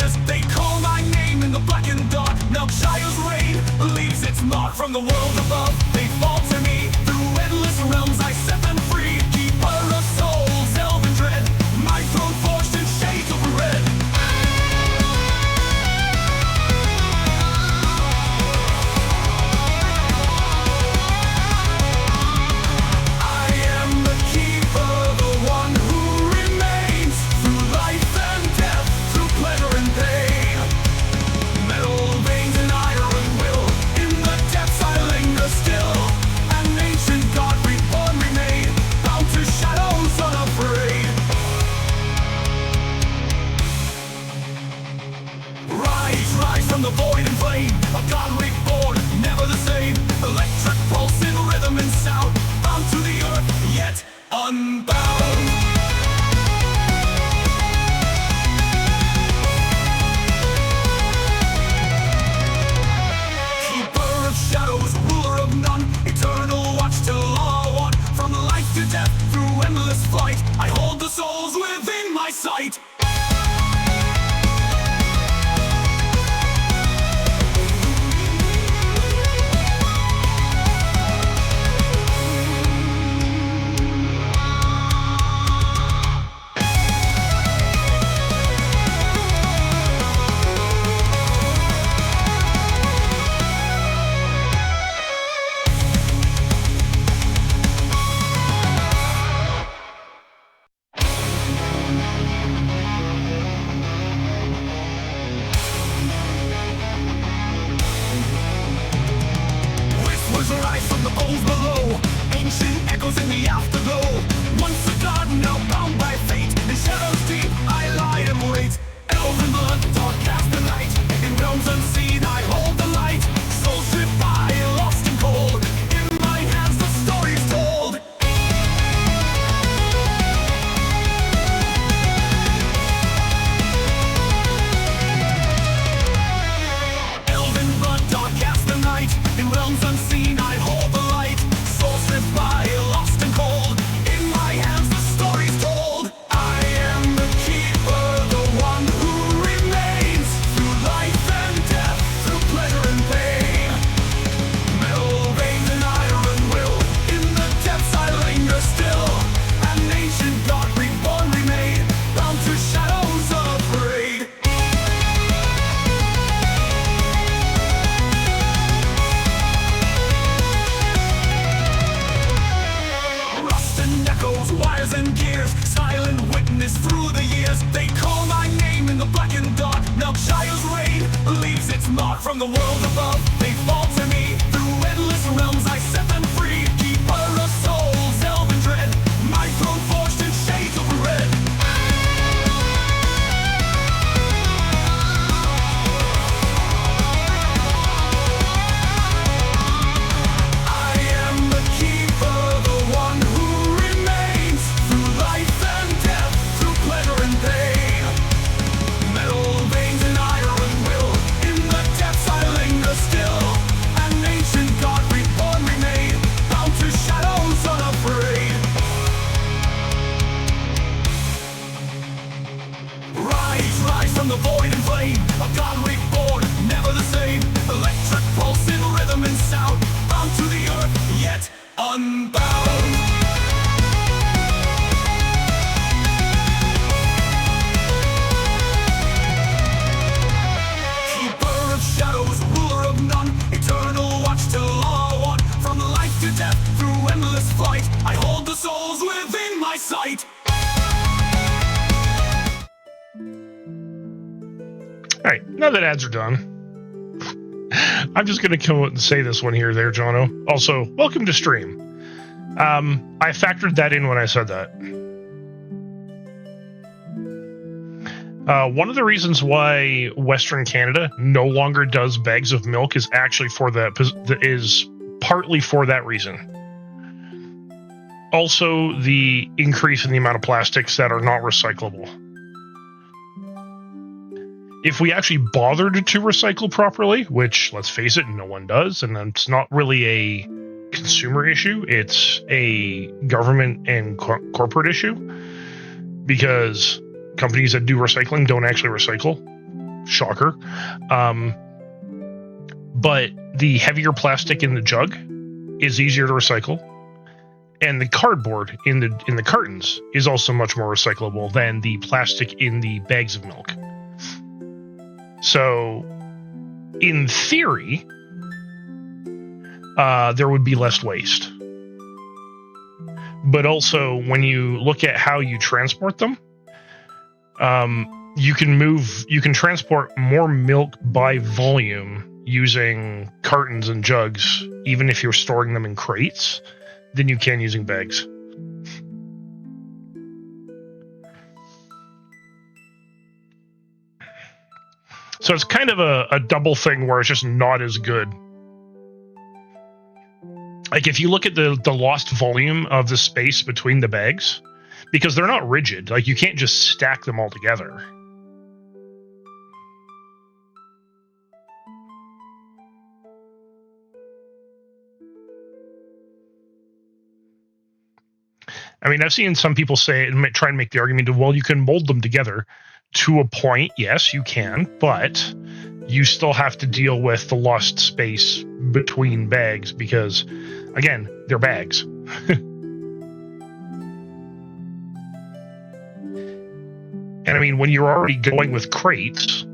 years. They call my name in the black and dark. Now Shire's reign leaves its mark from the world above. They fall to me through endless realms. I set them free. Keeper of souls, elven dread. My throne forged in shades of red. I am the keeper, the one who remains through life and death, through pleasure and pain. Metal veins and iron will, in the depths I linger still. An ancient god reborn remain, bound to shadows unafraid. Rise from the void and flame, a god reborn, never the same. Electric pulse in rhythm and sound, bound to the earth, yet unbound. Keeper of shadows, ruler of none, eternal watch till all one. From life to death, through endless flight, I hold the souls within my sight. Rise from the bones below, ancient echoes in the afterglow. Once a god, now bound by fate, in shadows deep I lie and wait. Elven blood, dark cast the night, in realms unseen I hold the light. Souls slip by, lost and cold, in my hands the story's told. Elven blood, dark cast the night, in realms unseen I hold the light. Souls slip by, lost and cold, in my hands the story's told. I am the keeper, the one who remains through life and death, through pleasure and pain. Metal veins and iron will, in the depths I linger still. An ancient god reborn remain, bound to shadows unafraid. Rust and echoes, wires and gears, silent witness through the years. They call my name in the black and dark. Now Shire's reign leaves its mark from the world above. They fall to me through endless realms. I set them free. Keeper of souls, elven dread. My throne forged in shades of red. I am the keeper, the one who remains through life and death, through pleasure and pain. Metal veins and iron will, in the depths I linger still. An ancient god reborn remain, bound to shadows unafraid. Rise from the void and flame, a god reborn, never the same. Electric pulse in rhythm and sound, bound to the earth, yet unbound. Keeper of shadows, ruler of none, eternal watch till all one. From life to death, through endless flight, I hold the souls within my sight. Alright, now that ads are done, I'm just going to come out and say this one here there, Jono. Also, welcome to stream. I factored that in when I said that. One of the reasons why Western Canada no longer does bags of milk is actually is partly for that reason. Also, the increase in the amount of plastics that are not recyclable. If we actually bothered to recycle properly, which, let's face it, no one does, and it's not really a consumer issue, it's a government and corporate issue, because companies that do recycling don't actually recycle. Shocker. But the heavier plastic in the jug is easier to recycle, and the cardboard in the cartons is also much more recyclable than the plastic in the bags of milk. So, in theory, there would be less waste. But also, when you look at how you transport them, you can transport more milk by volume using cartons and jugs, even if you're storing them in crates, than you can using bags. So it's kind of a double thing where it's just not as good. Like if you look at the lost volume of the space between the bags, because they're not rigid, like you can't just stack them all together. I mean, I've seen some people say and try and make the argument of, well, you can mold them together to a point. Yes, you can, but you still have to deal with the lost space between bags because, again, they're bags. And I mean, when you're already going with crates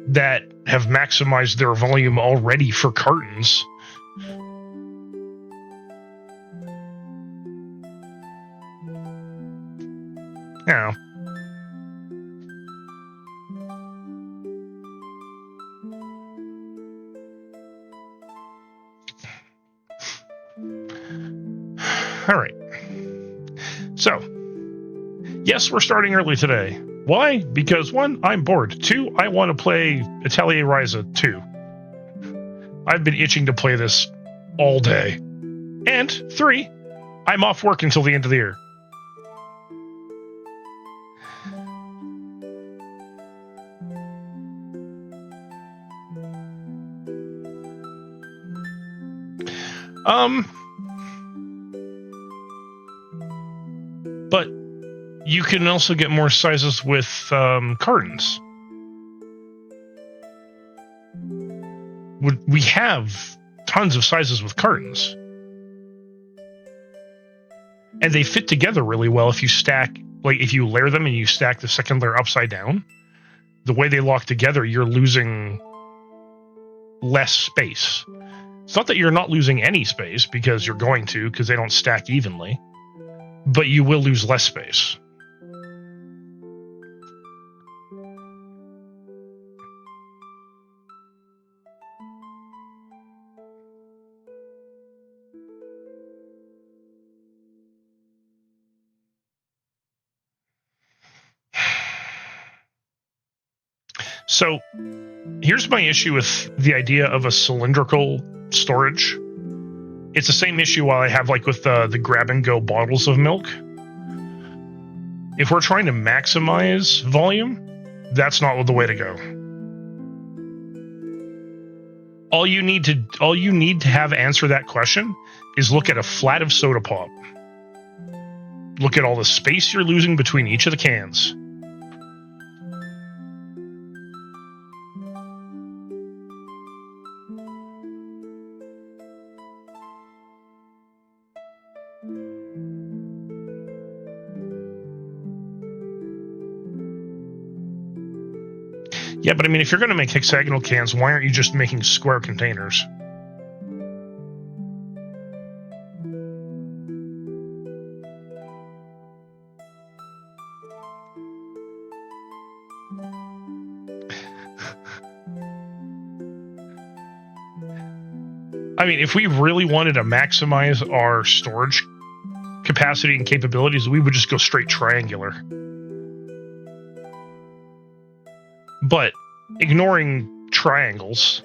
that have maximized their volume already for cartons, yeah. All right. So, yes, we're starting early today. Why? Because 1, I'm bored. 2, I want to play Atelier Ryza 2. I've been itching to play this all day. And 3, I'm off work until the end of the year. But you can also get more sizes with cartons. We have tons of sizes with cartons. And they fit together really well if you stack, like if you layer them and you stack the second layer upside down. The way they lock together, you're losing less space. It's not that you're not losing any space because you're going to, because they don't stack evenly, but you will lose less space. So here's my issue with the idea of a cylindrical storage. It's the same issue I have like with the grab-and-go bottles of milk. If we're trying to maximize volume, that's not the way to go. All you need to have answer that question is look at a flat of soda pop. Look at all the space you're losing between each of the cans. Yeah, but I mean, if you're going to make hexagonal cans, why aren't you just making square containers? I mean, if we really wanted to maximize our storage capacity and capabilities, we would just go straight triangular. But ignoring triangles,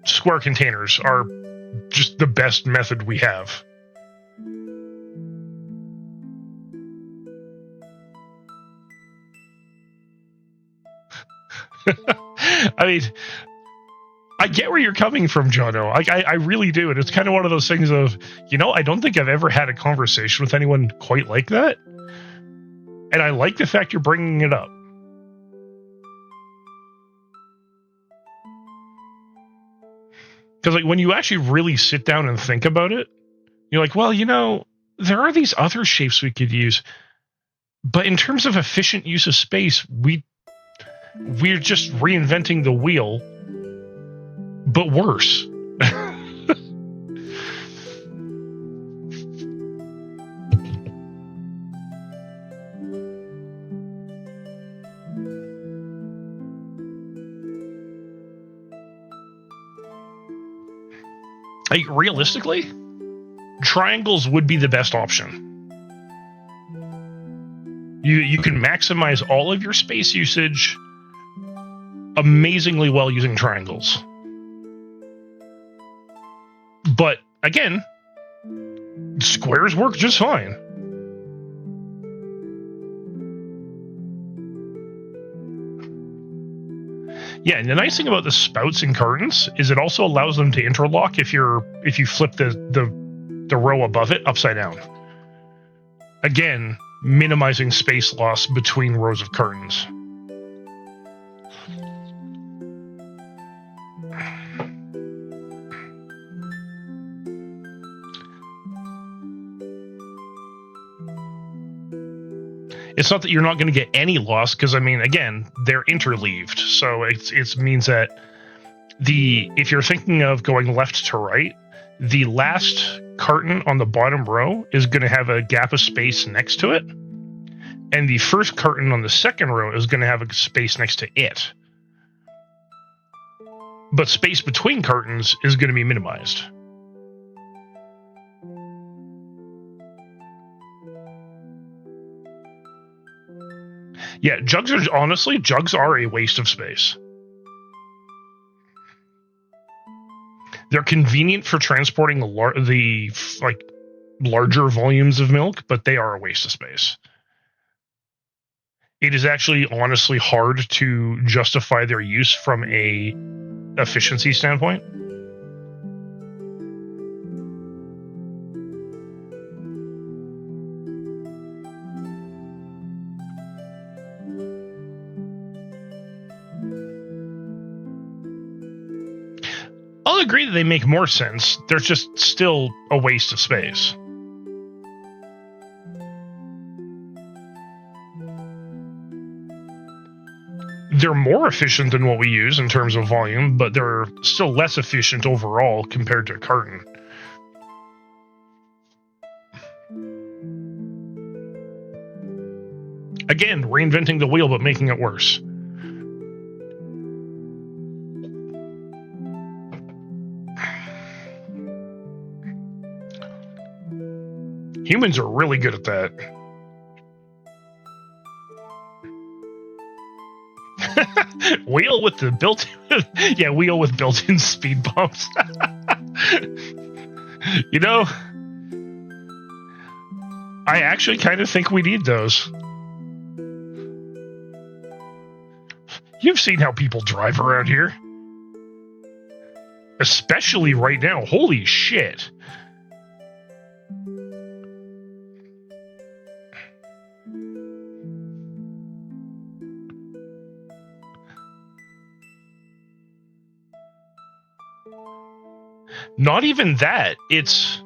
square containers are just the best method we have. I mean, I get where you're coming from, Jono. I really do. And it's kind of one of those things of, I don't think I've ever had a conversation with anyone quite like that. And I like the fact you're bringing it up. Because like when you actually really sit down and think about it, you're like, well, you know, there are these other shapes we could use. But in terms of efficient use of space, we're just reinventing the wheel, but worse. Like, realistically, triangles would be the best option. You can maximize all of your space usage amazingly well using triangles. But again, squares work just fine. Yeah, and the nice thing about the spouts and curtains is it also allows them to interlock if you flip the row above it upside down. Again, minimizing space loss between rows of curtains. It's not that you're not going to get any loss, because I mean, again, they're interleaved, so it means that if you're thinking of going left to right, the last curtain on the bottom row is going to have a gap of space next to it, and the first curtain on the second row is going to have a space next to it. But space between curtains is going to be minimized. Yeah, jugs are a waste of space. They're convenient for transporting the larger volumes of milk, but they are a waste of space. It is actually honestly hard to justify their use from a efficiency standpoint. I'll agree that they make more sense. They're just still a waste of space. They're more efficient than what we use in terms of volume, but they're still less efficient overall compared to a carton. Again, reinventing the wheel, but making it worse. Humans are really good at that. Wheel with the built-in, yeah, wheel with built-in speed bumps. You know, I actually kind of think we need those. You've seen how people drive around here. Especially right now. Holy shit. Not even that. It's...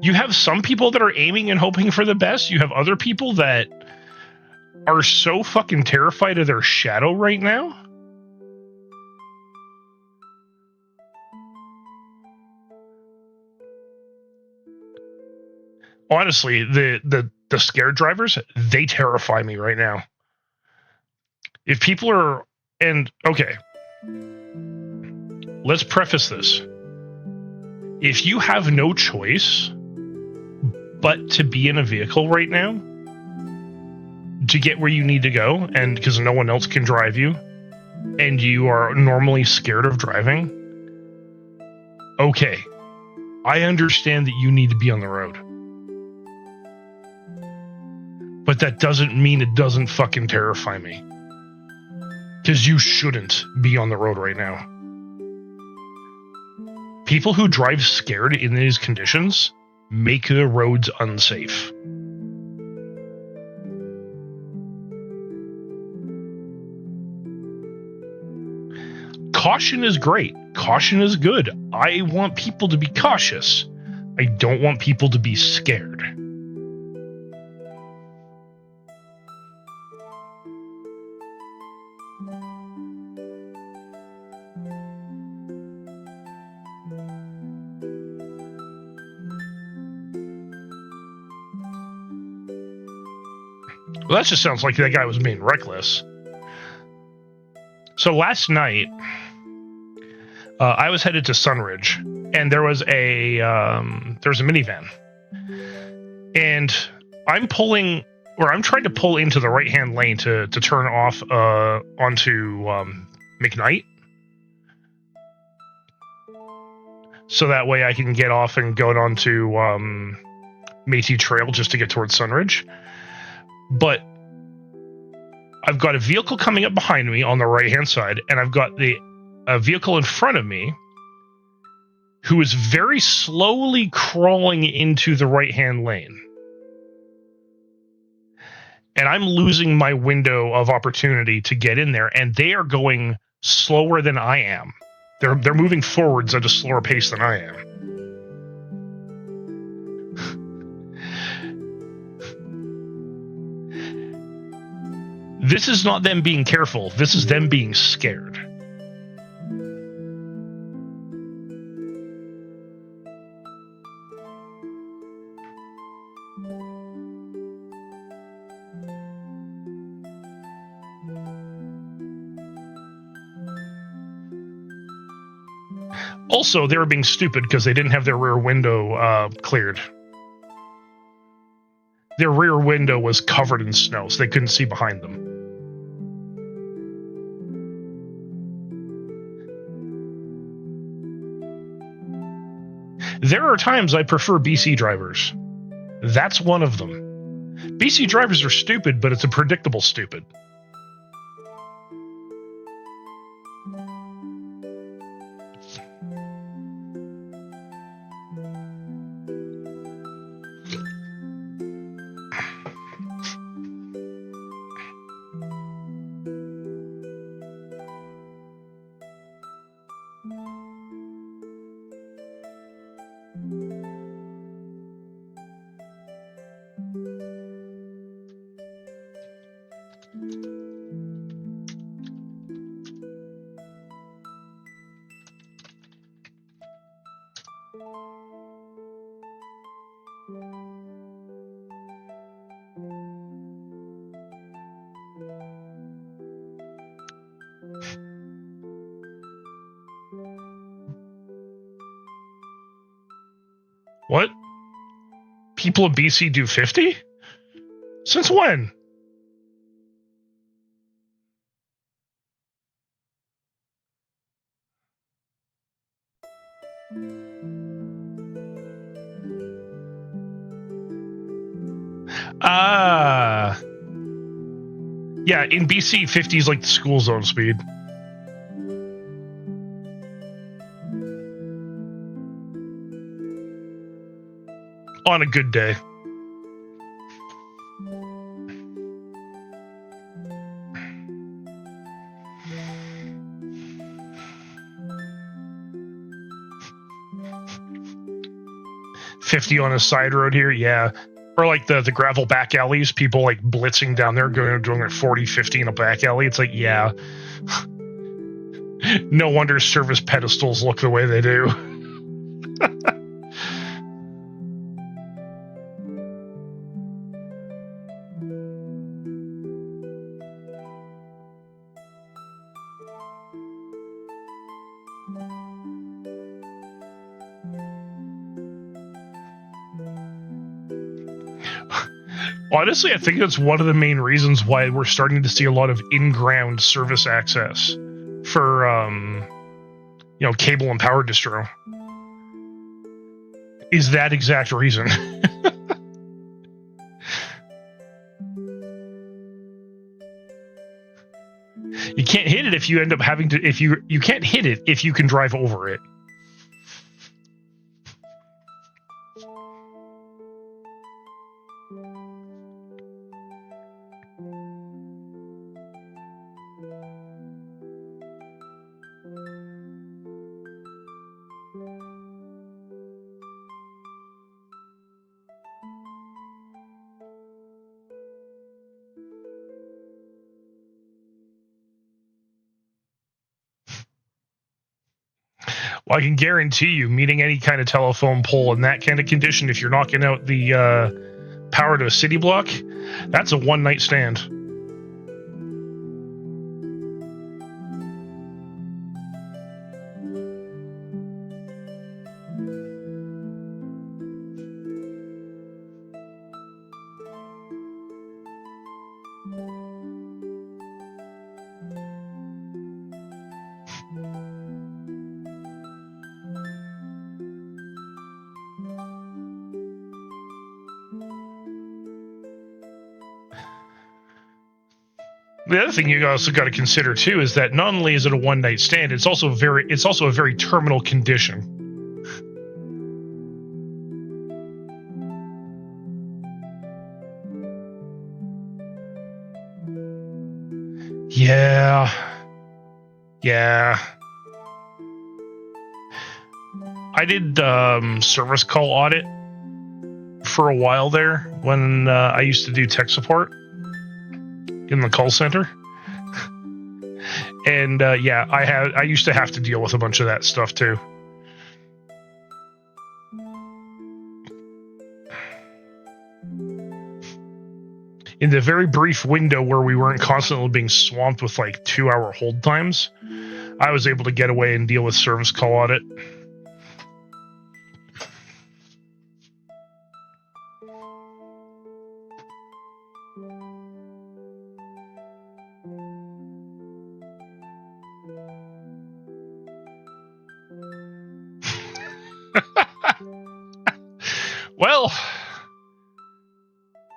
You have some people that are aiming and hoping for the best. You have other people that are so fucking terrified of their shadow right now. Honestly, the scared drivers, they terrify me right now. If people are... And, okay. Let's preface this. If you have no choice but to be in a vehicle right now to get where you need to go, and because no one else can drive you, and you are normally scared of driving, okay, I understand that you need to be on the road. But that doesn't mean it doesn't fucking terrify me. Because you shouldn't be on the road right now. People who drive scared in these conditions make the roads unsafe. caution is great. Caution is good. I want people to be cautious. I don't want people to be scared. Well, that just sounds like that guy was being reckless. So last night, I was headed to Sunridge, and there was a minivan, and I'm trying to pull into the right-hand lane to turn off onto McKnight, so that way I can get off and go onto Métis Trail just to get towards Sunridge. But I've got a vehicle coming up behind me on the right-hand side, and I've got a vehicle in front of me who is very slowly crawling into the right-hand lane. And I'm losing my window of opportunity to get in there, and they are going slower than I am. They're moving forwards at a slower pace than I am. This is not them being careful. This is them being scared. Also, they were being stupid because they didn't have their rear window cleared. Their rear window was covered in snow, so they couldn't see behind them. There are times I prefer BC drivers. That's one of them. BC drivers are stupid, but it's a predictable stupid. What? People in BC do 50? Since when? Yeah, in BC, 50 is like the school zone speed. On a good day. $50 on a side road here, yeah. Or like the gravel back alleys, people like blitzing down there, doing like 40, 50 in a back alley. It's like, yeah. No wonder service pedestals look the way they do. Honestly, I think that's one of the main reasons why we're starting to see a lot of in-ground service access for, cable and power distro. Is that exact reason? You can't hit it if you end up having to. If you can't hit it if you can drive over it. Well, I can guarantee you, meeting any kind of telephone pole in that kind of condition, if you're knocking out the power to a city block, that's a one-night stand. The other thing you also got to consider too is that not only is it a one-night stand, it's also a very terminal condition. Yeah. I did service call audit for a while there when I used to do tech support in the call center. And yeah, I used to have to deal with a bunch of that stuff too. In the very brief window where we weren't constantly being swamped with like 2-hour hold times, I was able to get away and deal with service call audit. Well,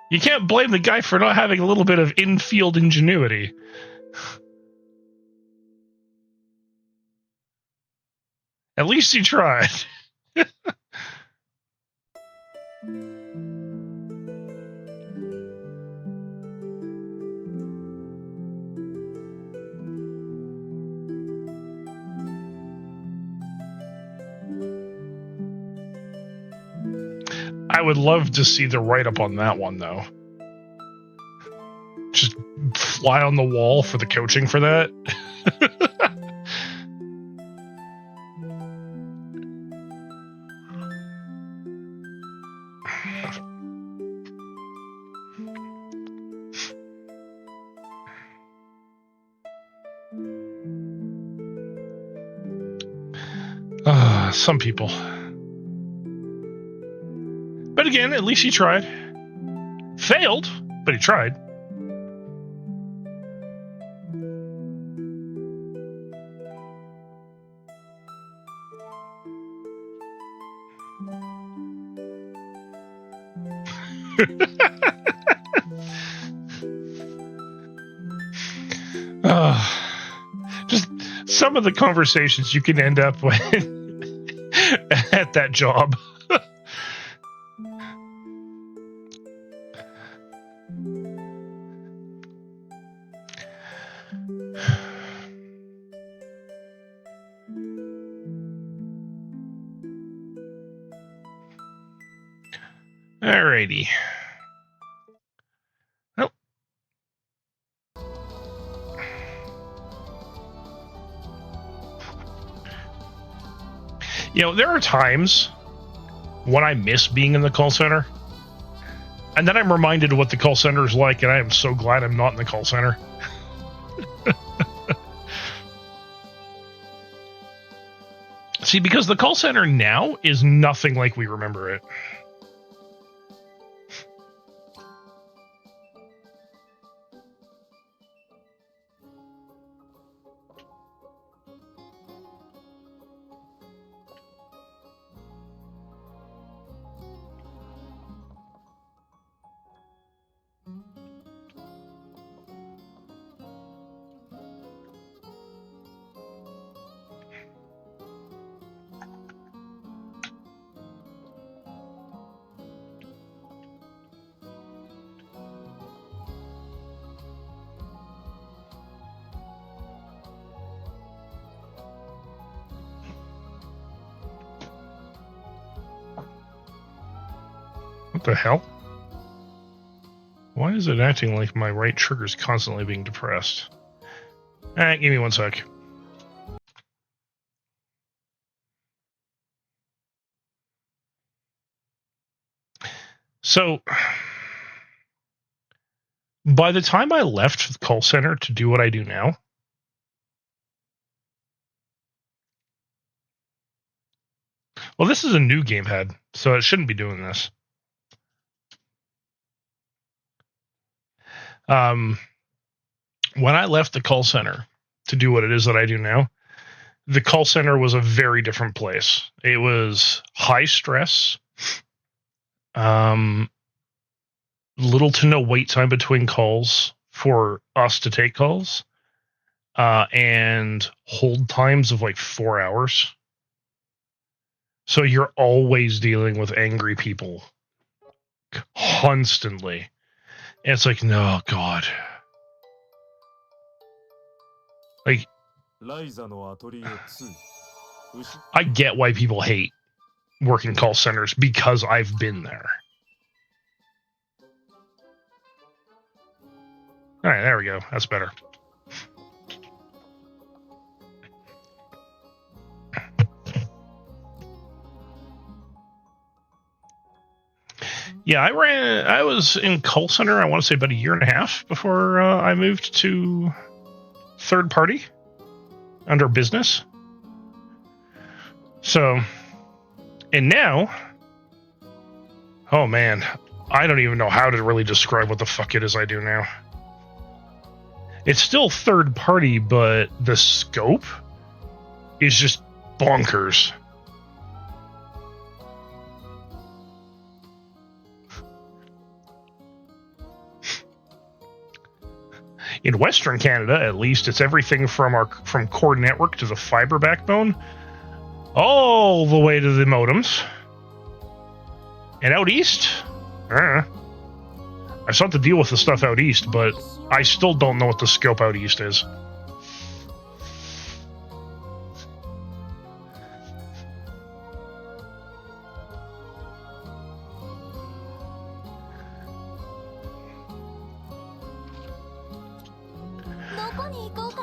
you can't blame the guy for not having a little bit of in-field ingenuity. At least he tried. I would love to see the write-up on that one, though. Just fly on the wall for the coaching for that. Some people. But again, at least he tried. Failed, but he tried. Just some of the conversations you can end up with at that job. Alrighty. Well. You know, there are times when I miss being in the call center, and then I'm reminded of what the call center is like, and I am so glad I'm not in the call center. See, because the call center now is nothing like we remember it. What the hell? Why is it acting like my right trigger is constantly being depressed? Alright, give me one sec. So, by the time I left the call center to do what I do now, well, this is a new gamepad, so it shouldn't be doing this. When I left the call center to do what it is that I do now, the call center was a very different place. It was high stress, little to no wait time between calls for us to take calls, and hold times of like 4 hours. So you're always dealing with angry people constantly. And it's like, no, God. Like, Ryza の Atelier 2 I get why people hate working call centers because I've been there. All right, there we go. That's better. Yeah, I was in call center, I want to say about a year and a half before I moved to third party under business. So, and now, oh man, I don't even know how to really describe what the fuck it is I do now. It's still third party, but the scope is just bonkers. In Western Canada, at least, it's everything from core network to the fiber backbone, all the way to the modems. And out east, I still have to deal with the stuff out east, but I still don't know what the scope out east is.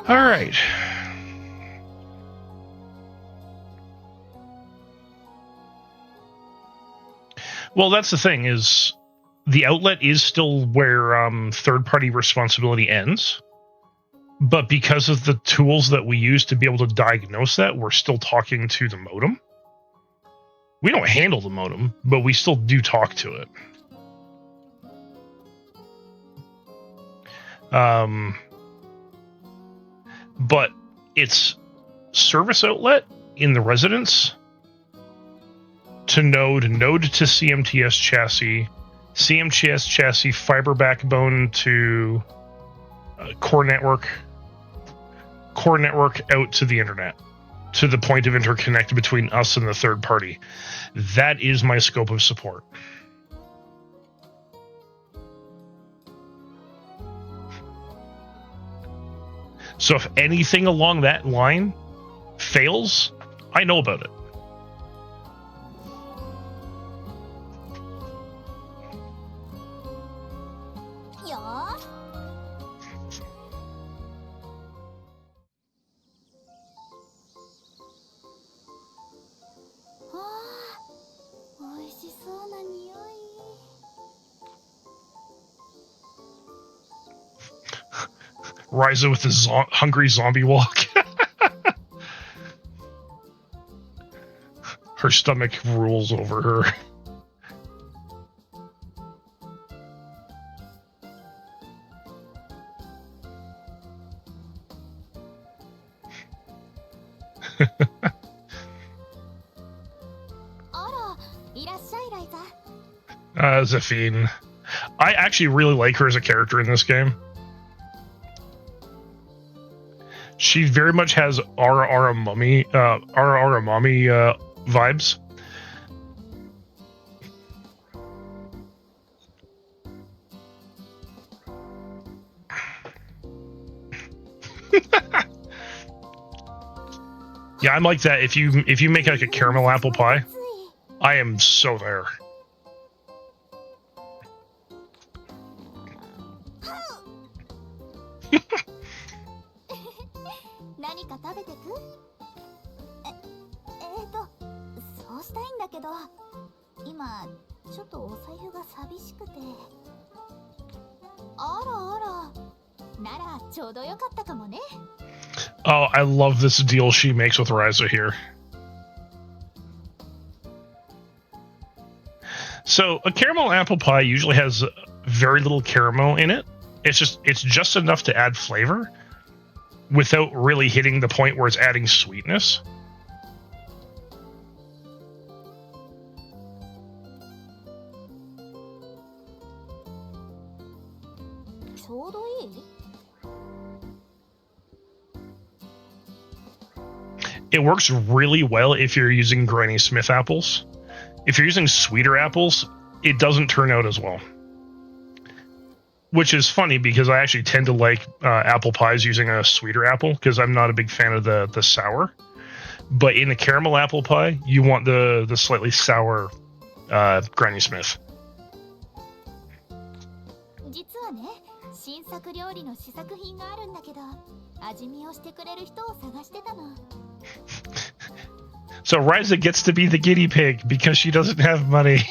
All right. Well, that's the thing, is the outlet is still where third-party responsibility ends. But because of the tools that we use to be able to diagnose that, we're still talking to the modem. We don't handle the modem, but we still do talk to it. But it's service outlet in the residence to node to CMTS chassis, CMTS chassis fiber backbone to core network out to the internet, to the point of interconnect between us and the third party. That is my scope of support. So if anything along that line fails, I know about it. Ryza with his hungry zombie walk. Her stomach rules over her. Zafine. I actually really like her as a character in this game. She very much has Ara Mommy vibes. Yeah, I'm like that. If you make like a caramel apple pie, I am so there. ちょっとお財布が寂しくて。あらあら。ならちょうどよかったかもね。Oh, I love this deal she makes with Ryza here. So a caramel apple pie usually has very little caramel in it. It's just enough to add flavor without really hitting the point where it's adding sweetness. It works really well if you're using Granny Smith apples. If you're using sweeter apples, it doesn't turn out as well. Which is funny because I actually tend to like apple pies using a sweeter apple because I'm not a big fan of the sour. But in a caramel apple pie, you want the slightly sour Granny Smith. 実はね、新作料理の試作品があるんだけど、味見をしてくれる人を探してたの。So Ryza gets to be the guinea pig because she doesn't have money.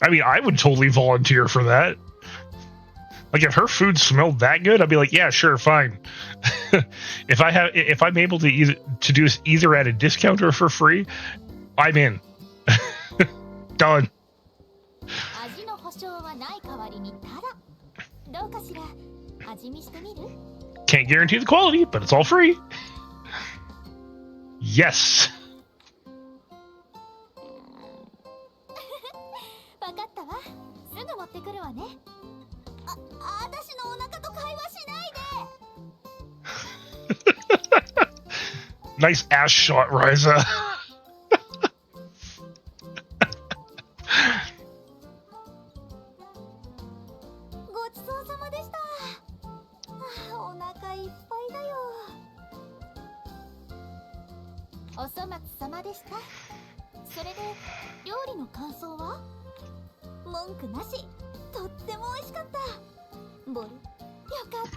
I mean, I would totally volunteer for that. Like, if her food smelled that good, I'd be like, yeah, sure, fine. if I'm able to do this either at a discount or for free, I'm in. Done. Can't guarantee the quality, but it's all free. Yes. わかったわ。すぐ持ってくるわね。私のお腹と会話しないで。Nice ass shot, Ryza. ごちそうさまでした。お腹いっぱいだよ。お粗末様でした。それで料理の感想は？文句なし。とっても美味しかった。ボル、よかっ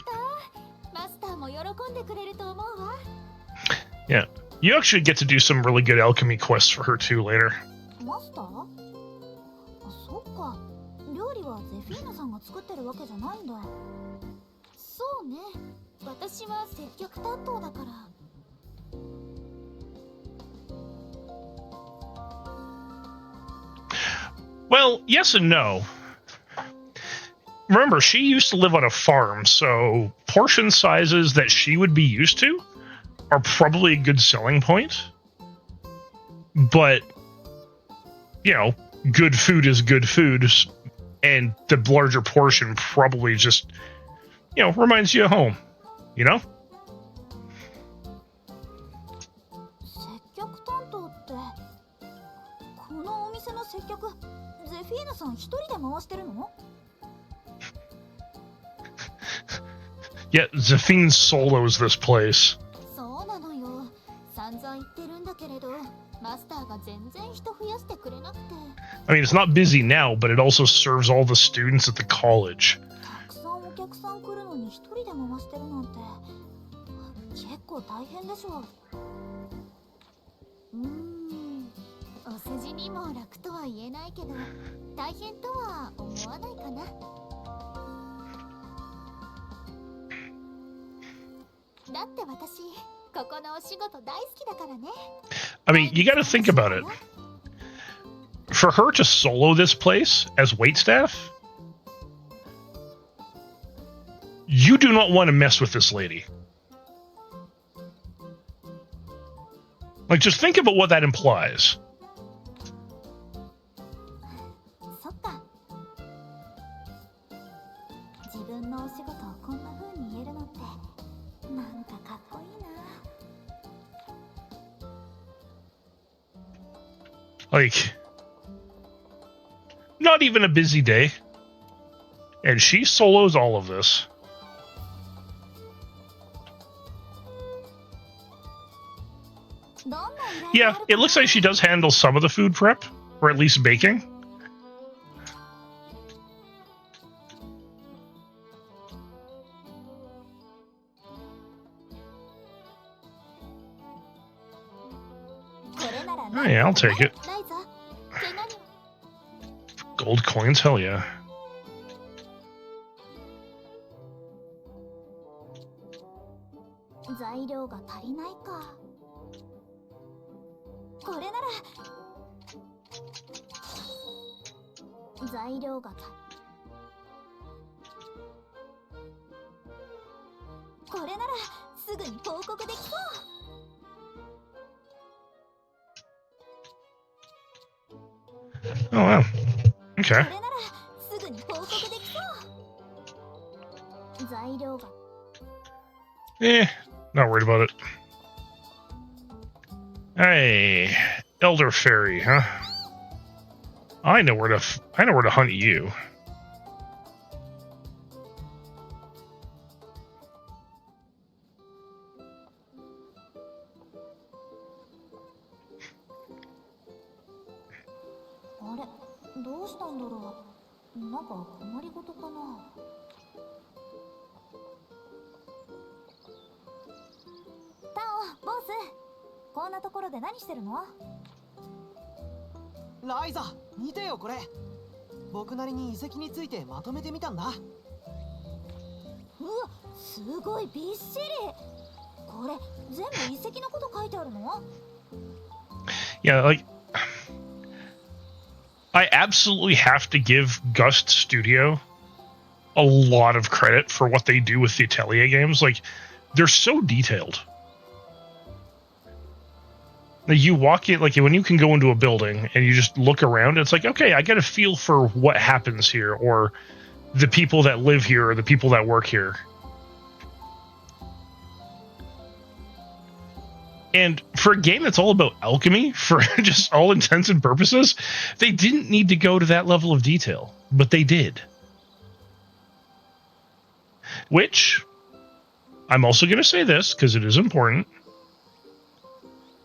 た。マスターも喜んでくれると思うわ。Yeah, you actually get to do some really good alchemy quests for her too later. マスター？そっか。料理はゼフィーナさんが作ってるわけじゃないんだ。そうね。私は接客担当だから。Well, yes and no. Remember, she used to live on a farm, so portion sizes that she would be used to are probably a good selling point. But, you know, good food is good food, and the larger portion probably just, you know, reminds you of home, you know? 接客担当ってこのお店の接客ゼフィーナさん一人で回してるの？ Yeah, Zephine solos this place. そうなのよ。散々言ってるんだけれど、マスターが全然人増やしてくれなくて。I mean, it's not busy now, but it also serves all the students at the college. たくさんお客さん来るのに一人で回してるなんて結構大変でしょ。お世辞にも楽とは言えないけど、大変とは思わないかな。だって私、ここのお仕事大好きだからね。I mean, you gotta think about it. For her to solo this place as waitstaff, you do not want to mess with this lady. Like, just think about what that implies. そっか。自分のお仕事をこんな風に言えるのってなんかかっこいいな。Like, not even a busy day, and she solos all of this. Yeah, it looks like she does handle some of the food prep, or at least baking. Oh, yeah, I'll take it. ライザ、怪我に Gold coins, hell yeah. 材料が足りないか。これなら材料がこれならすぐに報告できそう。 Oh, wow. こ Okay. れならすぐに報告できそう。材料が Not worried about it. Hey, Elder Fairy, huh? I know where to hunt you. What? どうしたんだろう。なんか困りごとかな。タオ、ボス。こんなところで何してるの？ライザ、見てよこれ。僕なりに遺跡についてまとめてみたんだ。うわ、すごいびっしり。これ全部遺跡のこと書いてあるの？ Yeah, like I absolutely have to give Gust Studio a lot of credit for what they do with the Atelier games. Like, they're so detailed. Like, you walk in, like when you can go into a building and you just look around, it's like, okay, I get a feel for what happens here, or the people that live here, or the people that work here. And for a game that's all about alchemy, for just all intents and purposes, they didn't need to go to that level of detail, but they did. Which, I'm also going to say this, because it is important,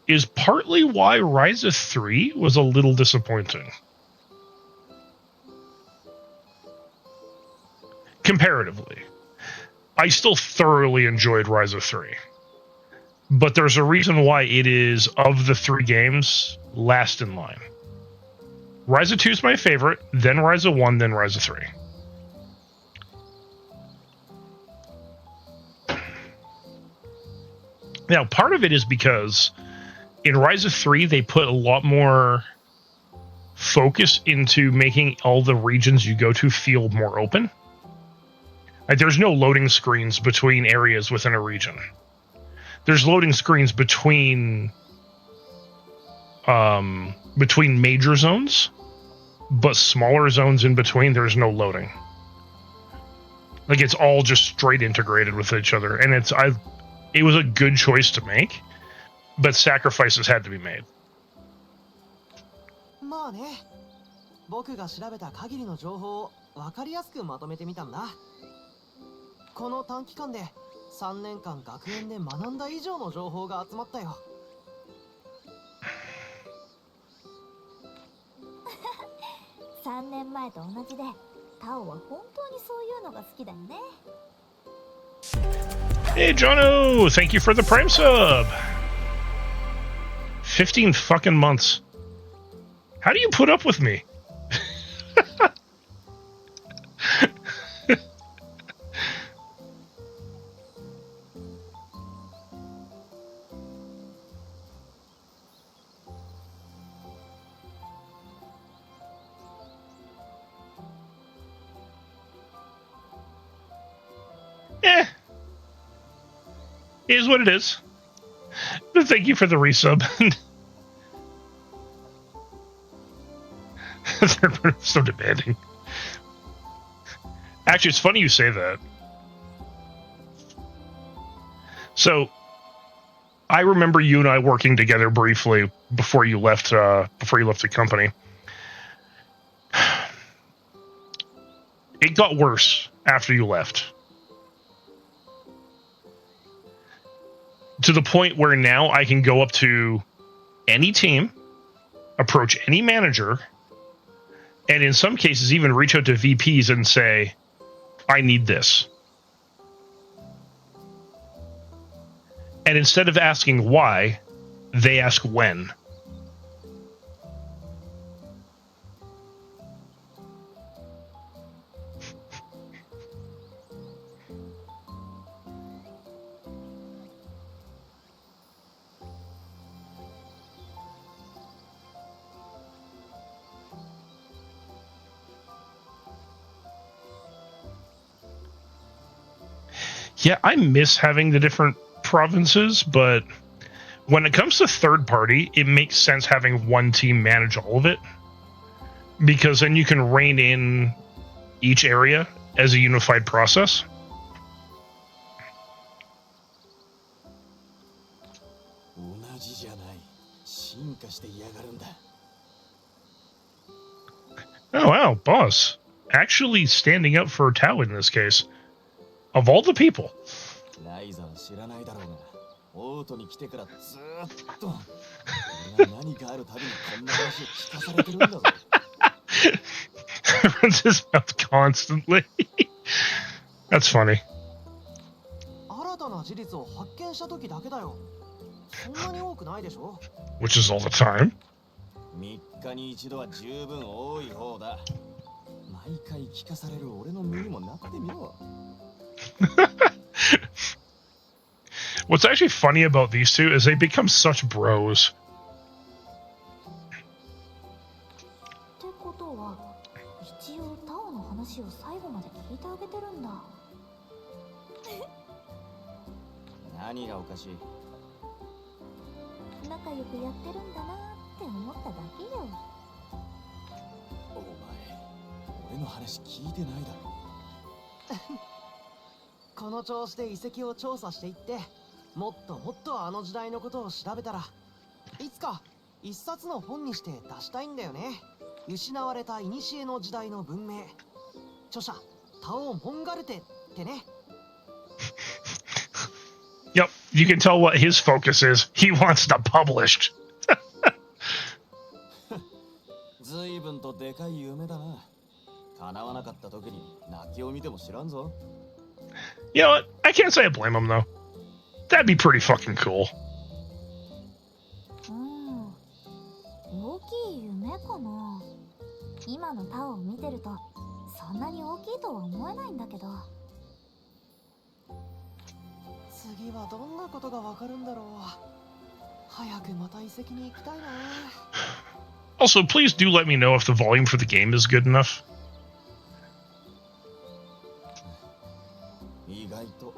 is partly why Ryza 3 was a little disappointing. Comparatively. I still thoroughly enjoyed Ryza 3. But there's a reason why it is, of the three games, last in line. Ryza 2 is my favorite, then Ryza 1, then Ryza 3. Now, part of it is because in Ryza 3, they put a lot more focus into making all the regions you go to feel more open. Like, there's no loading screens between areas within a region. There's loading screens between major zones, but smaller zones in between, there's no loading. Like, it's all just straight integrated with each other, and it was a good choice to make, but sacrifices had to be made. まあね、僕が調べた限りの情報を分かりやすくまとめてみたんだ。この短期間で3年間学園で学んだ以上の情報が集まったよ。3年前と同じで、タオは本当にそういうのが好きだよね。Hey, Jono! Thank you for the Prime sub! 15 fucking months. How do you put up with me? It is what it is. But thank you for the resub. They're so demanding. Actually, it's funny you say that. So, I remember you and I working together briefly before you left the company. It got worse after you left. To the point where now I can go up to any team, approach any manager, and in some cases even reach out to VPs and say, I need this. And instead of asking why, they ask when. Yeah, I miss having the different provinces, but when it comes to third party, it makes sense having one team manage all of it, because then you can rein in each area as a unified process. Oh wow, boss. Actually standing up for Tao in this case. Of all the people. ライザは知らないだろうが、オートに来てからずーっと俺が何かあるたびにこんな話を聞かされてるんだぞ。Runs his mouth constantly. That's funny. 新たな事実を発見した時だけだよ。そんなに多くないでしょ。 Which is all the time. 3日に一度は十分多い方だ。毎回聞かされる俺の身にもなってみろ。What's actually funny about these two is they become such bros. ってことは一応タオの話を最後まで聞いてあげてるんだ。何がおかしい？仲良くやってるんだなって思っただけよ。お前、俺の話聞いてないだろ。この調子で遺跡を調査していって、もっともっとあの時代のことを調べたら、いつか一冊の本にして出したいんだよね。失われた古の時代の文明。著者タオ・モンガルテってね。Yep, you can tell what his focus is. He wants it published. 随分とでかい夢だな。叶わなかった時に泣きを見ても知らんぞ。You know what? I can't say I blame him, though. That'd be pretty fucking cool. 大きい夢かな。今のタオを見てるとそんなに大きいとは思えないんだけど。次はどんなことがわかるんだろう。早くまた遺跡に行きたいな。 Also, please do let me know if the volume for the game is good enough. 意外と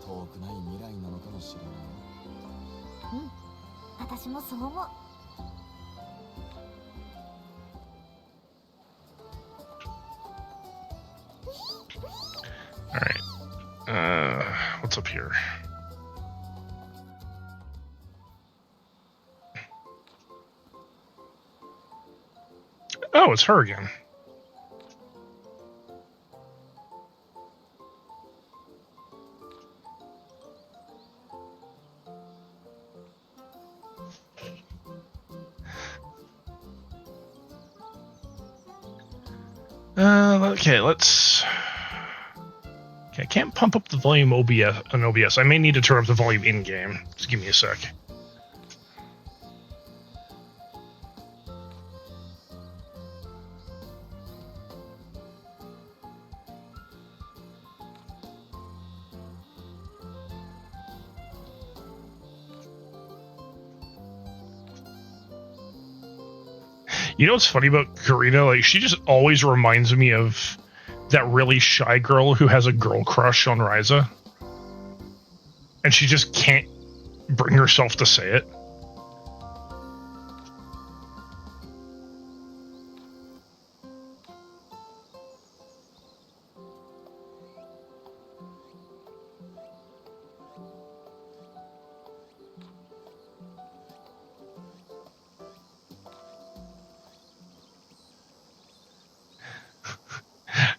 遠くない未来なのかもしれない。私もそう思う。Alright. What's up here? Oh, it's her again. Okay, let's... Okay, I can't pump up the volume on OBS. I may need to turn up the volume in-game. Just give me a sec. You know what's funny about Karina? Like, she just always reminds me of that really shy girl who has a girl crush on Ryza. And she just can't bring herself to say it.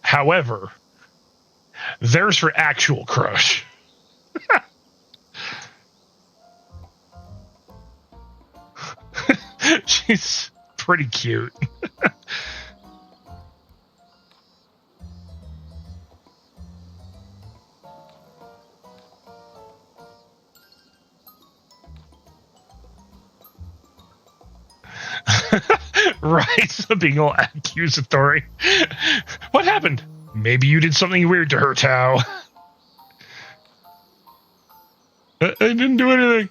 However, there's her actual crush. She's pretty cute. Right, being all accusatory. What happened? Maybe you did something weird to her, Tao. I didn't do anything.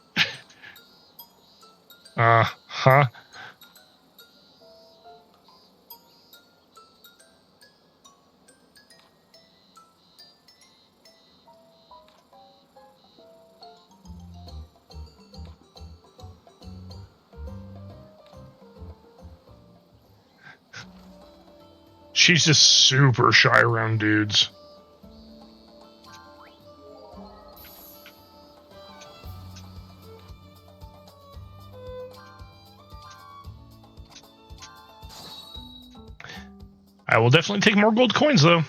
Huh? She's just super shy around dudes. I will definitely take more gold coins, though.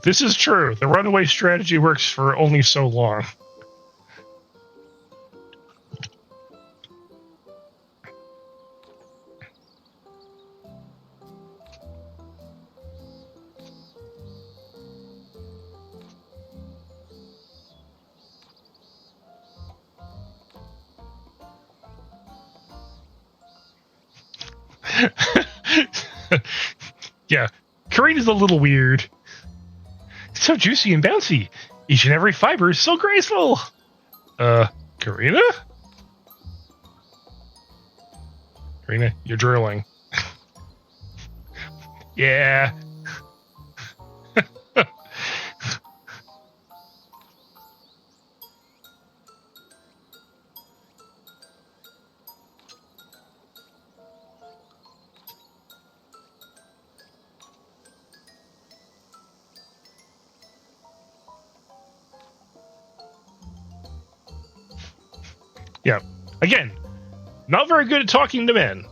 This is true. The runaway strategy works for only so long. Yeah, Karina's a little weird. It's so juicy and bouncy. Each and every fiber is so graceful. Karina? Karina, you're drilling. Yeah. Yeah. Again, not very good at talking to men.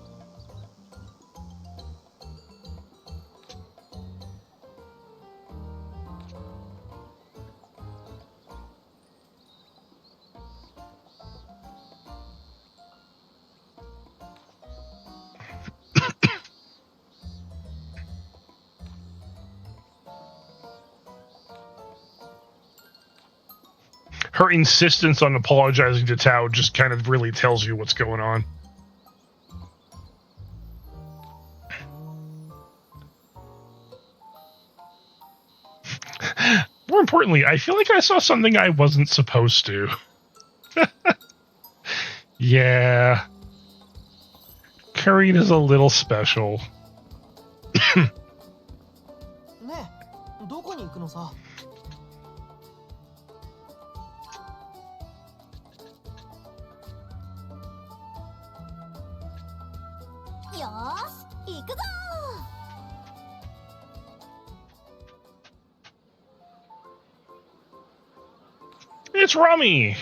Her insistence on apologizing to Tao just kind of really tells you what's going on. More importantly, I feel like I saw something I wasn't supposed to. Yeah. Karina's a little special. ねえ、どこに行くのさ。よーし行くぞ It's Rami,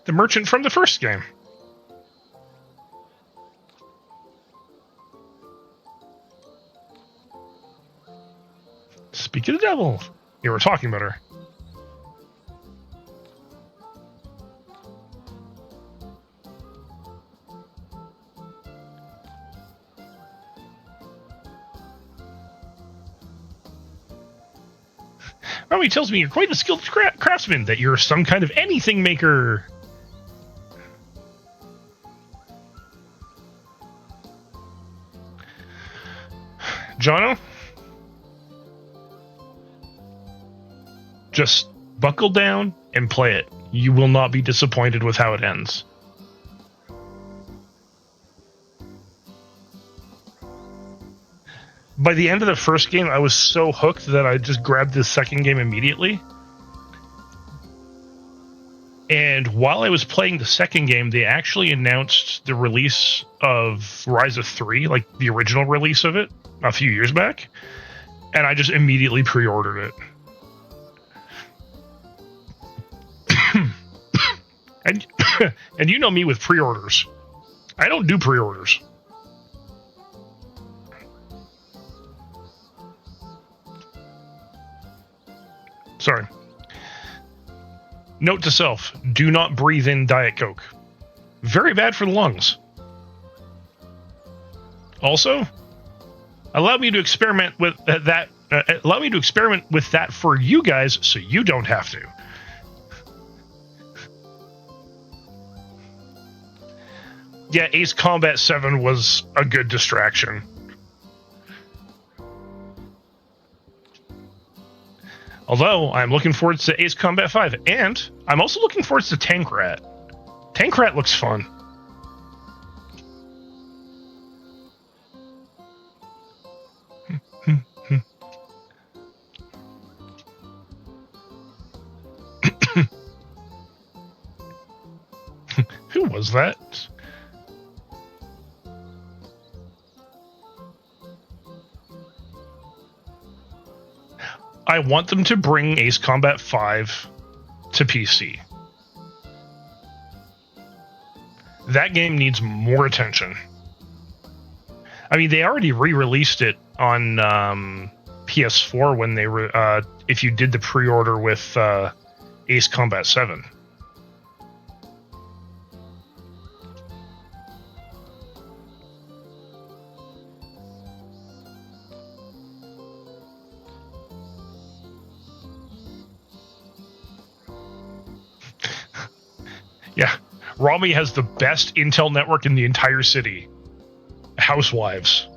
the merchant from the first game. Speak of the devil. You were talking about her. Rami tells me you're quite a skilled craftsman, that you're some kind of anything maker. Jono? Just buckle down and play it. You will not be disappointed with how it ends. By the end of the first game, I was so hooked that I just grabbed the second game immediately. And while I was playing the second game, they actually announced the release of Ryza 3, like the original release of it, a few years back. And I just immediately pre-ordered it. And you know me with pre-orders. I don't do pre-orders. Sorry. Note to self, do not breathe in Diet Coke. Very bad for the lungs. Also, allow me to experiment with that. Allow me to experiment with that for you guys, so you don't have to. Yeah, Ace Combat 7 was a good distraction. Although, I'm looking forward to Ace Combat 5, and I'm also looking forward to Tank Rat. Tank Rat looks fun. was that? I want them to bring Ace Combat 5 to PC. That game needs more attention. I mean, they already re-released it on PS4 when they were, if you did the pre-order with Ace Combat 7. Yeah, Rami has the best Intel network in the entire city. Housewives.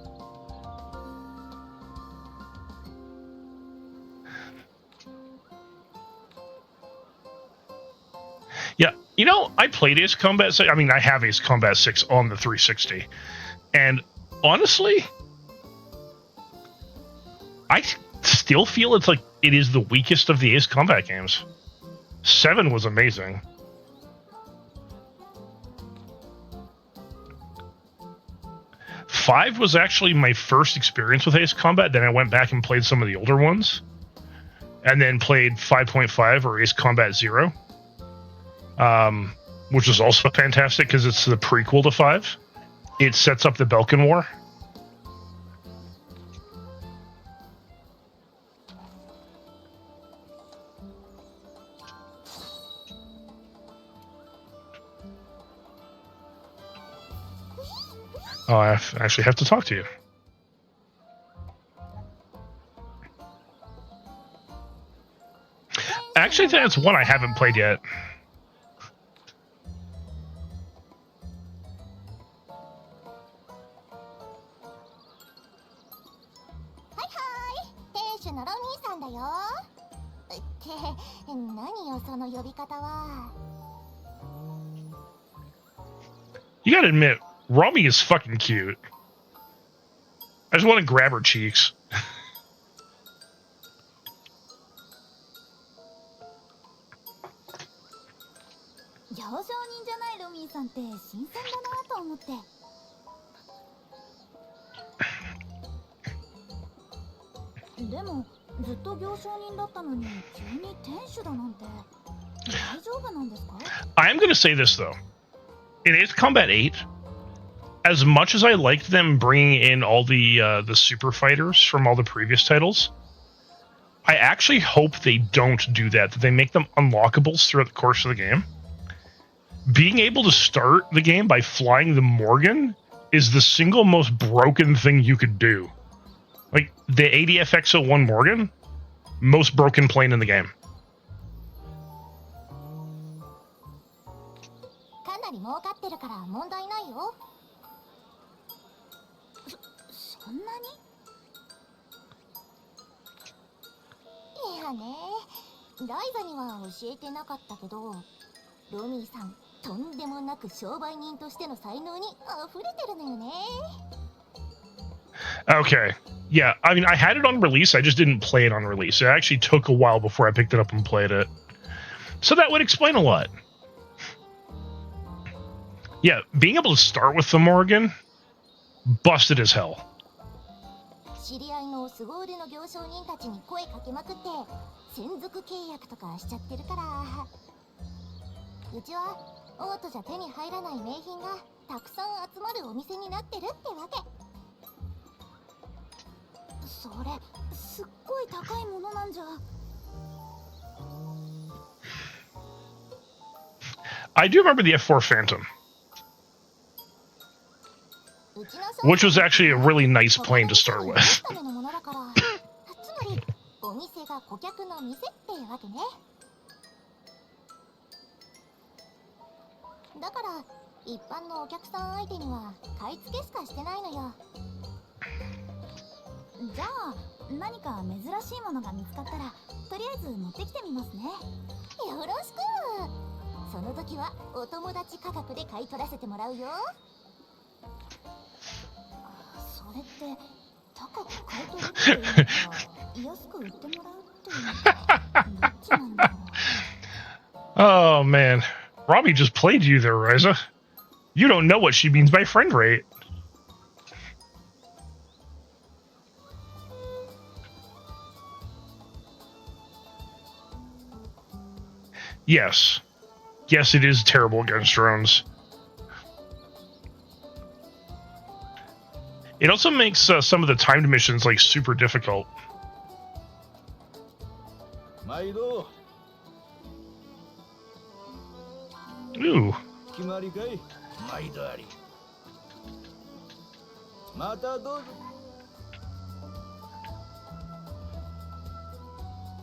Yeah, you know, I played Ace Combat 6. I mean, I have Ace Combat 6 on the 360. And honestly, I still feel it's like it is the weakest of the Ace Combat games. 7 was amazing. Five was actually my first experience with Ace Combat. Then I went back and played some of the older ones, and then played 5.5 or Ace Combat 0, which is also fantastic because it's the prequel to 5. It sets up the Balkan War. Oh, I actually have to talk to you. Actually, I think that's one I haven't played yet. Hi hi! 店主のロミーさんだよ。って何よその呼び方は。You gotta admit, Rami is fucking cute. I just want to grab her cheeks. 行商人じゃないロミーさんって新鮮だなと思って。でもずっと行商人だったのに急に店主だなんて大丈夫なんですか？ I am gonna say this though. In Ace Combat 8, as much as I liked them bringing in all the super fighters from all the previous titles, I actually hope they don't do that they make them unlockables throughout the course of the game. Being able to start the game by flying the Morgan is the single most broken thing you could do. Like, the ADFX01 Morgan, most broken plane in the game. かなり儲かってるから問題ないよ。そんなに？いやね、ライザには教えてなかったけど、ロミーさんとんでもなく商売人としての才能に溢れてるのよね。Okay. Yeah, I mean, I had it on release, I just didn't play it on release. It actually took a while before I picked it up and played it. So that would explain a lot. Yeah, being able to start with the Morgan, busted as hell. 知り合いの凄腕の行商人たちに声かけまくって専属契約とかしちゃってるから、うちはオートじゃ手に入らない名品がたくさん集まるお店になってるってわけ。それすっごい高いものなんじゃ。I do remember the F4 Phantom, which was actually a really nice plane to start with. つまりお店が顧客の店ってわけね。だから一般のお客さん相手には買い付けしかしてないのよ。じゃあ何か珍しいものが見つかったらとりあえず持ってきてみますね。よろしく。その時はお友達価格で買い取らせてもらうよ。それって高く買い取るっていうのか安く売ってもらうっていうのかどっちなんだろう。 Oh man, Robbie just played you there, Ryza. You don't know what she means by friend rate. Yes. Yes, it is terrible against drones. It also makes some of the timed missions like super difficult. 毎度 Ooh. 決まりかい毎度ありまたどうぞ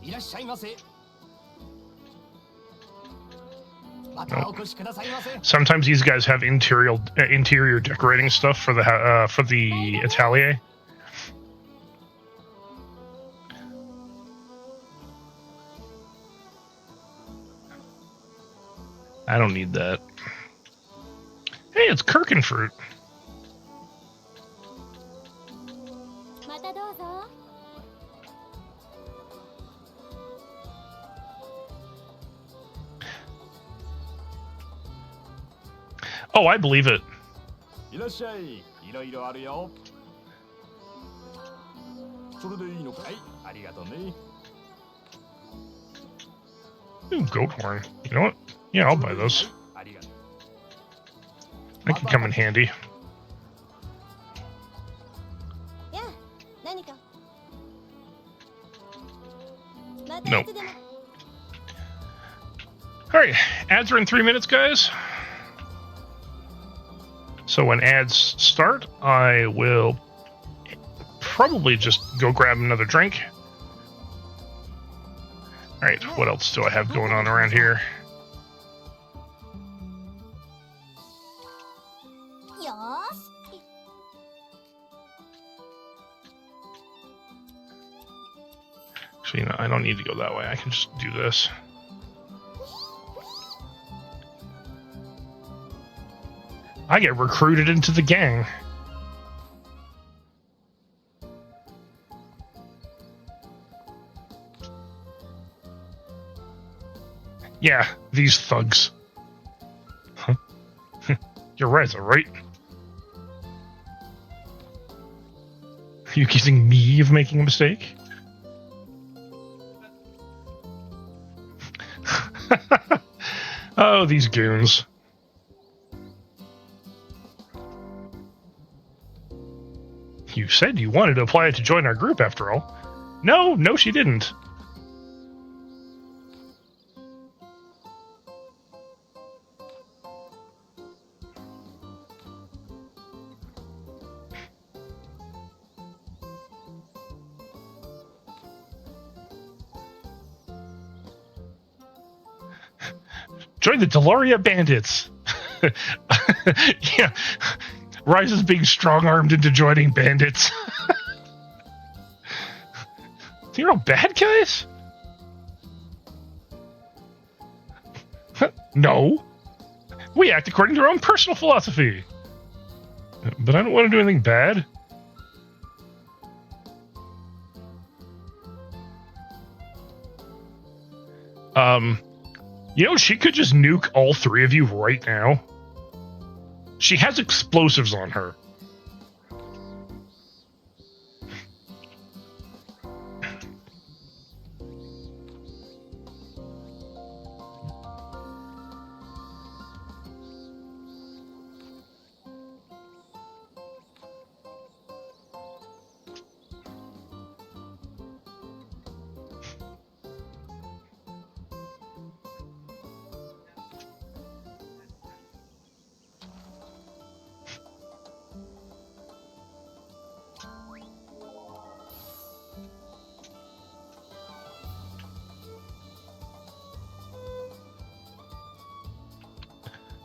いらっしゃいませまたお越しくださいませ Sometimes these guys have interior decorating stuff for the Atelier. I don't need that. Hey, it's Kirkenfruit. またどうぞ。 Oh, I believe it. いらっしゃいいろいろあるよそれでいいのかいありがとうね Ooh, goat horn. You know what? Yeah, I'll buy those. ありがとう That can come in handy. やあ、何か。また No. いつでも。 All right, ads are in 3 minutes, guys. So when ads start, I will probably just go grab another drink. All right, what else do I have going on around here? よーし。 Actually, no, I don't need to go that way. I can just do this. I get recruited into the gang. Yeah, these thugs. Huh? You're Ryza, right? Are you accusing me of making a mistake? Oh, these goons. You said you wanted to apply to join our group after all. No, she didn't. Join the Deloria Bandits. Yeah. Ryza's being strong-armed into joining bandits. You're all bad guys? No. We act according to our own personal philosophy. But I don't want to do anything bad. You know, she could just nuke all 3 of you right now. She has explosives on her.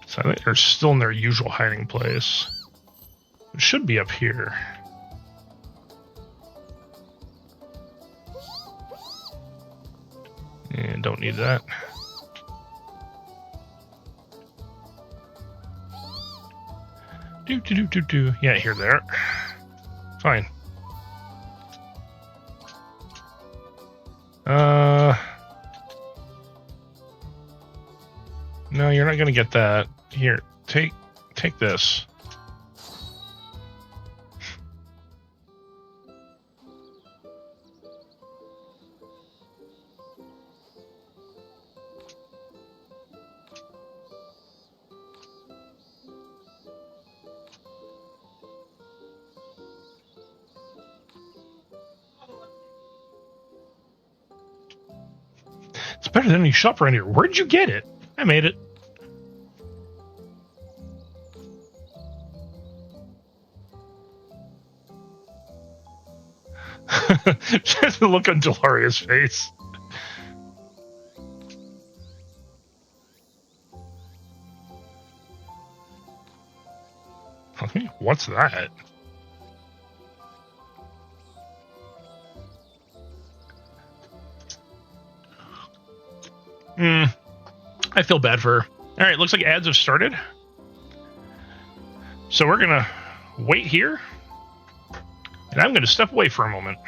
So I think they're still in their usual hiding place. It should be up here. And don't need that. Do. Yeah, here they are. Fine. No, you're not gonna get that. Here, take take this. It's better than any shop around here. Where'd you get it? I made it. Just the look on Delaria's face. Okay, what's that? I feel bad for her. All right, looks like ads have started. So we're gonna wait here, and I'm gonna step away for a moment.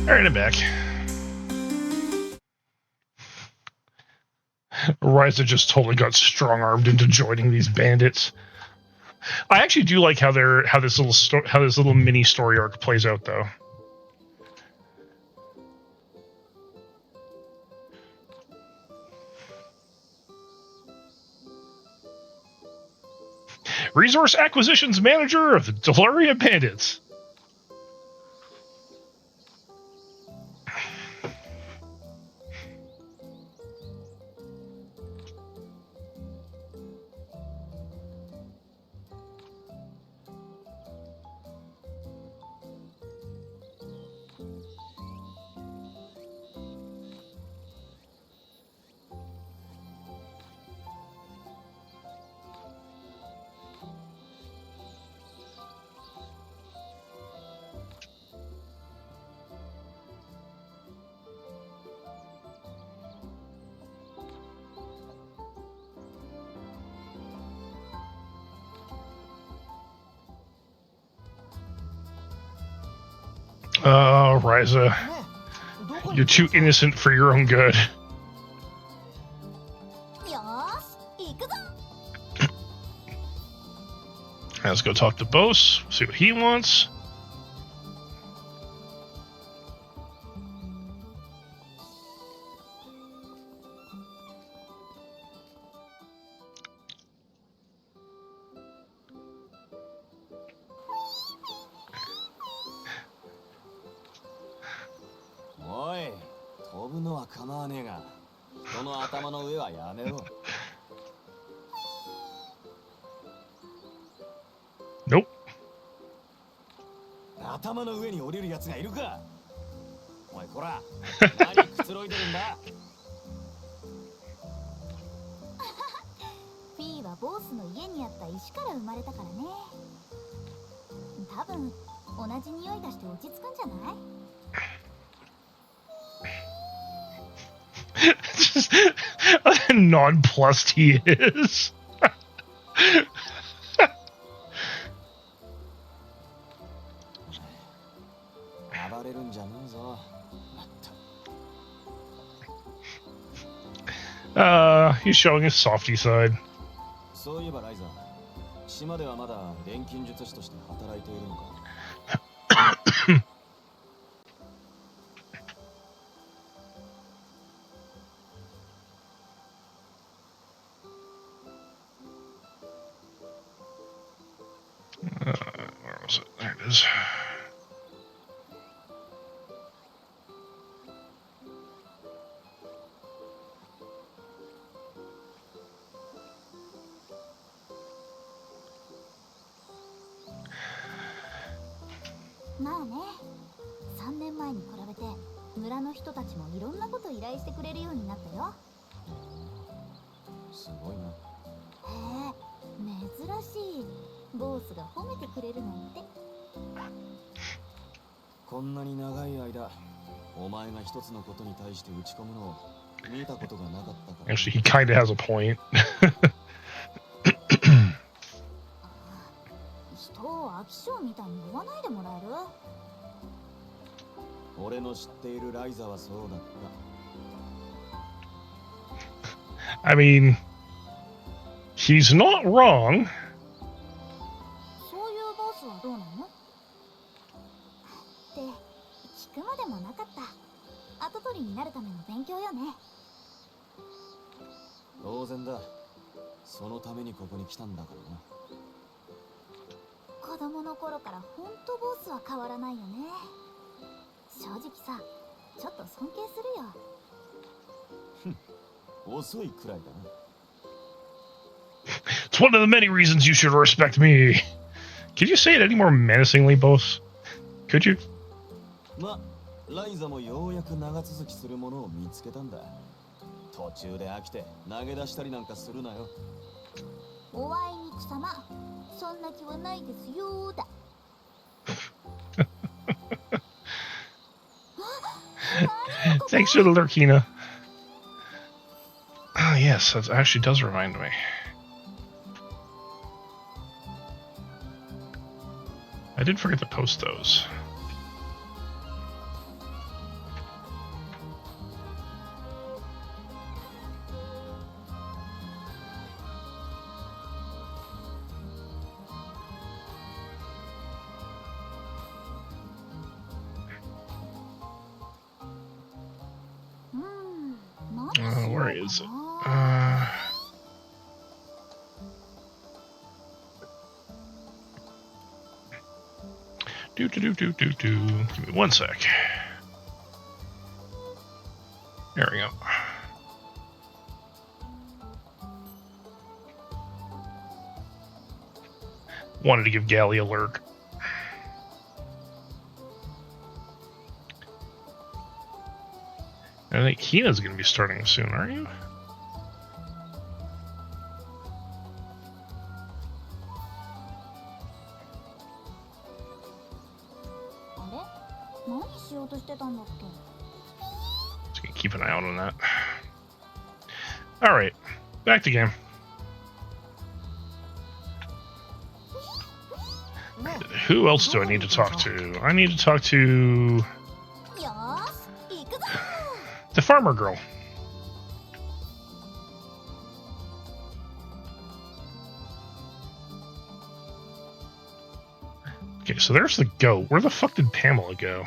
Alright, I'm back. Ryza just totally got strong-armed into joining these bandits. I actually do like how this little mini story arc plays out, though. Resource Acquisitions Manager of the Delaria Bandits. Ryza, ねえどこに you're too innocent for your own good. よーし行くぞ。 Let's go talk to Bose, see what he wants. Oi, 飛ぶのは構わねえが、人の頭の上はやめろ。 Nope. 頭の上に降りるやつがいるか。おいこら、何くつろいでるんだ。フィーはボースの家にあった石から生まれたからね。多分同じ匂いがして落ち着くんじゃない？ Just how nonplussed he is. 暴れるんじゃねえぞ。まった。 He's showing his softy side. そういえばライザー、島ではまだ錬金術師として働いているのか。Where was it? There it is.まあね、3年前に比べて村の人たちもいろんなこと依頼してくれるようになったよ。すごいな。へえ、珍しい。ボースが褒めてくれるなんて。こんなに長い間、お前が一つのことに対して打ち込むのを見たことがなかったから。 Actually, he kind of has a point. 人を飽き性みたいに言わないでもらえる？俺の知っているライザはそうだった。 I mean, he's not wrong. そういうボスはどうなの？って聞くまでもなかった。跡取りになるための勉強よね。当然だ。そのためにここに来たんだからな。子供の頃からほんとボスは変わらないよね。正直さ、ちょっと尊敬するよ。遅いくらいだな。 It's one of the many reasons you should respect me. Could you say it any more menacingly, Bose? Could you? ま、ライザもようやく長続きするものを見つけたんだ。途中で飽きて投げ出したりなんかするなよ。おあいにくさま、そんな気はないですよーだ。Thanks for the Lurkina. Ah, yes, that actually does remind me. I did forget to post those. Where is it? Give me 1 sec. There we go. Wanted to give Gally a lurk. I think Hina's going to be starting soon, aren't you? あれ何しようとしてたんだっけ Just gonna keep an eye out on that. Alright, back to game. Who else do I need to talk to? I need to talk to よーし行くぞ the farmer girl. Okay, so there's the goat. Where the fuck did Pamela go?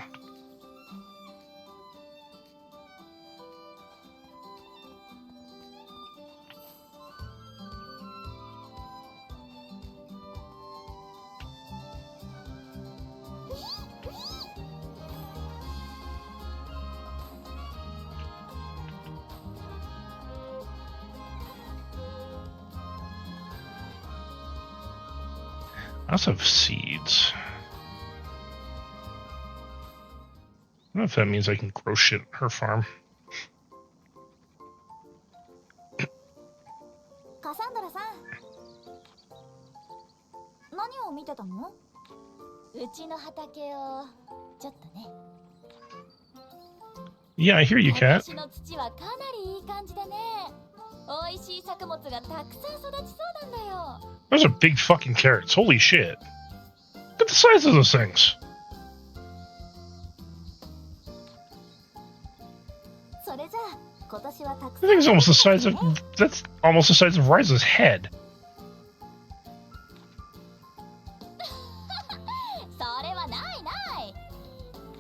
I also have seeds. I don't know if that means I can grow shit at her farm. カサンドラさん何を見てたのうちの畑をちょっとね Yeah, I hear you, cat. 私の土はかなりいい感じでね美味しい作物がたくさん育ちそうなんだよ Those are big fucking carrots. Holy shit. Look at the size of those things. それじゃあ今年はたく I さん think it's almost the size of... That's almost the size of Ryza's head. それはないない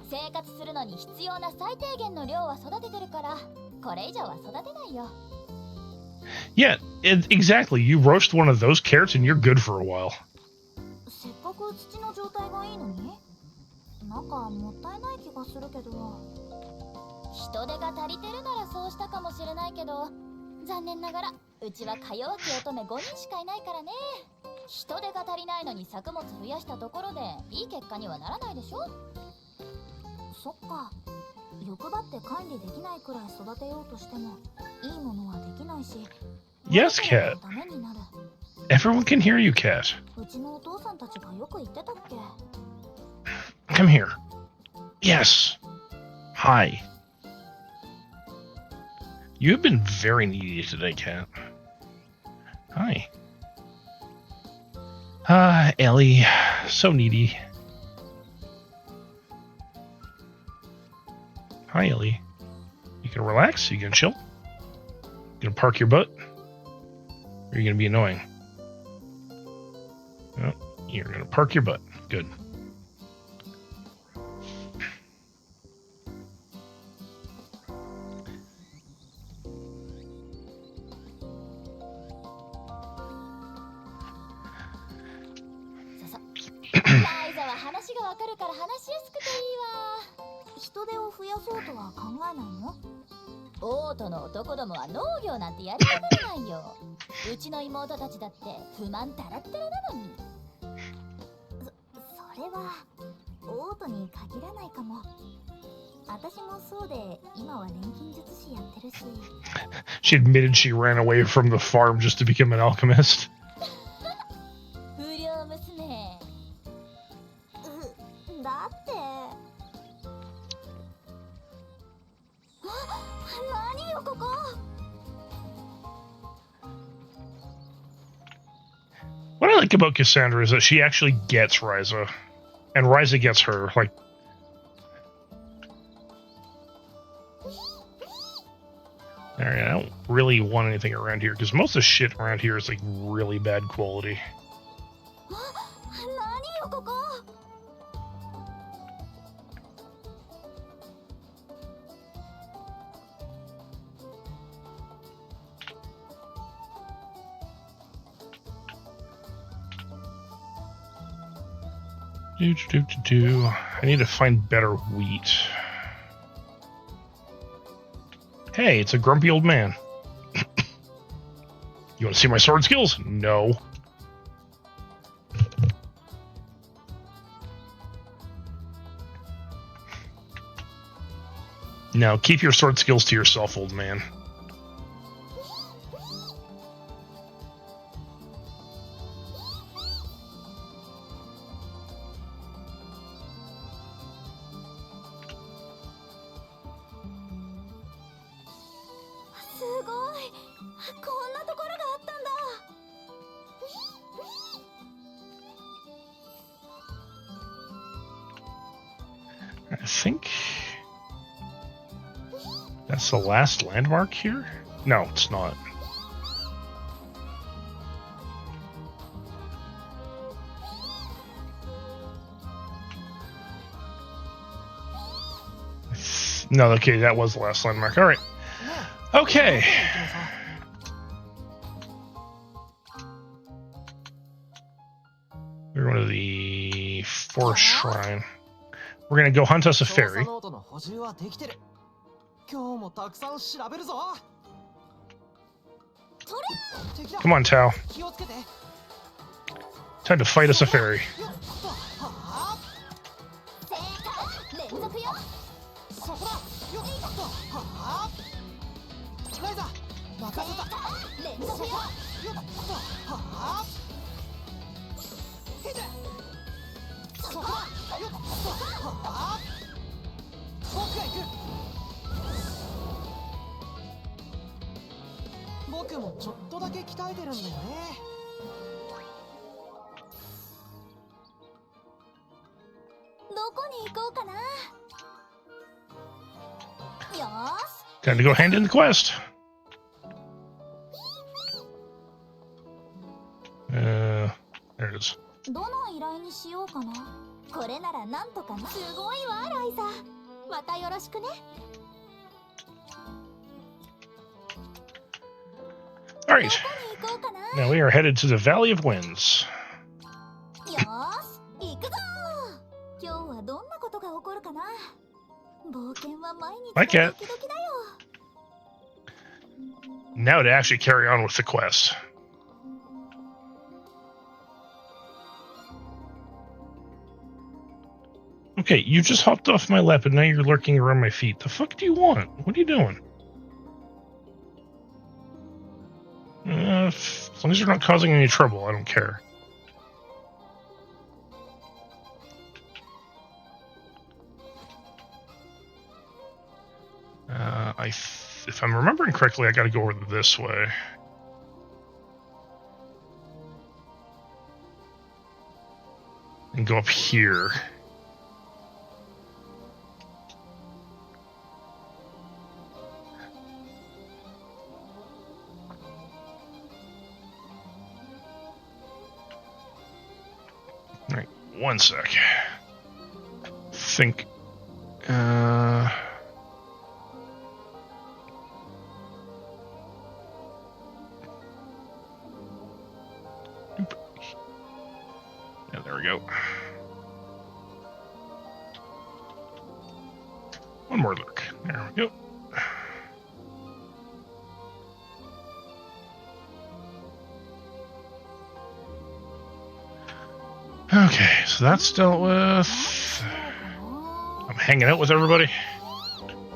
生活するのに必要な最低限の量は育ててるからこれ以上は育てないよ Yeah, exactly. You roast one of those carrots and you're good for a while. せっかく土の状態がいいのになんかもったいない気がするけど人手が足りてるならそうしたかもしれないけど残念ながらうちはか弱き乙女5人しかいないからね人手が足りないのに作物増やしたところでいい結果にはならないでしょそっか欲張って管理できないくらい育てようとしてもいいものはできないし Yes, cat. ダメになる Everyone can hear you, cat. うちのお父さんたちがよく言ってたっけ Come here. Yes. Hi. You have been very needy today, cat. Hi. Ah, Ellie. So needy. Hi, Ellie. You can relax? You can chill? You gonna park your butt? Or are you gonna be annoying? No, you're gonna park your butt. Good. Ryza は話がわかるから話しやすくていいわ人手を増やそうとは考えないのオートの男どもは農業なんてやりたがらないようちの妹たちだって不満たらったらなのにそれはオートに限らないかも私もそうで今は錬金術師やってるし She admitted she ran away from the farm just to become an alchemist. 不良娘だって何よここ What I like about Cassandra is that she actually gets Ryza, and Ryza gets her. Like, alright, I don't really want anything around here because most of the shit around here is like really bad quality. 何よここ I I need to find better wheat. Hey, it's a grumpy old man. You want to see my sword skills? No. No, keep your sword skills to yourself, old man. I think that's the last landmark here? No, it's not. No, okay, that was the last landmark. All right. Okay. We're going to the forest shrine. We're going to go hunt us a fairy. Come on, Tao. Time to fight us a fairy. Time to go hand in the quest. There it is. All right. Now we are headed to the Valley of Winds. Hi, Cat. Now to actually carry on with the quest. Okay, you just hopped off my lap and now you're lurking around my feet. The fuck do you want? What are you doing? As long as you're not causing any trouble, I don't care. If I'm remembering correctly, I gotta go over this way. And go up here. Alright, one sec. Think. Yeah, there we go. One more lurk. There we go. Okay, so that's dealt with. I'm hanging out with everybody.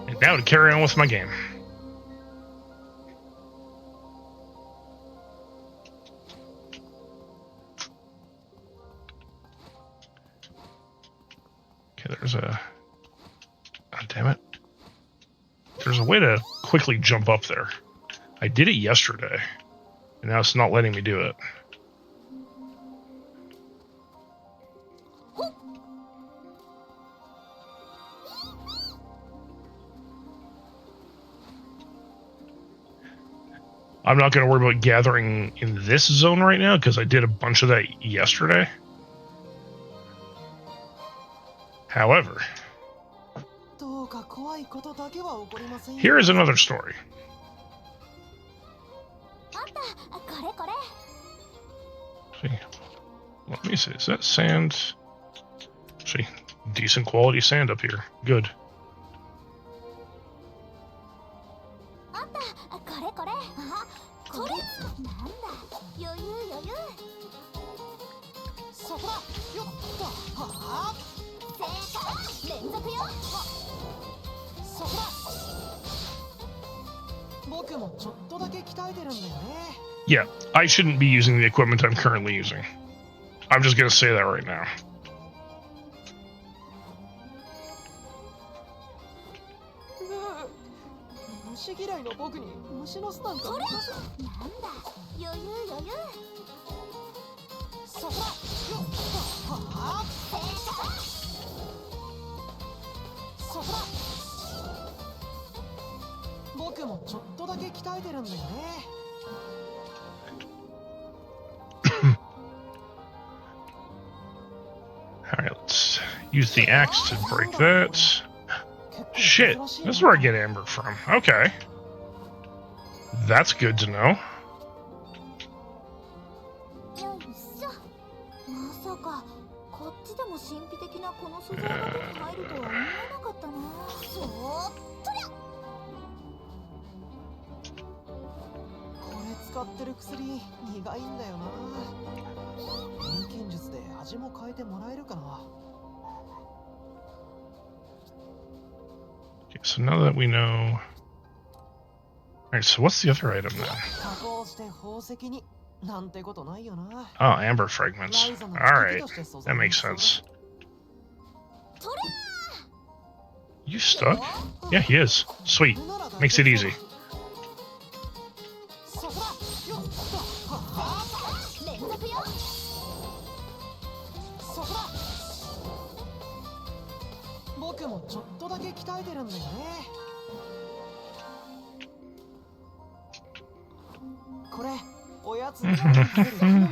And now to carry on with my game. Okay, there's a... Oh, damn it. There's a way to quickly jump up there. I did it yesterday. And now it's not letting me do it. I'm not going to worry about gathering in this zone right now because I did a bunch of that yesterday. However, here is another story. See, let me see. Is that sand? See, decent quality sand up here. Good. あんた、これこれ。あ、これ。なんだ、余裕余裕。そこだ。よっと。はあ。正解。連続よ。そこだ。僕もちょっとだけ鍛えてるんだよね。Yeah, I shouldn't be using the equipment I'm currently using. I'm just gonna say that right now. 虫嫌いの僕に虫の巣なんかそれ。なんだ、余裕余裕。そこだ。よっと。はあ。正解。そこだ。僕もちょっとだけ鍛えてるんだよね。Alright, let's use the axe to break that. Shit, this is where I get amber from. Okay. That's good to know. よいしょ。まさかこっちでも神秘的なこの素材が手に入るとは思わなかったな。そーっとりゃ。これ使ってる薬苦いんだよな。錬金術で味も変えてもらえるかな。 Okay, so now that we know... Alright, so what's the other item then? 加工して宝石になんてことないよな。 Oh, amber fragments. Alright, that makes sense. とりゃ You stuck? Yeah, he is. Sweet. Makes it easy. そこだ。よっと。はあ。連続よ。そこだ。僕もちょっとだけ鍛えてるんだよね。これおやつに食べるだけでも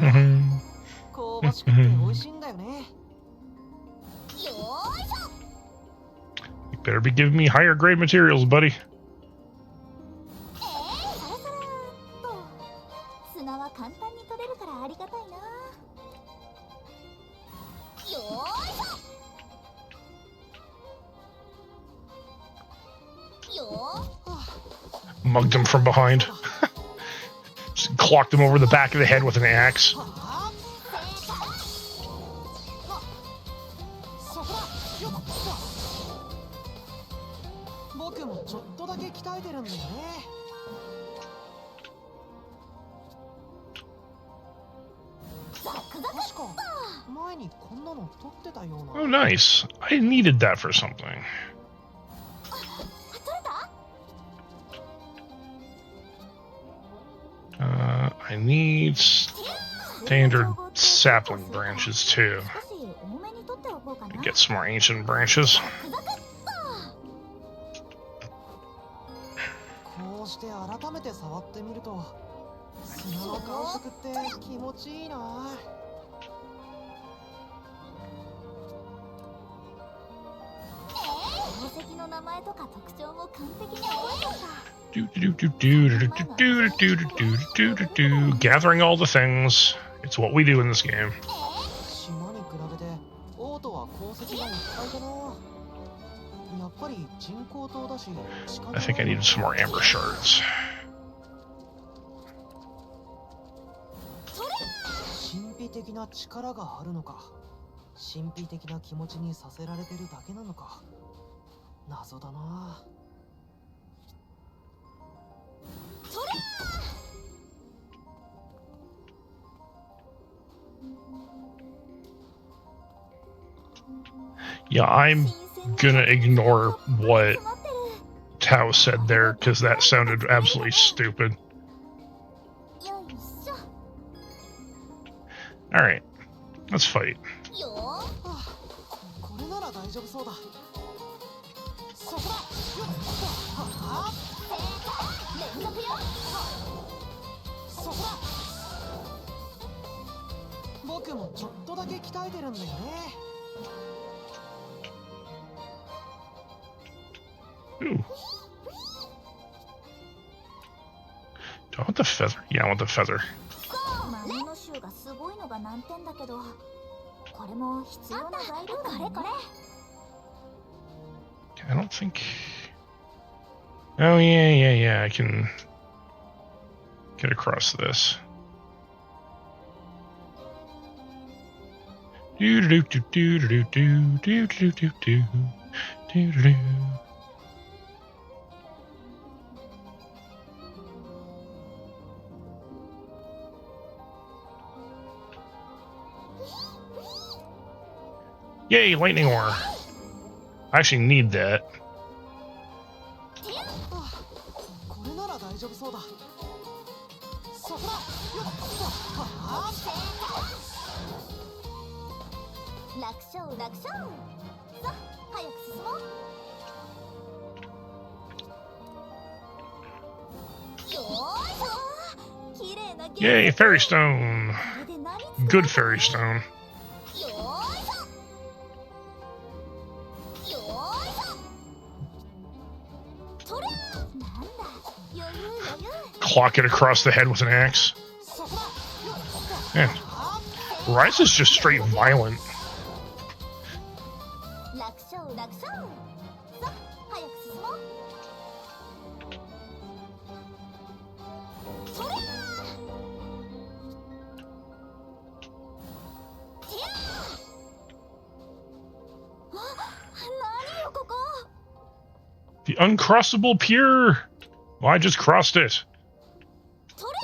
香ばしくて美味しいんだよね。よーいしょ。 You better be giving me higher grade materials, buddy. サラサラーっと。砂は簡単に取れるからありがたいな。よーいしょ。よー。 Mugged him from behind. Just clocked him over the back of the head with an axe. はあ。そこだ。よっと。僕もちょっとだけ鍛えてるんだよね。ザクザクっ確か前にこんなの取ってたような。 Oh, nice. I needed that for something. 取れた。 I need standard sapling branches too. 少し多めに取っておこうかな。 Get some more ancient branches. ザクザクっこうして改めて触ってみると砂の感触って気持ちいいな。宝石の名前とか特徴も完璧に覚えちゃった。 Gathering all the things. It's what we do in this game. 島に比べてオートは鉱石がいっぱいかな。やっぱり人工島だし。 I think I needed some more amber shards. 神秘的な力があるのか、神秘的な気持ちにさせられてるだけなのか、謎だな。 Yeah, I'm gonna ignore what Tao said there because that sounded absolutely stupid. よいしょ。 Alright, let's fight. よー。これなら大丈夫そうだ。そこだ。よっと。はあ。連続よ。そこだ。僕もちょっとだけ鍛えてるんだよね。 Ooh. Do I want the feather? Yeah, I want the feather. 豆の臭がすごいのが難点だけど、これも必要な材料だね。これ I don't think. Oh yeah. I can get across this. Do do do do do do do do do do do do. Yay, lightning ore. I actually need that. これなら大丈夫そうだ。そこだ。よっと。は楽勝楽勝。さあ早く進もう。よーいしょ。綺麗な Yay, fairy stone. これで何使う Good fairy stone. よーいしょ。よーいしょ。とりゃなんだ余裕余裕。 Clock it across the head with an axe. そこだ。よっと。 Man, Ryza's just straight violent. 楽勝楽勝。さあ早く進もう。そりゃー。てやー。あ、何よここ。 The uncrossable pier. Well, I just crossed it. とりゃ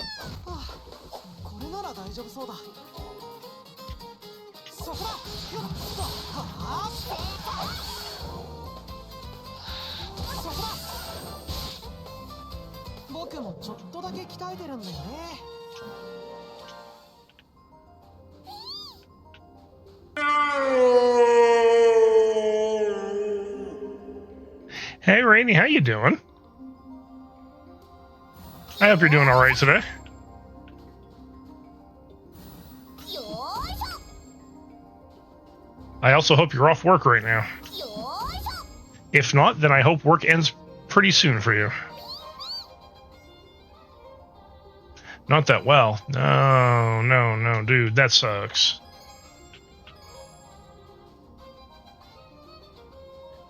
これなら大丈夫そうだ。そこだ。よっと。はそこだ。僕もちょっとだけ鍛えてるんだよね。 Hey, Rainy, how you doing? I hope you're doing all right today. よーいし I also hope you're off work right now. ょ。よーいしょ。 If not, then I hope work ends pretty soon for you. Not that well. No, dude, that sucks.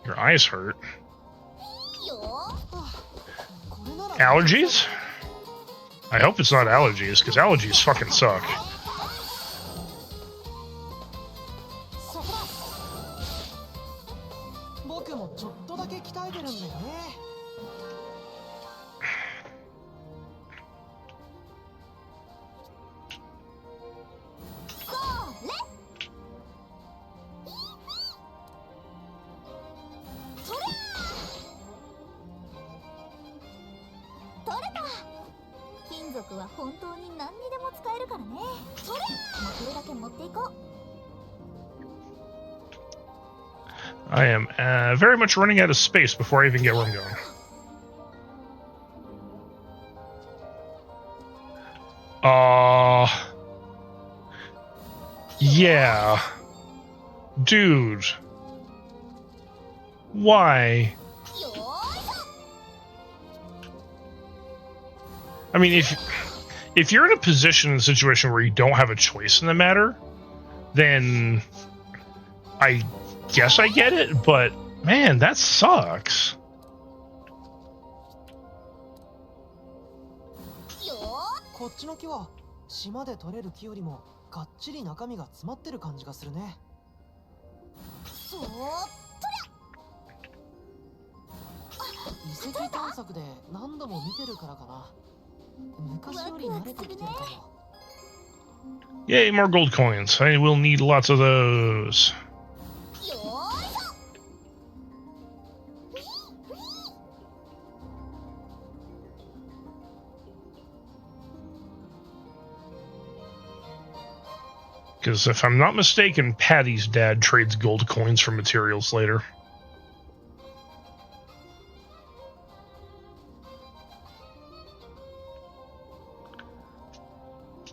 Your eyes hurt. よー。これなら Allergies? I hope it's not allergies, because allergies fucking suck. そこだ。僕もちょっとだけ鍛えてるんだよね。それ。そりゃー。取れた。金属は本当に何にでも使えるからね。そりゃー。持てるだけ持っていこう。 I am very much running out of space before I even get where I'm going. Yeah. Dude. Why? よーいしょ。 I mean, if you're in a position in a situation where you don't have a choice in the matter, then I guess I get it, but man, that sucks. よー。こっちの木は島で取れる木よりもがっちり中身が詰まってる感じがするね。そーっとりゃ。遺跡探索で何度も見てるからかな。昔より慣れてきてるかも。 Yay, more gold coins. I will need lots of those. よーいしょ。 Because if I'm not mistaken, Patty's dad trades gold coins for materials later.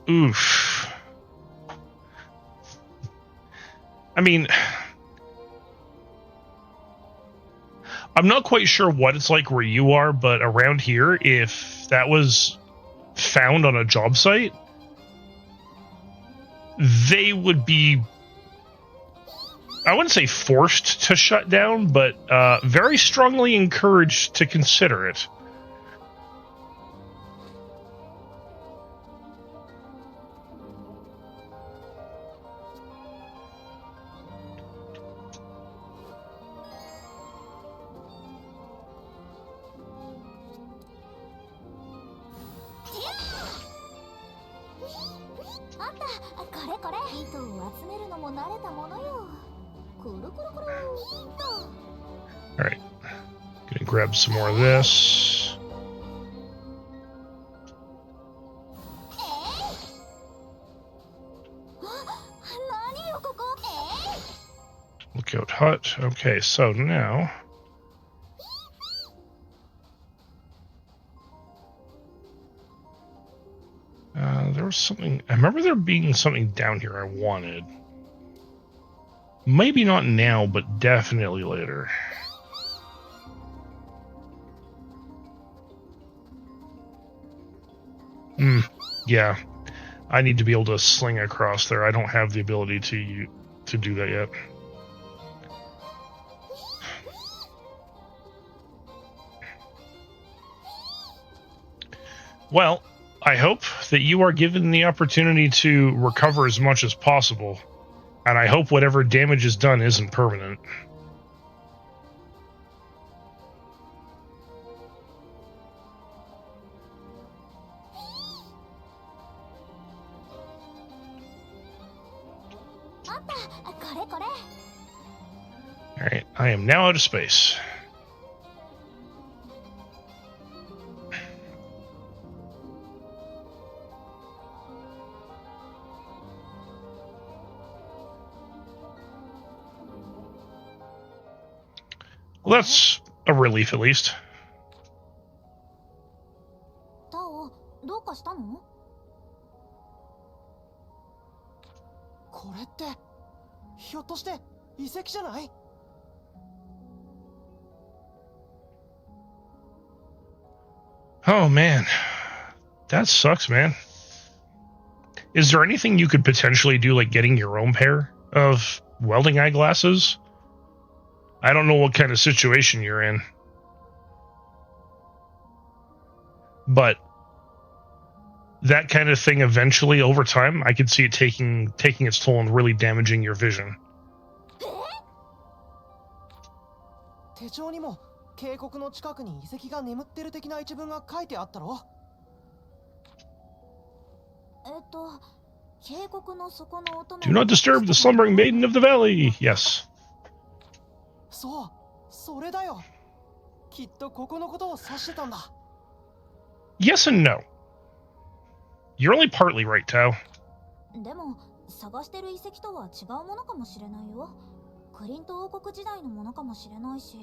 Oof. I mean, I'm not quite sure what it's like where you are, but around here, if that was found on a job site, they would be I wouldn't say forced to shut down, but very strongly encouraged to consider it. Alright. Gonna grab some more of this. Lookout hut. Okay, so now... there was something... I remember there being something down here I wanted. Maybe not now, but definitely later. Yeah. I need to be able to sling across there. I don't have the ability to do that yet. Well, I hope that you are given the opportunity to recover as much as possible. And I hope whatever damage is done isn't permanent. Alright, I am now out of space. Well, that's a relief, at least. Tao, どうかしたの? これってひょっとして遺跡じゃない? Oh man, that sucks, man. Is there anything you could potentially do, like getting your own pair of welding eyeglasses? I don't know what kind of situation you're in, but that kind of thing eventually, over time, I could see it taking its toll and really damaging your vision. 手帳にも渓谷の近くに遺跡が眠ってる的な一文が書いてあったろ? 渓谷の底の乙女 Do not disturb the slumbering maiden of the valley. Yes. そう、それだよ。きっとここのことを指してたんだ。 Yes and no. You're only partly right, Tao. でも探してる遺跡とは違うものかもしれないよ。クリント王国時代のものかもしれないし。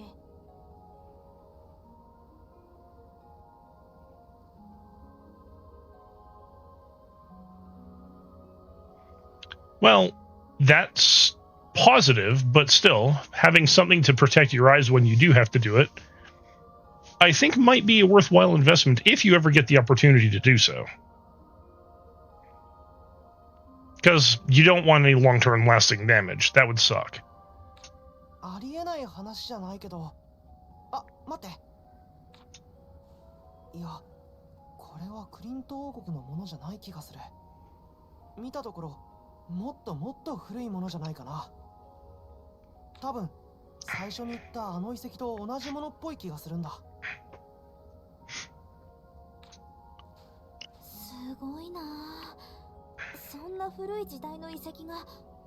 Well, that's positive, but still, having something to protect your eyes when you do have to do it, I think might be a worthwhile investment if you ever get the opportunity to do so. Because you don't want any long-term lasting damage. That would suck. ありえない話じゃないけど。あ、待って。いや、これはクリント王国のものじゃない気がする。見たところ、もっともっと古いものじゃないかな。多分、最初に言ったあの遺跡と同じものっぽい気がするんだ。すごいなあ。そんな古い時代の遺跡が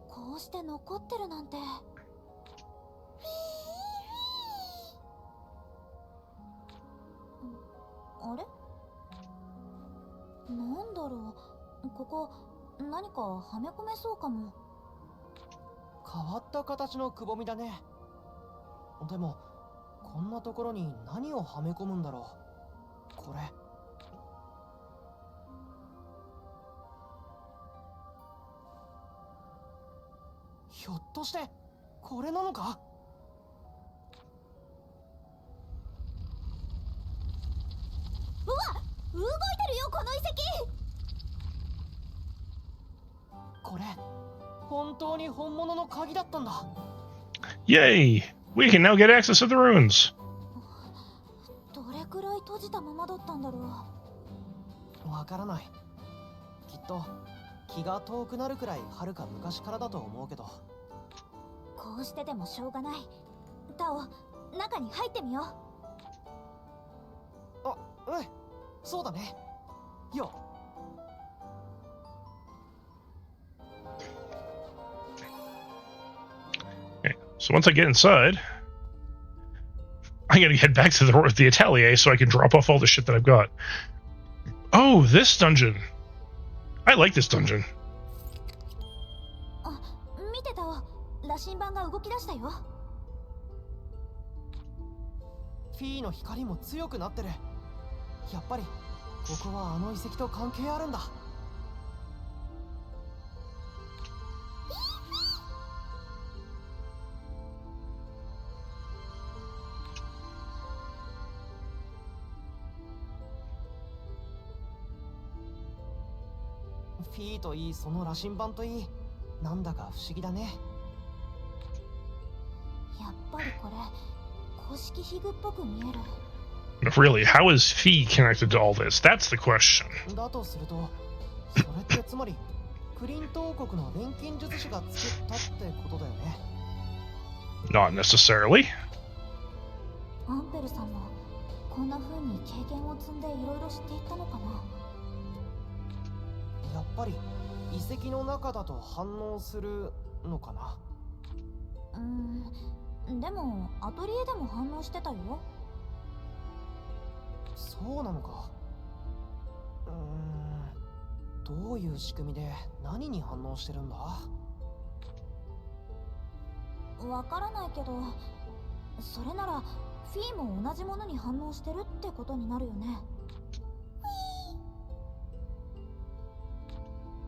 こうして残ってるなんて。あれ？なんだろう。ここ何かはめ込めそうかも。変わった形のくぼみだね。でもこんなところに何をはめ込むんだろう。これ。ひょっとしてこれなのか？うわ、動いてるよこの遺跡。これ本当に本物の鍵だったんだ。Yay! We can now get access to the ruins. どれくらい閉じたままだったんだろわからない。きっと気が遠くなるくらい遥か昔からだと思うけど。う。こうしてでもしょうがない。タオ、中に入ってみよう。あ、うん、そうだね。よ。Okay, so once I get inside, I'm gonna head back to the Atelier so I can drop off all the shit that I've got. Oh, this dungeon. I like this dungeon. あ、見てタオ、羅針盤が動き出したよ。フィーの光も強くなってる。やっぱりここはあの遺跡と関係あるんだ。フィーといい、その羅針盤といい、なんだか不思議だね。やっぱりこれ公式ヒグっぽく見える。 Really, how is Fee connected to all this? That's the question. だとすると、それってつまりクリント王国の錬金術師が作ったってことだよね。Not necessarily. アンペルさんもこんな風に経験を積んでいろいろ知っていったのかな。やっぱり遺跡の中だと反応するのかな。でもアトリエでも反応してたよ。そうなのか。どういう仕組みで何に反応してるんだ。わからないけど、それならフィーも同じものに反応してるってことになるよね。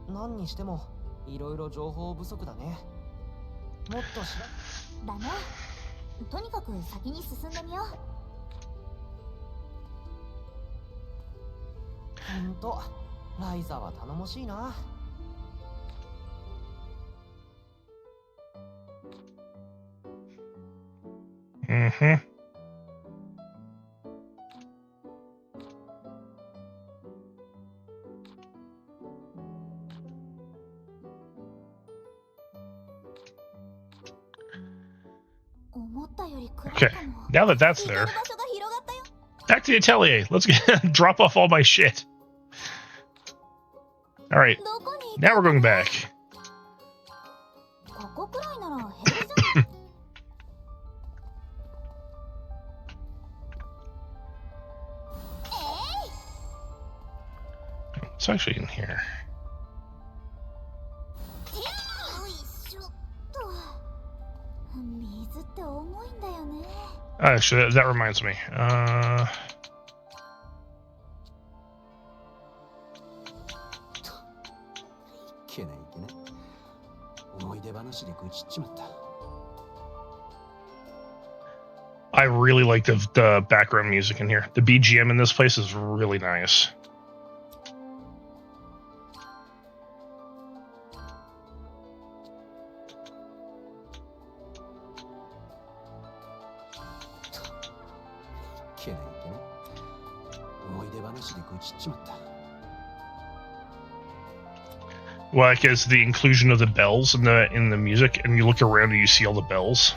何にしてもいろいろ情報不足だね。もっとだね。とにかく先に進んでみよう。ほんとライザは頼もしいな。Mm-hmm. Okay, now that that's there, back to the Atelier. Let's drop off all my shit. All right, now we're going back. ここくらいなら平気じゃん。It's actually in here. よいしょっと。水って重いんだよね。Actually, that reminds me. いけないいけない。思い出話で愚痴っちまった。I really like the background music in here. The BGM in this place is really nice. Like as the inclusion of the bells in the music, and you look around and you see all the bells.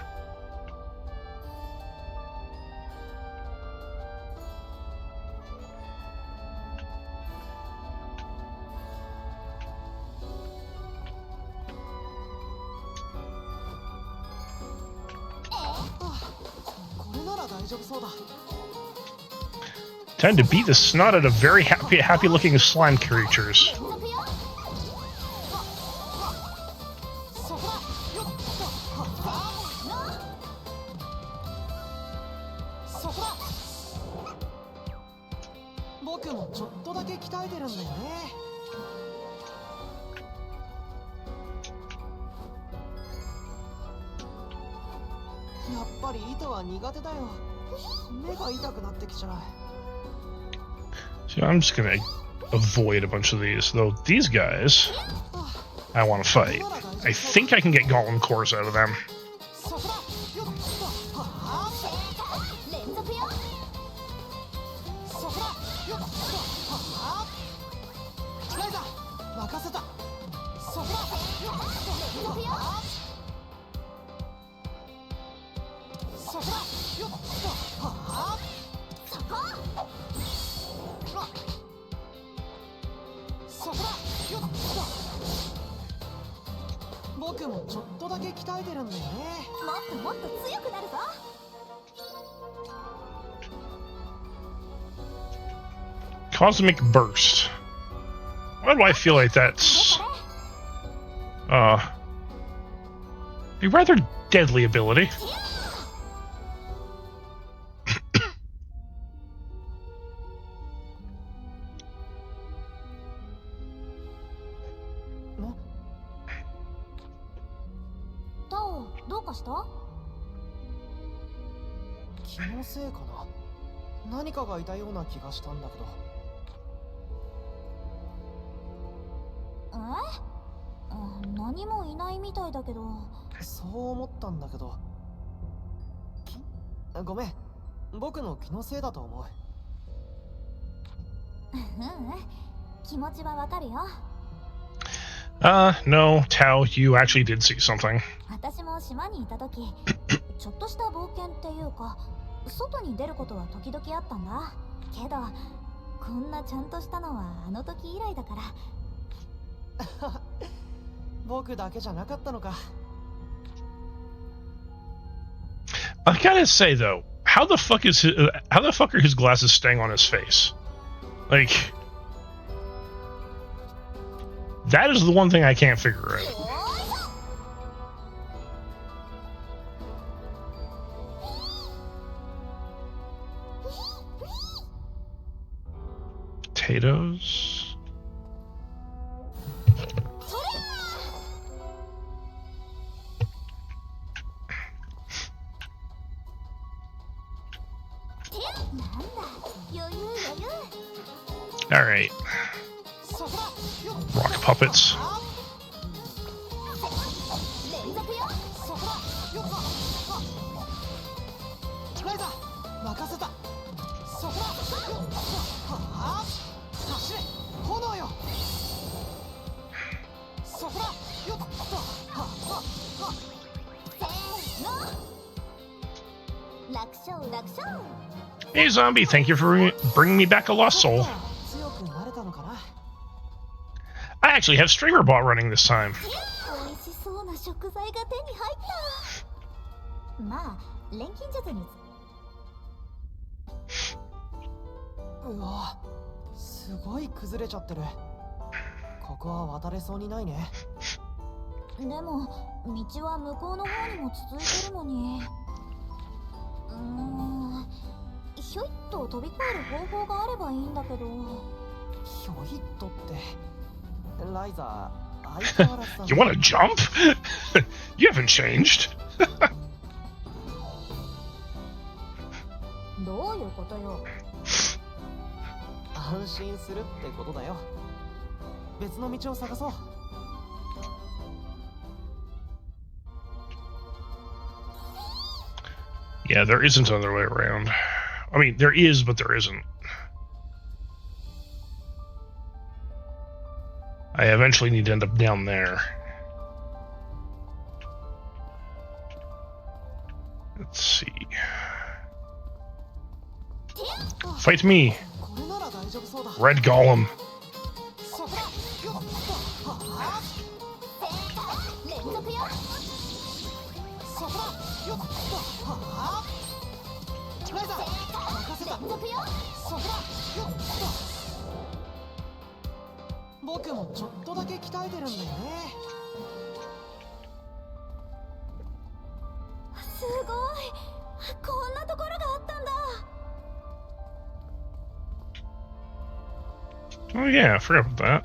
Time to beat the snot out of very happy-looking slime creatures. So I'm just gonna avoid a bunch of these, though these guys I want to fight. I think I can get golem cores out of them. 僕もちょっとだけ鍛えてるんだよね。もっともっと強くなるぞ。 Cosmic Burst. Why do I feel like that's a rather deadly ability? Tao, どうかした？気のせいかな。何かがいたような気がしたんだけど。何もいないみたいだけど。そう思ったんだけど。ごめん、僕の気のせいだと思う。気持ちはわかるよ。No, Tao, you actually did see something. 私も島にいた時、ちょっとした冒険っていうか、外に出ることは時々あったんだ。けど、こんなちゃんとしたのはあの時以来だから。僕だけじゃなかったのか。I gotta say though, how the fuck are his glasses staying on his face? Like, that is the one thing I can't figure out. Potatoes. All right. Rock puppets. Hey zombie, thank you for bringing me back a lost soul. I actually have Stringer Bot running this time. そうな食材が手に入った。まあ、錬金術に。うわ、すごい崩れちゃってる。ここは渡れそうにないね。でも、道は向こうの方にも続いてるのに。ひょいっと飛び越える方法があればいいんだけど。ひょいっとって。ライザー、相変わらずだね。You wanna jump? You haven't changed. どういうことよ。安心するってことだよ。別の道を探そう。Yeah, there isn't another way around. I mean, there is, but there isn't. I eventually need to end up down there. Let's see. Fight me, Red Golem. Oh yeah, I forgot about that.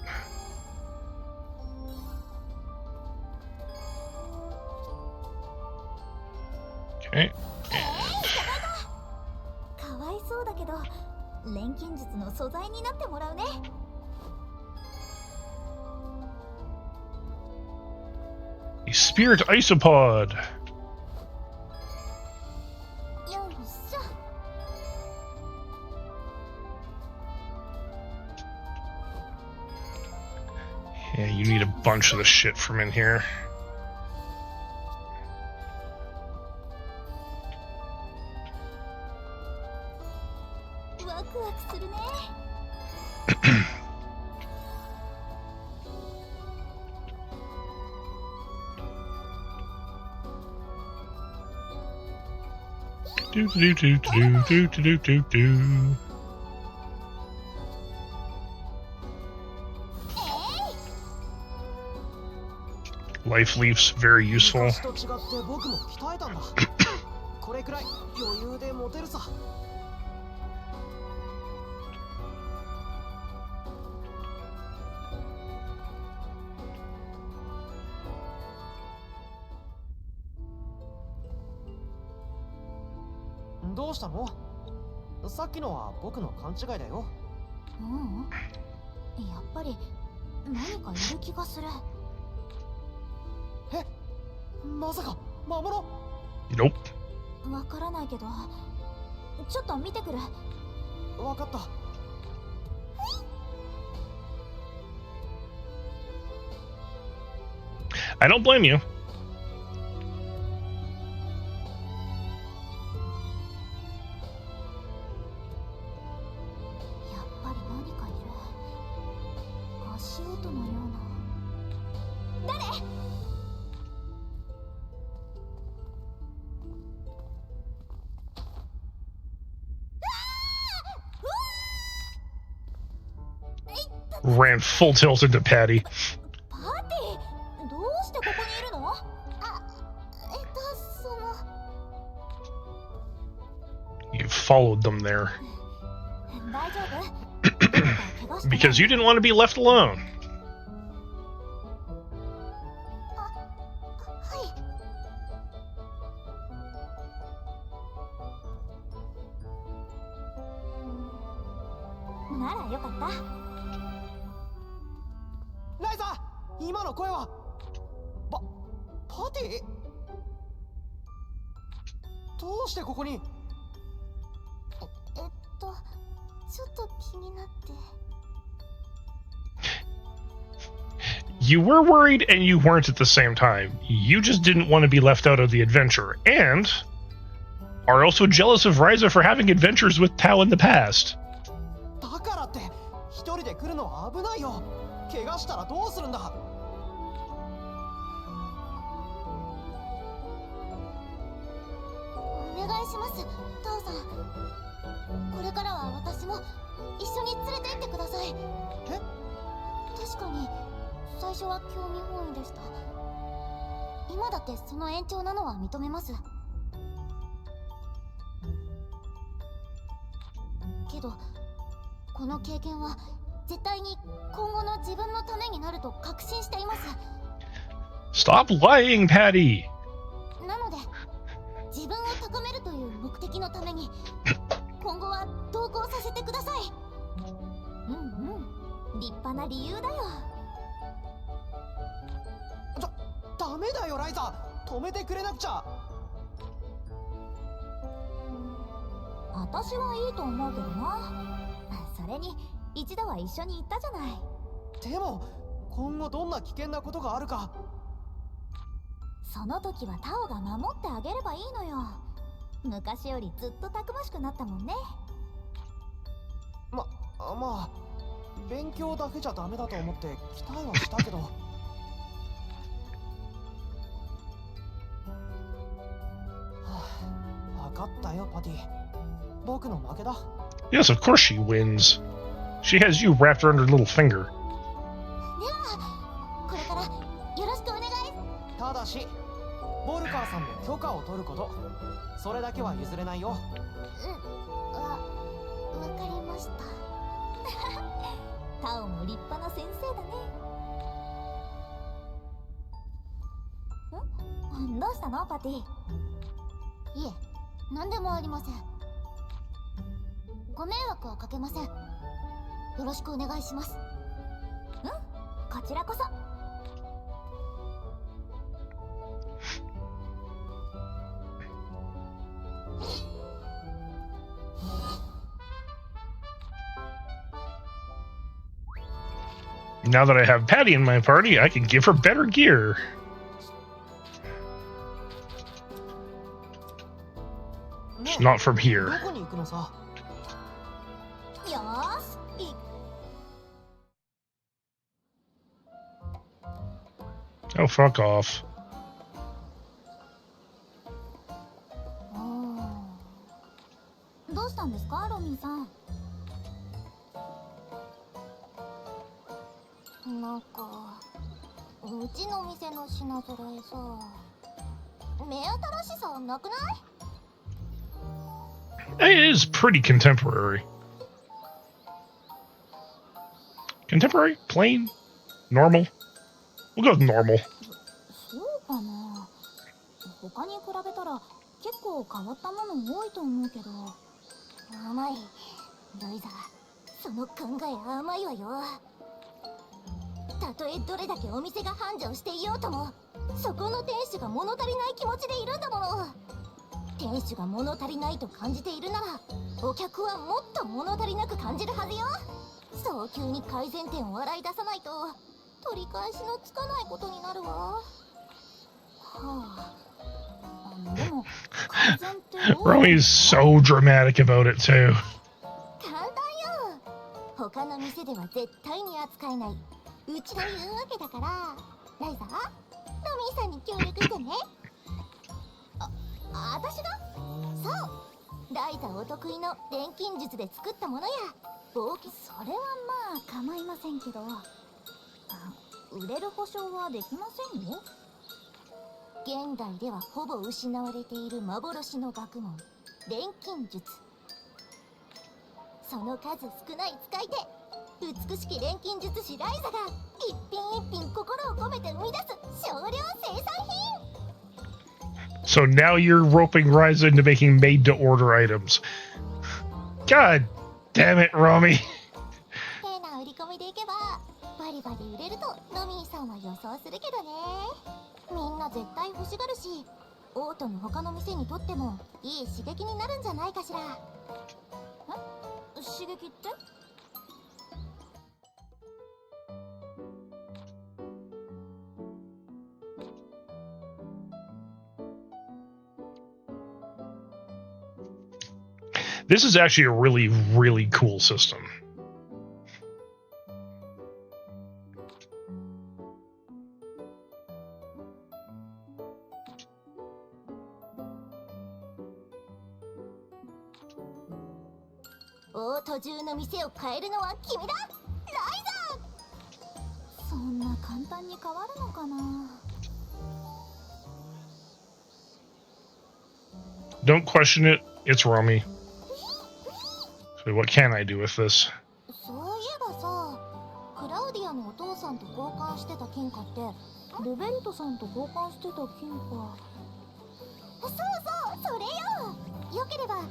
Okay. かわいそうだけど、錬金術の素材になってもらうね。A Spirit Isopod. Yeah, you need a bunch of the shit from in here. Do do do do do do do do. Life leafs very useful. 昔と違って僕も鍛えたんだ。これくらい余裕で持てるさ。どうしたの？さっきのは僕の勘違いだよ。ううんやっぱり何かいる気がする。え、まさか魔物？ Nope. わからないけどちょっと見てくる。わかった。 I don't blame you. やっぱり何かいる。足音のような。誰？Ran full tilt into Patty. パーティーどうしてここにいるの？その You followed them there 大丈夫？怪我してない？ because you didn't want to be left alone. はいならよかった。ライザー、今の声はパティ？どうしてここに？ちょっと気になって。 You were worried and you weren't at the same time. You just didn't want to be left out of the adventure, and are also jealous of Ryza for having adventures with Tao in the past. だからって一人で来るのは危ないよ。怪我したらどうするんだ？お願いします、タオさん。これからは私も一緒に連れて行ってください。え？確かに最初は興味本位でした。今だってその延長なのは認めます。けどこの経験は絶対に今後の自分のためになると確信しています。 Stop lying, Patty! なので自分を高めるという目的のために今後は同行させてください。立派な理由だよ。ダメだよライザー、止めてくれなくちゃ。私はいいと思うけどな。それに一度は一緒に行ったじゃない。でも今後どんな危険なことがあるか。その時はタオが守ってあげればいいのよ。昔よりずっとたくましくなったもんね。まあ勉強だけじゃダメだと思って期待はしたけど。分かったよパティ、僕の負けだ。 Yes, of course she wins. She has you wrapped around her little finger. ではこれからよろしくお願い。ただしボルカーさんの許可を取ること、それだけは譲れないよ。わかりました。タオも立派な先生だね。どうしたのパティ？いえ、何でもありません。ご迷惑はかけません。よろしくお願いします。こちらこそ。Now that I have Patty in my party, I can give her better gear. ね Not from ど here. こに行くのさ。よーし。 Oh, fuck off. の品揃えさ、目新しさなくない？ It is pretty contemporary. Contemporary? Plain? Normal? We'll go with normal. そうかな。他に比べたら結構変わったもの多いと思うけど。甘い。ライザー、その考え甘いわよ。たとえどれだけお店が繁盛していようとも、そこの店主が物足りない気持ちでいるんだもの。店主が物足りないと感じているなら、お客はもっと物足りなく感じるはずよ。早急に改善点を洗い出さないと取り返しのつかないことになるわ。はあ、でも改善ってどう Romy's so dramatic about it too. 簡単よ。他の店では絶対に扱えない、うちというわけだから、ライザー、ロミーさんに協力してね。私が？そう、ライザお得意の錬金術で作ったものや冒険。それはまあ構いませんけど、売れる保証はできませんよ。現代ではほぼ失われている幻の学問、錬金術。その数少ない使い手、美しき錬金術師ライザが一品一品心を込めて生み出す少量生産品。 So now you're roping Ryza into making made-to-order items. God damn it, Romy. 変な売り込みでいけばバリバリ売れるとロミーさんは予想するけどね。みんな絶対欲しがるし、オートの他の店にとってもいい刺激になるんじゃないかしら。刺激って？This is actually a really, really cool system. Auto 中の店を変えるのは君だ、ライザー。そんな簡単に変わるのかな。Don't question it. It's Romy. So what can I do with this? そういえばさ、クラウディアのお父さんと交換してた金貨ってルベルトさんと交換してた金貨。そうそう、それよ。よければう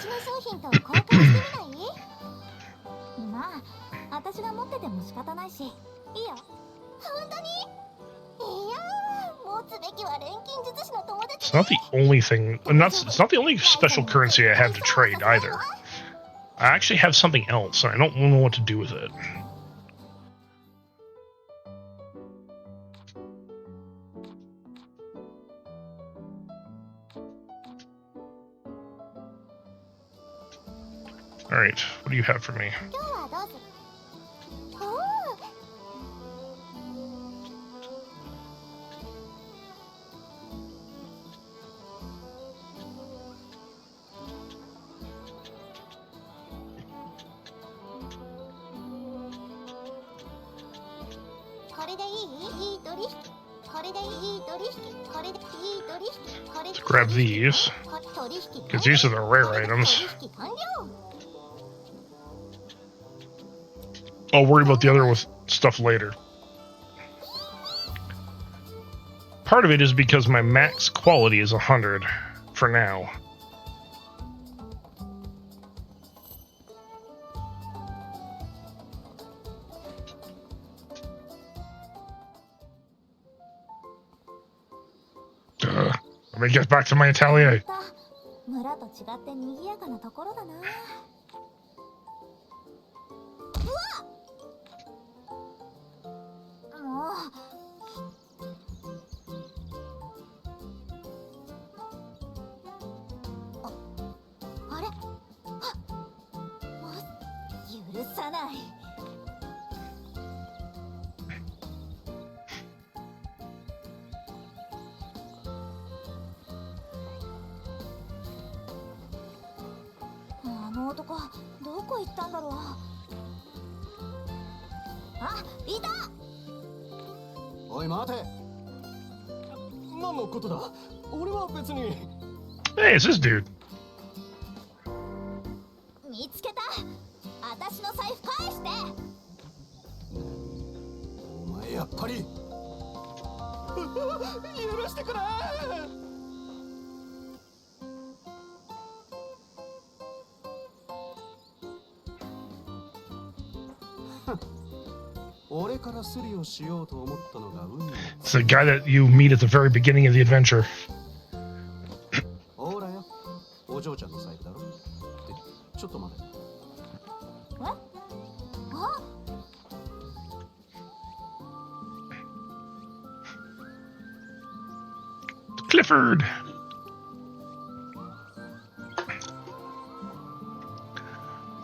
ちの商品と交換してみない？まあ私が持ってても仕方ないしいいよ。本当に？いやー、持つべきは錬金術師の友達。 It's not the only thing. It's not the only special currency I have to trade either. I actually have something else, and I don't know what to do with it. All right, what do you have for me? 今日はどうぞ。これでいい？いい取引。これでいい取引。これでいい取引。これで Grab these, 取引。 because these are the rare items. 取引完了。 I'll worry about the other with stuff later. Part of it is because my max quality is 100 for now. Let me get back to my Atelier. 村と違って賑やかなところだな。もう。あれ？許さない。あの男どこ行ったんだろう。あ、いた。おい待て。何のことだ。俺は別に。 Hey, it's this dude. 見つけた。私の財布返して。お前やっぱり。許してくれ。俺からスリをしようと思ったのが運の。 It's the guy that you meet at the very beginning of the adventure. ほらよ、お嬢ちゃんの財布だろ。ちょっと待て。あ Clifford.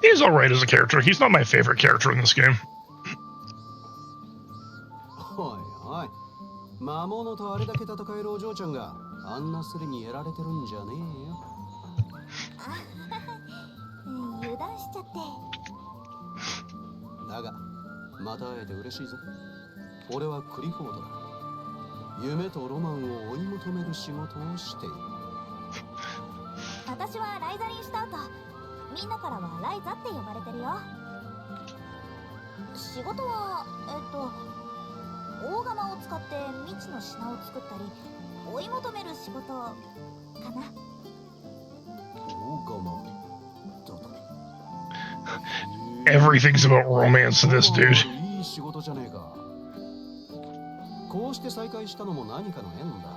He's alright as a character. He's not my favorite character in this game. おいおい、魔物とあれだけ戦えるお嬢ちゃんがあんなスリにやられてるんじゃねえよ。油断しちゃって。だがまた会えて嬉しいぞ。俺はクリフォードだ。夢とロマンを追い求める仕事をしている。私はライザリンした後、みんなからはライザって呼ばれてるよ。仕事は大釜を使って未知の品を作ったり追い求める仕事かな。大釜だと。 Everything's about romance to this dude. いい仕事じゃねえか。こうして再会したのも何かの縁だ。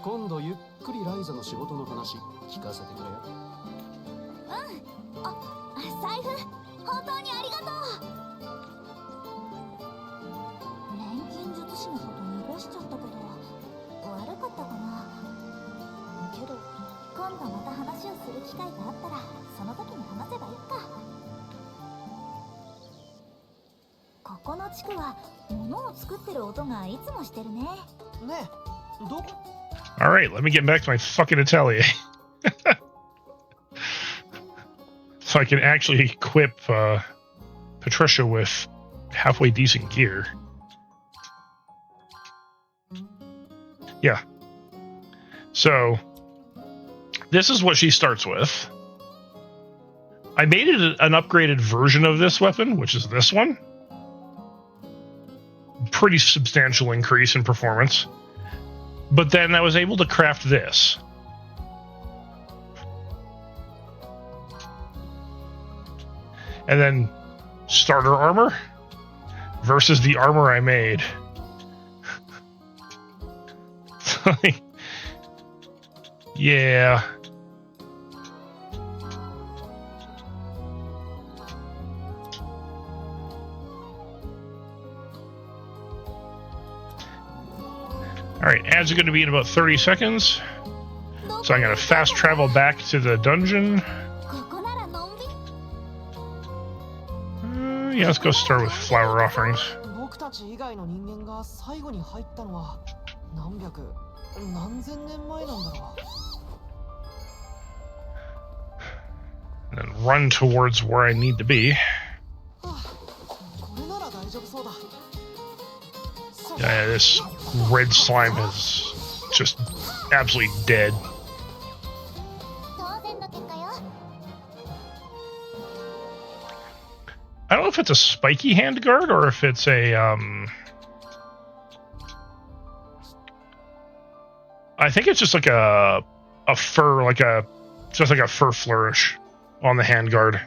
今度ゆっくりライザの仕事の話聞かせてくれよ。あ、財布本当にありがとう。錬金術師のこと濁しちゃったけど悪かったかな。けど今度また話をする機会があったらその時に話せばいいか。ここの地区は物を作ってる音がいつもしてるね。ねえ、どこ？ Alright, let me get back to my fucking Atelier. So I can actually equip Patricia with halfway decent gear. Yeah. So, this is what she starts with. I made it an upgraded version of this weapon, which is this one. Pretty substantial increase in performance. But then I was able to craft this. And then starter armor versus the armor I made. Yeah. Alright, ads are going to be in about 30 seconds. So I'm going to fast travel back to the dungeon. Yeah, let's go start with flower offerings. 僕たち以外の人間が最後に入ったのは何百何千年前なんだろう。 And then run towards where I need to be. これなら大丈夫そうだ。 Yeah, this red slime is just absolutely dead. I don't know if it's a spiky handguard or if it's a I think it's just like a fur, just like a fur flourish on the handguard.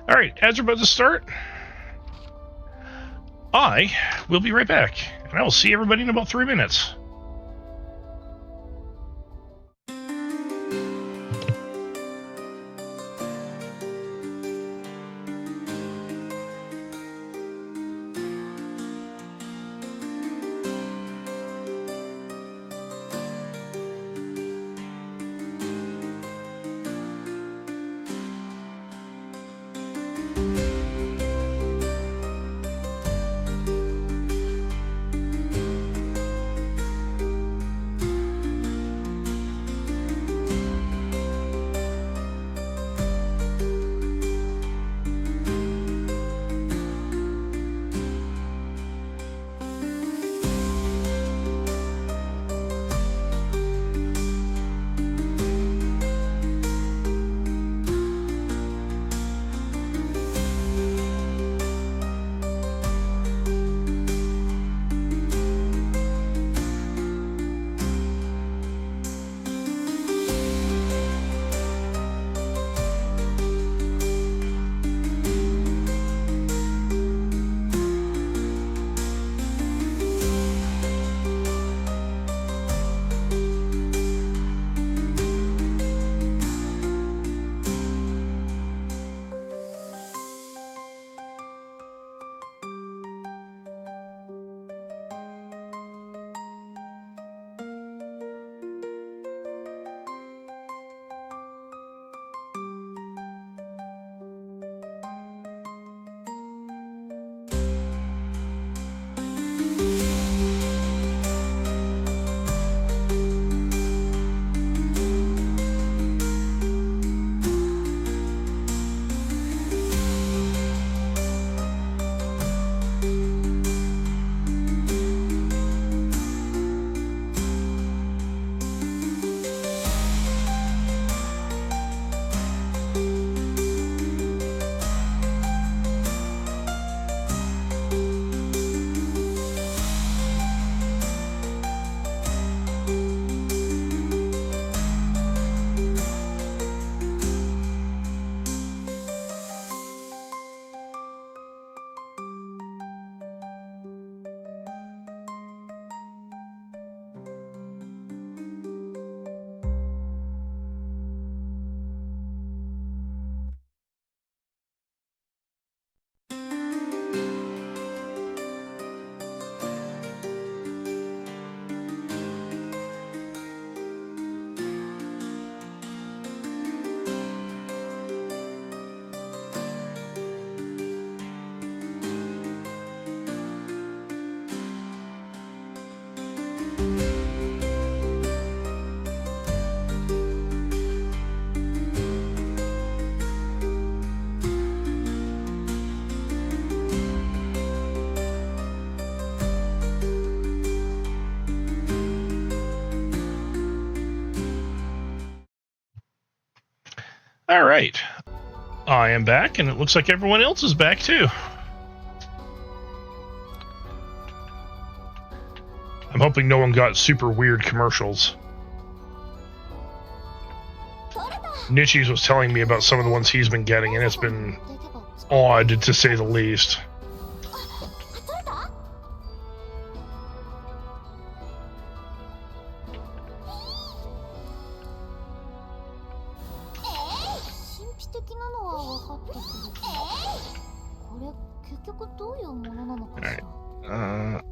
All right, ads are about to start. I will be right back, and I will see everybody in about 3 minutes. All right. I am back, and it looks like everyone else is back too. I'm hoping no one got super weird commercials. Nichis was telling me about some of the ones he's been getting, and it's been odd to say the least.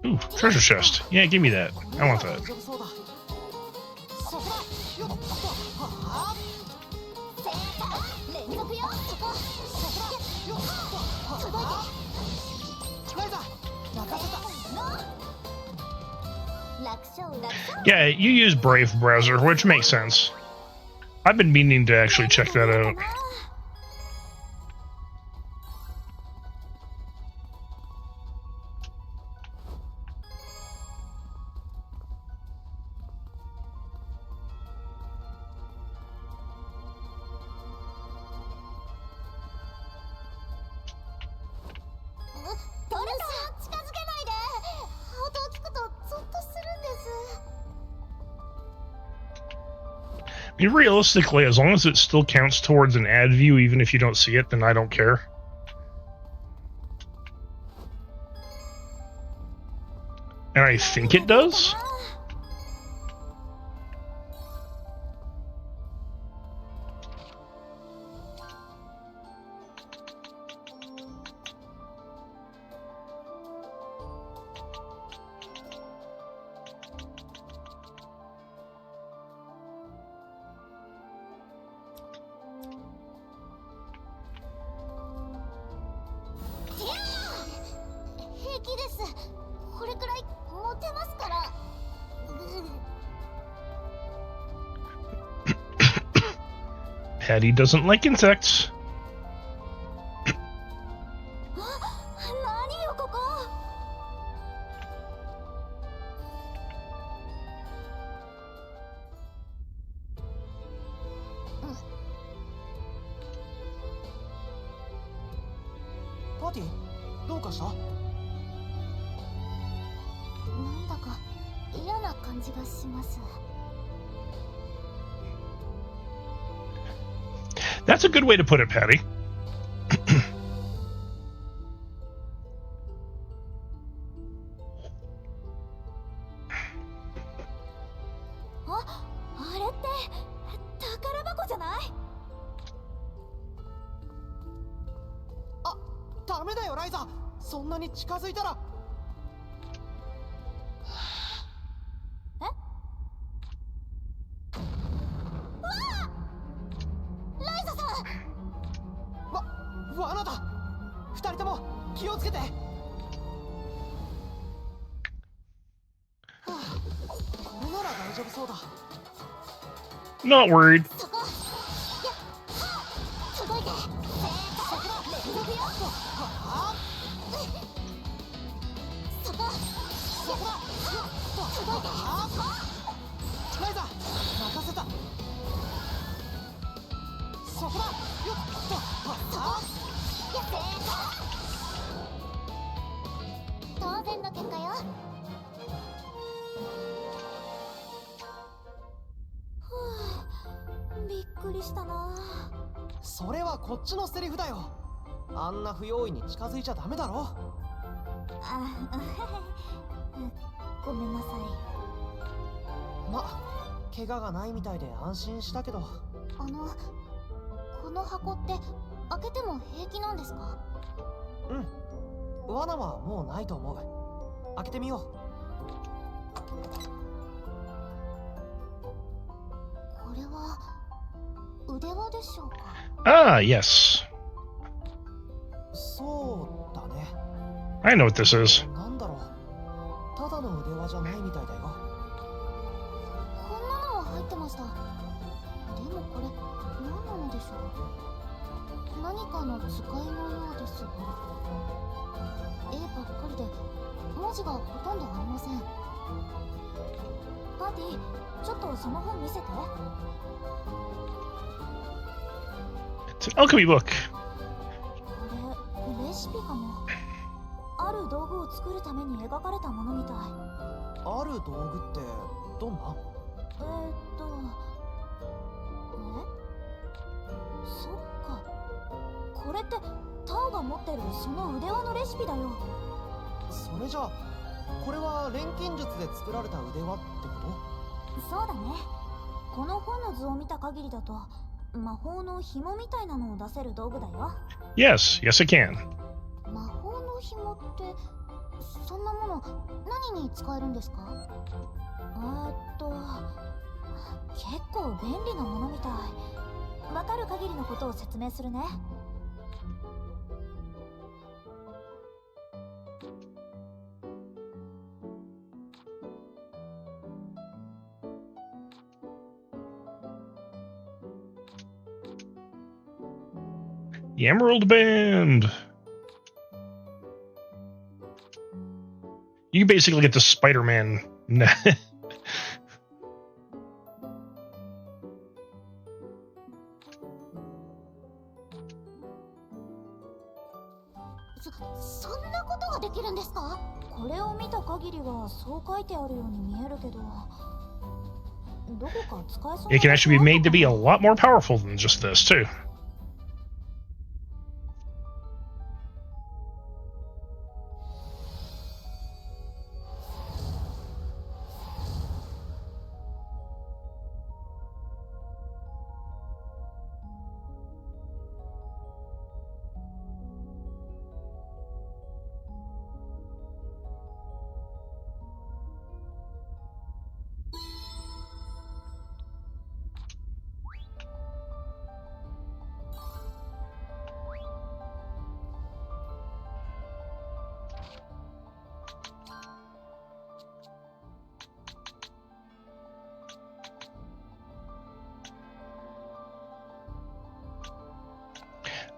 Ooh, treasure chest. Yeah, give me that. I want that. Yeah, you use Brave browser, which makes sense. I've been meaning to actually check that out. I mean, realistically, as long as it still counts towards an ad view, even if you don't see it, then I don't care. And I think it does. Patty doesn't like insects. Patty, どうかした？なんだか嫌な感じがします。 That's a good way to put it, Patty. あれって宝箱じゃない？あ、ダメだよライザ。そんなに近づいたら。え？罠だ。二人とも気をつけて。はあ、これなら大丈夫そうだ。Not worried. ライザ、任せた。そこだ。よっと。当然の結果よ。びっくりしたな。それはこっちのセリフだよ。あんな不用意に近づいちゃダメだろ。ごめんなさい。ま、怪我がないみたいで安心したけど。この箱って開けても平気なんですか？うん。罠はもうないと思う。開けてみよう。これは腕輪でしょうか？ Ah, yes. そうだね。 I know what this is. なんだろう。ただの腕輪じゃないみたいだよ。こんなのも入ってました。でもこれ何なのでしょう？何かの使いのようですが、絵ばっかりで文字がほとんどありません。パーティー、ちょっとその本見せて。It's an alchemy book. これレシピかも。ある道具を作るために描かれたものみたい。ある道具ってどんな？そっか。これってタオが持ってるその腕輪のレシピだよ。それじゃあこれは錬金術で作られた腕輪ってこそうだね。この本の図を見た限りだと魔法の紐みたいなのを出せる道具だよ。 Yes, yes, I can. 魔法の紐ってそんなもの何に使えるんですか？結構便利なものみたい。わかる限りのことを説明するね。The Emerald Band. You basically get the Spider-Man. そんなことができるんですか？これを見た限りはそう書いてあるように見えるけど、どこか使えそうな。 It can actually be made to be a lot more powerful than just this, too.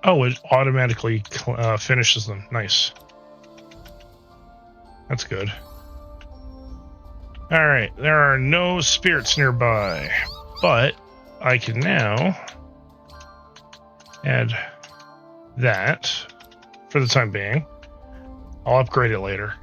Oh, it automatically finishes them. Nice. That's good. Alright, there are no spirits nearby, but I can now add that for the time being. I'll upgrade it later.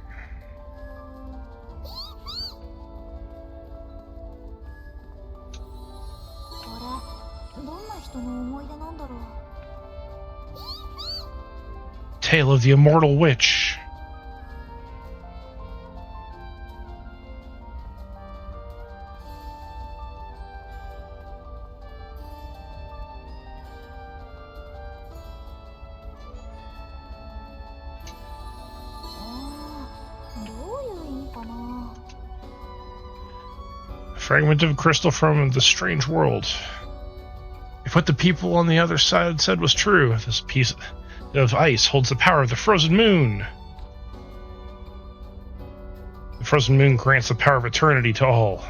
Tale of the Immortal Witch. A fragment of crystal from the strange world. If what the people on the other side said was true, this piece of ice holds the power of the frozen moon. The frozen moon grants the power of eternity to all.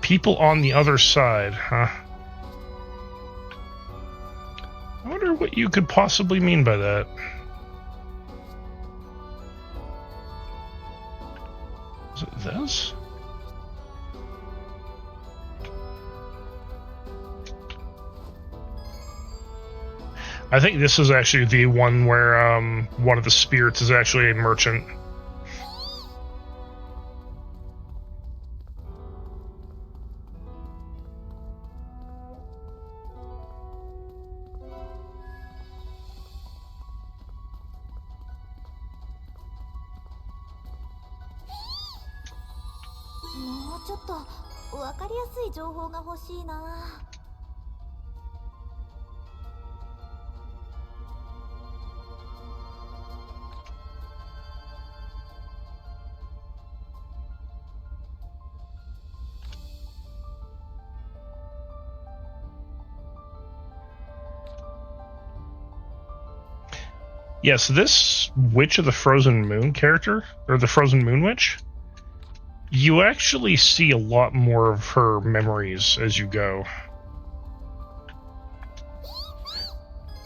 People on the other side, huh? I wonder what you could possibly mean by that. Is it this? I think this is actually the one where one of the spirits is actually a merchant. Yes, this Witch of the Frozen Moon character, or the Frozen Moon Witch, you actually see a lot more of her memories as you go.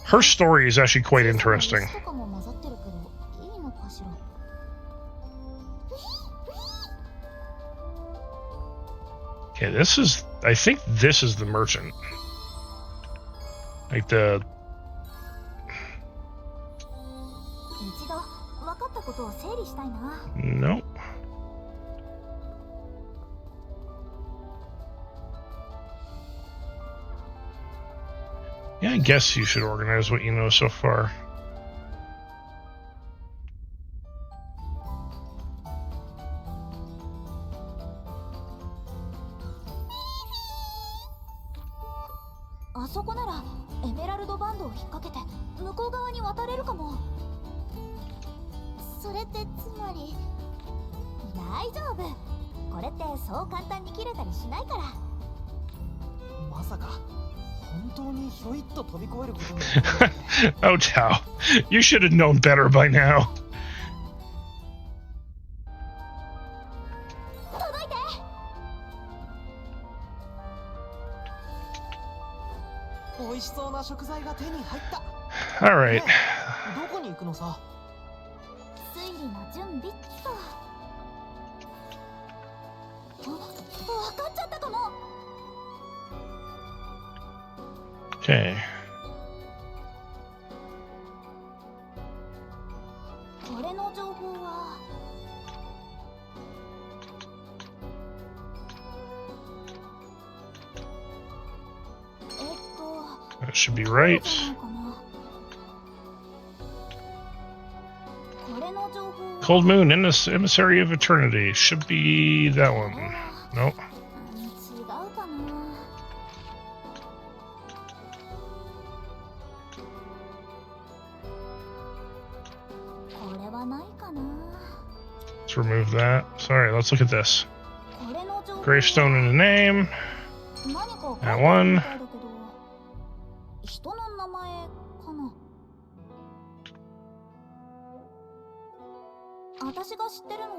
Her story is actually quite interesting. Okay, this is I think this is the merchant. Like the... 一度分かったことを整理したいな。 Nope. Yeah, I guess you should organize what you know so far. あそこならエメラルドバンドを引っ掛けて向こう側に渡れるかも。それってつまり大丈夫。これってそう簡単に切れたりしないから。まさか本当にひょいっと飛び越えることになるなんて。 Oh, Tao. You should have known better by now. 届いて。美味しそうな食材が手に入った。 Alright. どこに行くのさ。推理の準備っと。分かっちゃったかも。 Okay. これの情報はThat should be right. これの情報は Cold Moon, Emissary of Eternity. Should be that one. Nope. 違うかな。これはないかな。 Let's remove that. Sorry, let's look at this. これの情報は Gravestone in the name. 何か書いて That ある one. みたいだけど、人の名前かな。私が知ってるの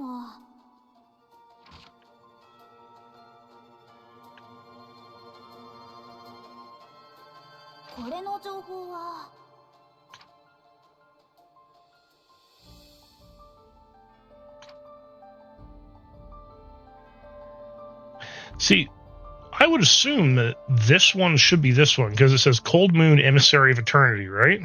はこれの情報は See, I would assume that this one should be this one because it says Cold Moon, Emissary of Eternity, right?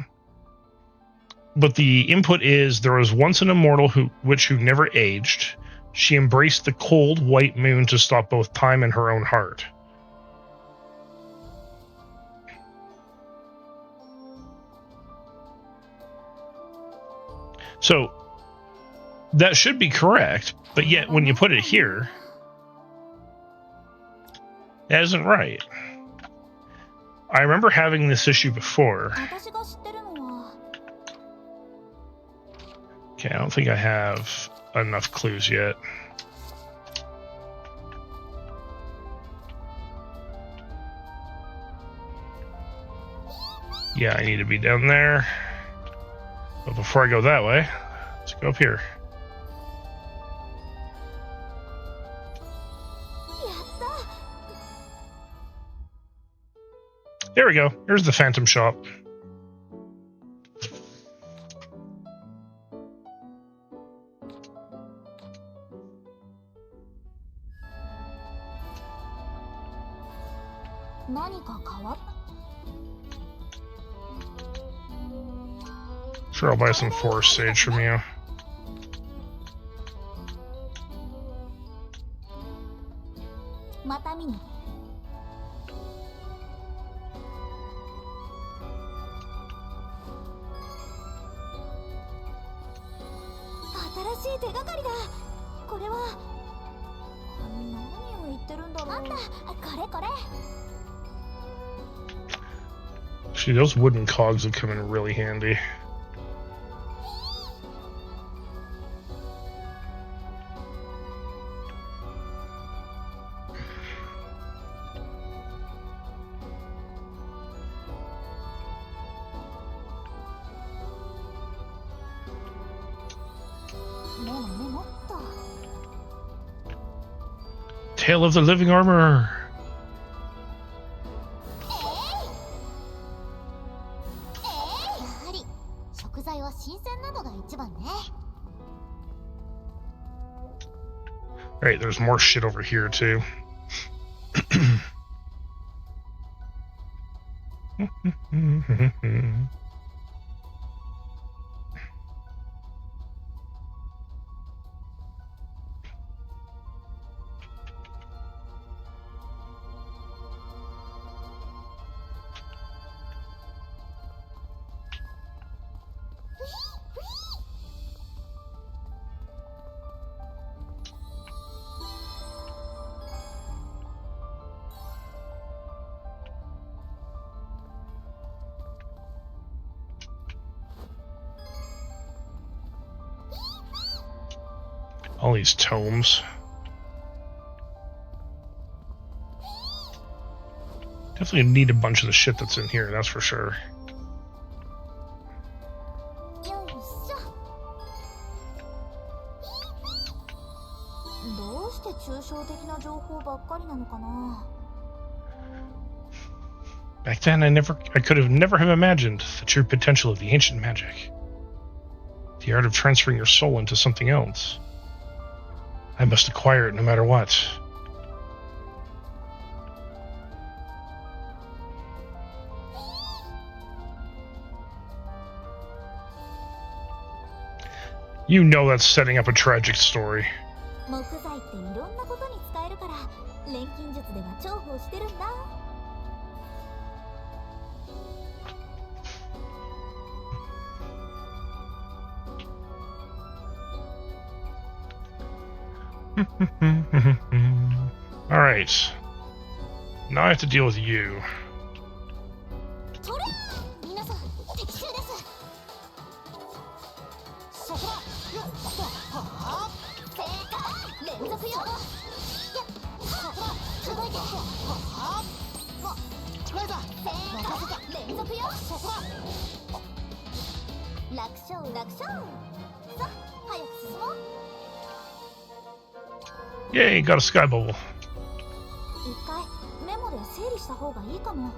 But the input is there was once an immortal who never aged. She embraced the cold white moon to stop both time and her own heart. So that should be correct, but yet when you put it here, that isn't right. I remember having this issue before. 私が知ってるのは Okay, I don't think I have enough clues yet. Yeah, I need to be down there. But before I go that way, let's go up here. やった。 There we go. Here's the Phantom Shop. Sure, I'll buy some forest sage from you. また見に。新しい手がかりだ。これは何を言ってるんだろう。あんた、これこれ。 Actually, those wooden cogs would come in really handy. Tale of the Living Armorer. えい。 Tale of the Living Armorer. 木材は新鮮なのが一番ね。 Alright, there's more shit over here, too. All these tomes. Definitely need a bunch of the shit that's in here, that's for sure. よいしょ。どうして抽象的な情報ばっかりなのかな。 Back then, I could have never have imagined the true potential of the ancient magic. The art of transferring your soul into something else. I must acquire it no matter what. You know that's setting up a tragic story. 木材っていろんなことに使えるから錬金術では重宝してるんだ。 Alright. Now I have to deal with you. それ皆さん敵襲です。そこだよっとはあ正解連続よ。いやそこだ届いて。はあまライザ正解連続よ。そこだ楽勝楽勝。さあ早く進もう。 Yay, got a sky bubble. 一回メモで整理した方がいいかも。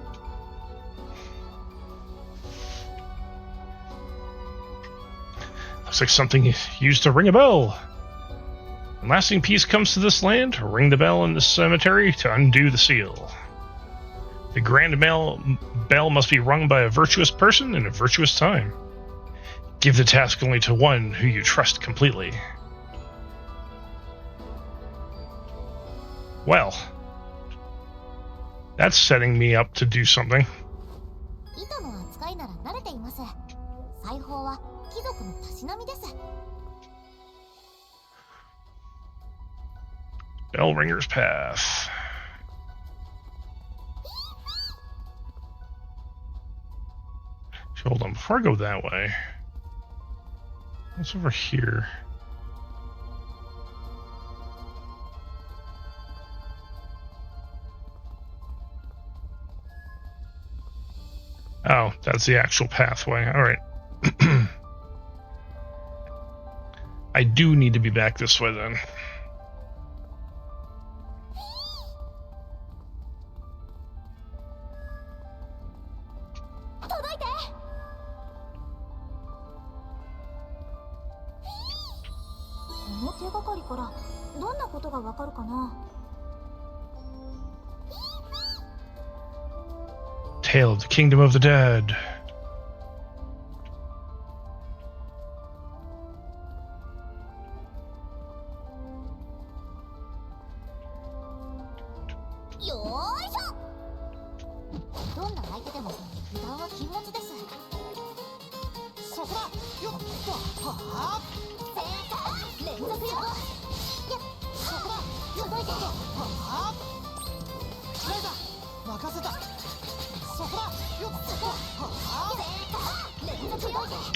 Looks like something used to ring a bell. When lasting peace comes to this land, ring the bell in the cemetery to undo the seal. The grand bell must be rung by a virtuous person in a virtuous time. Give the task only to one who you trust completely. Well, that's setting me up to do something. 糸の扱いなら慣れています。裁縫は貴族のたしなみです。 Bellringer's Path. Hold on, before I go that way, what's over here? Oh, that's the actual pathway. Alright. I do need to be back this way then. Tale of the Kingdom of the Dead.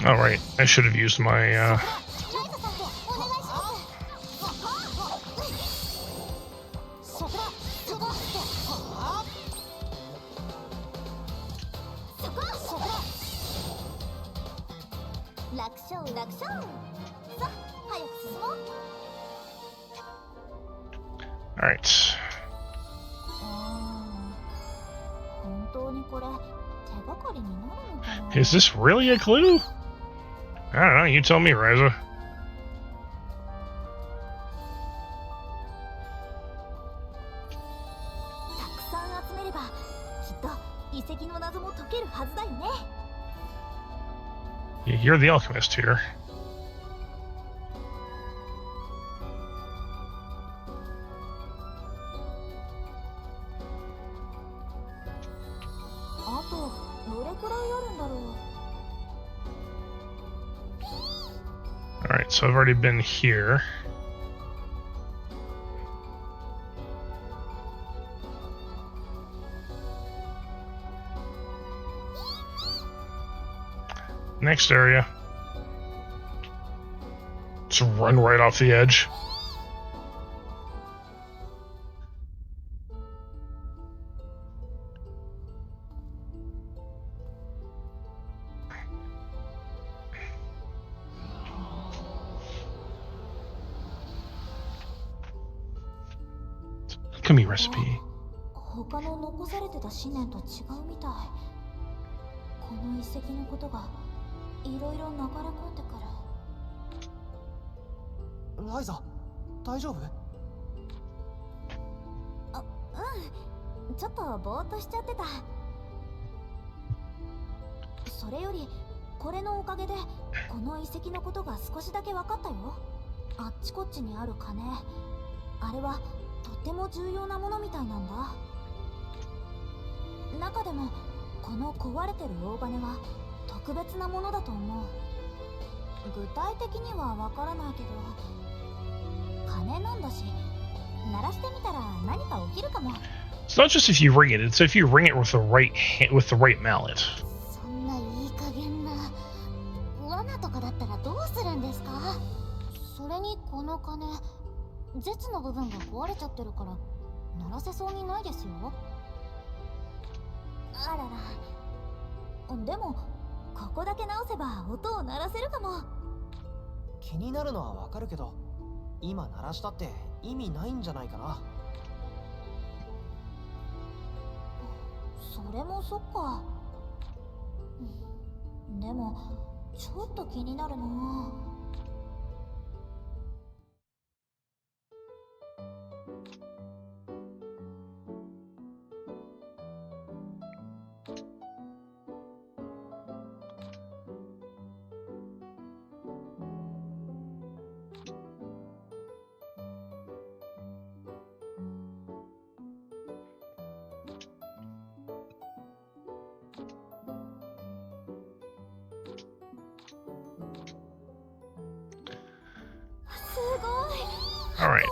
All right, I should have used my All right. Is this really a clue? I don't know. You tell me, Ryza. たくさん集めればきっと遺跡の謎も解けるはずだよね。 You're the alchemist here. あとどれくらいあるんだろう。 Alright, so I've already been here. Next area. Just run right off the edge. Alchemy recipe. 他の残されてた思念と違うみたい。この遺跡のことがいろいろ流れ込んでくる。ライザ、大丈夫？あ、うん。ちょっとぼーっとしちゃってた。それよりこれのおかげでこの遺跡のことが少しだけ分かったよ。あっちこっちにある鐘、あれはとっても重要なものみたいなんだ。中でもこの壊れてる大鐘は特別なものだと思う。具体的にはわからないけど鐘なんだし、鳴らしてみたら何か起きるかも。 It's not just if you ring it; it's if you ring it with the right mallet. そんないい加減な罠とかだったらどうするんですか？それにこの鐘、舌の部分が壊れちゃってるから鳴らせそうにないですよ。あらら。でもここだけ直せば音を鳴らせるかも。気になるのはわかるけど、今鳴らしたって意味ないんじゃないかな。それもそっか。でもちょっと気になるな。Alright.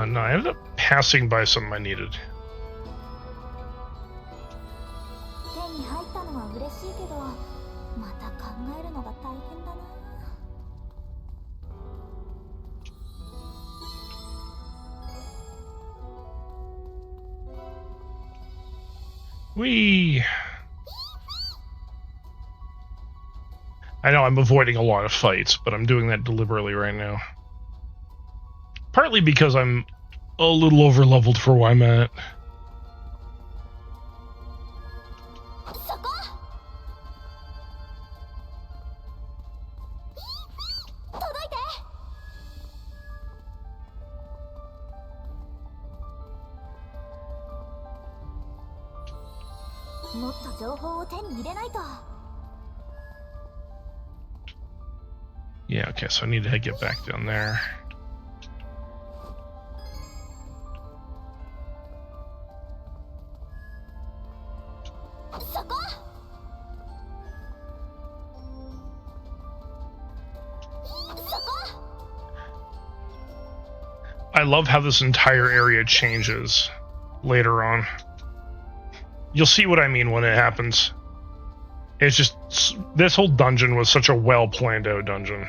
No, I ended up passing by something I needed. 手に入ったのは嬉しいけど、また考えるのが大変だな。 Whee! I know I'm avoiding a lot of fights, but I'm doing that deliberately right now. Partly because I'm a little over-leveled for where I'm at. そこ！届いて！もっと情報を手に入れないと。 Yeah, okay, so I need to get back down there. そこ！ I love how this entire area changes later on. You'll see what I mean when it happens. It's just, this whole dungeon was such a well-planned out dungeon.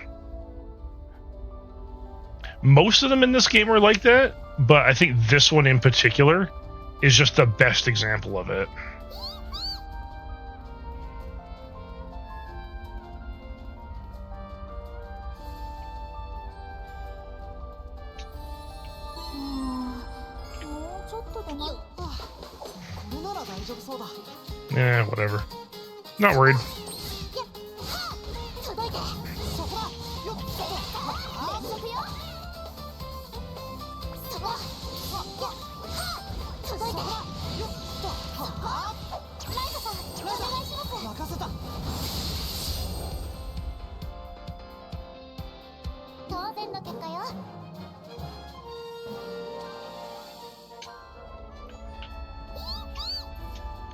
Most of them in this game are like that, but I think this one in particular is just the best example of it. Yeah, whatever. Not worried. 届いて。そこよっ連続よ。そこ届いて。よっライトさんお願いします。任せた。当然の結果よ。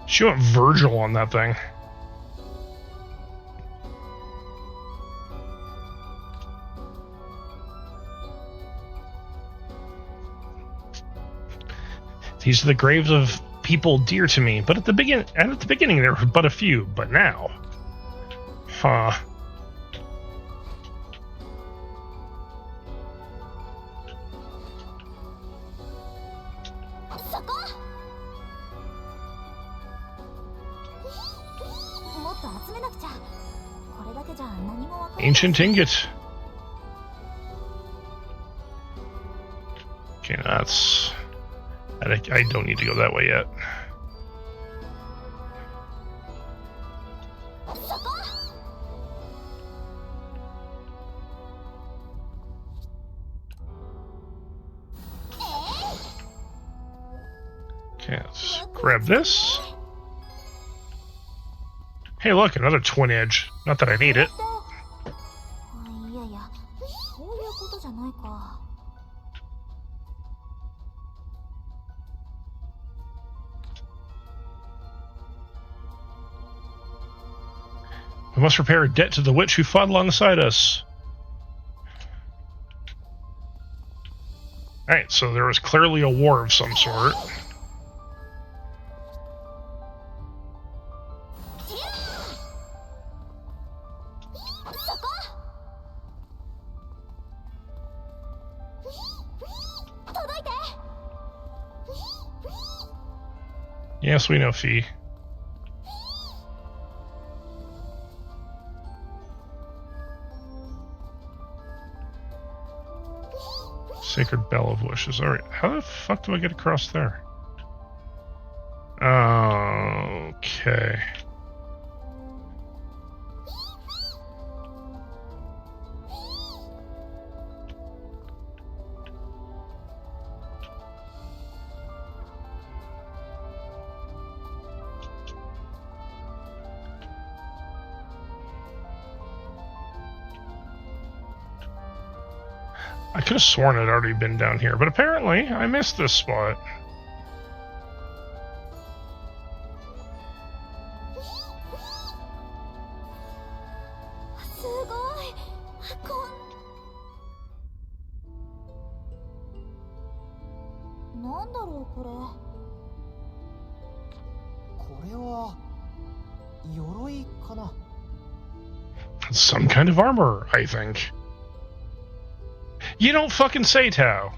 She went Virgil on that thing. These are the graves of people dear to me, but at the beginning there were but a few, but now. Huh. Ancient ingot. Okay, that's... I don't need to go that way yet. Okay, let's grab this. Hey, look, another twin edge. Not that I need it. We must repair a debt to the witch who fought alongside us. Alright, so there was clearly a war of some sort. Yes, we know, Fee. Sacred Bell of Wishes. Alright, how the fuck do I get across there? Okay. I could have sworn I'd already been down here, but apparently I missed this spot. Some kind of armor, I think. You don't fucking say, Tao.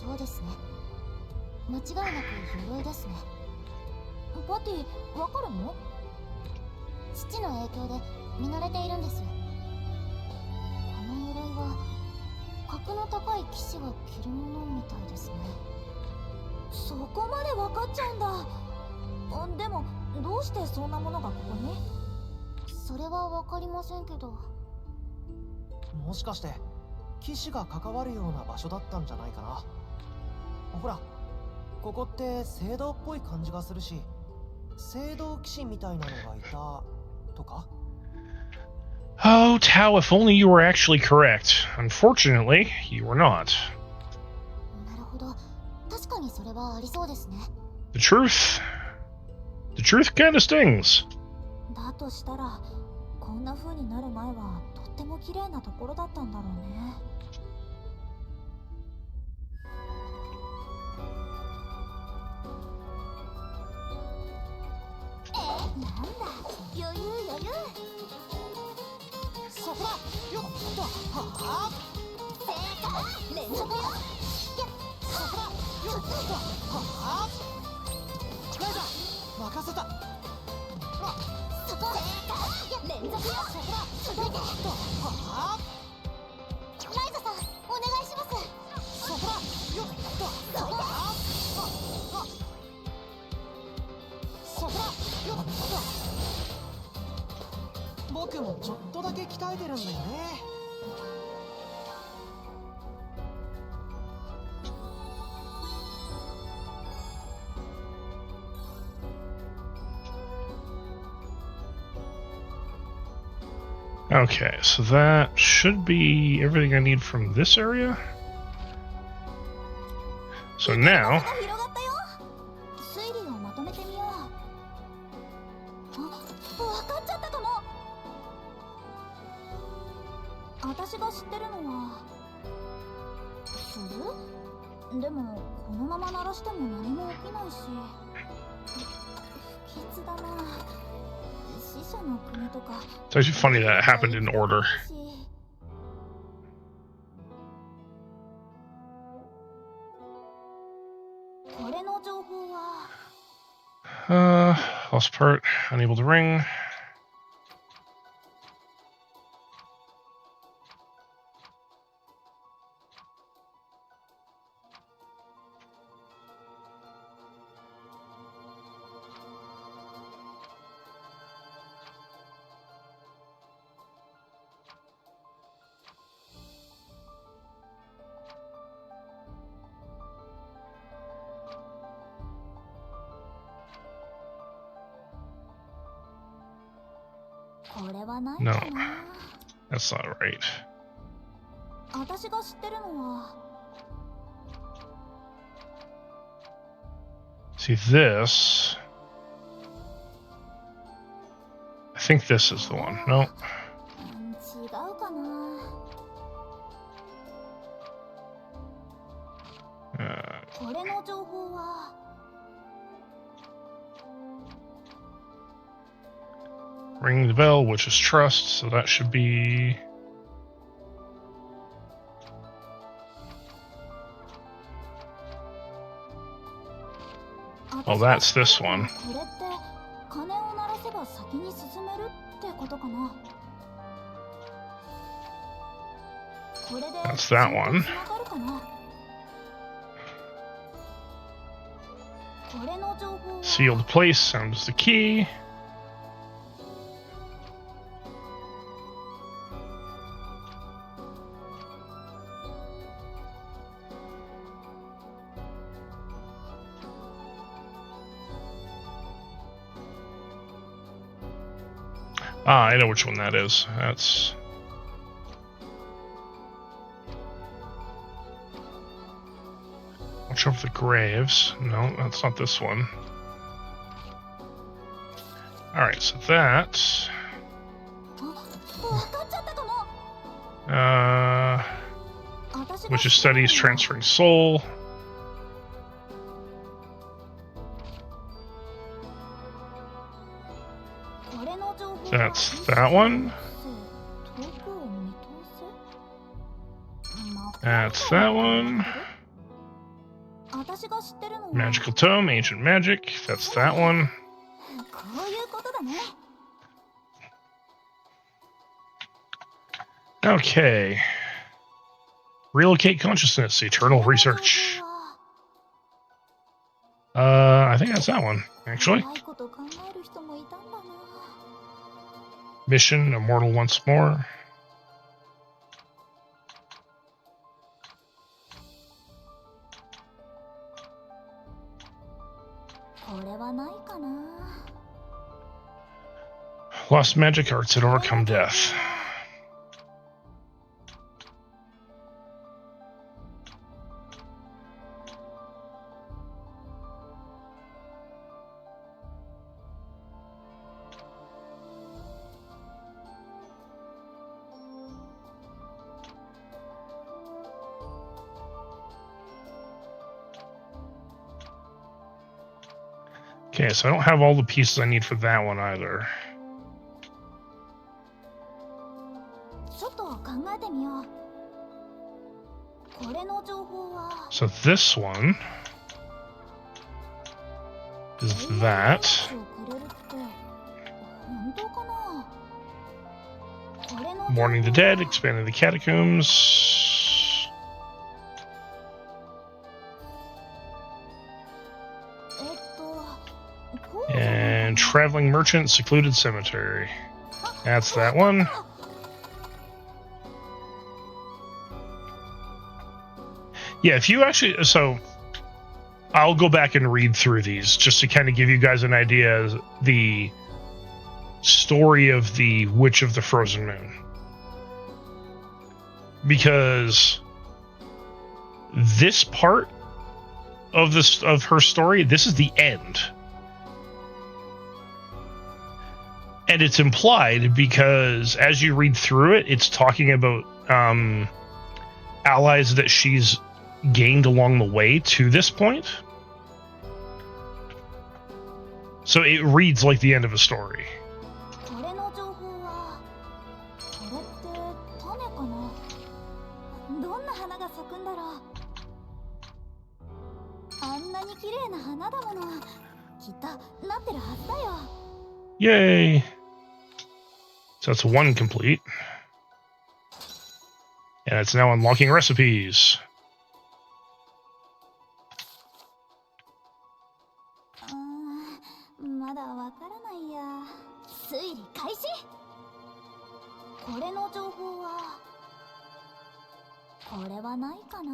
そうですね。間違いなく鎧ですね。パティ、わかるの？父の影響で見慣れているんです。この鎧は格の高い騎士が着るものみたいですね。そこまでわかっちゃうんだ。でもどうしてそんなものがここに？それはわかりませんけど。もしかして騎士が関わるような場所だったんじゃないかな。ほら、ここって聖堂っぽい感じがするし、聖堂騎士みたいなのがいたとか？ Oh, Tao, if only you were actually correct. Unfortunately, you were not. なるほど。確かにそれはありそうですね。The truth kind of stings. だとしたら、こんな風になる前はとっても綺麗なところだったんだろうね。なんだ、余裕。そこだ。よっと。はあ。正解。連続よ。そこだ。よっと。はあ。ライザー、任せた。そこ。連続よ。そこだ。届いて。はあ。ライザさん、お願いします。そこだ。よっと。届いて。ほらよっ僕もちょっとだけ鍛えてるんだよね。Okay, so that should be everything I need from this area. So now, 広がったよ。推理をまとめてみよう。あ、わかっちゃったかも。私が知ってるのはする？でもこのまま鳴らしても何も起きないし、不吉だな。死者の国とか。 it's actually funny that it happened in order. これの情報は Lost part, unable to ring. No, that's not right. 私が知ってるのは See this? I think this is the one. No. 違うかな。これの情報は Ring the bell, which is trust, so that should be... Oh, that's this one. これって鐘を鳴らせば先に進めるってことかな。これで That's that one. つながるかな。これの情報は Sealed place sounds the key. Ah, I know which one that is. That's... Watch over the graves. No, that's not this one. Alright, so that... わかっちゃったかも。 which is studies transferring soul. これの情報は That's that one. 遠くを見通せ。 That's that one. 私が知ってるのは Magical tome, ancient magic. That's that one. こういうことだね。 Okay. Relocate consciousness, eternal research. I think that's that one, actually. 怖いこと考える人もいたんだな。 Mission, immortal once more. これはないかな。 Lost magic arts had overcome death. Okay, so I don't have all the pieces I need for that one either. ちょっと考えてみよう。これの情報は So this one is that. くれるって本当かな。これの情報は Mourning the dead, expanding the catacombs. こうじゃないか And Traveling Merchant, Secluded Cemetery. That's that one. Yeah, if you actually... So, I'll go back and read through these just to kind of give you guys an idea of the story of the Witch of the Frozen Moon. Because this part of her story, this is the end. And it's implied because as you read through it, it's talking about allies that she's gained along the way to this point. So it reads like the end of a story. これの情報はこれって種かな。どんな花が咲くんだろう。あんなに綺麗な花だもの。きっとなってるはずだよ。 Yay! So that's one complete. And it's now unlocking recipes. まだわからないや。推理開始。これの情報はこれはないかな。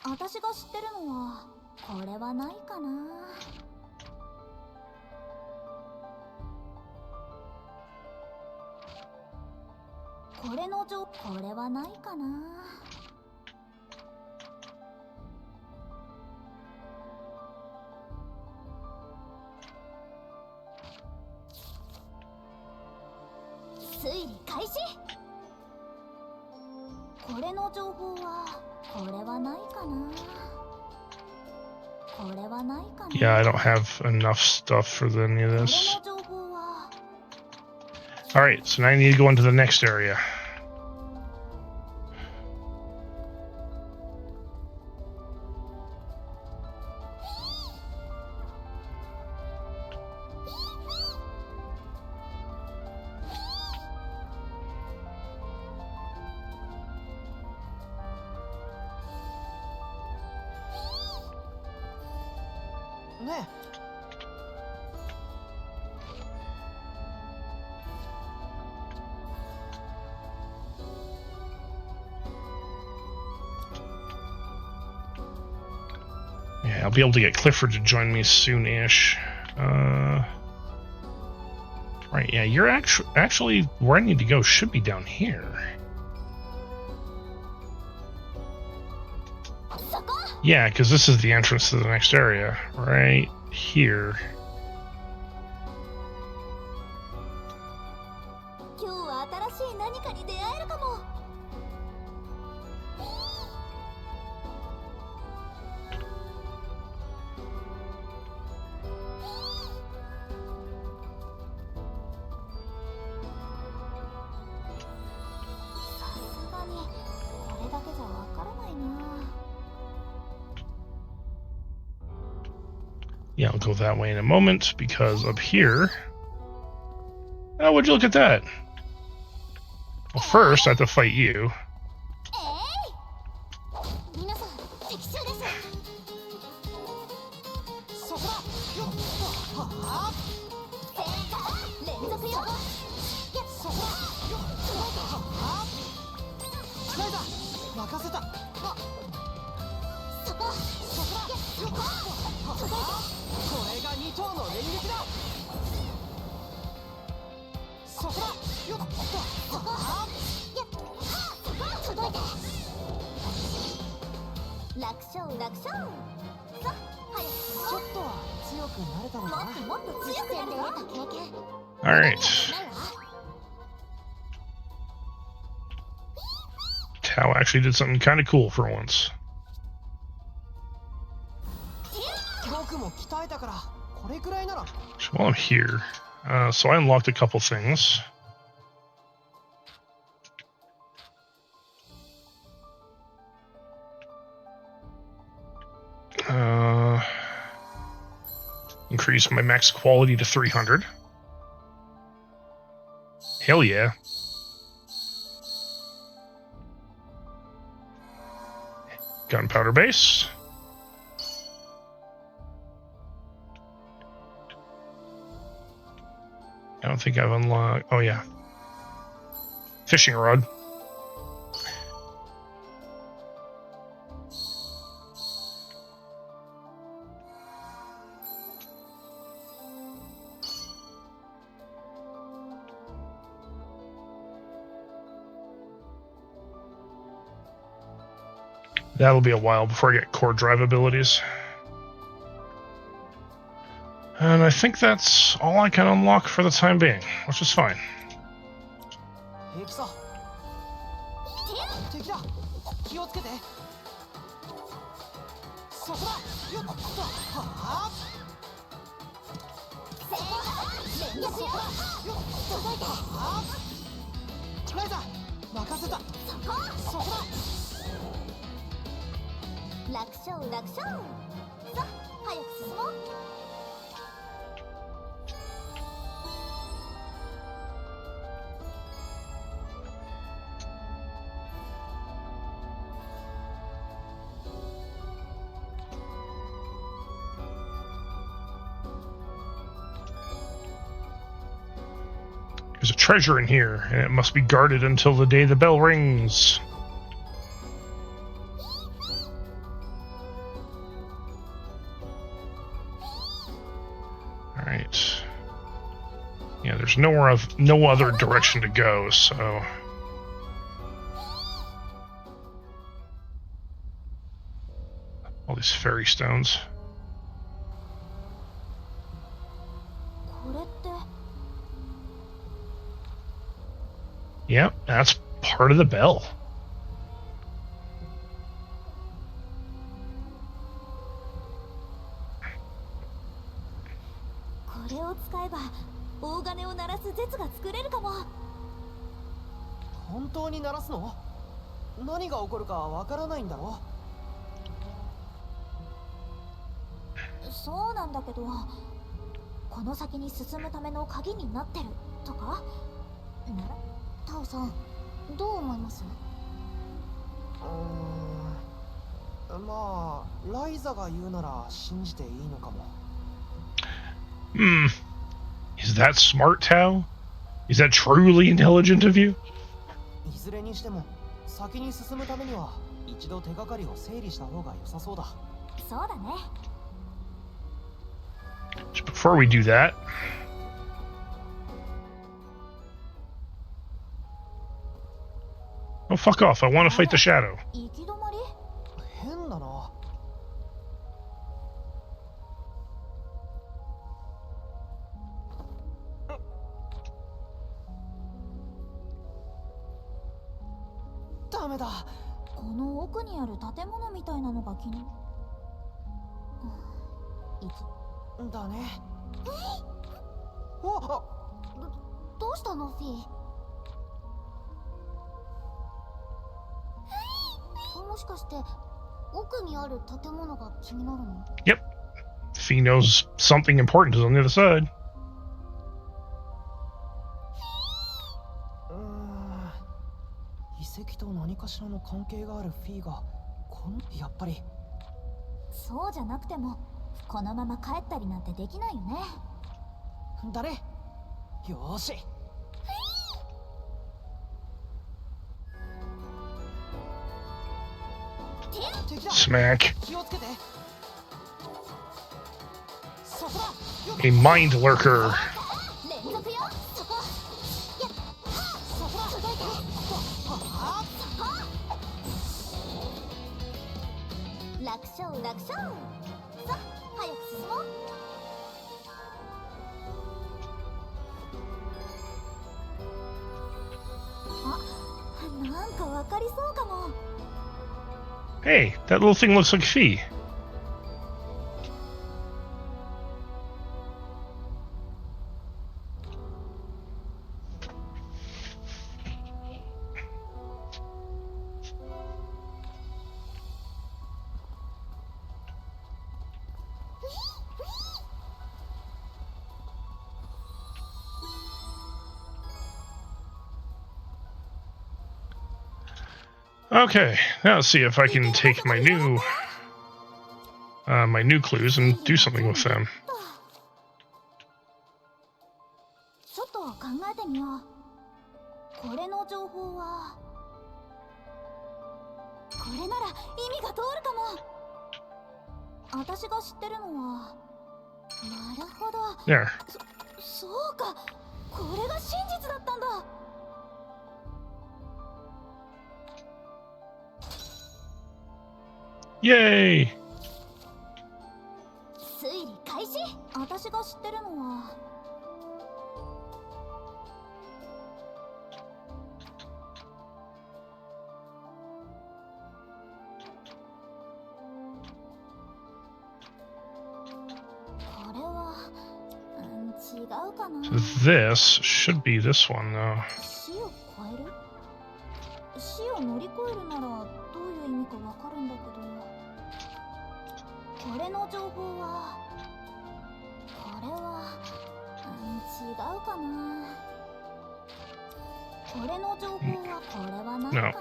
私が知ってるのはこれはないかな。これの情報これはないかな。推理開始。これの情報はこれはないかな。これはないかな。 Yeah, I don't have enough stuff for any of これ this. の情報は Alright, so now I need to go into the next area. Yeah, I'll be able to get Clifford to join me soon-ish. Right, yeah, you're actually where I need to go should be down here. Yeah, because this is the entrance to the next area. Right here. 今日は新しい何かに出会えるかも。さすがにこれだけじゃわからないな。 Yeah, I'll go that way in a moment, because up here... Oh, would you look at that? Well, first, I have to fight you. 皆さん敵襲です。そこだよっはあ連続よ。そこだよっはあライダー任せたあそこそこだよっはあこれが2頭の連撃だそこだよっはあ届いて。楽勝楽勝。さあ早くちょっとは強くなれたのかなもっともっと強くなるよ。経験 Alright. ないわ。 Tao actually did something kind of cool for once. 僕も鍛えたからこれくらいなら So while I'm here, so I unlocked a couple things. Increase my max quality to 300. Hell yeah. Gunpowder base. don't think I've unlocked... Oh, yeah. Fishing rod. That'll be a while before I get core drive abilities. And I think that's all I can unlock for the time being, which is fine. 平気さ。敵だ。気をつけて。そこだ。よっと。はあ。連続よ。よっと。はあ。ライザー、任せた。そこだ。楽勝楽勝。さあ早く進もう。There's a treasure in here, and it must be guarded until the day the bell rings. Alright. Yeah, there's no other direction to go, so... All these fairy stones. これって Yep, that's part of the bell. これを使えば大金を鳴らす絶が作れるかも。本当に鳴らすの？何が起こるかわからないんだろ？そうなんだけど、この先に進むための鍵になってるとかなら、タオさんどう思います？まあライザが言うなら信じていいのかも。Is that smart, Tao? Is that truly intelligent of you? いずれにしても先に進むためには一度手がかりを整理した方が良さそうだ。そうだね。So before we do that, oh fuck off! I want to fight the shadow. 行き止まり？変だな。ダメだ。この奥にある建物みたいなのが気に。だね。おっ、どうしたのフィー？もしかして奥にある建物が気になるの？ Yep. Fee knows something important is on the other side. 遺跡と何かしらの関係があるフィーがやっぱり。そうじゃなくてもこのまま帰ったりなんてできないよね。だね。よーし。Smack. 気をつけて。そこだ。 A mind lurker. 連続よ。そこ。やっ。そこだ。届いた。楽勝楽勝。さあ早く進もう。あ、なんかわかりそうかも。 Hey, that little thing looks like Fee. Okay, now let's see if I can take my new clues and do something with them. ちょっとえてみよう。これの情報はこれなら意味が通るかも。私が知ってるのは、なるほど。 There. そうか、これが真実だったんだ。Yay! 推理開始。私が知ってるのは、これは、違うかな。 This should be this one, though. 死を超える。死を乗り越えるならどういう意味かわかるんだけど、これの情報は、これは、違うかな。これの情報はこれは何かな。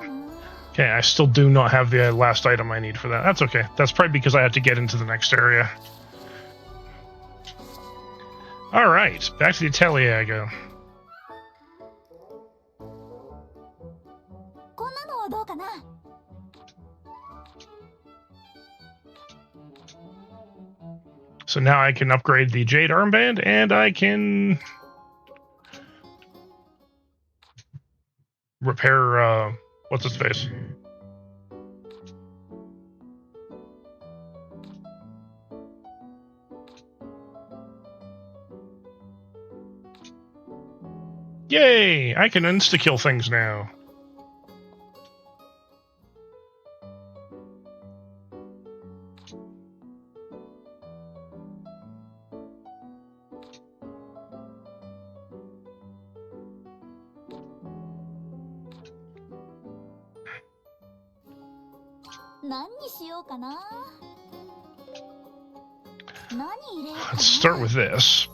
Okay, I still do not have the last item I need for that. That's okay. That's probably because I have to get into the next area. Alright, back to the Atelier I go. こんなのはどうかな。 So now I can upgrade the Jade Armband, and I can repair, what's its face? Yay! I can insta-kill things now. Let's start with this.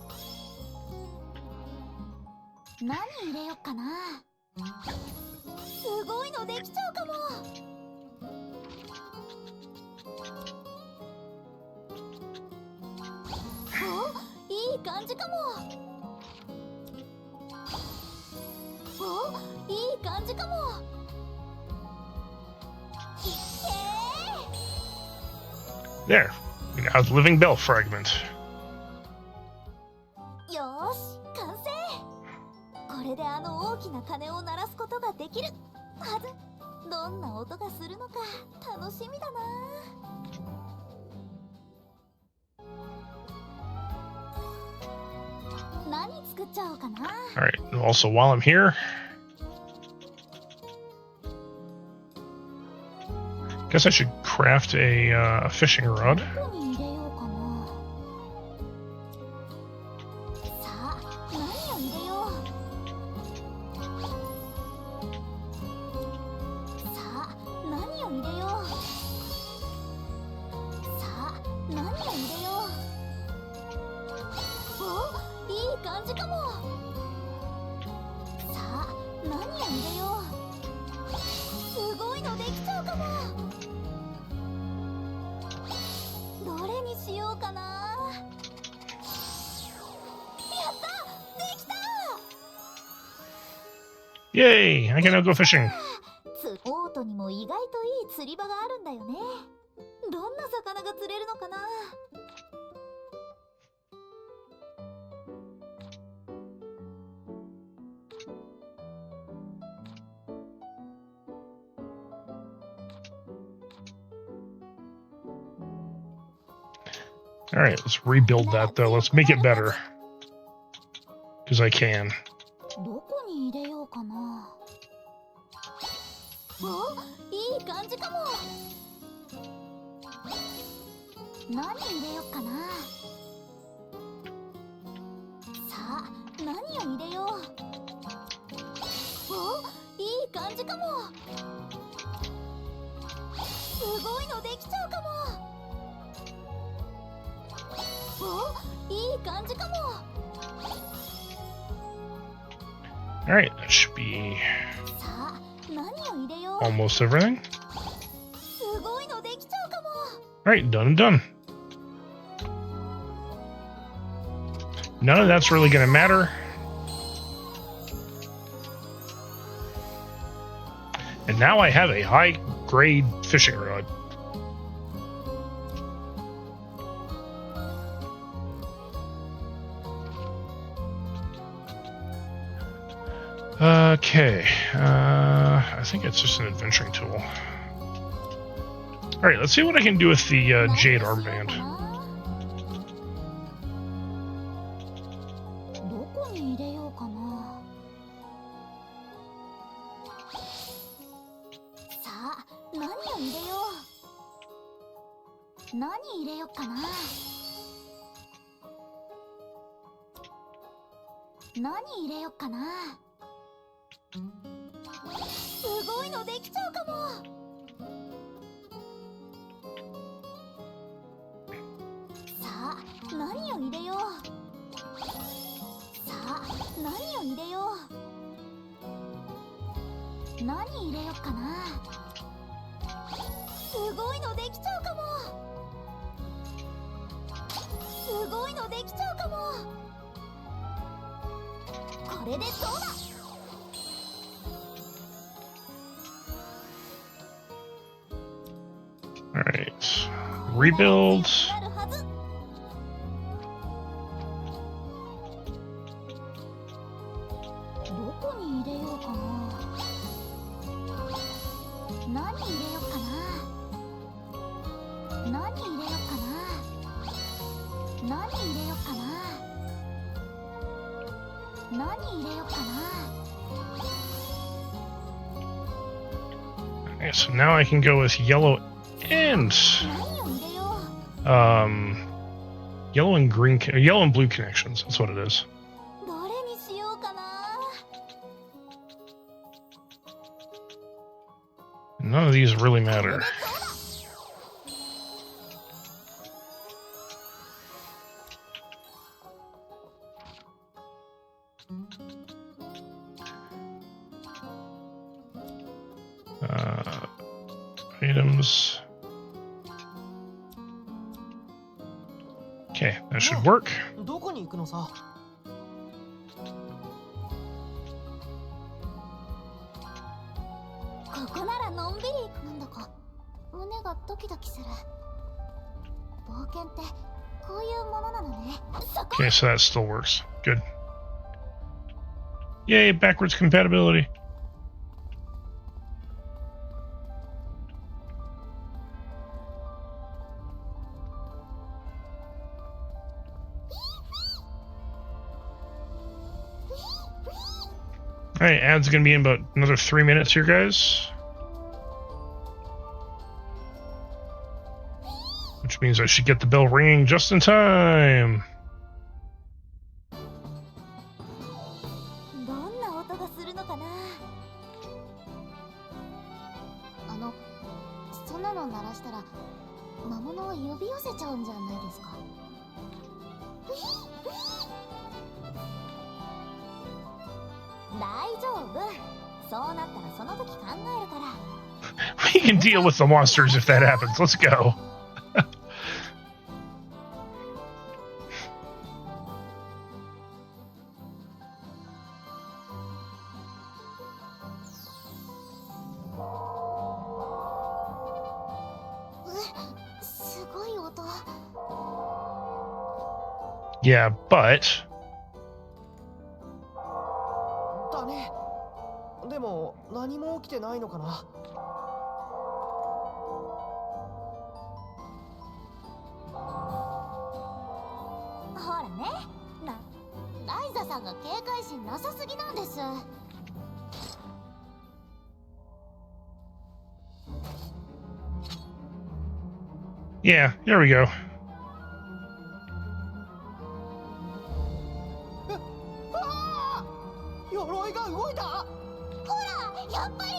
何入れよっかな。すごいのできちゃうかも。お、いい感じかも。お、いい感じかも。いっけー。 There. We now have the living bell fragment. よーし、完成。これであの大きな鐘を鳴らすことができるはず。どんな音がするのか楽しみだな。何作っちゃおうかな。 Alright, also while I'm here, guess I should craft a fishing rod. どこに入れようかな。さあ、何を入れよう。さあ、何を入れよう。さあ、何を入れよう。お、いい感じかも。さあ、何を入れよう。すごいのできちゃうかも。どれにしようかな。やった、できた。 Yay! I can now go fishing. オートにも意外といい釣り場があるんだよね。どんな魚が釣れるのかな。 Alright, let's rebuild that though. Let's make it better. Because I can. どこに入れようかな。お、いい感じかも。何入れようかな。さあ、何を入れよう。お、いい感じかも。すごいのできちゃうかも。お、いい感じかも。 Alright, that should be さあ、何を入れよう。 almost everything. すごいのできちゃうかも。 Alright, done and done. None of that's really gonna matter. And now I have a high-grade fishing rod. Okay. I think it's just an adventuring tool. Alright, let's see what I can do with the jade armband. どこに入れようかな。さあ、何を入れよう。何入れようかな。何入れようかな。すごいのできちゃうかも。さあ、何を入れよう。さあ、何を入れよう。何入れようかな。すごいのできちゃうかも。すごいのできちゃうかも。これでどうだ。Alright. Rebuild. なるはず。どこに入れようかな。何入れようかな。何入れようかな。何入れようかな。何入れようかな。 Okay, so now I can go with yellow and 何を入れよう。yellow and green, yellow and blue connections. That's what it is. どれにしようかな。 None of these really matter. Items. Okay, that should work. どこに行くのさ。ここならのんびり。なんだか胸がドキドキする。冒険ってこういうものなのね。そこ。 Okay, so that still works. Good. Yay, backwards compatibility. Alright, ads gonna be in about another 3 minutes here, guys. Which means I should get the bell ringing just in time. どんな音がするのかな。そんなの鳴らしたら魔物を呼び寄せちゃうんじゃないですか。大丈夫。そうなったらその時考えるから。 We can deal with the monsters if that happens. Let's go. Yeah, but だね。でも何も起きてないのかな。ほらね、ライザさんが警戒心なさすぎなんです。 yeah, there we go. 鎧が動いた。ほら、やっぱり。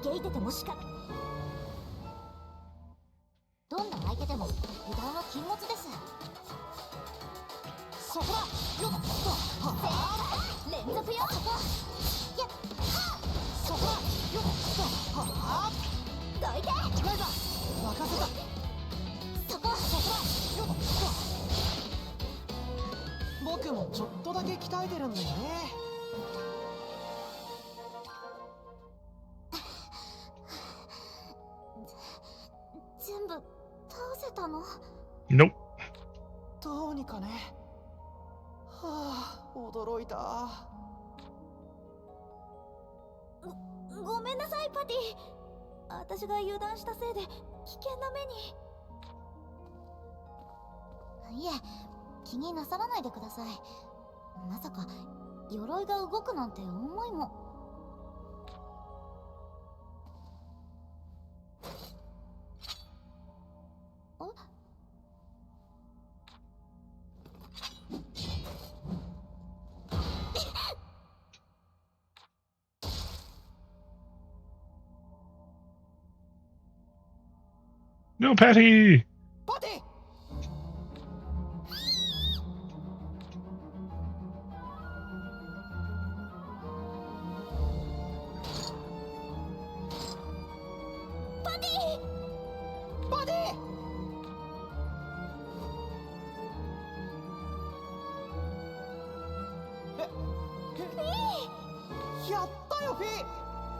嘆いててもしか。どんな相手でも油断は禁物です。そこだ。よっと。連続よ。そこ。やっ。そこだ。よっと。はあ。どいて。ライザ、任せた。そこ。そこだ。よっと。僕もちょっとだけ鍛えてるんだよね。全部倒せたの？ Nope. どうにかね。はあ、驚いた。ごめんなさいパティ。私が油断したせいで危険な目に。いえ、気になさらないでください。まさか鎧が動くなんて思いも。No, Patty. パティ。パティ。やったよフィー。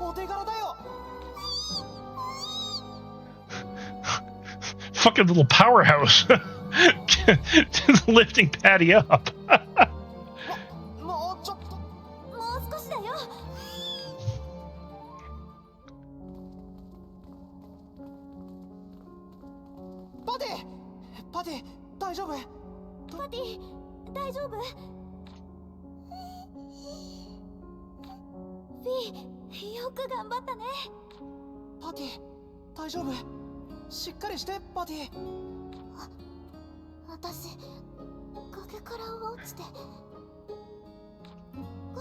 お手柄だよ。Fucking little powerhouse. Just lifting Patty up. もうちょっと。もう少しだよ。パティ。パティ、大丈夫？パティ、大丈夫？フィー、よく頑張ったね。パティ、大丈夫？しっかりして、パティ。私、崖から落ちて。ご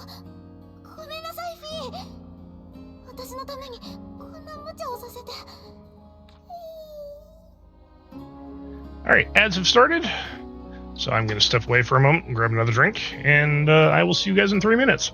めんなさい、フィー。私のためにこんな無茶をさせて。Alright, ads have started. So I'm going to step away for a moment and grab another drink. And I will see you guys in 3 minutes.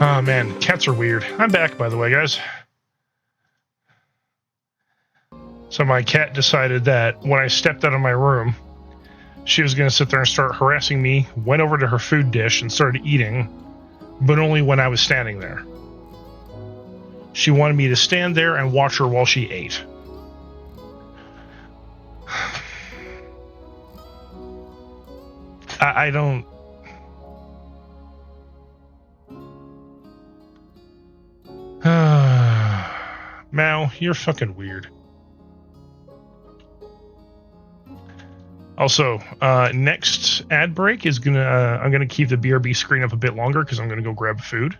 Oh man, cats are weird. I'm back, by the way, guys. So my cat decided that when I stepped out of my room, she was going to sit there and start harassing me, went over to her food dish and started eating, but only when I was standing there. She wanted me to stand there and watch her while she ate. I don't... Mao, you're fucking weird. Also, next ad break is gonna I'm gonna keep the BRB screen up a bit longer because I'm gonna go grab food.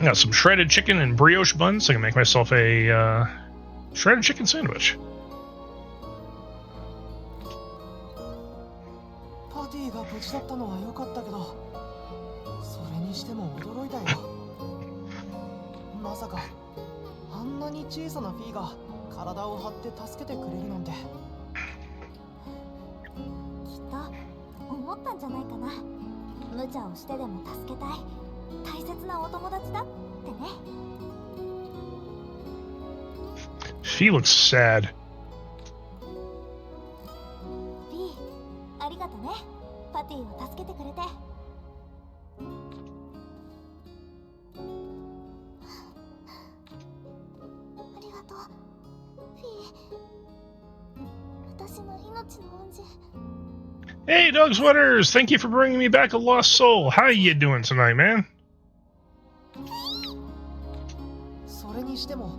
I got some shredded chicken and brioche buns, so I can make myself a shredded chicken sandwich. パティが無事だったのは良かったけど、それにしても驚いたよ。まさかあんなに小さなフィーが体を張って助けてくれるなんて。きっと思ったんじゃないかな。無茶をしてでも助けたい大切なお友達だってね。She looks sad. リー、ありがとね。パティを助けてくれて。ありがとう、フィー。私の命の恩人。Hey, Dog Sweaters! Thank you for bringing me back a lost soul. How you doing tonight, man? それにしても、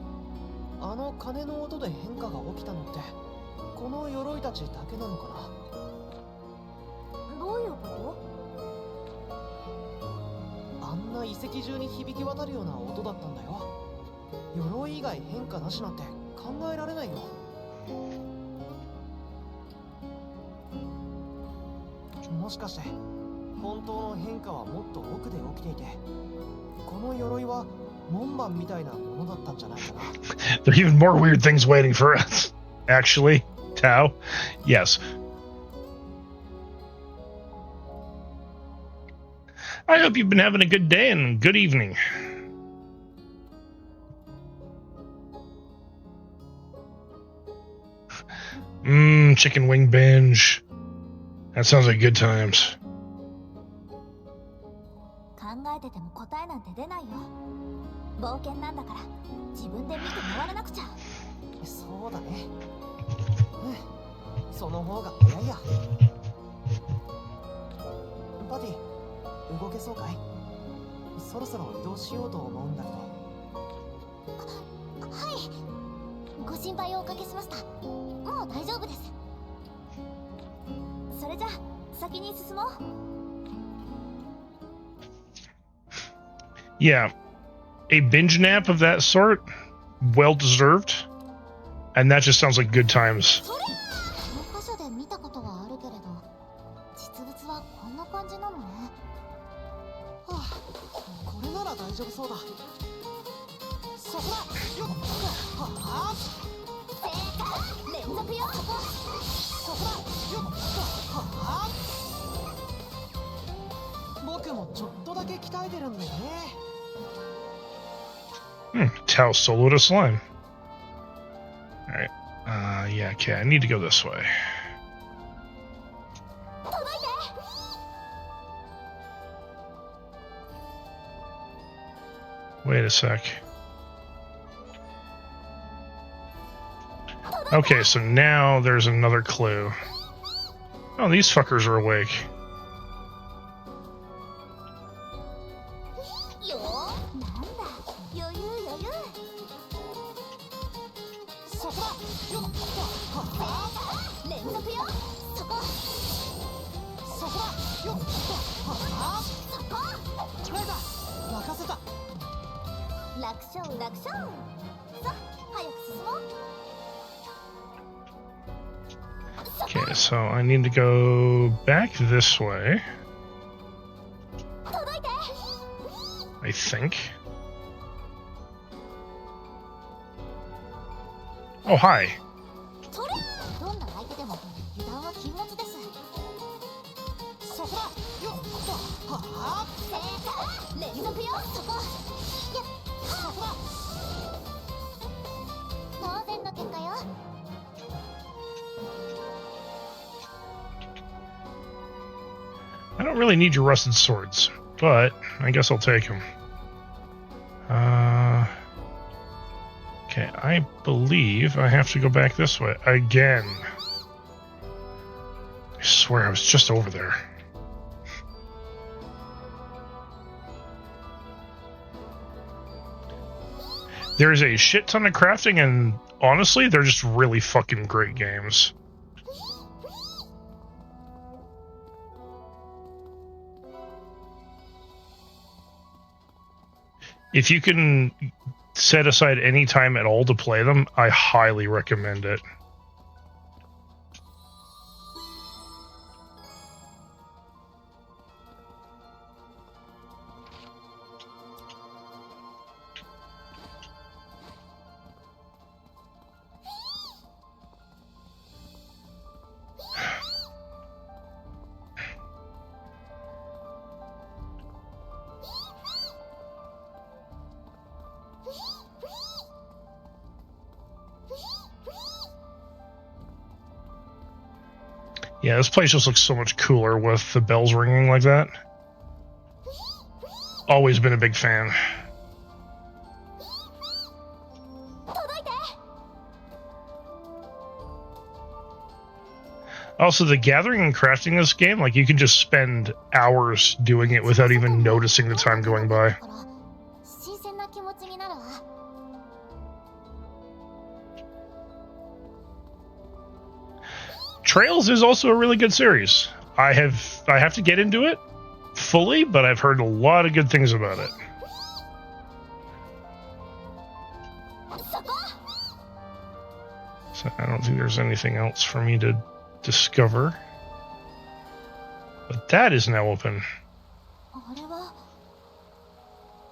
あの鐘の音で変化が起きたのってこの鎧たちだけなのかな。どういうこと？あんな遺跡中に響き渡るような音だったんだよ。鎧以外変化なしなんて考えられないよ。もしかして本当の変化はもっと奥で起きていて、この鎧は門番みたいなものだったんじゃないかな。There are even more weird things waiting for us. Actually, Tao, yes. I hope you've been having a good day and good evening. Chicken wing binge. That sounds like good times. 考えてても答えなんて出ないよ。冒険なんだから自分で見て回らなくちゃ。そうだね。その方が早いや。パティ、動けそうかい？そろそろ移動しようと思うんだけど。はい、ご心配をおかけしました。もう大丈夫です。それじゃあ先に進もう。Yeah, a binge nap of that sort, well deserved, and that just sounds like good times. この箇所で見たことはあるけれど、実物はこんな感じなのね。はあ、これなら大丈夫そうだ。そこだ。よっ。はあ。正解。連続よ。そこだ。よっ。はあ。僕もちょっとだけ鍛えてるんだよね。Tao soloed a slime. Alright. Yeah, okay, I need to go this way. Wait a sec. Okay, so now there's another clue. Oh, these fuckers are awake. よー、なんだ、余裕余裕。そこだ。よっ。はあ。連続よ。そこ。そこだ。よっ。はあ。そこ。ライザー、任せた。楽勝楽勝。さあ、早く進もう。 Okay, so I need to go back this way. I think. Oh, hi. それ、どんな相手でも油断は禁物です。そこだ。よっ。はあ。正解。よそこ。いや、そこだ。当然の結果よ。I don't really need your rusted swords, but I guess I'll take them. Okay, I believe I have to go back this way again. I swear I was just over there. There's a shit ton of crafting, and honestly, they're just really fucking great games. If you can set aside any time at all to play them, I highly recommend it. Yeah, this place just looks so much cooler with the bells ringing like that. Always been a big fan. Also, the gathering and crafting this game, like, you can just spend hours doing it without even noticing the time going by. Trails is also a really good series. I have to get into it fully, but I've heard a lot of good things about it. So I don't think there's anything else for me to discover. But that is now open.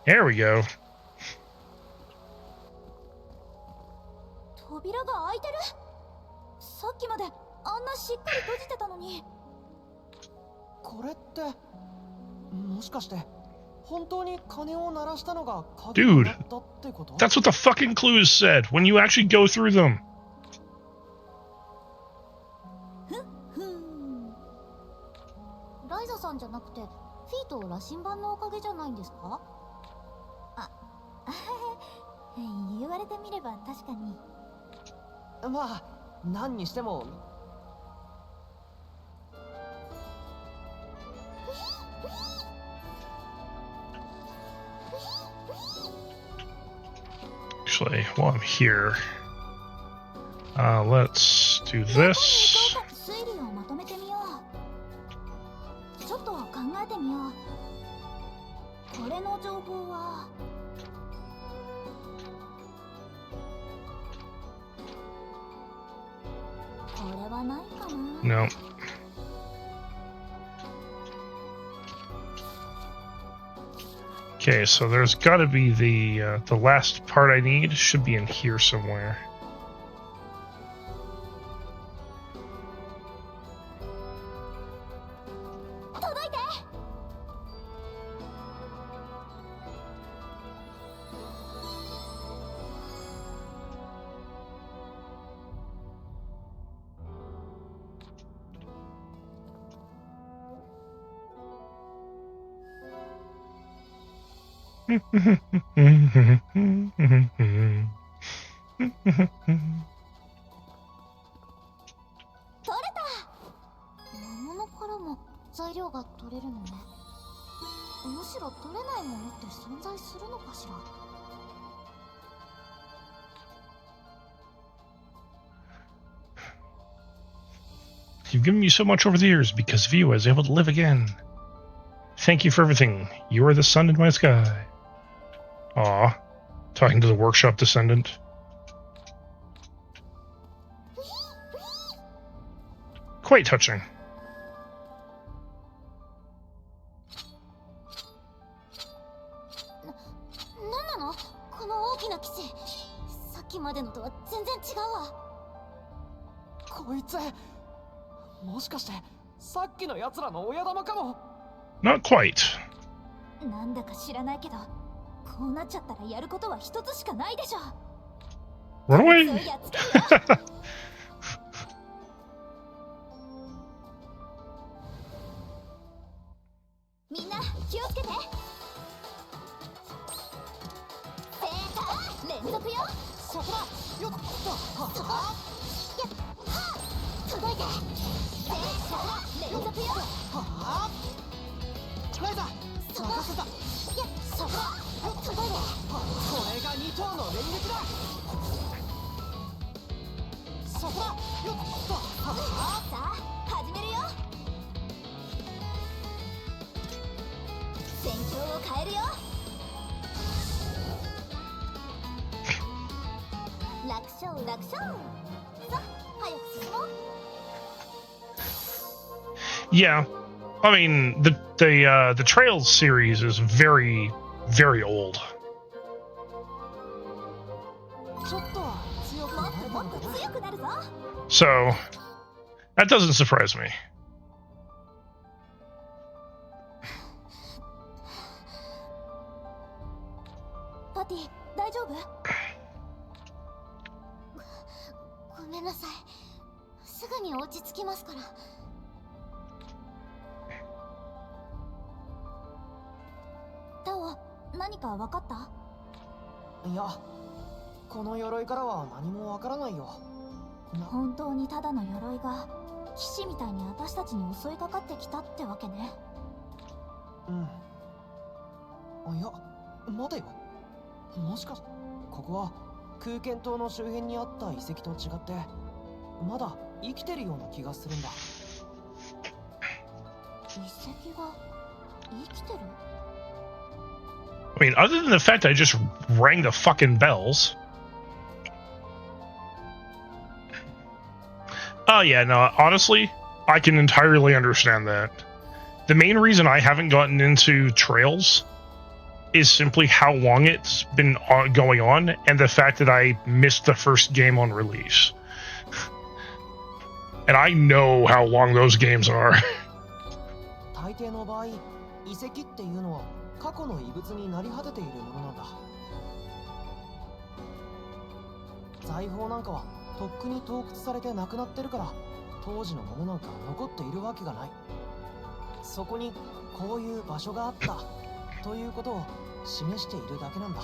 There we go. Dude, that's what the fucking clues said when you actually go through them. Ryza さんじゃなくて、フィート羅針盤のおかげじゃないんですか？あ、言われてみれば確かに。まあ、何にしても。Actually, while I'm here, let's do this. 推理をまとめてみよう。ちょっと考えてみよう。これの情報は。これはないかな。No. Okay, so there's got to be the last part I need should be in here somewhere. You've given me so much over the years. Because of you, I was able to live again. Thank you for everything. You are the sun in my sky. Aw. Talking to the workshop descendant. Quite touching. Not quite. なんだか知らないけど、こうなっちゃったらやることは一つしかないでしょ。 Run そう away! やっつけるよ。みんな気をつけて。セーター連続よ。そこだ。よっと。はそこやっはっ届いて。セーター連続よ。はライザそこ任せた。やそこ届いて。これが2頭の連撃だ。そこだ。よっと。さあ始めるよ。戦況を変えるよ。楽勝楽勝。さあ早く進もう。 Yeah, I mean the Trails series is very old. ちょっとは強くもなれっともっとたのかな。強くなるぞ。 So that doesn't surprise me. パティ大丈夫？ごめんなさい。すぐに落ち着きますから。タオ、何か分かった？いや、この鎧からは何もわからないよ。本当にただの鎧が騎士みたいに私たちに襲いかかってきたってわけね。うん。いや、待てよ。もしかし、ここは空間島の周辺にあった遺跡と違って、まだ生きてるような気がするんだ。遺跡が生きてる？ I mean, other than the fact I just rang the fucking bells. Oh yeah, no, honestly, I can entirely understand that. The main reason I haven't gotten into Trails is simply how long it's been going on, and the fact that I missed the first game on release. And I know how long those games are. 大抵の場合、遺跡っていうのは過去の遺物になり果てているものなんだ。財宝なんかはとっくに盗掘されてなくなってるから、当時のものなんか残っているわけがない。そこにこういう場所があったということを示しているだけなんだ。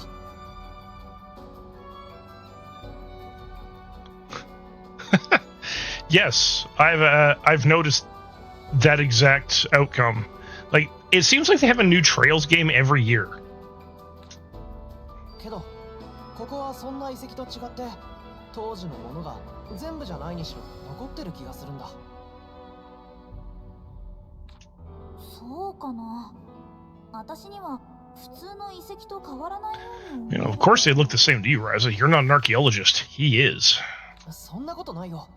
Yes, I've noticed that exact outcome. Like, it seems like they have a new Trails game every year. けど、ここはそんな遺跡と違って、当時のものが全部じゃないにしろ残ってる気がするんだ。そうかな。私には普通の遺跡と変わらないように。 You know, of course they look the same to you, Ryza. You're not an archaeologist. He is. そんなことないよ。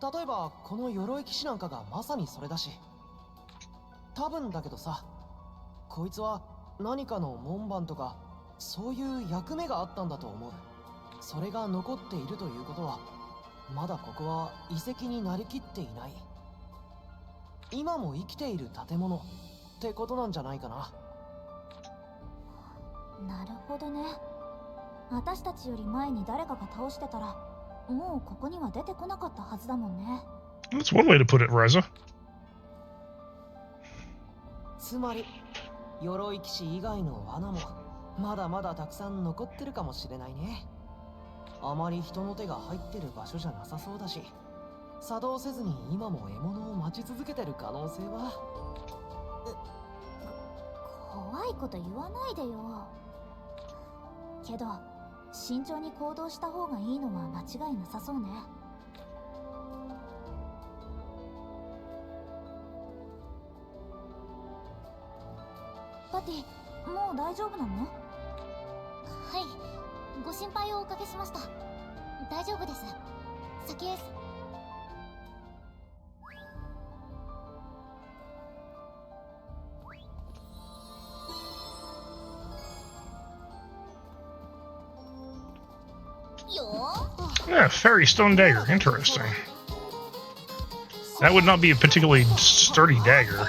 例えばこの鎧騎士なんかがまさにそれだし。多分だけどさ、こいつは何かの門番とかそういう役目があったんだと思う。それが残っているということは、まだここは遺跡になりきっていない。今も生きている建物ってことなんじゃないかな。なるほどね。私たちより前に誰かが倒してたら、もうここには出てこなかったはずだもんね。 That's one way to put it, Ryza. つまり鎧騎士以外の罠もまだまだたくさん残ってるかもしれないね。あまり人の手が入ってる場所じゃなさそうだし、作動せずに今も獲物を待ち続けてる可能性は。怖いこと言わないでよ。けど慎重に行動した方がいいのは間違いなさそうね。パティ、もう大丈夫なの？はい、ご心配をおかけしました。大丈夫です。先へ。Yeah, fairy stone dagger. Interesting. That would not be a particularly sturdy dagger.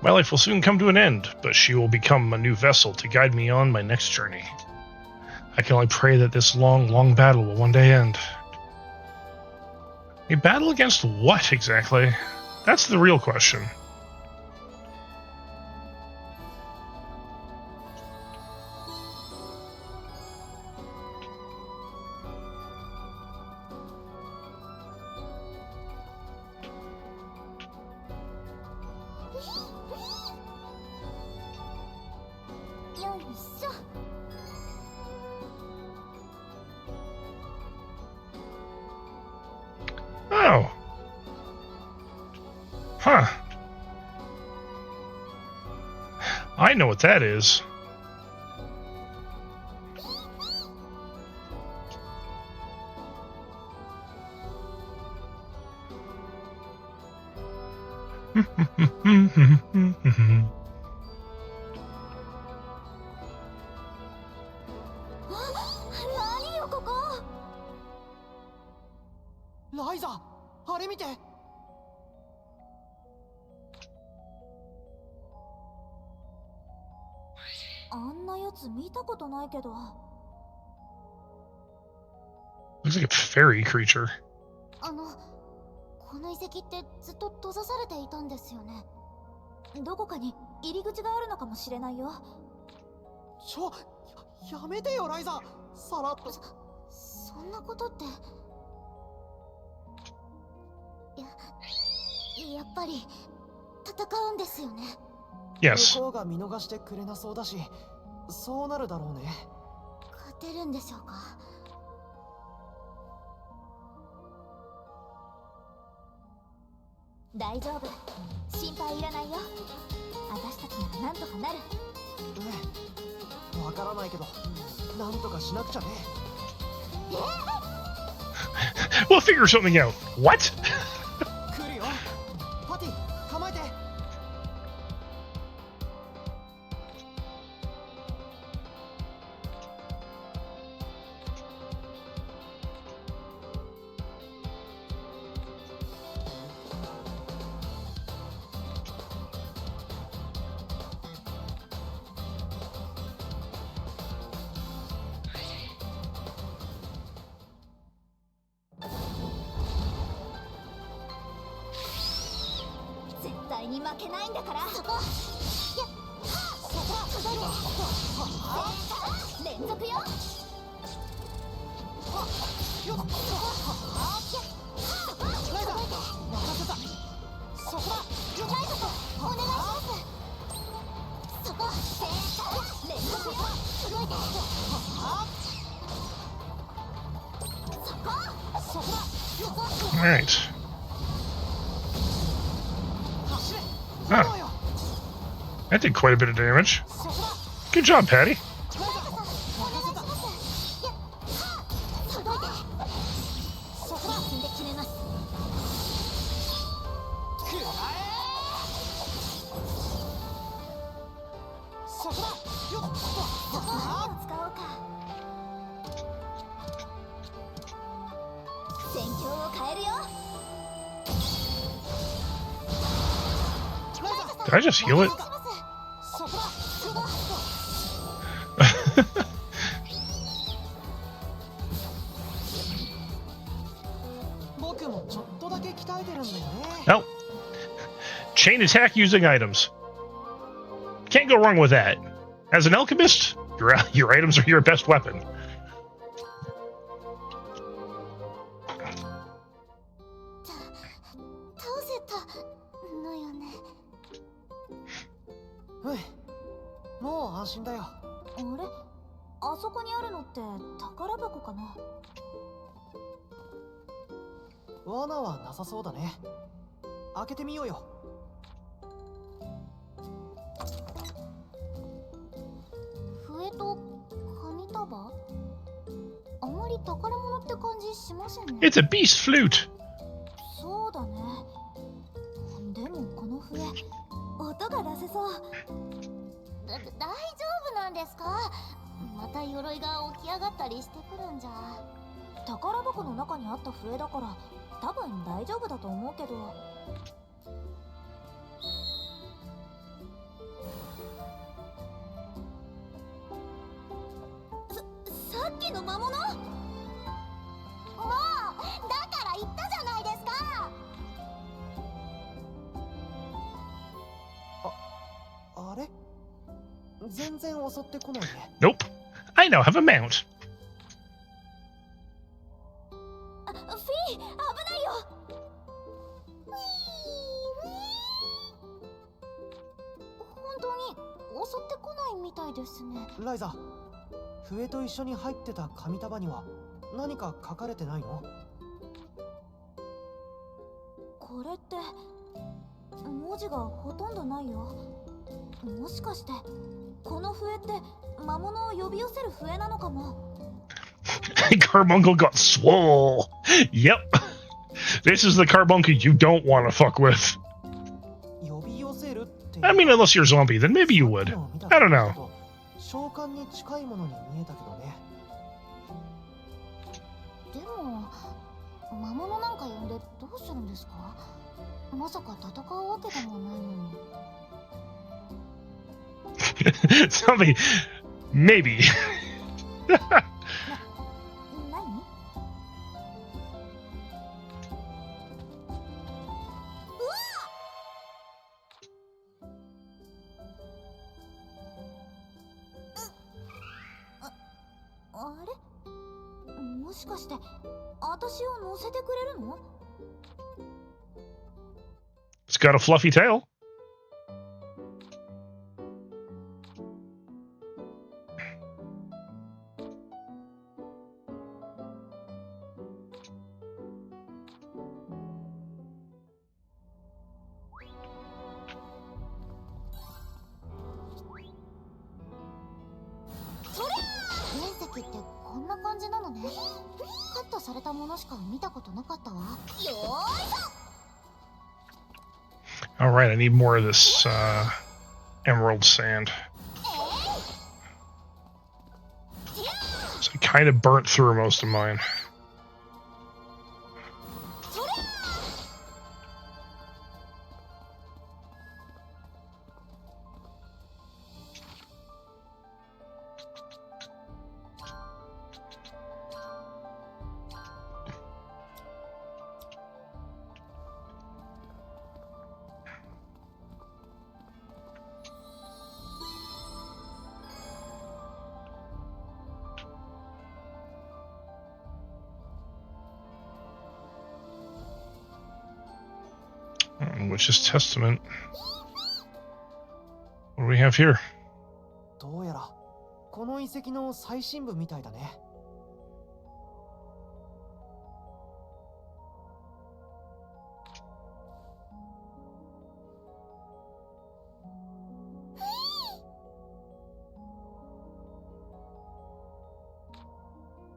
My life will soon come to an end, but she will become a new vessel to guide me on my next journey. I can only pray that this long, long battle will one day end. A battle against what exactly? That's the real question. Oh. Huh. I know what that is. Ryza! あれ見て。あんなやつ見たことないけど。 Looks like a fairy creature. この遺跡ってずっと閉ざされていたんですよね。どこかに入り口があるのかもしれないよ。やめてよライザ。さらっと。そんなことって。やっぱり戦うんですよね。 Yes. 向こうが見逃してくれなそうだし、そうなるだろうね。勝てるんでしょうか。大丈夫、心配いらないよ。私たちならなんとかなる。わからないけど、なんとかしなくちゃね。We'll figure something out. What? 来るよ。パティ、構えて。絶対に負けないんだから。そこ。連続よ。そこだ。お願いします。そこ。連続よ。届いて。そこ。そこだ。 Alright. Huh. That did quite a bit of damage. Good job, Patty. Did I just heal it? 僕もちょっとだけ鍛えてるんだよね。 No. Chain attack using items. Can't go wrong with that. As an alchemist, your items are your best weapon. 倒せたのよね。もう安心だよ。あれ、あそこにあるのって宝箱かな。罠はなさそうだね。開けてみようよ。笛と紙束、あまり宝物って感じしませんね。 It's a beast flute. そうだね。でもこの笛、音が出せそう。大丈夫なんですか？また鎧が起き上がったりしてくるんじゃ。宝箱の中にあった笛だから多分大丈夫だと思うけど。っきの魔物。もうだから言ったじゃないですか。あれ全然襲ってこないね。 Nope. I now have a mount. フィー、危ないよ。本当に襲ってこないみたいですね。ライザ、笛と一緒に入ってた紙束には何か書かれてないの？これって文字がほとんどないよ。もしかしてこの笛って魔物を呼び寄せる笛なのかも。Carbuncle got swole. Yep. This is the carbuncle you don't want to fuck with. 呼び寄せるって。 I mean, unless you're a zombie, then maybe you would. I don't know. 召喚に近いものに見えたけどね。でも魔物なんか呼んでどうするんですか？まさか戦うわけでもないのに。Zombie. Maybe. 何？あれ？もしかして私を乗せてくれるの？ It's got a fluffy tail.原石ってこんな感じなのね。カットされたものしか見たことなかったわ。よーいしょ。 All right, I need more of this emerald sand. So I kind of burnt through most of mine. Which is Testament. What do we have here? どうやらこの遺跡の最深部みたいだね。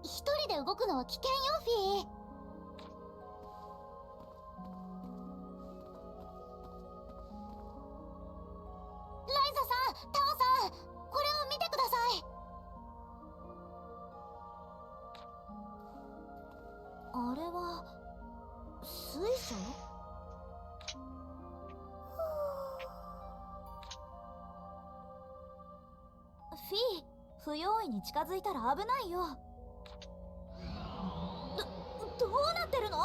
一人で動くのは危険よ、フィー。ライザさん、タオさん、これを見てください。あれは水晶？フィー、不用意に近づいたら危ないよ。どうなってるの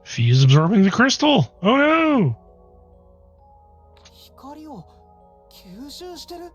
Fee is absorbing the crystal. Oh no! 光を吸収してる。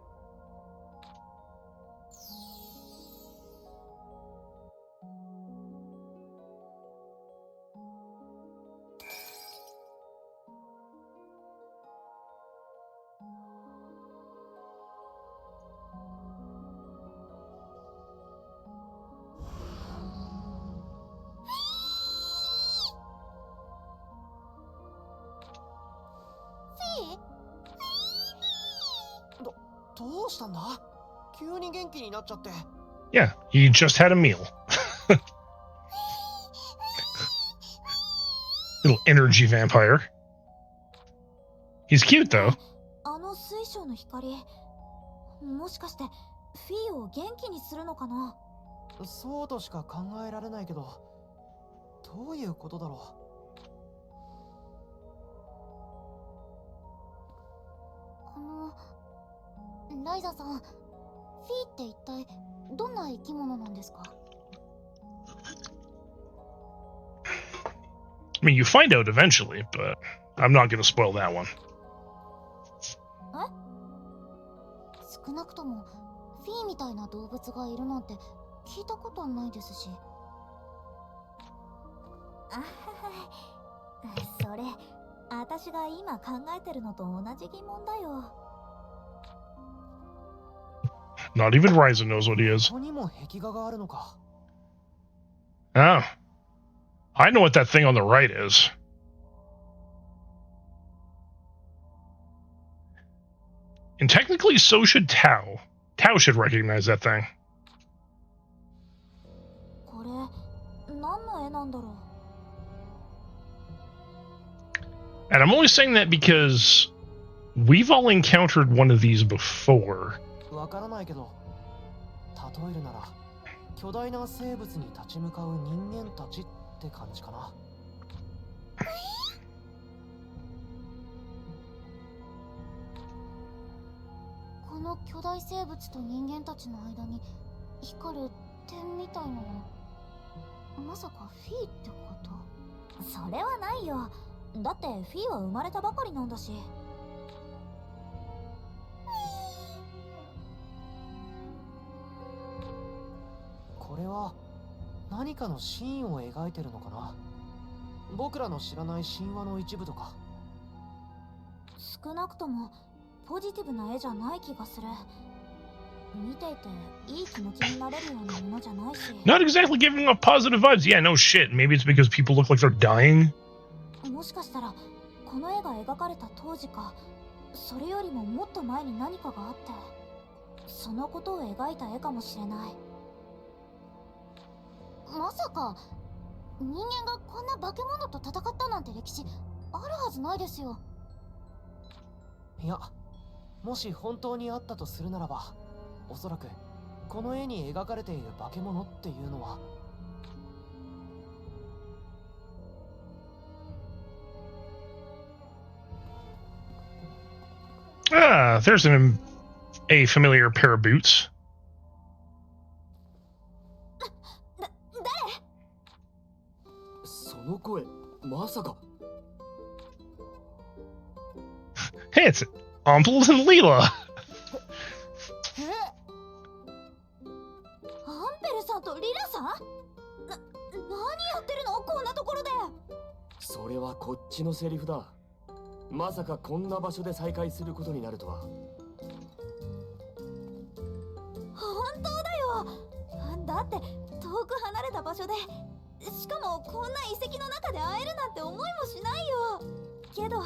どうしたんだ？急に元気になっちゃって。 Yeah, he just had a meal. Little energy vampire. He's cute though. あの水晶の光、もしかしてフィーを元気にするのかな？そうとしか考えられないけど、どういうことだろう。ライザさん、フィーって一体どんな生き物なんですか？ I mean, you find out eventually, but I'm not going to spoil that one. 少なくともフィーみたいな動物がいるなんて聞いたことないですし。あはは、それ私が今考えてるのと同じ疑問だよ。 Not even Ryza knows what he is. ここにも壁画があるのか。 Oh. I know what that thing on the right is. And technically, so should Tao. Tao should recognize that thing. これ何の絵なんだろう。 And I'm only saying that because we've all encountered one of these before. わからないけど、例えるなら巨大な生物に立ち向かう人間たちって感じかな。この巨大生物と人間たちの間に光る点みたいなの、まさかフィーってこと？それはないよ。だってフィーは生まれたばかりなんだし。これは何かのシーンを描いてるのかな。僕らの知らない神話の一部とか。少なくともポジティブな絵じゃない気がする。見ていていい気持ちになれるようなものじゃないし。 Not exactly giving off positive vibes. Yeah, no shit. Maybe it's because people look like they're dying. もしかしたらこの絵が描かれた当時か、それよりももっと前に何かがあって、そのことを描いた絵かもしれない。まさか人間がこんな化け物と戦ったなんて歴史あるはずないですよ。いや、もし本当にあったとするならば、おそらくこの絵に描かれている化け物っていうのは、Ah, there's a familiar pair of boots. その声、まさか。 Hey, it's Ampel and Leela. アンペルさんとリラさん？何やってるのこんなところで。それはこっちのセリフだ。まさかこんな場所で再会することになるとは。本当だよ。だって遠く離れた場所で、しかもこんな遺跡の中で会えるなんて思いもしないよ。けど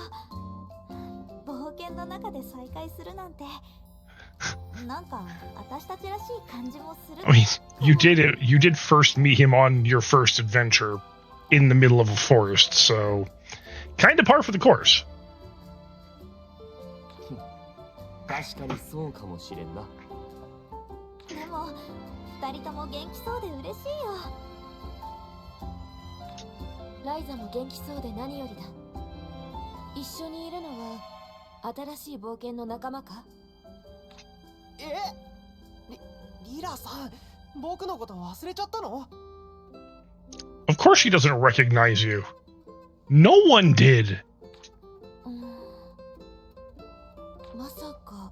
冒険の中で再会するなんて、なんか私たちらしい感じもする。 I mean, you did first meet him on your first adventure in the middle of a forest, so kind of par for the course. 確かにそうかもしれんな。でも二人とも元気そうで嬉しいよ。ライザも元気そうで何よりだ。一緒にいるのは新しい冒険の仲間か？リラさん、僕のこと忘れちゃったの？ Of course she doesn't recognize you. No one did. まさか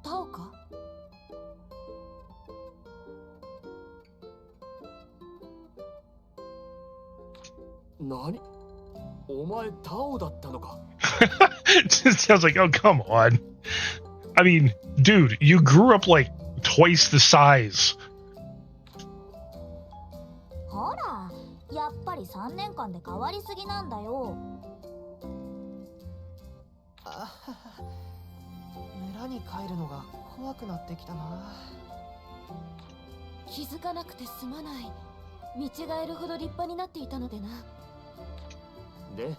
タオか？何？お前タオだったのか。 It sounds like, oh, come on. I mean, dude, you grew up like twice the size. ほら、やっぱり3年間で変わりすぎなんだよ。村に帰るのが怖くなってきたな。気づかなくてすまない。見違えるほど立派になっていたのでな。で、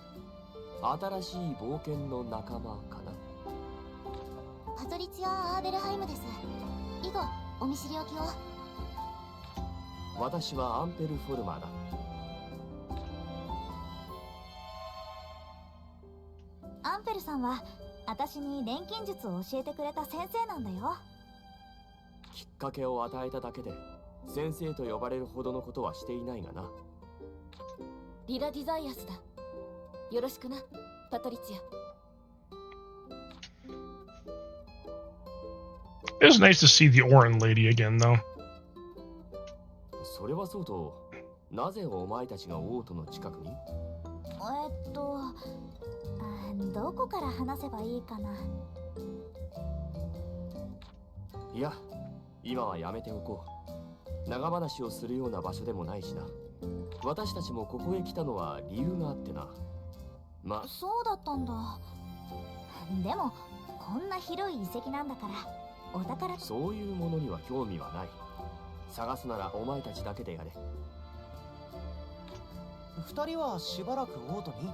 新しい冒険の仲間かな。パトリツィア・アーベルハイムです。以後お見知りおきを。私はアンペルフォルマーだ。アンペルさんは私に錬金術を教えてくれた先生なんだよ。きっかけを与えただけで先生と呼ばれるほどのことはしていないがな。リラ・ディザイアスだ。よろしくな、パトリツィア。 It was nice to see the Orin lady again, though. それはそうと、なぜお前たちが王都の近くに？どこから話せばいいかな。いや、今はやめておこう。長話をするような場所でもないしな。私たちもここへ来たのは理由があってな。ま、そうだったんだ。でもこんな広い遺跡なんだからお宝。そういうものには興味はない。探すならお前たちだけでやれ。二人はしばらく王都に？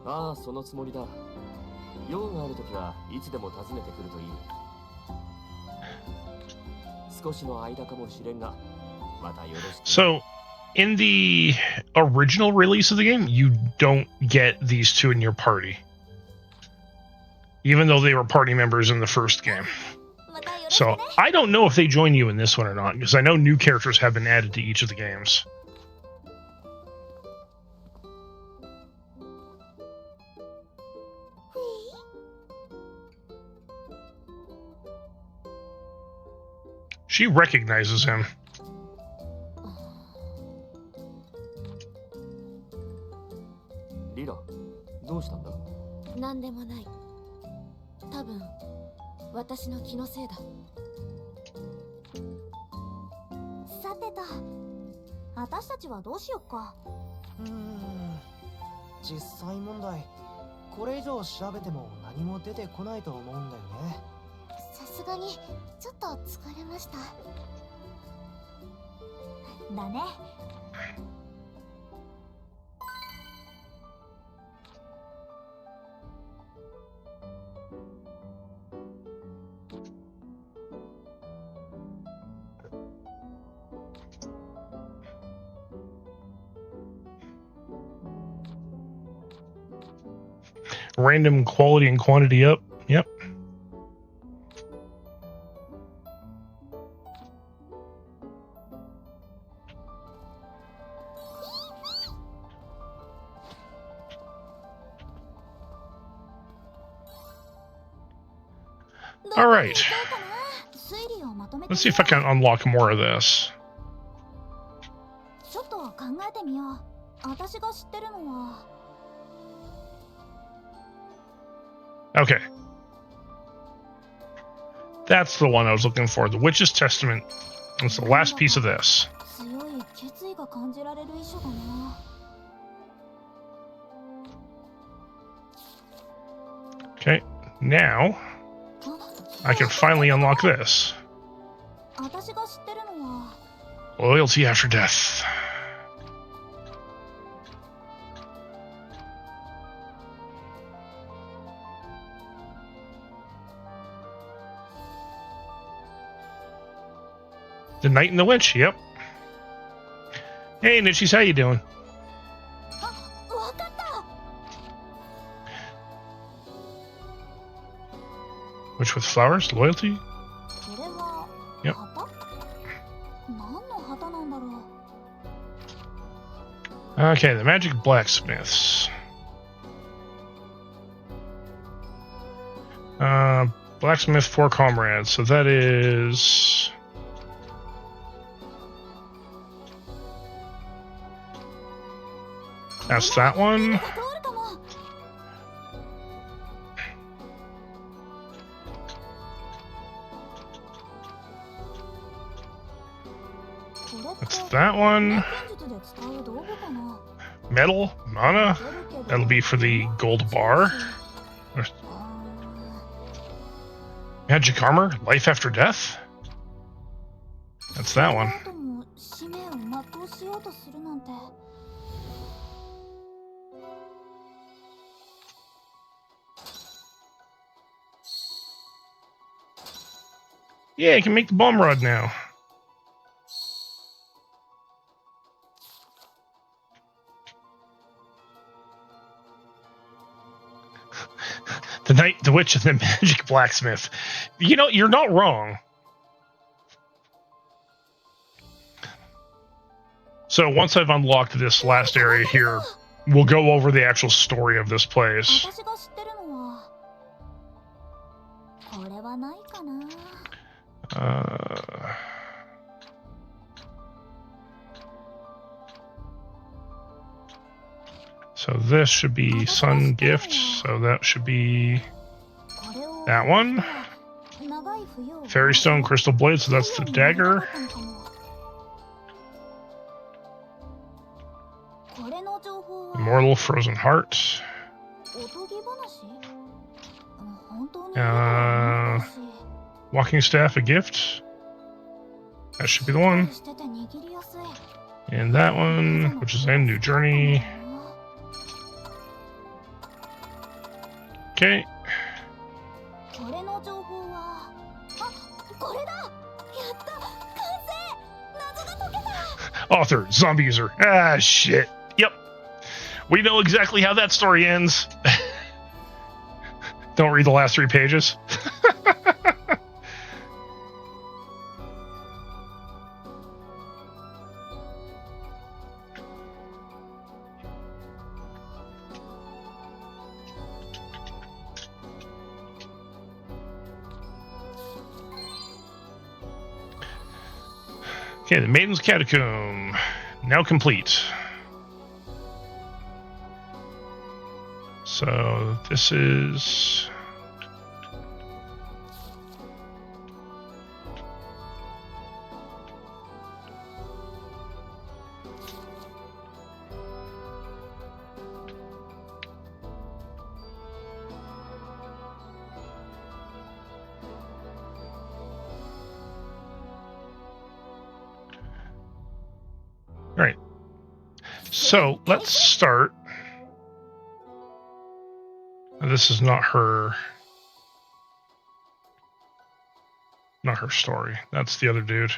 ああ、そのつもりだ。用があるときはいつでも訪ねてくるといい。少しの間かもしれんが、またよろしく。So, in the original release of the game, you don't get these two in your party. Even though they were party members in the first game. またよろしく So, ね。 I don't know if they join you in this one or not, because I know new characters have been added to each of the games. She recognizes him. リラ、どうしたんだ？なんでもない。多分私の気のせいだ。さてと、私たちはどうしよっか。実際問題、これ以上調べても何も出てこないと思うんだよね。さすがにちょっと疲れました。だね。Random quality and quantity up. Yep. All right. Let's see if I can unlock more of this. ちょっと考えてみよう。私が知ってるのは。Okay. That's the one I was looking for. The Witch's Testament. It's the last piece of this. 強い決意が感じられる遺書だな。Okay. Now, I can finally unlock this. 私が知ってるのは。 Loyalty after death. The Knight and the Witch, yep. Hey, Nitchies, how you doing? あ、わかった。 Witch with flowers, loyalty? これは Yep. 旗？何の旗なんだろう。 Okay, the magic blacksmiths. Blacksmith 4 comrades, so that is... That's that one. 通るかも。 That's that one. 錬金術で使う道具かな。 Metal, mana. That'll be for the gold bar. Magic armor, life after death. That's that one. 後も使命を全うしようとするなんて。 Yeah, I can make the bomb rod now. The Knight, the Witch, and the Magic Blacksmith. You know, you're not wrong. So once I've unlocked this last area here, we'll go over the actual story of this place. 私が知ってるのはこれはないかな。 So this should be Sun Gift, so that should be これを that one. 長い冬を Fairy Stone Crystal Blade, so that's the dagger. これの情報は Immortal Frozen Heart. おとぎ話？本当にあるのかし Walking Staff, a gift. That should be the one. してて握りやすい。 And that one, which is End New Journey. Okay. これの情報はこれだ。やった完成。謎が解けた。 Author, zombie user. Ah, shit. Yep. We know exactly how that story ends. Don't read the last 3 pages. Okay, the Maiden's Catacomb. Now complete. So this is... Right. So let's start. This is not her story. That's the other dude.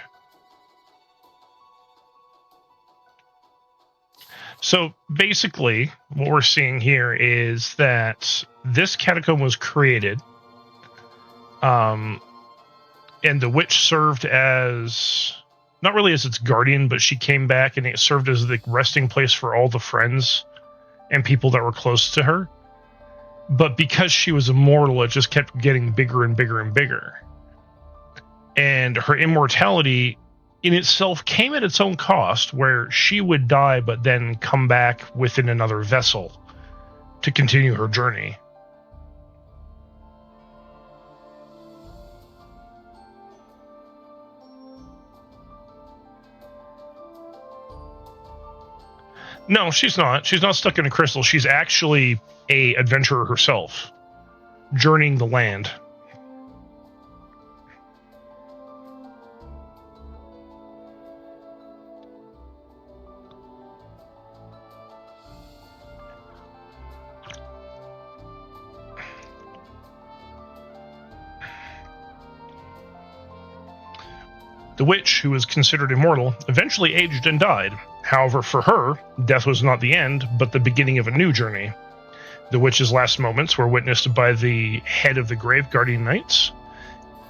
So basically what we're seeing here is that this catacomb was created, and the witch served as, not really as its guardian, but she came back and it served as the resting place for all the friends and people that were close to her. But because she was immortal, it just kept getting bigger and bigger and bigger. And her immortality in itself came at its own cost, where she would die but then come back within another vessel to continue her journey. No, she's not. She's not stuck in a crystal. She's actually a adventurer herself, journeying the land. The witch, who was considered immortal, eventually aged and died. However, for her, death was not the end, but the beginning of a new journey. The witch's last moments were witnessed by the head of the Grave Guardian Knights.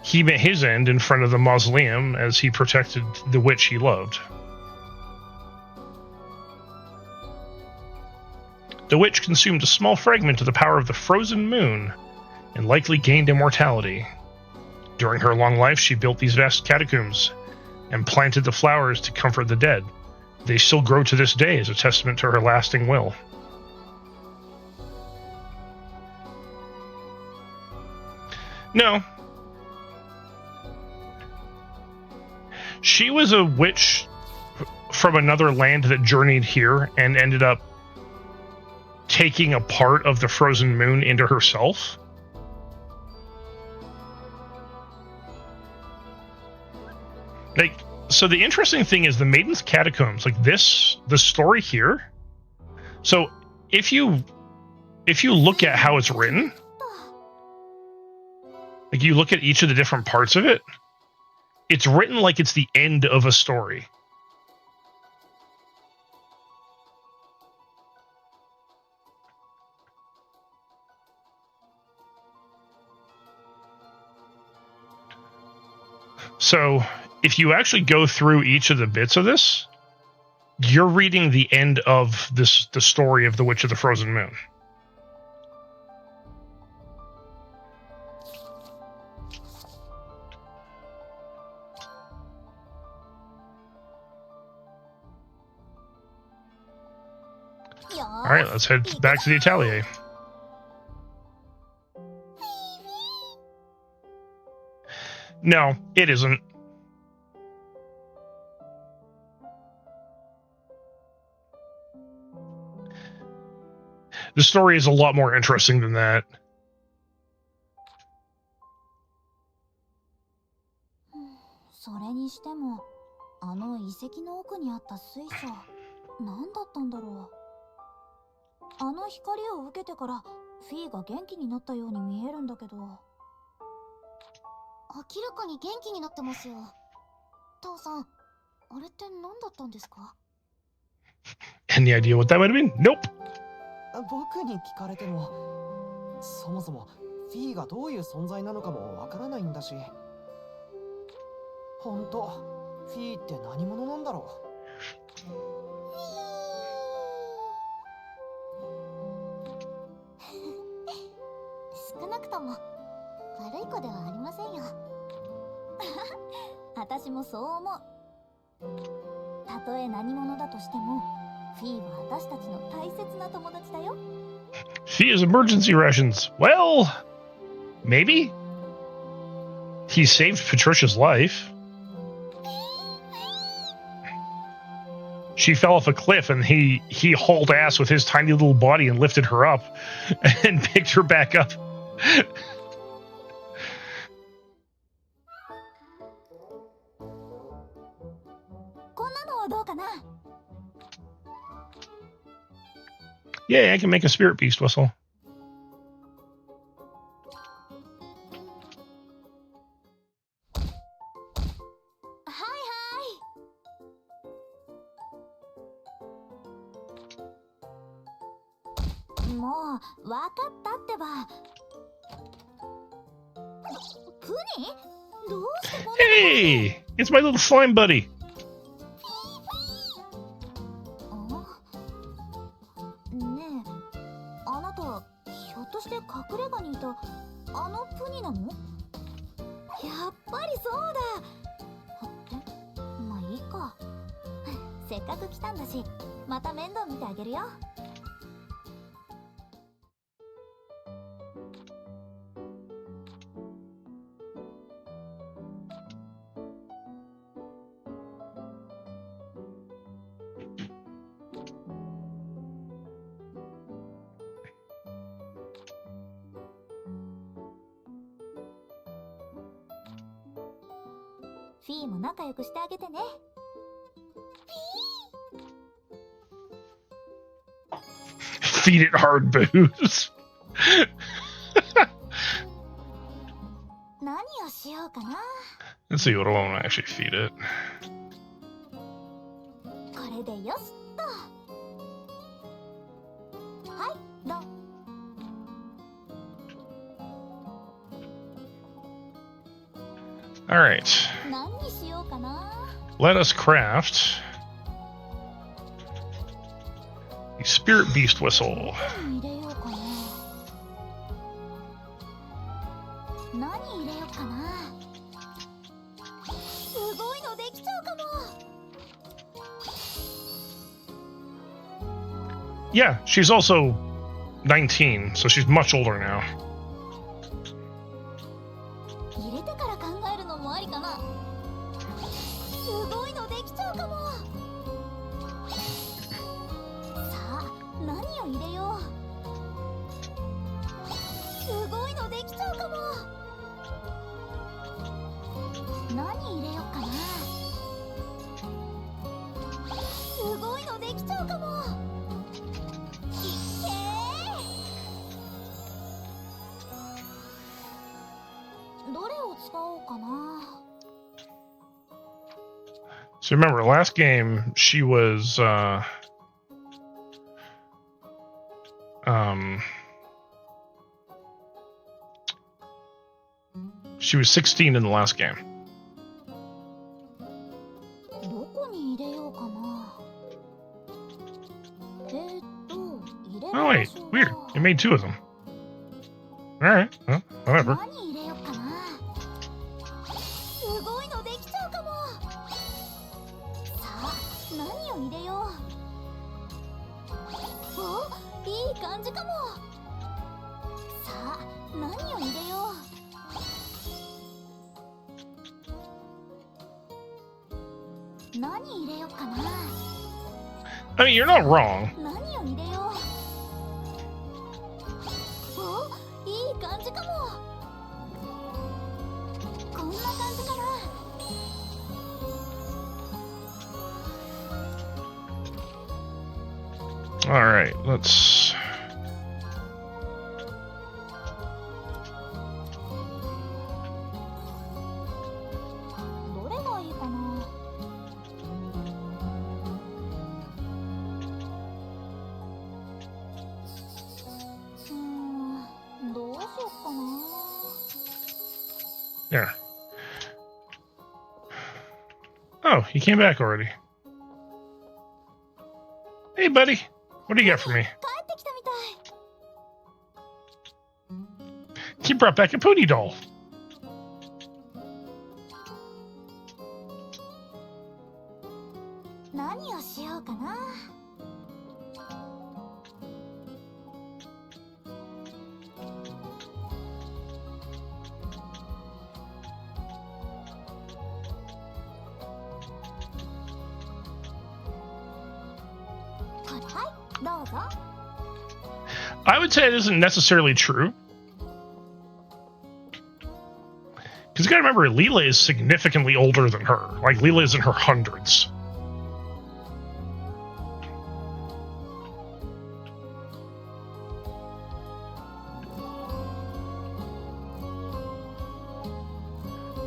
He met his end in front of the mausoleum as he protected the witch he loved. The witch consumed a small fragment of the power of the frozen moon and likely gained immortality. During her long life, she built these vast catacombs and planted the flowers to comfort the dead. They still grow to this day as a testament to her lasting will. No. She was a witch from another land that journeyed here and ended up taking a part of the frozen moon into herself. Like, so the interesting thing is the Maiden's Catacombs, like this, the story here. So if you look at how it's written, like you look at each of the different parts of it, it's written like it's the end of a story. So if you actually go through each of the bits of this, you're reading the end of the story of the Witch of the Frozen Moon. All right, let's head back to the Atelier. No, it isn't. The story is a lot more interesting than that. Any idea what that might have been? Nope. 僕に聞かれても、そもそもフィーがどういう存在なのかもわからないんだし。本当、フィーって何者なんだろ少なくとも悪い子ではありませんよ。私もそう思う。たとえ何者だとしても、フィーは私たちの大切な友達だよ。Fee is emergency rations. Well, maybe. He saved Patricia's life. She fell off a cliff and he hauled ass with his tiny little body and lifted her up and picked her back up. Yeah, I can make a spirit beast whistle. Hey, it's my little slime buddy. Feed it hard booze. Let's see what I want to actually feed it. All right. Let us craft a spirit beast whistle. Yeah, she's also 19, so she's much older now. So remember, last game she was she was 16 in the last game. Oh wait, weird. It made 2 of them. Alright, well, whatever. 何入れよっかな。すごいのできちゃうかも。さあ何を入れよう。お、いい感じかも。さあ何を入れよう。何入れよっかな。 I mean, you're not wrong. 何を入れよう。お、いい感じかも。こんな感じかな。 Alright, let's... どれがいいかな。どうしよっかな。 There. Oh, he came back already. Hey, buddy. What do you got for me? 帰ってきたみたい。 He brought back a pony doll. 何をしようかな。はい、どうぞ。 I would say it isn't necessarily true. Because you gotta remember, Leela is significantly older than her. Like, Leela is in her hundreds.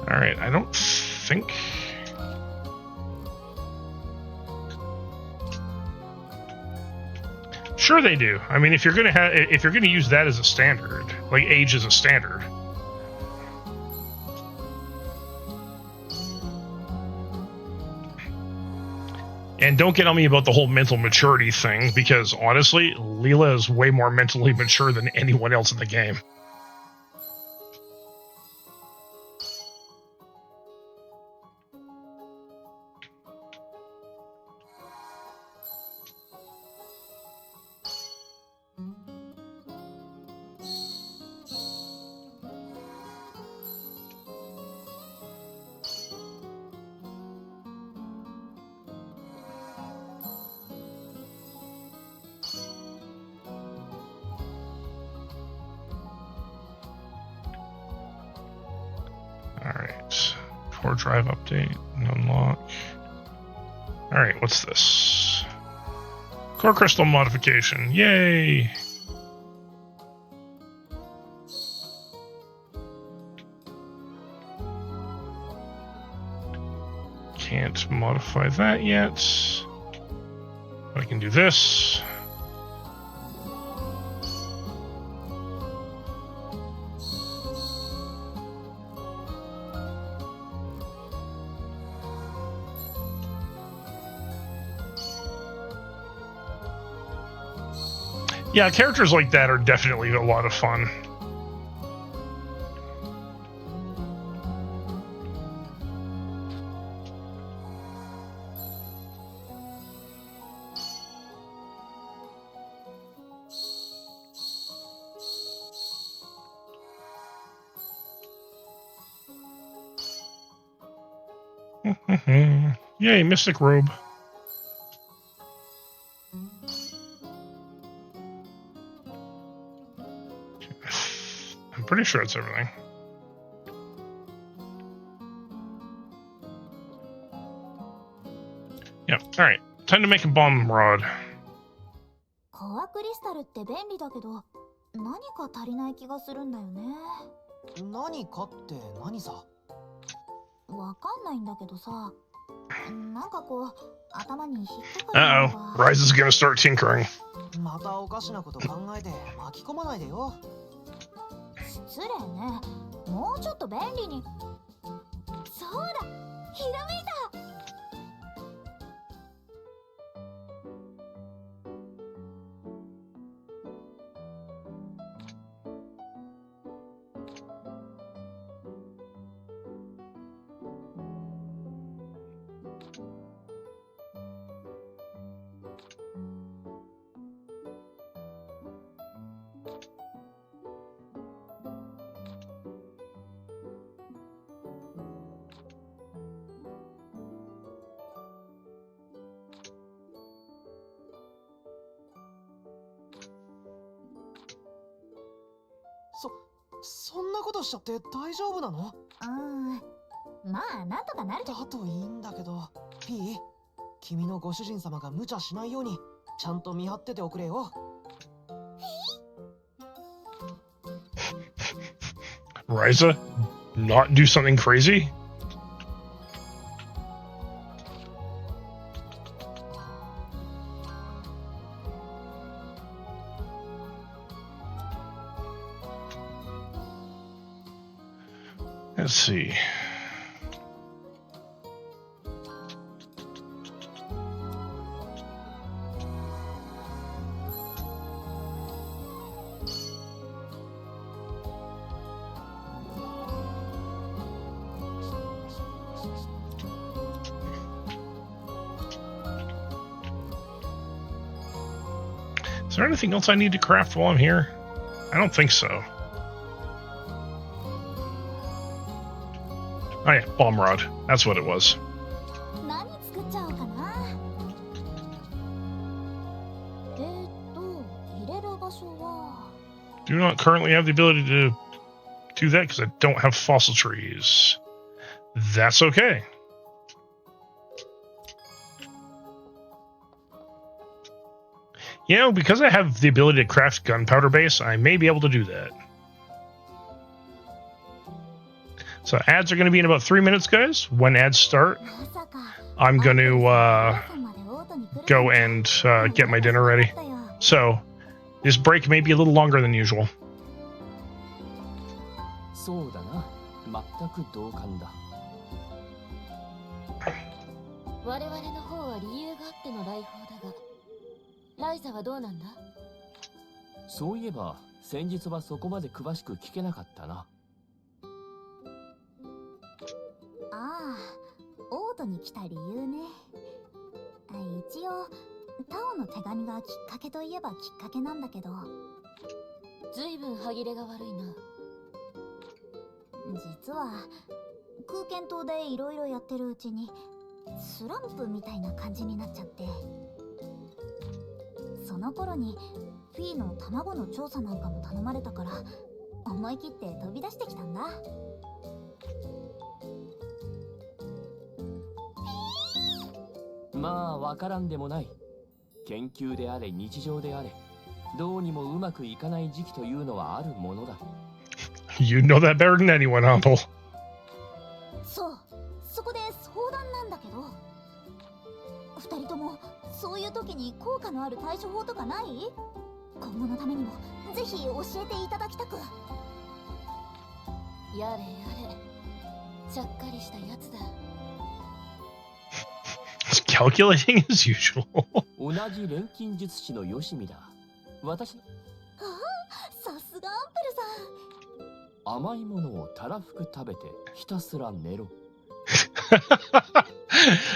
Alright, I don't think... Sure they do. I mean, if you're gonna use that as a standard, like age as a standard. And don't get on me about the whole mental maturity thing, because honestly, Leela is way more mentally mature than anyone else in the game. Alright. Core drive update and unlock. Alright, what's this? Core crystal modification. Yay! Can't modify that yet. I can do this. Yeah, characters like that are definitely a lot of fun. Yay, Mystic Robe. I'm pretty sure it's everything. Yep, alright. Time to make a bomb rod. コアクリスタルって便利だけど、何か足りない気がするんだよね。何かって何さ。わかんないんだけどさ、なんかこう頭に引っかかるの Uh-oh. が。 Ryza's gonna start tinkering. またおかしなこと考えて巻き込まないでよ。失礼ね。もうちょっと便利に。そうだ、ひらめいた。そんなことしちゃって大丈夫なの？まあなんとかなる。だといいんだけど。P、君のご主人様が無茶しないようにちゃんと見張ってておくれよ。Ryza, not do something crazy? Let's see. Is there anything else I need to craft while I'm here? I don't think so. Oh yeah, bomb rod. That's what it was. 何作っちゃおうかな。入れる場所は。Do not currently have the ability to do that because I don't have fossil trees. That's okay. You know, because I have the ability to craft gunpowder base, I may be able to do that. So ads are going to be in about 3 minutes, guys. When ads start, I'm going to go and get my dinner ready. So this break may be a little longer than usual. そうだな。全く同感だ。我々の方は理由があっての来訪だが、ライザはどうなんだ？そういえば先日はそこまで詳しく聞けなかったな。ああ、オートに来た理由ね。一応タオの手紙がきっかけといえばきっかけなんだけど。ずいぶん歯切れが悪いな。実は空間島でいろいろやってるうちにスランプみたいな感じになっちゃって、その頃にフィーの卵の調査なんかも頼まれたから思い切って飛び出してきたんだ。まあわからんでもない。研究であれ日常であれ、どうにもうまくいかない時期というのはあるものだ。You know that better than anyone, Uncle. そう、そこで相談なんだけど、二人ともそういう時に効果のある対処法とかない？今後のためにもぜひ教えていただきたく。やれやれ、ちゃっかりしたやつだ。It's calculating as usual. 同じ錬金術師のよしみだ。私のさすがアンペルさん。甘いものをたらふく食べてひたすら寝ろ。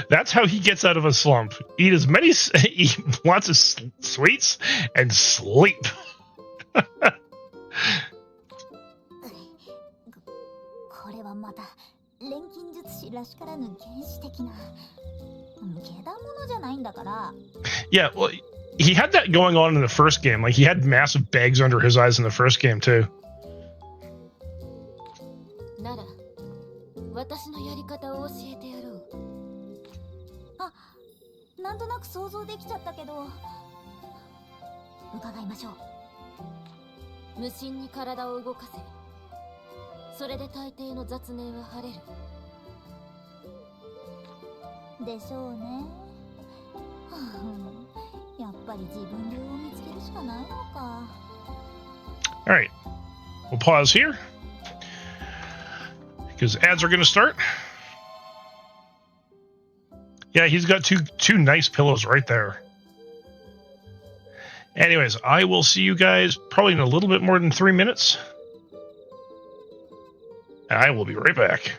That's how he gets out of a slump. Eat as many, eat lots of sweets, and sleep. これはまた錬金術師らしからぬ原始的な下段者じゃないんだから。Yeah, well, he had that going on in the first game. Like, he had massive bags under his eyes in the first game, too. なら、私のやり方を教えてやろう。あ、なんとなく想像できちゃったけど、伺いましょう。無心に体を動かせ。それで大抵の雑念は晴れる。でしょうね。やっぱり自分流を見つけるしかないのか。All right, we'll pause here because ads are going to start. Yeah, he's got two nice pillows right there. Anyways, I will see you guys probably in a little bit more than 3 minutes. I will be right back.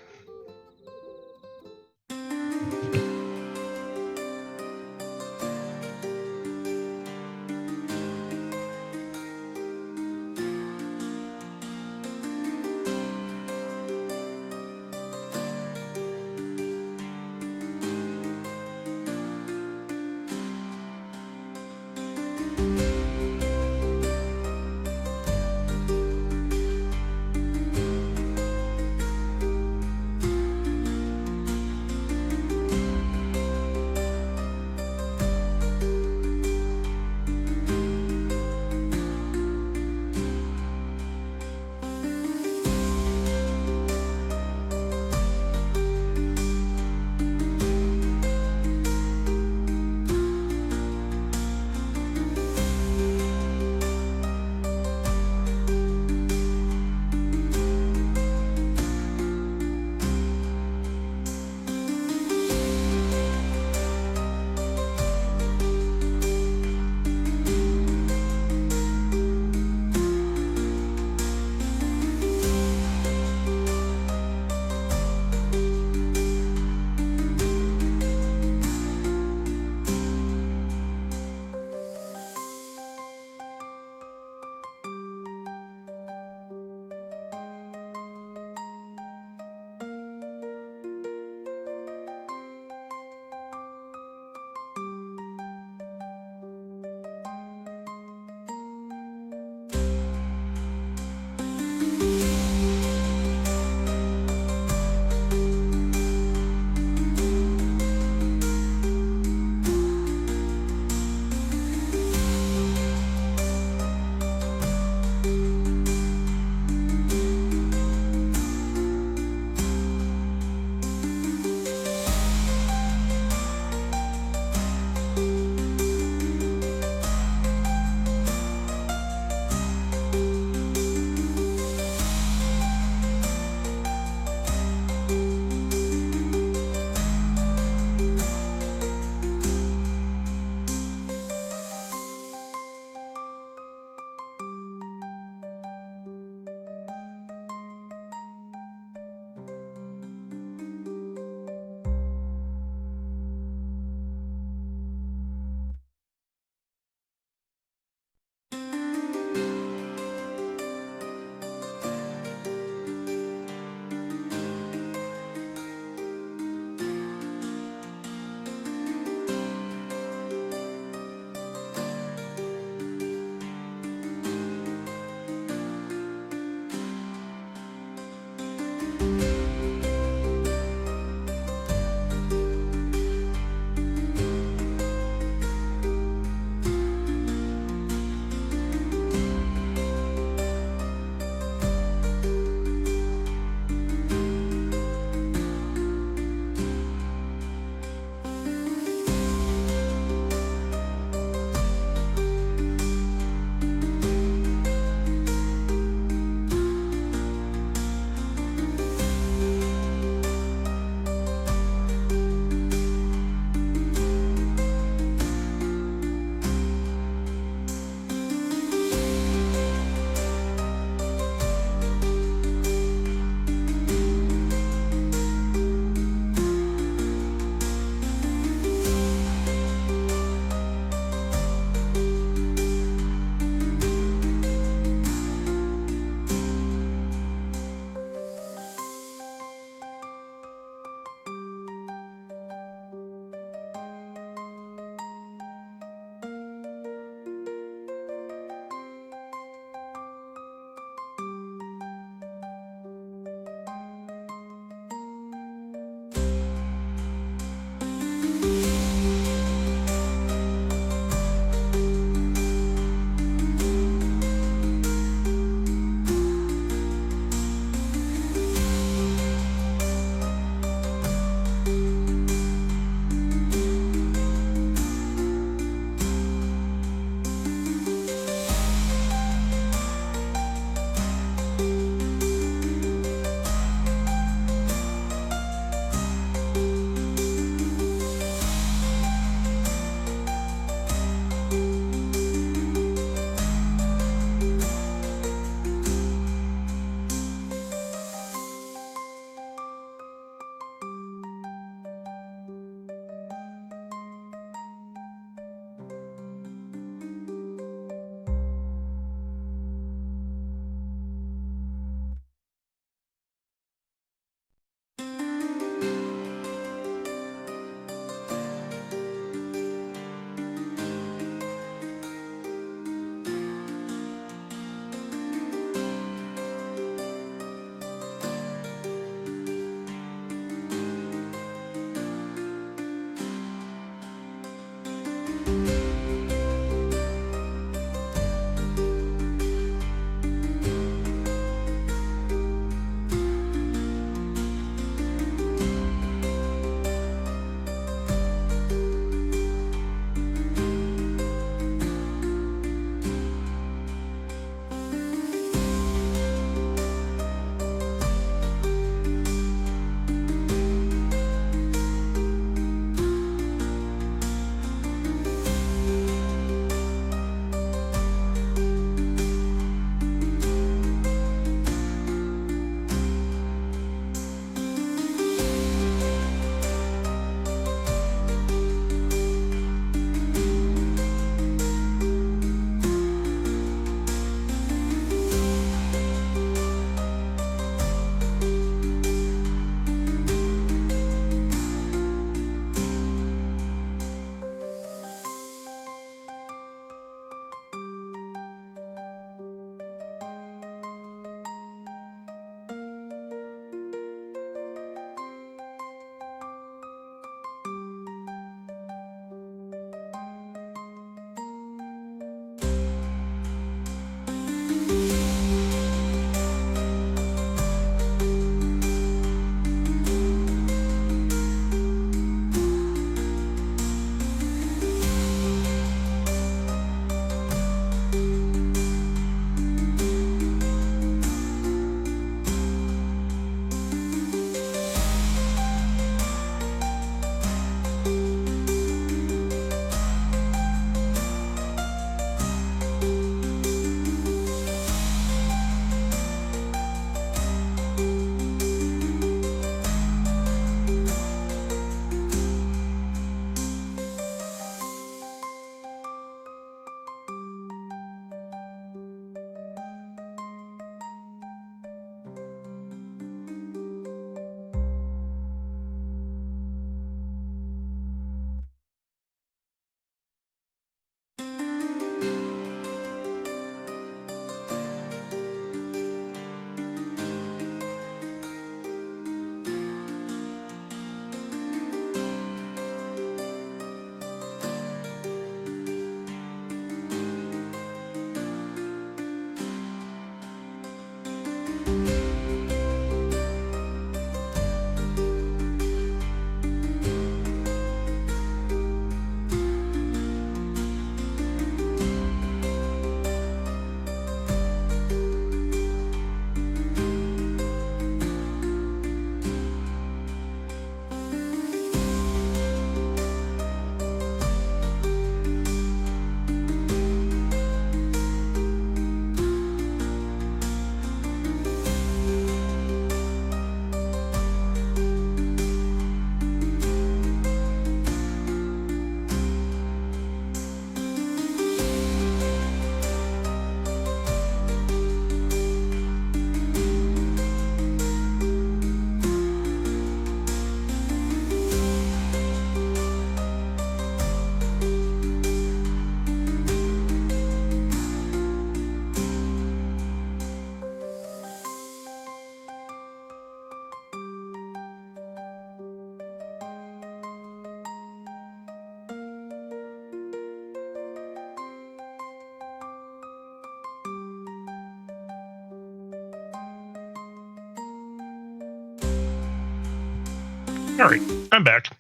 All right, I'm back.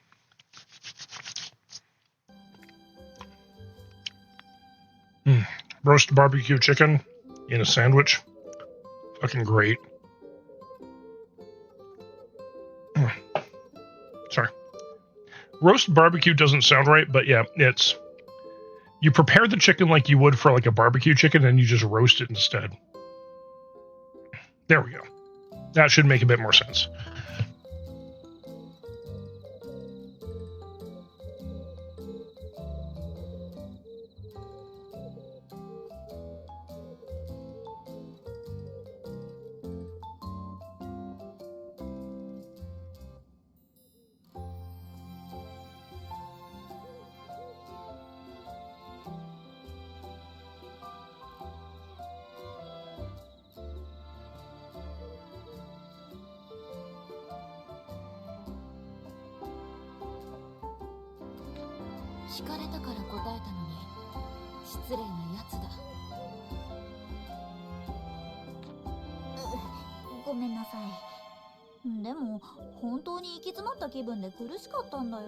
Roast barbecue chicken in a sandwich. Fucking great. Sorry. Roast barbecue doesn't sound right, but yeah, it's... You prepare the chicken like you would for like a barbecue chicken, and you just roast it instead. There we go. That should make a bit more sense.聞かれたから答えたのに失礼なやつだ。ごめんなさい。でも本当に行き詰まった気分で苦しかったんだよ。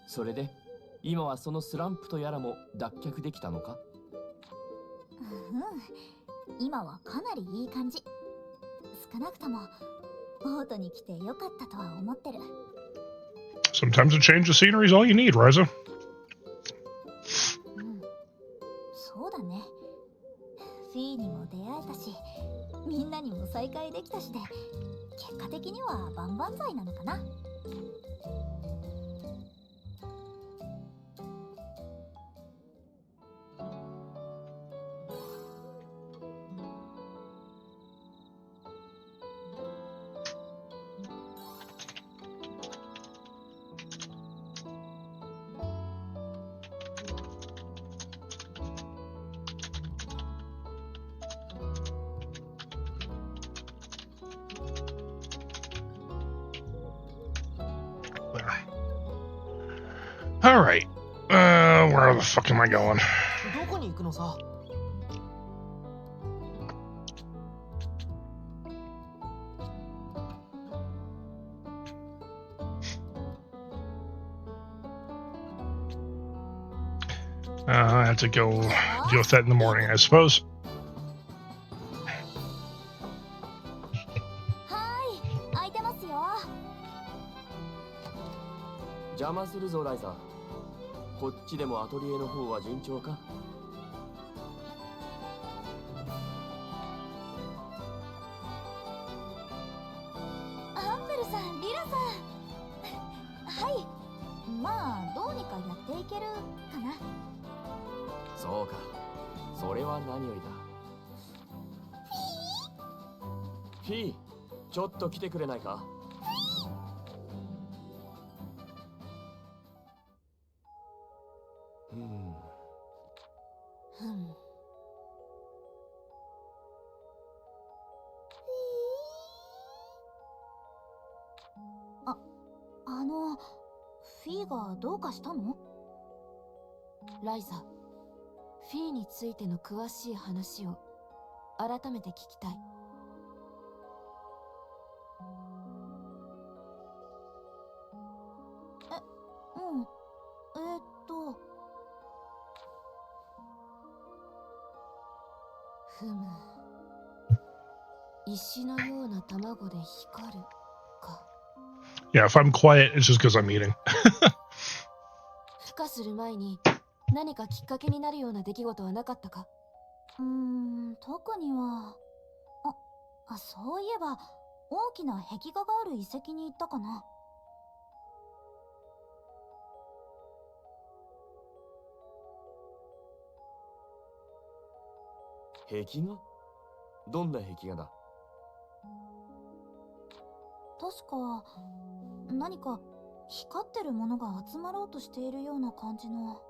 それで今はそのスランプとやらも脱却できたのか？今はかなりいい感じ。少なくともオートに来てよかったとは思ってる。Sometimes a change of scenery is all you need, Ryza. そうだね。フィーにも出会えたし、みんなにも再会できたしで、結果的には万々歳なのかな。All right. Where the fuck am I going? どこに行くのさ。I have to go deal with that in the morning, I suppose. 空いてますよ。邪魔するぞライザー。こっちでもアトリエの方は順調か？アンペルさん、リラさん。はい。まあどうにかやっていけるかな。そうか、それは何よりだ。フィー、ちょっと来てくれないか？フィーがどうかしたの？ライザ、フィーについての詳しい話を改めて聞きたい。ふむ。石のような卵で光るか。Yeah, if I'm quiet, it's just because I'm eating. 孵化する前に何かきっかけになるような出来事はなかったか？特には。そういえば大きな壁画がある遺跡に行ったかな。壁画？どんな壁画だ？確か何か光ってるものが集まろうとしているような感じの。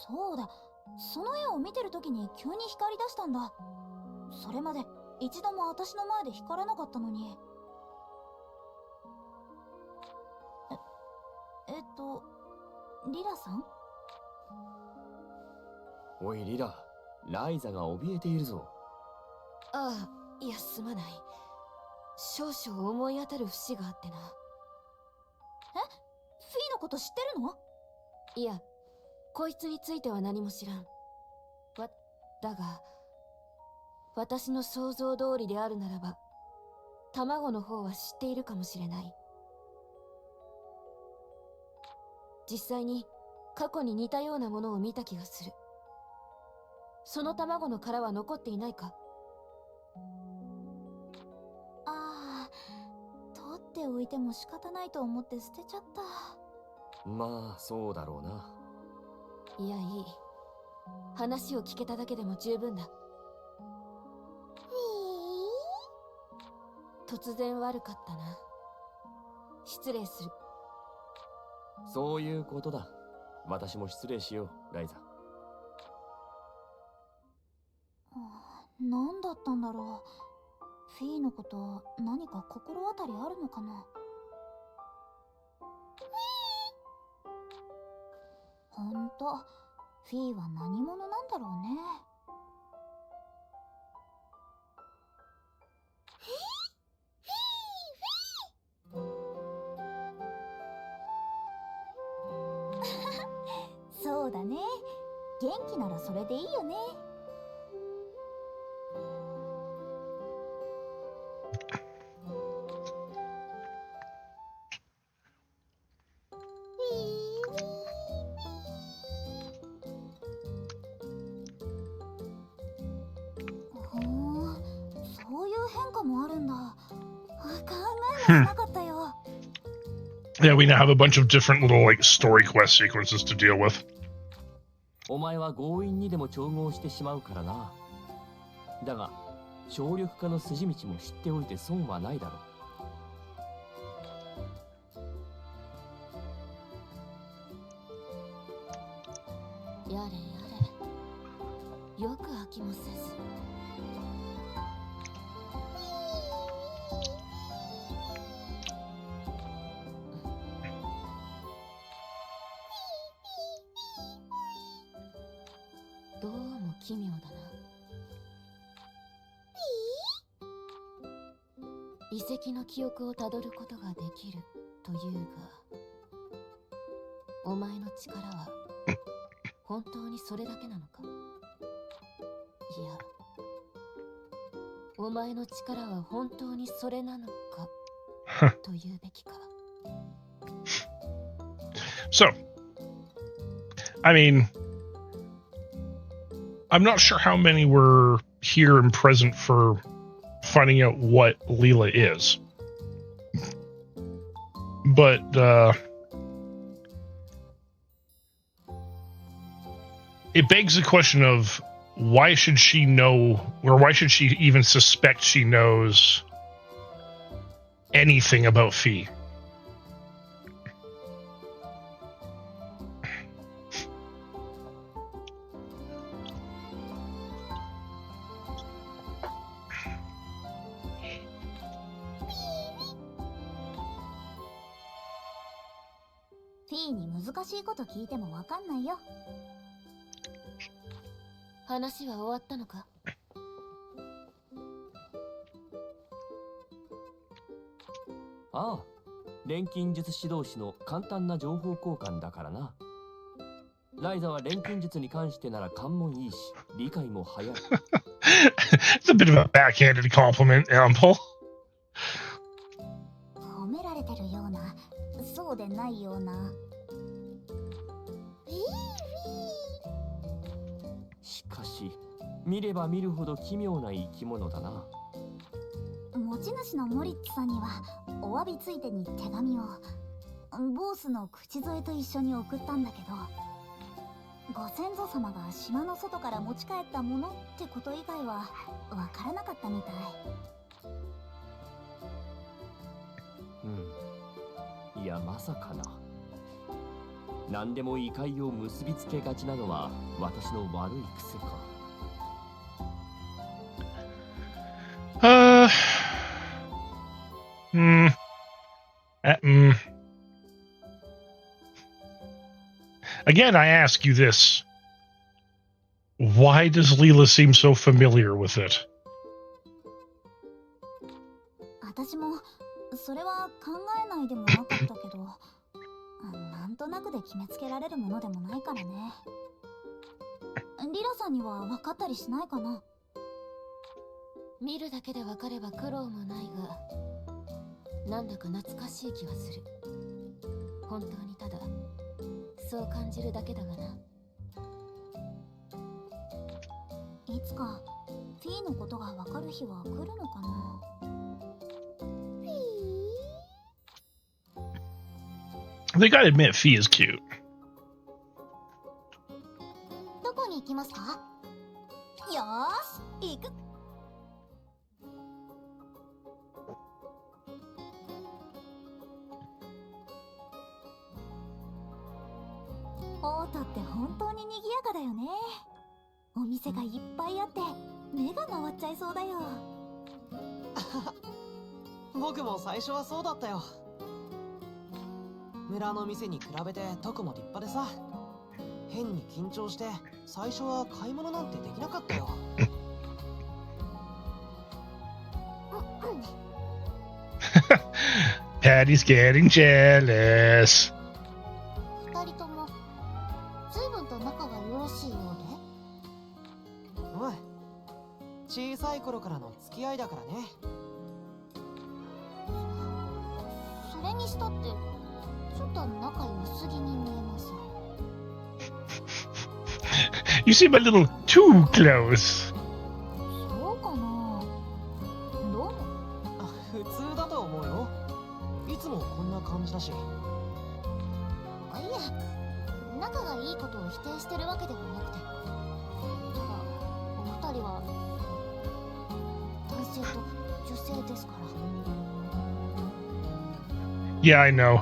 そうだ、その絵を見てる時に急に光り出したんだ。それまで一度も私の前で光らなかったのに。リラさん？おいリラ、ライザが怯えているぞ。ああ、いやすまない。少々思い当たる節があってな。フィーのこと知ってるの？いや、こいつについては何も知らん。だが、私の想像通りであるならば、卵の方は知っているかもしれない。実際に過去に似たようなものを見た気がする。その卵の殻は残っていないか？ああ、取っておいても仕方ないと思って捨てちゃった。まあそうだろうな。いや、いい。話を聞けただけでも十分だ。突然悪かったな。失礼する。そういうことだ。私も失礼しよう、ライザ。何だったんだろう。フィーのこと何か心当たりあるのかな。ほんとフィーは何者なんだろうね。そうだね。元気ならそれでいいよね。ほー、そういう変化もあるんだ。考えもしなかったよ。Yeah, we now have a bunch of different little like story quest sequences to deal with. お前は強引にでも調合してしまうからな。だが省力化の筋道も知っておいて損はないだろやれやれ。よく飽きもせず。どうも奇妙だな。遺跡の記憶をたどることができるというが、お前の力は本当にそれだけなのか？いや、お前の力は本当にそれなのかと言うべきか。So, I mean, I'm not sure how many were here and present for finding out what Leela is. But, it begs the question of why should she know, or why should she even suspect she knows anything about Fee?フィーに難しいこと聞いてもわかんないよ。話は終わったのか？ああ、錬金術指導士の簡単な情報交換だからな。ライザは錬金術に関してなら勘もいいし、理解も早い。It's a bit of a backhanded compliment, Paul. 褒められてるような、そうでないような。しかし、見れば見るほど奇妙な生き物だな。持ち主のモリッツさんにはお詫びついでに手紙をボースの口添えと一緒に送ったんだけど、ご先祖様が島の外から持ち帰ったものってこと以外はわからなかったみたい。いや、まさかな。何でも異界を結びつけがちなのは私の悪い癖か。Again, I ask you this. Why does Leela seem so familiar with it? 私ないでもなかったけど、なんとなくで決めつけられるものでもないからね。リラさんには分かったりしないかな。見るだけで分かれば苦労もないが、なんだか懐かしい気はする。本当にただそう感じるだけだがな。いつかフィーのことが分かる日は来るのかな。They gotta admit, Fee is cute. どこに行きますか？よーし、行く。オートって本当に賑やかだよね。お店がいっぱいあって目が回っちゃいそうだよ。僕も最初はそうだったよ。村の店に比べてどこも立派でさ、変に緊張して最初は買い物なんてできなかったよ。Patty's getting jealous. 二人とも随分と仲がよろしいようで。うん、小さい頃からの付き合いだからね。それにしたってちょっと仲良すぎに見えます。You seem a little too close. そうかな。どうも。普通だと思うよ。いつもこんな感じだし。いや、仲がいいことを否定してるわけではなくて、ただお二人は男性と女性ですから。Yeah, I know.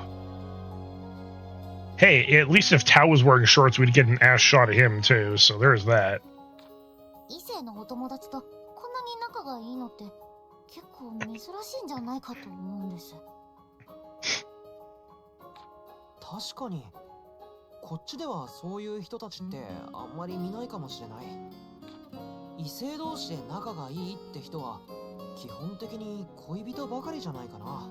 Hey, at least if Tao was wearing shorts, we'd get an ass shot at him too, so there's that. 異性のお友達とこんなに仲がいいのって結構珍しいんじゃないかと思うんです。確かにこっちではそういう人たちってあんまり見ないかもしれない。異性同士で仲がいいって人は基本的に恋人ばかりじゃないかな。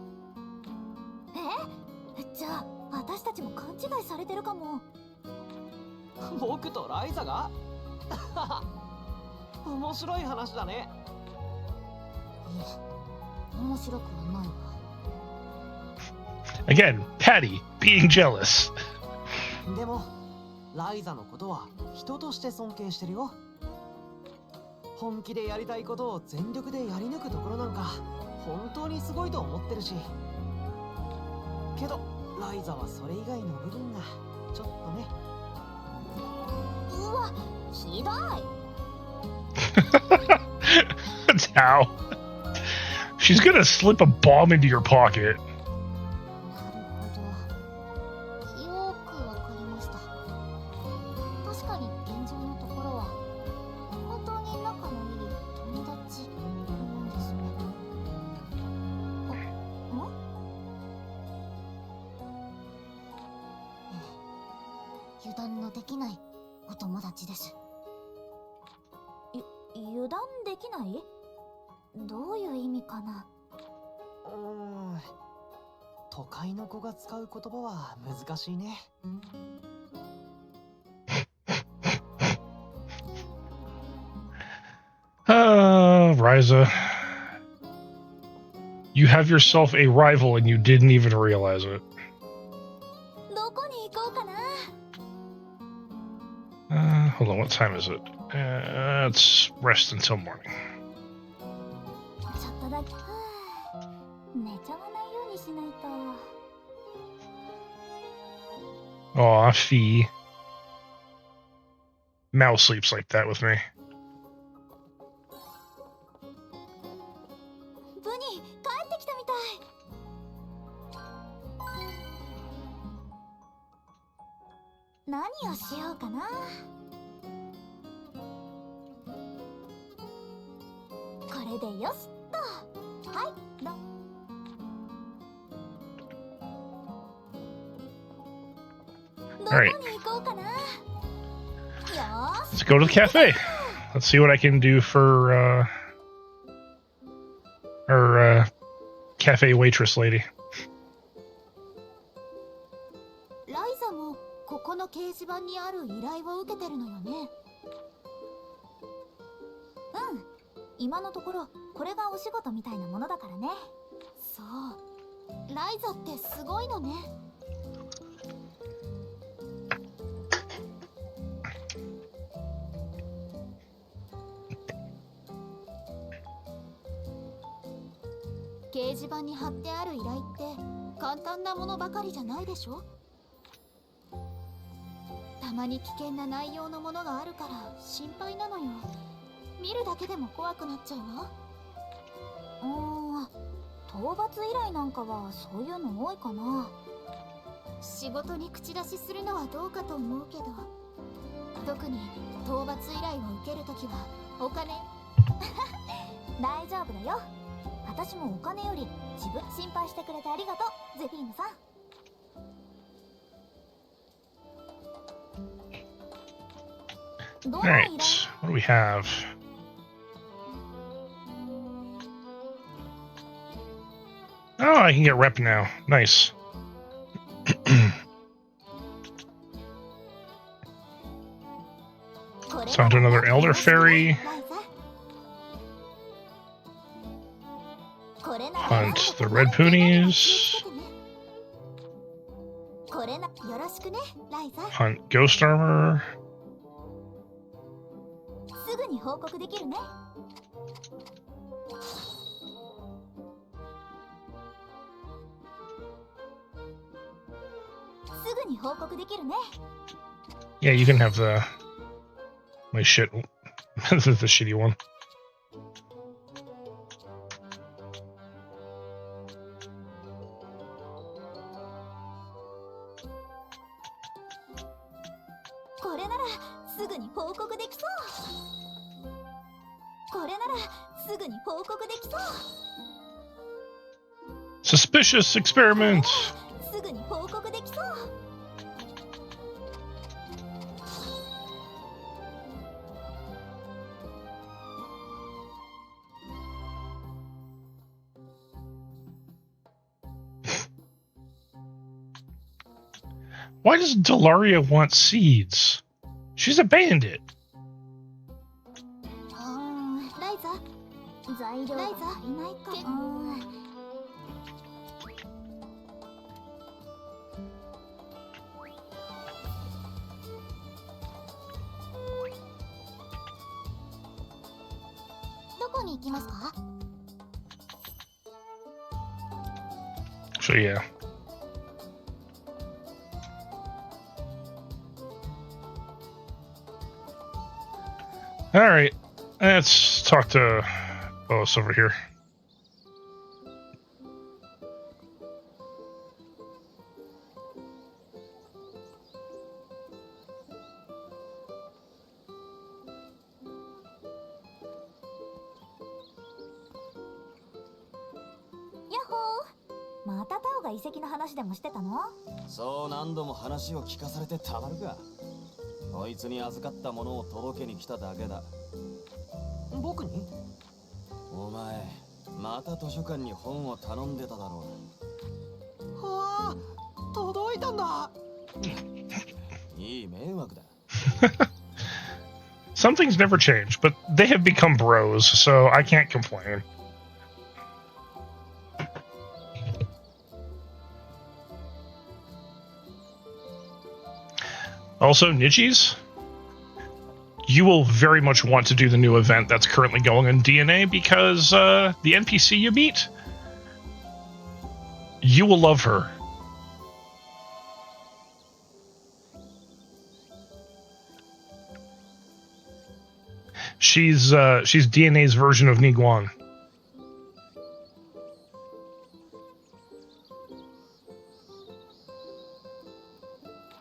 じゃあ私たちも勘違いされてるかも。僕とライザが面白い話だね。いえ、面白くはないわ。Again, Patty being jealous. でもライザのことは人として尊敬してるよ。本気でやりたいことを全力でやり抜くところなんか本当にすごいと思ってるし。けどライザはそれ以外の部分がちょっとね。うわ、ひどい。Tao. She's gonna slip a bomb into your pocket. なるほど。よくわかりました。確かに現状のところは本当に仲のいい友達なんですね。油断のできないお友達です。油断できない？どういう意味かな。都会の子が使う言葉は難しいね。Ryza. You have yourself a rival and you didn't even realize it. どこに行こうかな。Hold on, what time is it? Let's rest until morning. ちょっとだけ。寝ちゃわないようにしないと。Aw, Fee. Mal sleeps like that with me. ブニ帰ってきたみたい。何をしようかな。これでよしっと。はい、ど。どこに行こうかな。よーし。 Let's go to the cafe. Let's see what I can do for our cafe waitress lady. の掲示板にある依頼を受けてるのよね。うん、今のところこれがお仕事みたいなものだからね。そう、ライザってすごいのね。掲示板に貼ってある依頼って簡単なものばかりじゃないでしょ。たまに危険な内容のものがあるから心配なのよ。見るだけでも怖くなっちゃうわ。討伐依頼なんかはそういうの多いかな。仕事に口出しするのはどうかと思うけど、特に討伐依頼を受けるときはお金大丈夫だよ。私もお金より自分心配してくれてありがとう、ゼフィーヌさん。どんな依 Alright, 頼？ what do we have? Oh, I can get rep now. Nice. Talk to another Elder Fairy. Hunt the Red Ponies. Hunt Ghost Armor. すぐに報告できるね。すぐに報告できるね。 Yeah, you can have my shit. This is the shitty one. これならすぐに報告できそう。これならすぐに報告できそう。 Suspicious experiment. すぐに報告できそう。 Why does Delaria want seeds? She's a bandit. ライザ、材料が足りないかな。どこに行きますか？ So yeah. All right, let's talk to Boss over here. Yahoo! またタオが遺跡の話でもしてたの？そう何度も話を聞かされてたまるか。こいつに預かったものを届けに来ただけだ。僕に？お前、また図書館に本を頼んでただろう。はあ、届いたんだ。いい迷惑だ。Some things never change, but they have become bros, so I can't complain. Also, Nichis, you will very much want to do the new event that's currently going on DNA because the NPC you meet, you will love her. She's DNA's version of Niguan.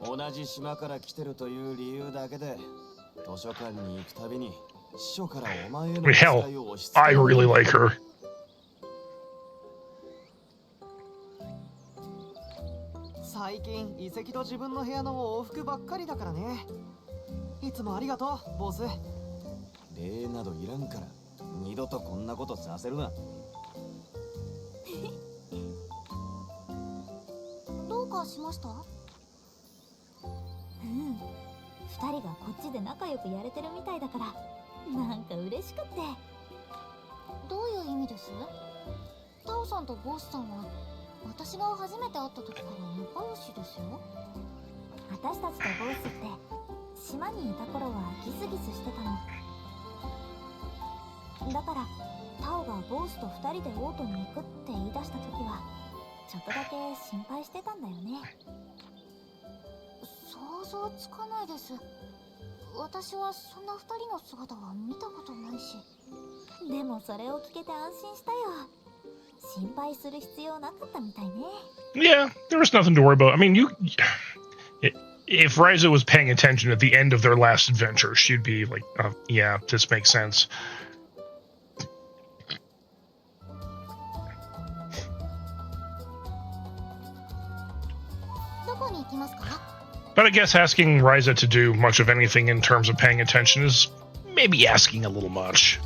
同じ島から来てるという理由だけで図書館に行くたびに師匠からお前への Hell, 期待を押し付け I られ really る。 like her. 最近遺跡と自分の部屋の往復ばっかりだからね。いつもありがとう、ボス。礼などいらんから二度とこんなことさせるな。どうかしました？二人がこっちで仲良くやれてるみたいだからなんか嬉しくって。どういう意味です？タオさんとボスさんは私が初めて会った時から仲良しですよ。私たちとボスって島にいた頃はギスギスしてたの。だからタオがボスと二人でオートに行くって言い出した時はちょっとだけ心配してたんだよね。想像つかないです。私はそんな二人の姿は見たことないし。でもそれを聞けて安心したよ。心配する必要なかったみたいね。Yeah, there was nothing to worry about. I mean, if Ryza was paying attention at the end of their last adventure, she'd be like, yeah, this makes sense. But I guess asking Ryza to do much of anything in terms of paying attention is maybe asking a little much.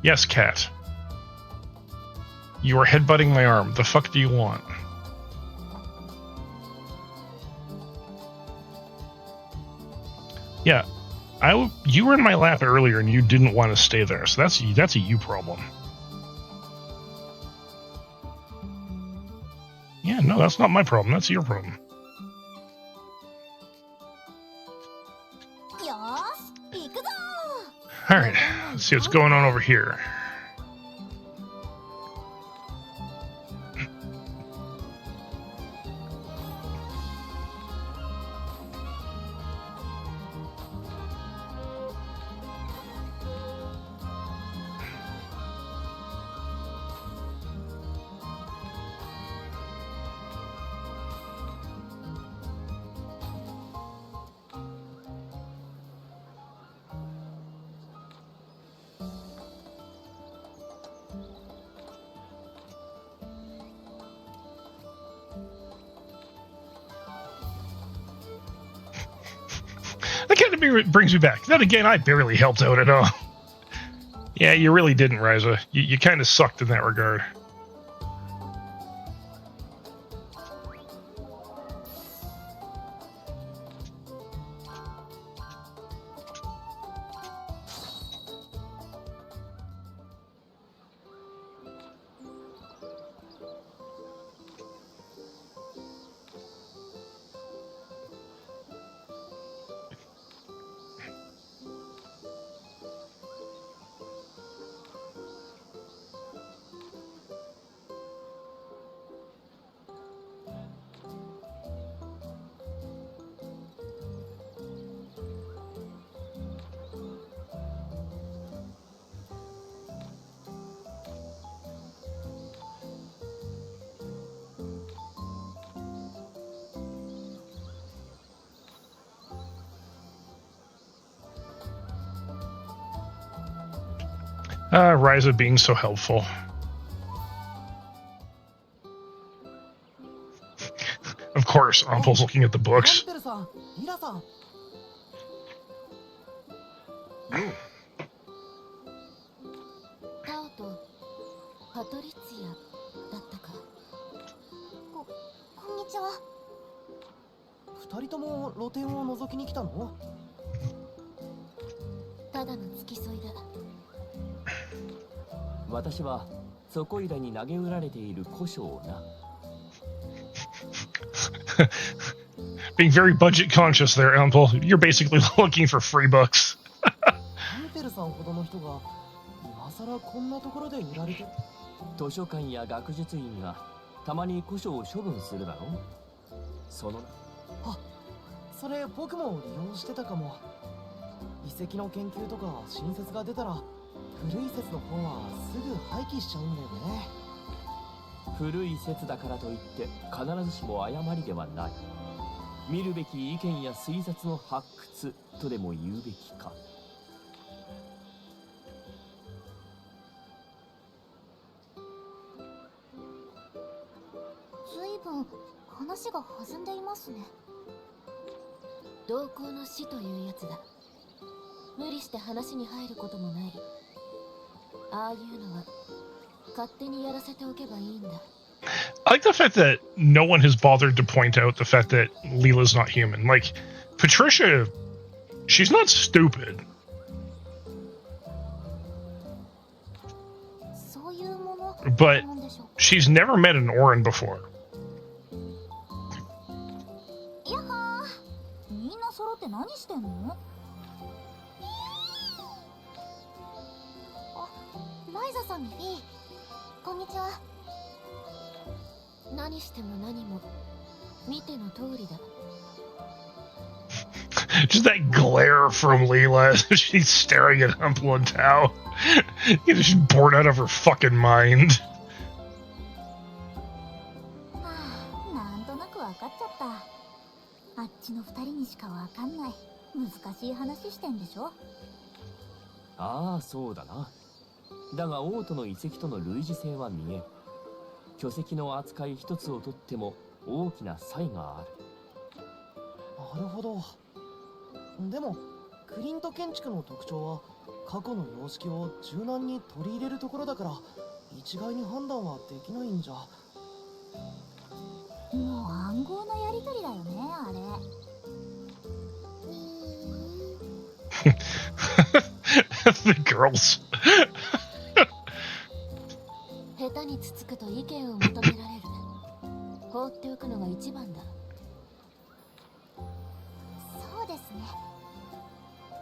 Yes, Cat. You are headbutting my arm. The fuck do you want? Yeah, you were in my lap earlier and you didn't want to stay there, so that's a you problem. Yeah, no, that's not my problem. That's your problem. Alright, let's see what's going on over here. That kind of brings me back. Then again, I barely helped out at all. Yeah, you really didn't, Ryza. You kind of sucked in that regard. Ryza being so helpful. Of course, Umple's looking at the books. Being very budget conscious there, Umple. You're basically looking for free books. 図書館や学術院がたまに古書を処分するだろう。そのあ、それ僕も利用してたかも。遺跡の研究とか新説が出たら古い説の方はすぐ廃棄しちゃうんだよね。古い説だからといって必ずしも誤りではない。見るべき意見や推察の発掘とでも言うべきか。随分話が弾んでいますね。同行の死というやつだ。無理して話に入ることもない。ああいうのは勝手にやらせておけばいいんだ。I like the fact that no one has bothered to point out the fact that Leela's not human. Like, Patricia, she's not stupid. そういうもの But なんでしょう。 she's never met an Orin before. やっはー、みんな揃って何してんの？あ、ライザさんにフィー、こんにちは。何しても何も見ての通りだ。 Just that glare from Leela as she's staring at Humble and Tao. She's bored out of her fucking mind. はあ、なんとなくわかっちゃった。あっちの二人にしかわかんない難しい話してんでしょ。ああ、そうだな。だが王都の遺跡との類似性は見えん。巨石の扱い一つをとっても大きな差異がある。なるほど。でもクリント建築の特徴は過去の様式を柔軟に取り入れるところだから、一概に判断はできないんじゃ。もう暗号のやりとりだよね、あれ。The girls. 下手につつくと意見を求められる。放っておくのが一番だ。そうですね。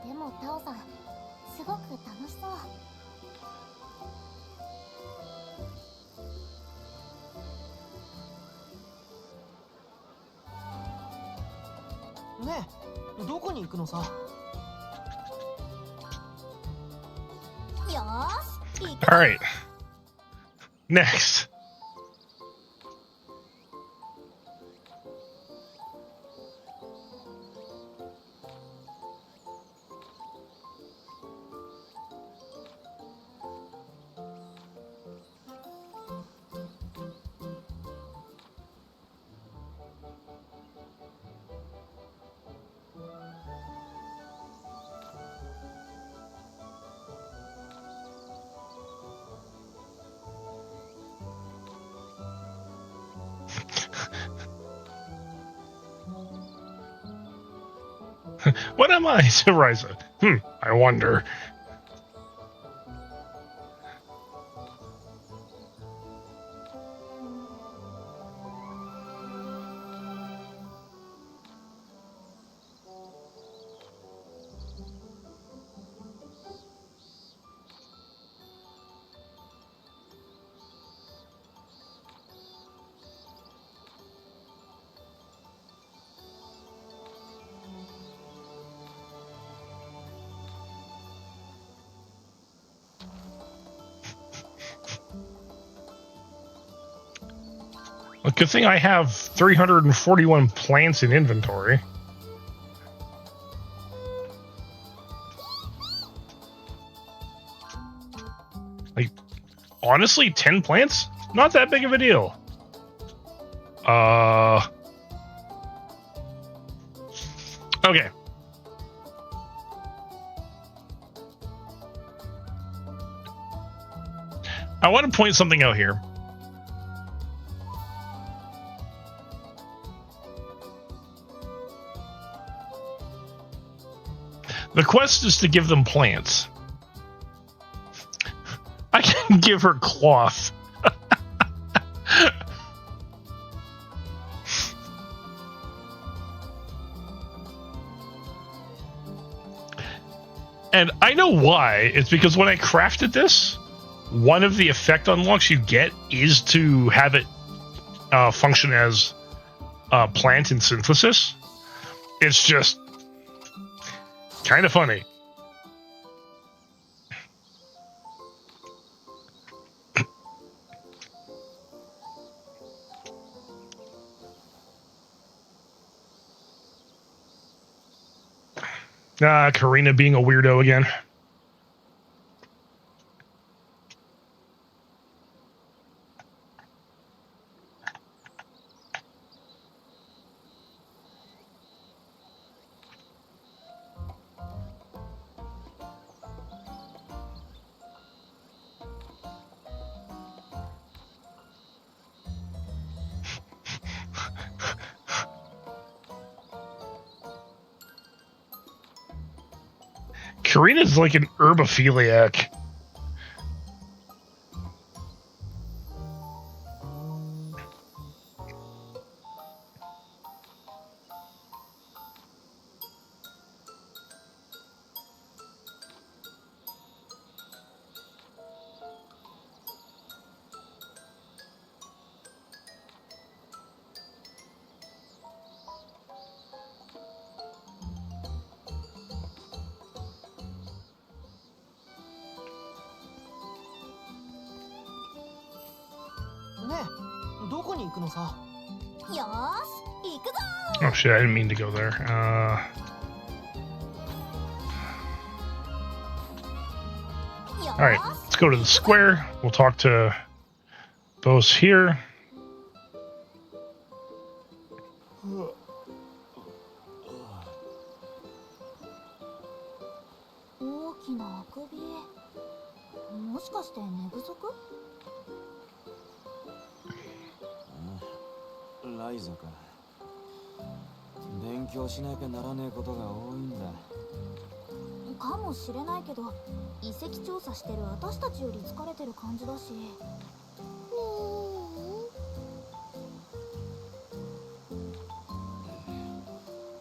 でもタオさん、すごく楽しそう。ねえ、どこに行くのさ。よーし、行く。 All right. Next. What am I, Ryza? I wonder. Well, good thing I have 341 plants in inventory. Like, honestly, 10 plants? Not that big of a deal. Okay. I want to point something out here. The quest is to give them plants. I can give her cloth. And I know why. It's because when I crafted this, one of the effect unlocks you get is to have it function as a plant in synthesis. It's just kind of funny. Karina being a weirdo again. Karina's like an herbophiliac. Oh shit, I didn't mean to go there. Alright, let's go to the square. We'll talk to Bose here. Ryza か。勉強しなきゃならねえことが多いんだ。かもしれないけど、遺跡調査してる私たちより疲れてる感じだし。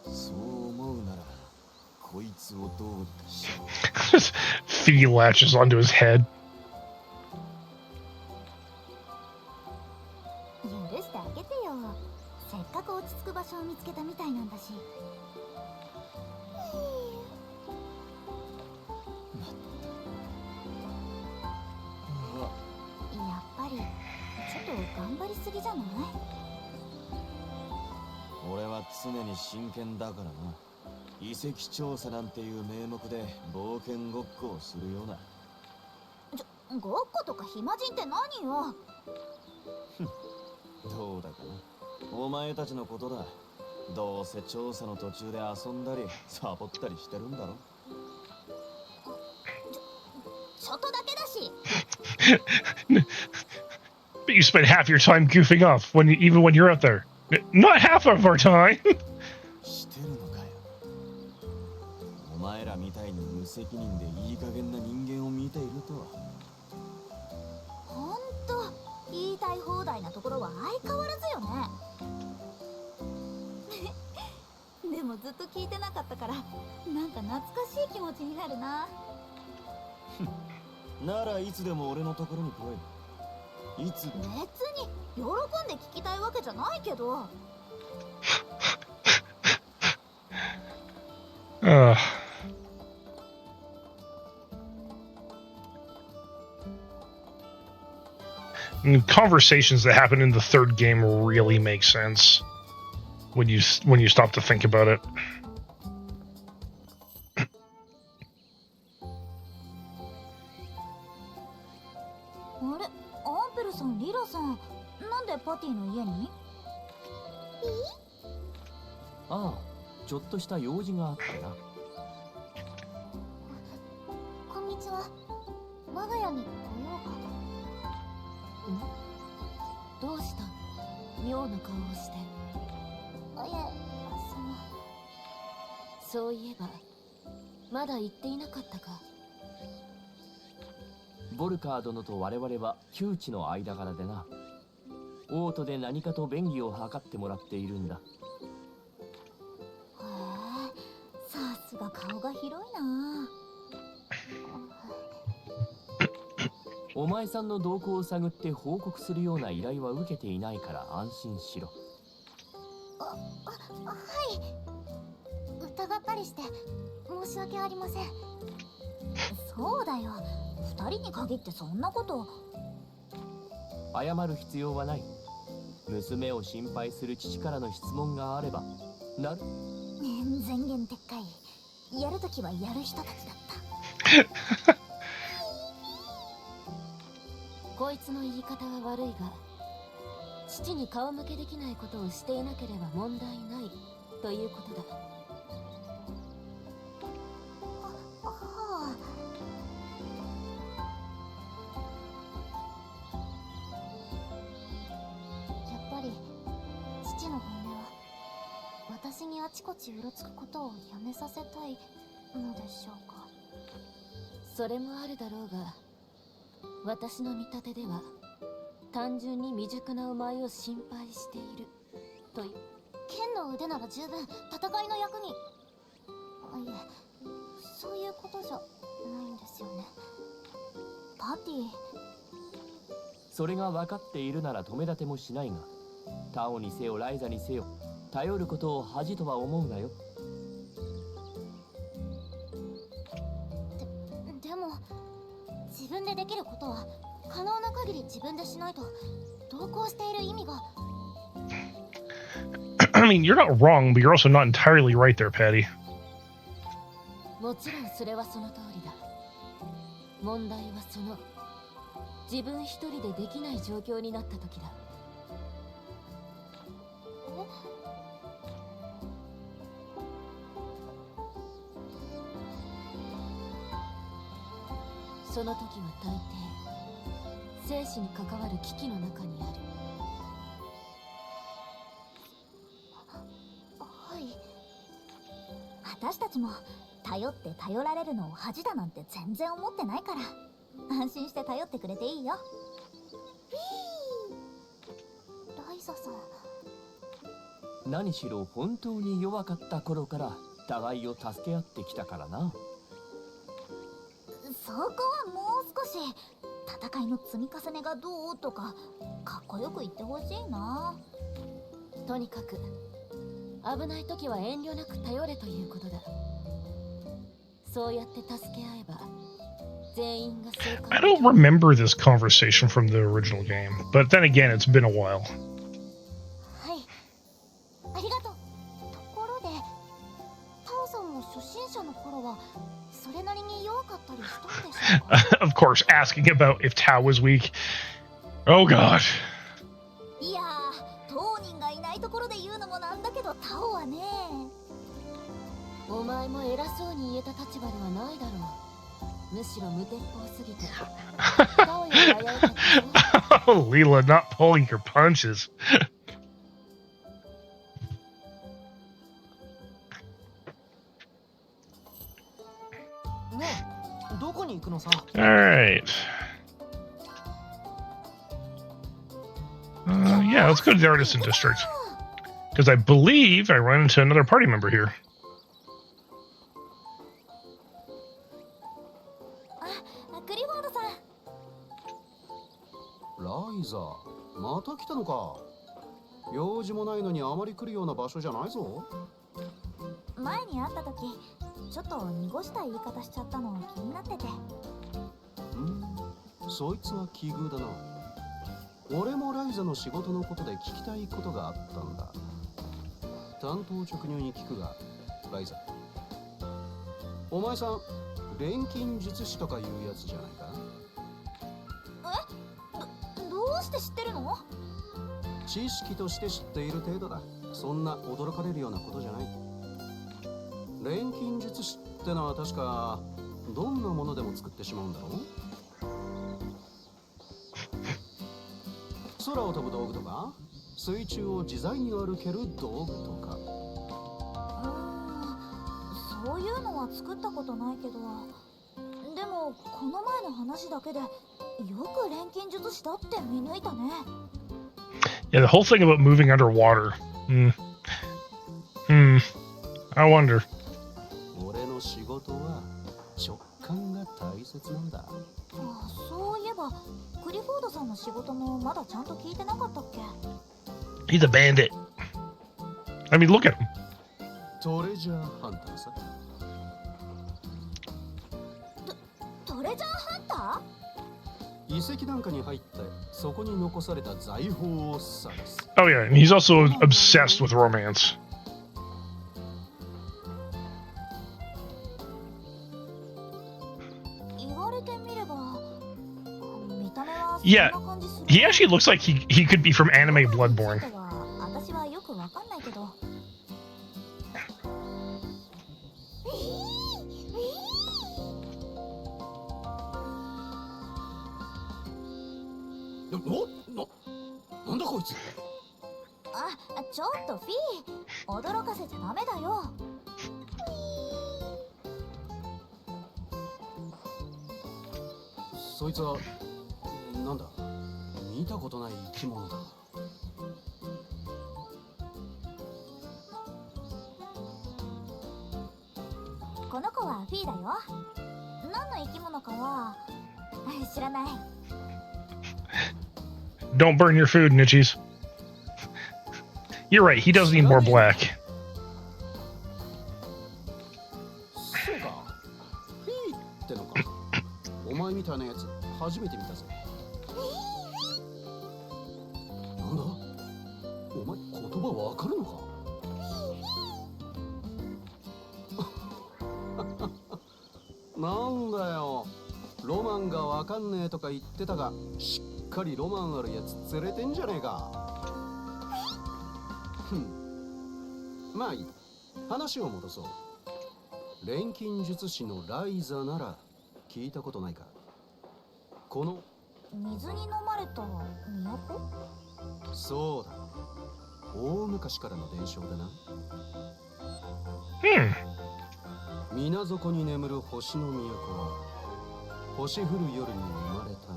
そう思うなら、こいつをどうにかしよう。Fee latches onto his head. 許してあげてよ。せっかく落ち着く場所を見つけたみたいなんだし。やっぱりちょっと頑張りすぎじゃない？俺は常に真剣だからな。遺跡調査なんていう名目で冒険ごっこをするような。ごっことか暇人って何よ。どうだかな。お前たちのことだ。どうせ調査の途中で遊んだりサボったりしてるんだろ。ちょっとだけだし。But you spend half your time goofing off even when you're out there. Not half of our time. してるのかよ。お前らみたいに無責任でいい加減な人間を見ているとは。ほんと言いたい放題なところは相変わらずよね。でもずっと聞いてなかったから、なんか懐かしい気持ちになるな。ならいつでも俺のところに来い。いつでも。別に喜んで聞きたいわけじゃないけど。Conversations that happen in the third game really make sense when you stop to think about it. あれ、アンペルさん、リラさん、なんでパティの家に？ああ、ちょっとした用事があってな。こんにちは。我が家に来ようか。どうした？妙な顔をして。いえ、そういえばまだ言っていなかったか。ボルカー殿と我々は旧知の間柄でな。王都で何かと便宜を図ってもらっているんだ。へえ、さすが顔が広いな。お前さんの動向を探って報告するような依頼は受けていないから安心しろ。はい。疑ったりして申し訳ありません。そうだよ。二人に限ってそんなこと。謝る必要はない。娘を心配する父からの質問があればなる。前言撤回。やるときはやる人たちだった。こいつの言い方は悪いが、父に顔向けできないことをしていなければ問題ないということだ。はあ。やっぱり父の本音は私にあちこちうろつくことをやめさせたいのでしょうか。それもあるだろうが、私の見立てでは単純に未熟なお前を心配しているという。剣の腕なら十分戦いの役に。いえ、そういうことじゃないんですよね。パティ。それが分かっているなら止め立てもしないが、タオにせよライザにせよ、頼ることを恥とは思うなよ。でも自分でできることは可能な限り自分でしないと同行している意味が。I mean, you're not wrong, but you're also not entirely right there, Patty. もちろんそれはその通りだ。問題はその自分一人でできない状況になった時だ。その時は大抵生死に関わる危機の中にある。はい。私たちも頼って頼られるのを恥だなんて全然思ってないから、安心して頼ってくれていいよ。ライザさん。何しろ本当に弱かった頃から互いを助け合ってきたからな。そこはもう少し戦いの積み重ねがどうとかかっこよく言ってほしいな。とにかく危ない時は遠慮なく頼れということだ。そうやって助け合えば全員が生還。 I don't remember this conversation from the original game, but then again, it's been a while. はい、ありがとう。ところでタオさんも初心者の頃はそれなりに弱かったりしたんでしょうか。Of course, asking about if Tao was weak. Oh god. いやー、当人がいないところで言うのもなんだけど、タオはね。お前も偉そうに言えた立場ではないだろう。むしろ無鉄砲すぎてタオより危うかったぞ。Oh, Leela, not pulling your punches. ねえ、どこに行くのさ。 Alright. Yeah, let's go to the Artisan District. Because I believe I run into another party member here. あ、クリフォードさん。ライザ、また来たのか。用事もないのにあまり来るような場所じゃないぞ。前に会った時ちょっと濁した言い方しちゃったの気になってて。そいつは奇遇だな。俺もライザの仕事のことで聞きたいことがあったんだ。担当直入に聞くが、ライザ、お前さん錬金術師とかいうやつじゃないか。どうして知ってるの？知識として知っている程度だ。そんな驚かれるようなことじゃない。錬金術師ってのは確かどんなものでも作ってしまうんだろう。空を飛ぶ道具とか水中を自在に歩ける道具とか。そういうのは作ったことないけど、でもこの前の話だけでよく錬金術師だって見抜いたね。Yeah, the whole thing about moving underwater. I wonder. 俺の仕事は直感が大切なんだ。あ、そういえばクリフォードさんの仕事もまだちゃんと聞いてなかったっけ？ He's a bandit. I mean, look at him. トレジャーハンターさ。トレジャーハンター？遺跡なんかに入ってそこに残された財宝を探す。 Oh yeah, and he's also obsessed with romance. 言われてみれば見た目はそん Yeah, な感じする。 he actually looks like he could be from anime Bloodborne. 私はよくわかんないけど。なんだこいつ。あ、ちょっとフィー、驚かせちゃダメだよ。そいつはなんだ、見たことない生き物だ。この子はフィーだよ。何の生き物かは知らない。 Don't burn your food, Nichis. You're right, he does need more black. そうか、フィーってのか。お前みたいなやつ初めて見たぜ。なんだ、お前言葉わかるのか。なんだよ、ロマンがわかんねえとか言ってたが、しっかりロマンあるやつ連れてんじゃねえか。まあいい、話を戻そう。錬金術師のライザなら聞いたことないか。この水に飲まれた都？そうだ、大昔からの伝承だな。水底に眠る星の都は星降る夜に生まれた都。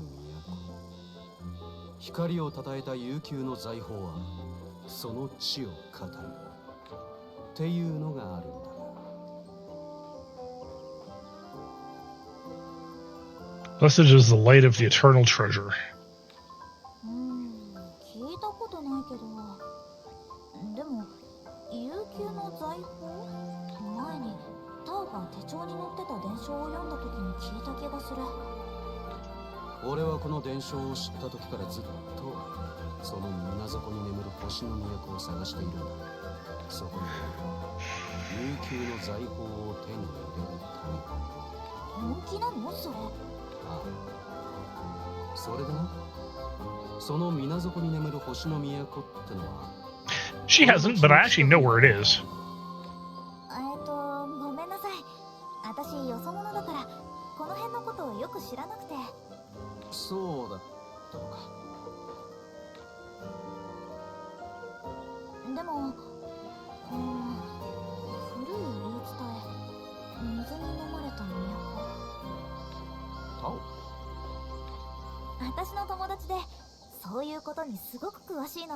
光をたたえた悠久の財宝はその地を語るっていうのがあるんだ。Blessed is the light of the eternal treasure. 聞いたことないけど、でも悠久の財宝、前にタオが手帳に載ってた伝承を読んだ時に聞いた気がする。俺はこの伝承を知った時からずっとその水底に眠る星の都を探しているんだ。そこに悠久の財宝を手に入れるため。本気なのそれ？ああ、それでな、その水底に眠る星の都ってのは。 She hasn't, but I actually know where it is. ごめんなさい。私よそ者だからこの辺のことをよく知らなくて。そうだったのか。でも、古い言い伝え、水に飲まれた都。タオ？私の友達でそういうことにすごく詳しいの。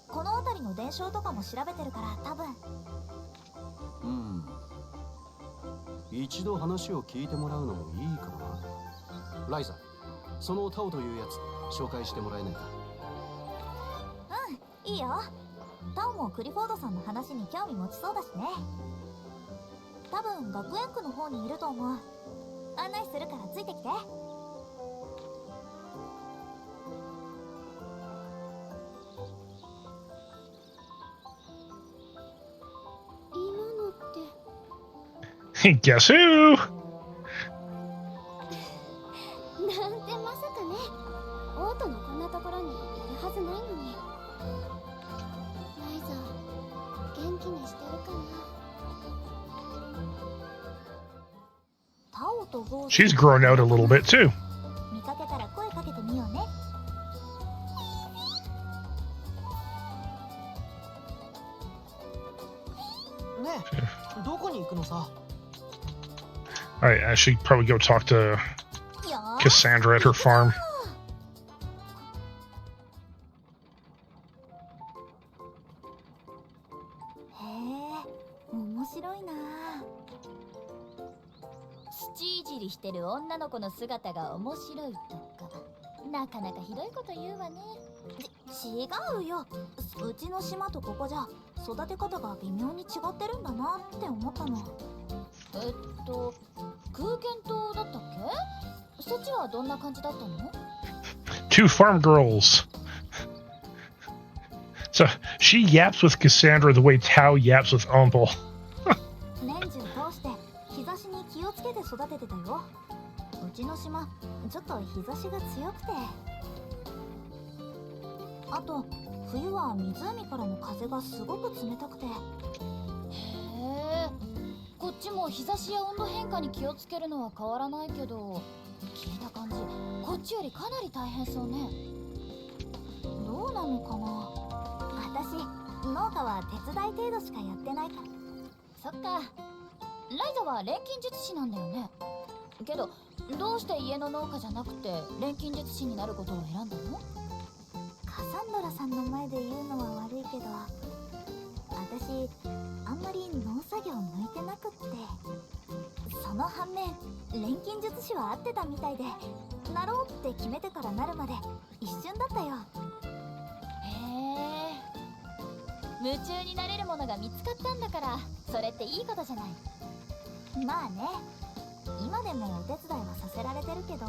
この辺りの伝承とかも調べてるから多分。一度話を聞いてもらうのもいいかもな。ライザ、そのタオというやつ紹介してもらえないか。いいよ。タオもクリフォードさんの話に興味持ちそうだしね。多分学園区の方にいると思う。案内するからついてきて。今のって Guess who? なんてまさかね。オートのこんなところにいるはずないのに。ライザ元気にしてるかな。タオとゴー She's grown out a little bit too. 見かけたら声かけてみようね。ねえ、どこに行くのさ。Alright, I should probably go talk to よー Cassandra at her farm. へえ、面白いな。土いじりしてる女の子の姿が面白いとか、なかなかひどいこと言うわね。違うよ。うちの島とここじゃ育て方が微妙に違ってるんだなって思ったの。空間島だったっけ？そっちはどんな感じだったの？ Two farm girls. So she yaps with Cassandra the way Tao yaps with Umble. 年中通して日差しに気をつけて育ててたよ。うちの島ちょっと日差しが強くて、あと冬は湖からの風がすごく冷たくて。へえ、こっちも日差しや温度変化に気をつけるのは変わらないけど、聞いた感じこっちよりかなり大変そうね。どうなのかな。私農家は手伝い程度しかやってないから。そっか、ライザは錬金術師なんだよね。けどどうして家の農家じゃなくて錬金術師になることを選んだの？カサンドラさんの前で言うのは悪いけど、私あんまり農作業向いてなくって。その反面錬金術師は合ってたみたいで、なろうって決めてからなるまで一瞬だったよ。へえ、夢中になれるものが見つかったんだから、それっていいことじゃない。まあね、今でもお手伝いはさせられてるけど、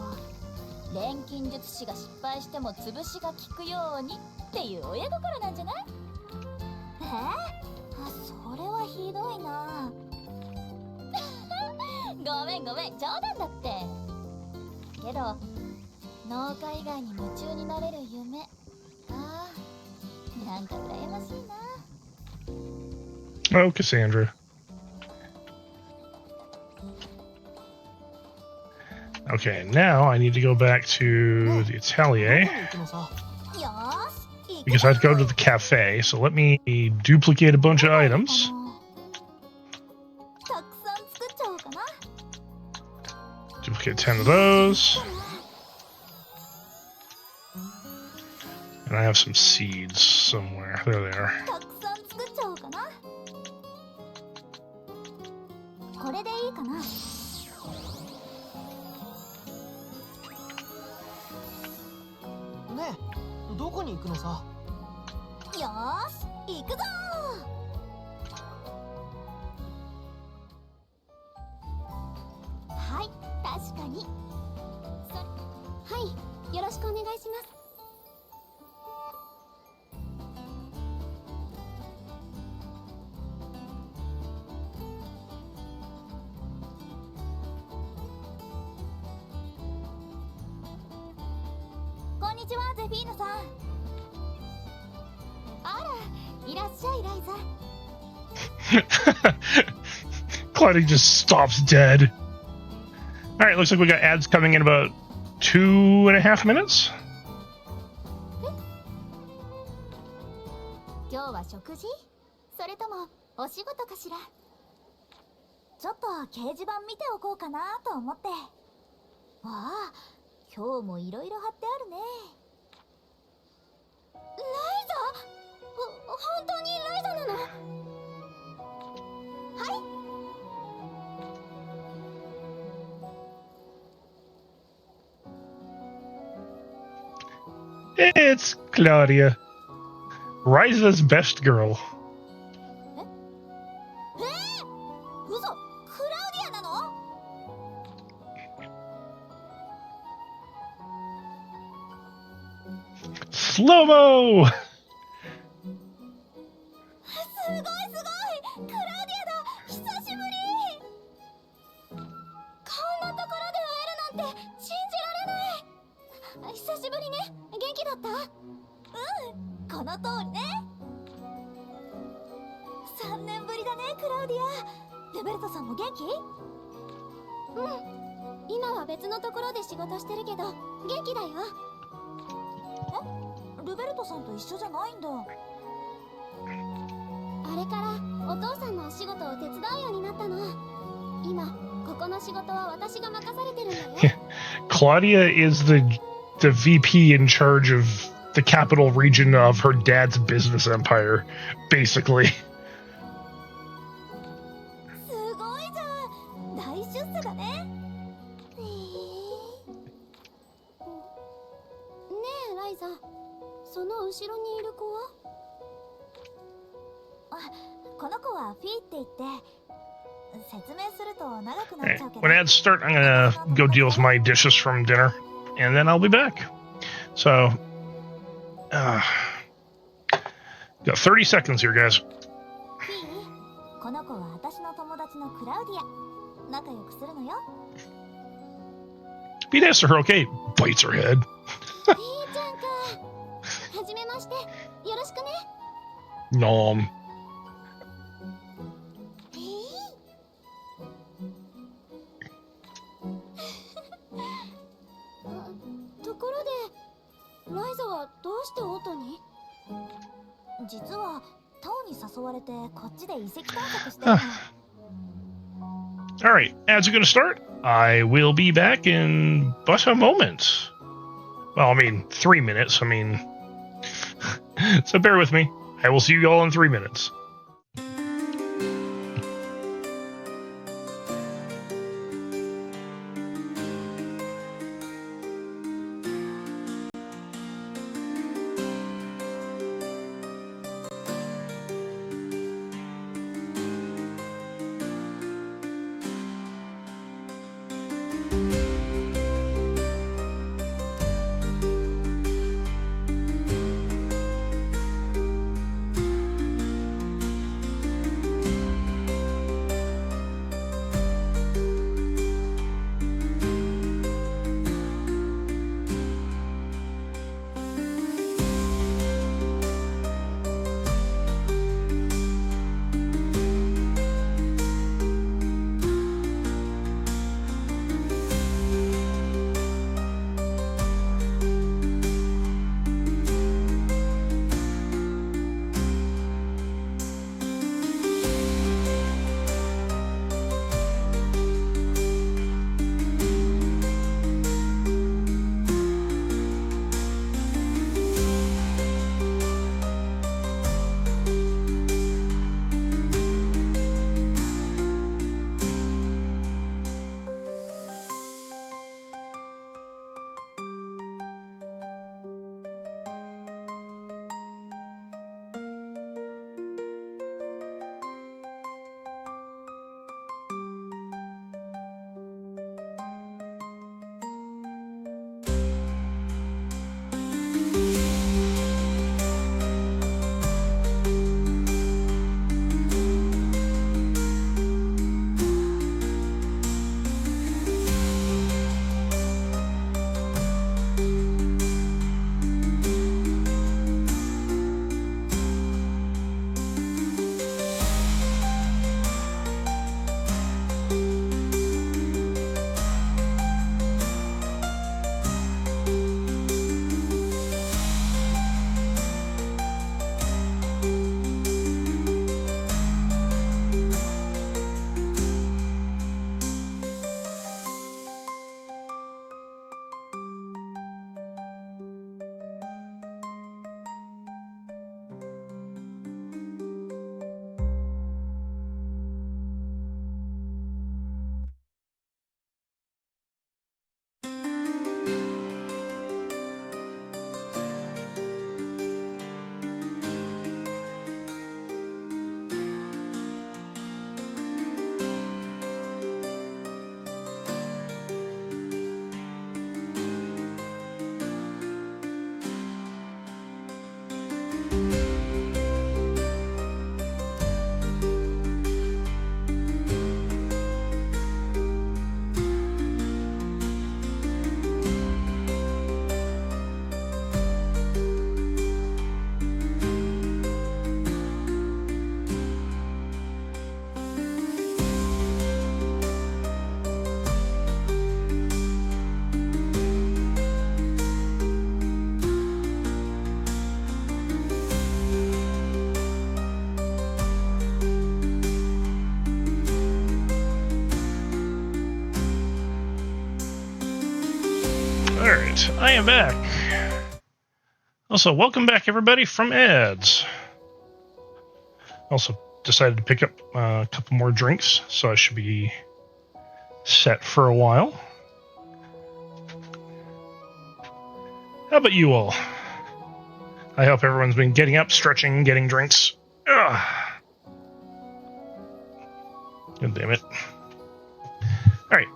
錬金術師が失敗しても潰しが効くようにっていう親心なんじゃない？それはひどいな。ごめんごめん、冗談だって。けど農家以外に夢中になれる夢、なんか羨ましいな。Oh, Cassandra. Okay, now I need to go back to the Atelier because I have to go to the cafe. So let me duplicate a bunch of items. Duplicate 10 of those. And I have some seeds somewhere. There they are. Claudia just stops dead. Alright, looks like we got ads coming in about 2.5 minutes. 今日は食事？それともお仕事かしら？ちょっと掲示板見ておこうかなと思って。わあ、今日もいろいろ貼ってあるね。ライザ？本当にライザなの？はい。It's Claudia, Ryza's best girl. 嘘、クラウディアなの？Slow-mo! すごいすごい、クラウディアだ、久しぶり。こんなところで会えるなんて信じられない。久しぶりね。元気だった？この通りね。3年ぶりだね、クラウディア。ルベルトさんも元気？今は別のところで仕事してるけど元気だよ。ルベルトさんと一緒じゃないんだ。あれからお父さんのお仕事を手伝うようになったの。今ここの仕事は私が任されてるんだよ。Claudia is the VP in charge of the capital region of her dad's business empire, basically. すごいじゃん、大出世だね。ねえライザ、その後ろにいる子は？この子はフィーって言って、説明すると長くなっちゃうけど。When ads start, I'm gonna go deal with my dishes from dinner, and then I'll be back. So, got 30 seconds here, guys. フィー、この子は私の友達のクラウディア。仲良くするのよ。Be nice to her, okay? Bites her head. フィーちゃんか。はじめまして。よろしくね。Nom. ところでライザはどうしてオートに？実はタオに誘われてこっちで遺跡探索してるの。All right, ads are going to start. I will be back in but a moment. Well, I mean, 3 minutes. I mean, so bear with me. I will see you all in 3 minutes. Alright, I am back. Also, welcome back everybody from ads. Also decided to pick up a couple more drinks, so I should be set for a while. How about you all? I hope everyone's been getting up, stretching, getting drinks. Ugh. God damn it. Alright.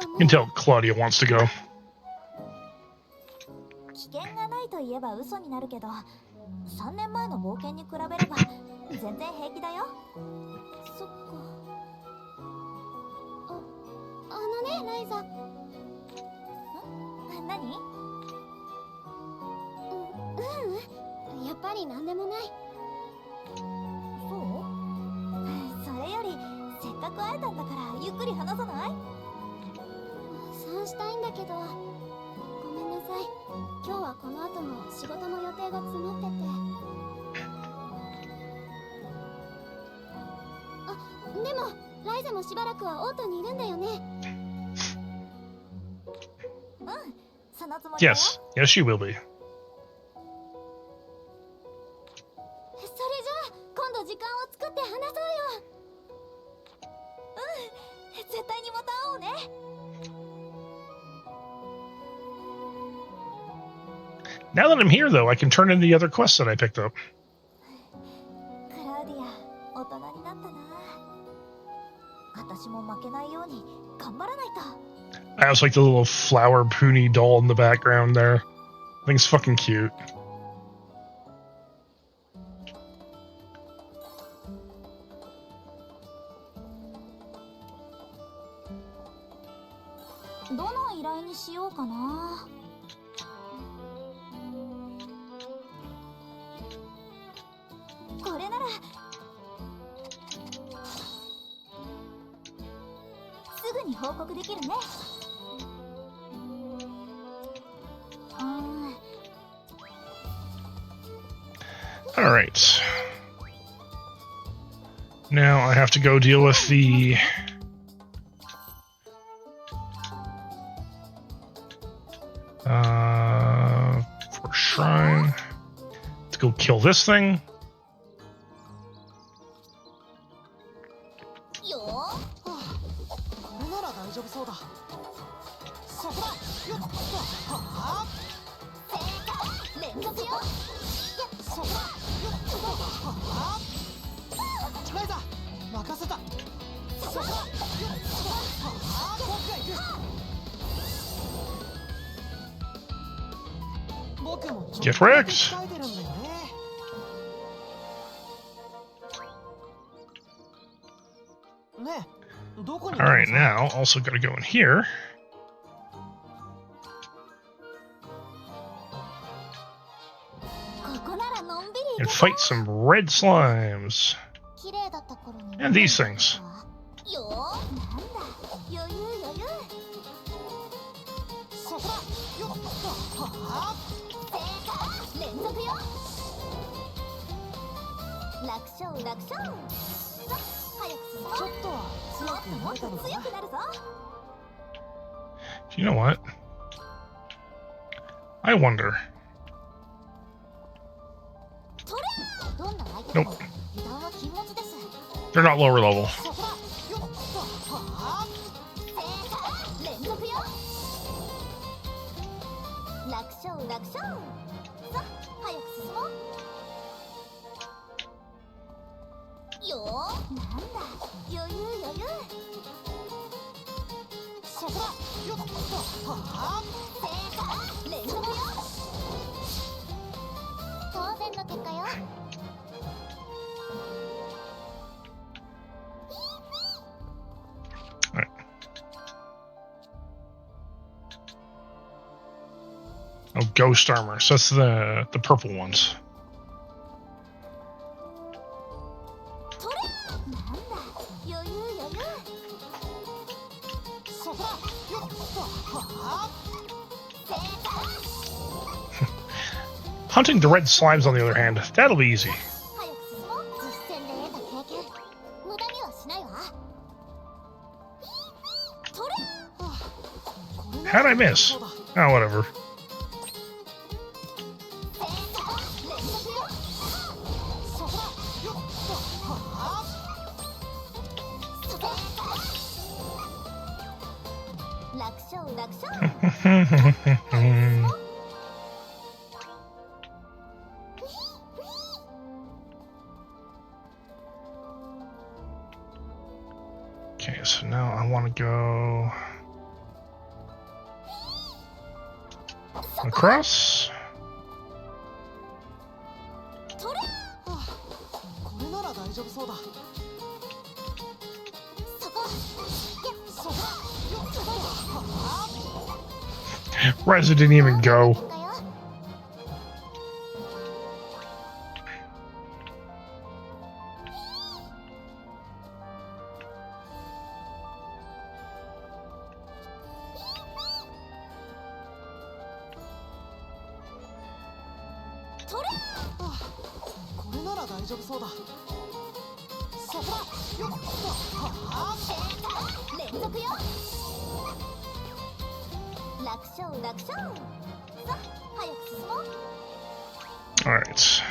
You can tell Claudia wants to go. 危険がないと言えば嘘になるけど、3年前の冒険に比べれば全然平気だよ。そっか。あのね、ライザ。何？うん。ぱり何でもない。そうそれよりせっかく会えたんだからゆっくり話さない？そうしたいんだけど、ごめんなさい。今日はこの後も仕事の予定が詰まってて。あ、でもライザもしばらくはオートにいるんだよね。うん、そのつもりだよ。 Yes. Yes, she will be. それじゃあ今度時間を作って話そうよ。うん、絶対にまた会おうね。Now that I'm here, though, I can turn in the other quests that I picked up. クラウディア、大人になったな。私も負けないように頑張らないと。I also like the little flower pony doll in the background there. I think it's fucking cute. どの依頼にしようかな。これならすぐに報告できるね。Alright. Now I have to go deal with the... for shrine. Let's go kill this thing. よー、これなら大丈夫そうだ。そこだ。よっと、はあ、連続よ。そこだ。よっと、はあ、ライザ任せた。そこだ。よっと、はあ、僕が行く。僕も Get wrecked. 鍛えてるんだよね。ねえ、どこに？ Alright, now also gotta go in here ここならのんびり and fight some red slimes. 綺麗だった頃に And these things. よー、なんだ、余裕余裕。そこだ。よっと、はあ、連続よ。楽勝楽勝。さ、早く進もう。ちょっとは強くなれたのかな。強くなるぞ。 You know what? I wonder. とりゃー、どんな相手でも Nope. 油断は禁物です。 They're not lower level. そこだ。よっと、はあ、連続よ。楽勝楽勝。さ、早く進もう。よー、なんだ、余裕余裕。そこだ。よっと、はあ、連続よ。当然の結果よ。 Oh, ghost armor. So that's the purple ones. とりゃー、なんだ、余裕余裕。そこだ。よっと、はあ、 Hunting the red slimes, on the other hand, that'll be easy. 早く進もう。実戦で得た経験、無駄にはしないわ。とりゃー。 How'd I miss? Oh, whatever. そこだ。よっと、はあ、楽勝楽勝。 Okay, so now I want to go across. とりゃー。はあ、これなら大丈夫そうだ。そこ。そこだ。よっと、はあ、 Ryza didn't even go. これなら大丈夫そうだ。そこだ。よっと。はあ。連続よ。楽勝楽勝。さあ早く進もう。Alright.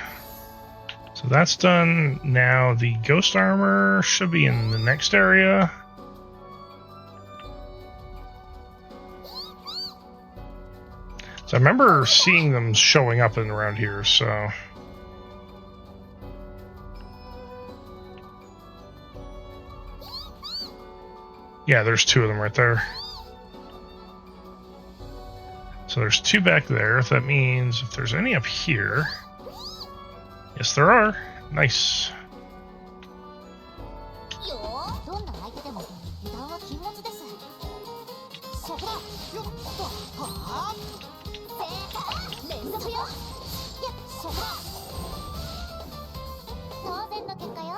So that's done. Now the ghost armor should be in the next area. So I remember seeing them showing up in around here, so... Yeah, there's two of them right there. So there's two back there. That means if there's any up here... Yes, there are. Nice. どんな相手でも油断は禁物です。そこだ。よっと。はあ。連続よ。そこだ。当然の結果よ。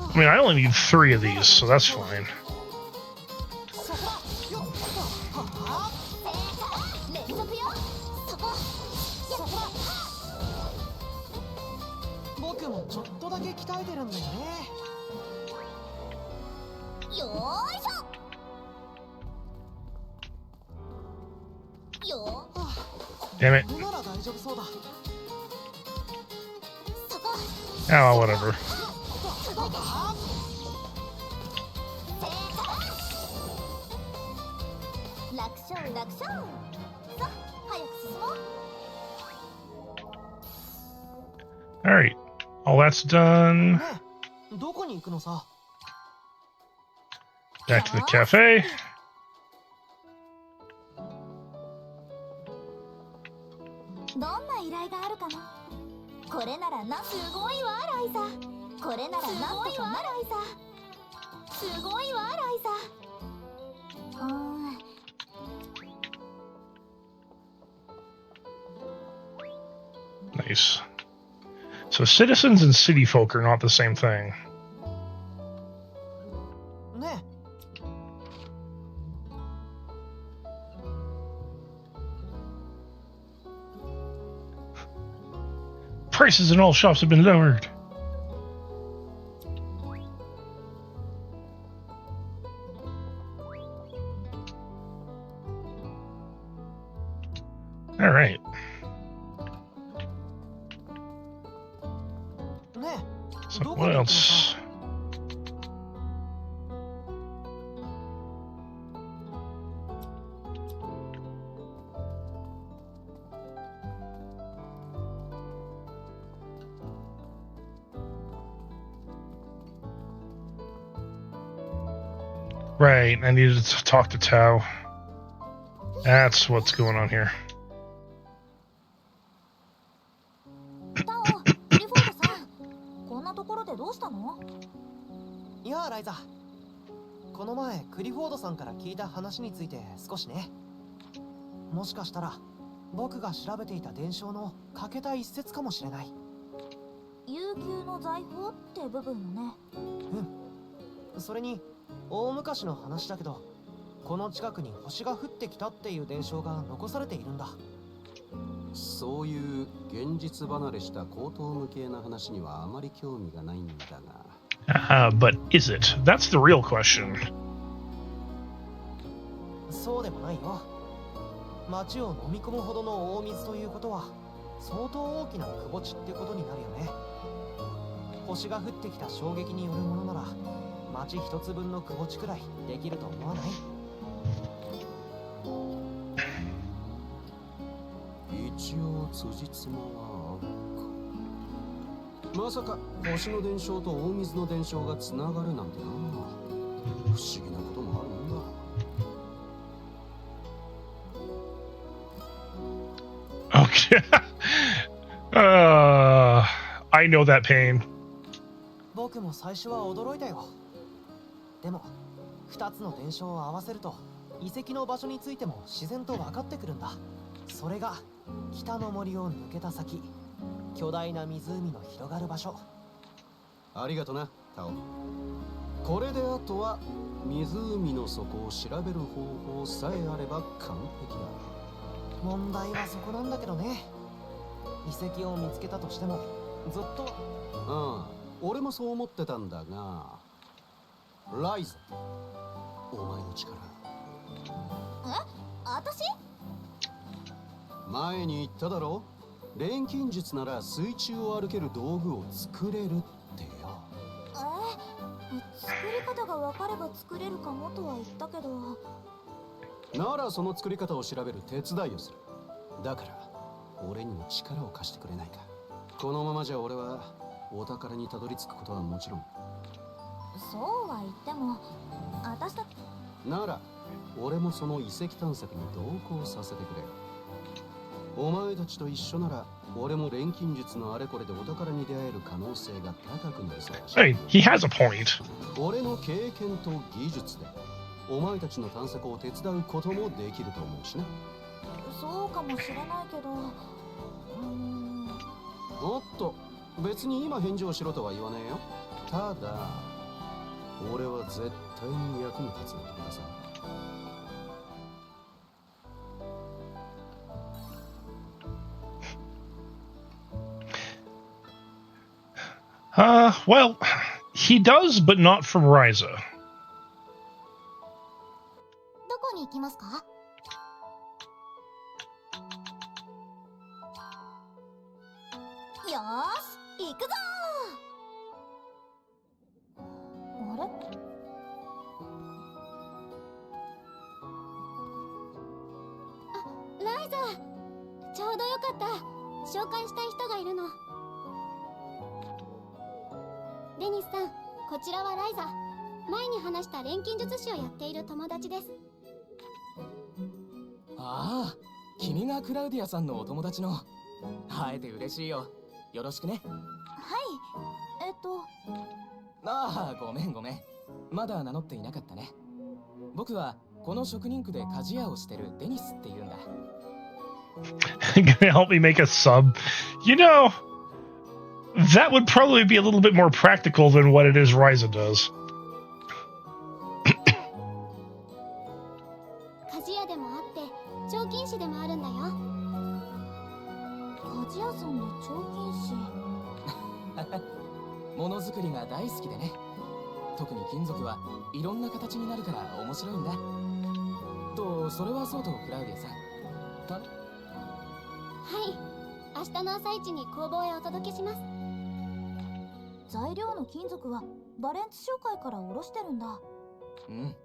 I mean, I only need 3 of these, so that's fine. そこだ。よっと。はあ。連続よ。そこ。そこだ。僕もちょっとだけ鍛えてるんだよね。よーいしょ。よー。 Damn it. これなら大丈夫そうだ。そこ。 Oh, whatever. 楽勝楽勝。さあ早く進もう。 Alright. All that's done. ねえ、どこに行くのさ。 Back to the cafe. どんな依頼があるかな。これならな。すごいわライザ。これならなんとかなライザ。すごいわライザ。Nice. So citizens and city folk are not the same thing. ね Prices in all shops have been lowered. All right. え、ねえ、 So どこ what に行くのさ。 else? Right, I needed to talk to Tao. That's what's going on here. タオ、クリフォードさん、こんなところでどうしたの？いやライザ、この前クリフォードさんから聞いた話について少しね。もしかしたら僕が調べていた伝承の欠けた一節かもしれない。悠久の財宝って部分のね。うん。それに大昔の話だけど、この近くに星が降ってきたっていう伝承が残されているんだ。そういう現実離れした高等無形な話にはあまり興味がないんだが。But is it? That's the real question. そうでもないよ。町を飲み込むほどの大水ということは相当大きな窪地ってことになるよね。星が降ってきた衝撃によるものなら町一つ分の窪地くらいできると思わない？一応辻褄は合うか。まさか星の伝承と大水の伝承がつながるなんてな。不思議なこともあるもんだ。Okay. I know that pain. 僕も最初は驚いたよ。でも2つの伝承を合わせると遺跡の場所についても自然と分かってくるんだ。それが北の森を抜けた先、巨大な湖の広がる場所。ありがとな、タオ。これであとは湖の底を調べる方法さえあれば完璧だ。問題はそこなんだけどね。遺跡を見つけたとしてもずっと。俺もそう思ってたんだが、ライザ、お前の力。私？前に言っただろ、錬金術なら水中を歩ける道具を作れるってよ。作り方が分かれば作れるかもとは言ったけど。ならその作り方を調べる手伝いをする。だから俺にも力を貸してくれないか。このままじゃ俺はお宝にたどり着くことはもちろん。そうは言っても私だ。なら俺もその遺跡探索に同行させてくれ。お前たちと一緒なら俺も錬金術のあれこれでお宝に出会える可能性が高くなりそうだし。Hey, he has a point. 俺の経験と技術でお前たちの探索を手伝うこともできると思うしね。そうかもしれないけど。おっと、別に今返事をしろとは言わねえよ。ただ俺は絶対に役に立つんだからさ。Well, he does, but not from Ryza. どこに行きますか？よーし、行くぞー。あれ？ライザー、ちょうどよかった。紹介したい人がいるの。デニスさん、こちらはライザ。前に話した錬金術師をやっている友達です。ああ、君がクラウディアさんのお友達の。会えて嬉しいよ。よろしくね。はい、ああ、ごめん。まだ名乗っていなかったね。僕はこの職人区で鍛冶屋をしてるデニスって言うんだ。Gonna help me make a sub? You know, that would probably be a little bit more practical than what it is Ryza does. 鍛冶屋でもあって彫金師でもあるんだよ。鍛冶屋さんで彫金師。ものづくりが大好きでね。特に金属はいろんな形になるから面白いんだ。と、それはそうとクラウディアさん。はい、明日の朝一に工房へお届けします。材料の金属はバレンツ商会から卸してるんだ。うん。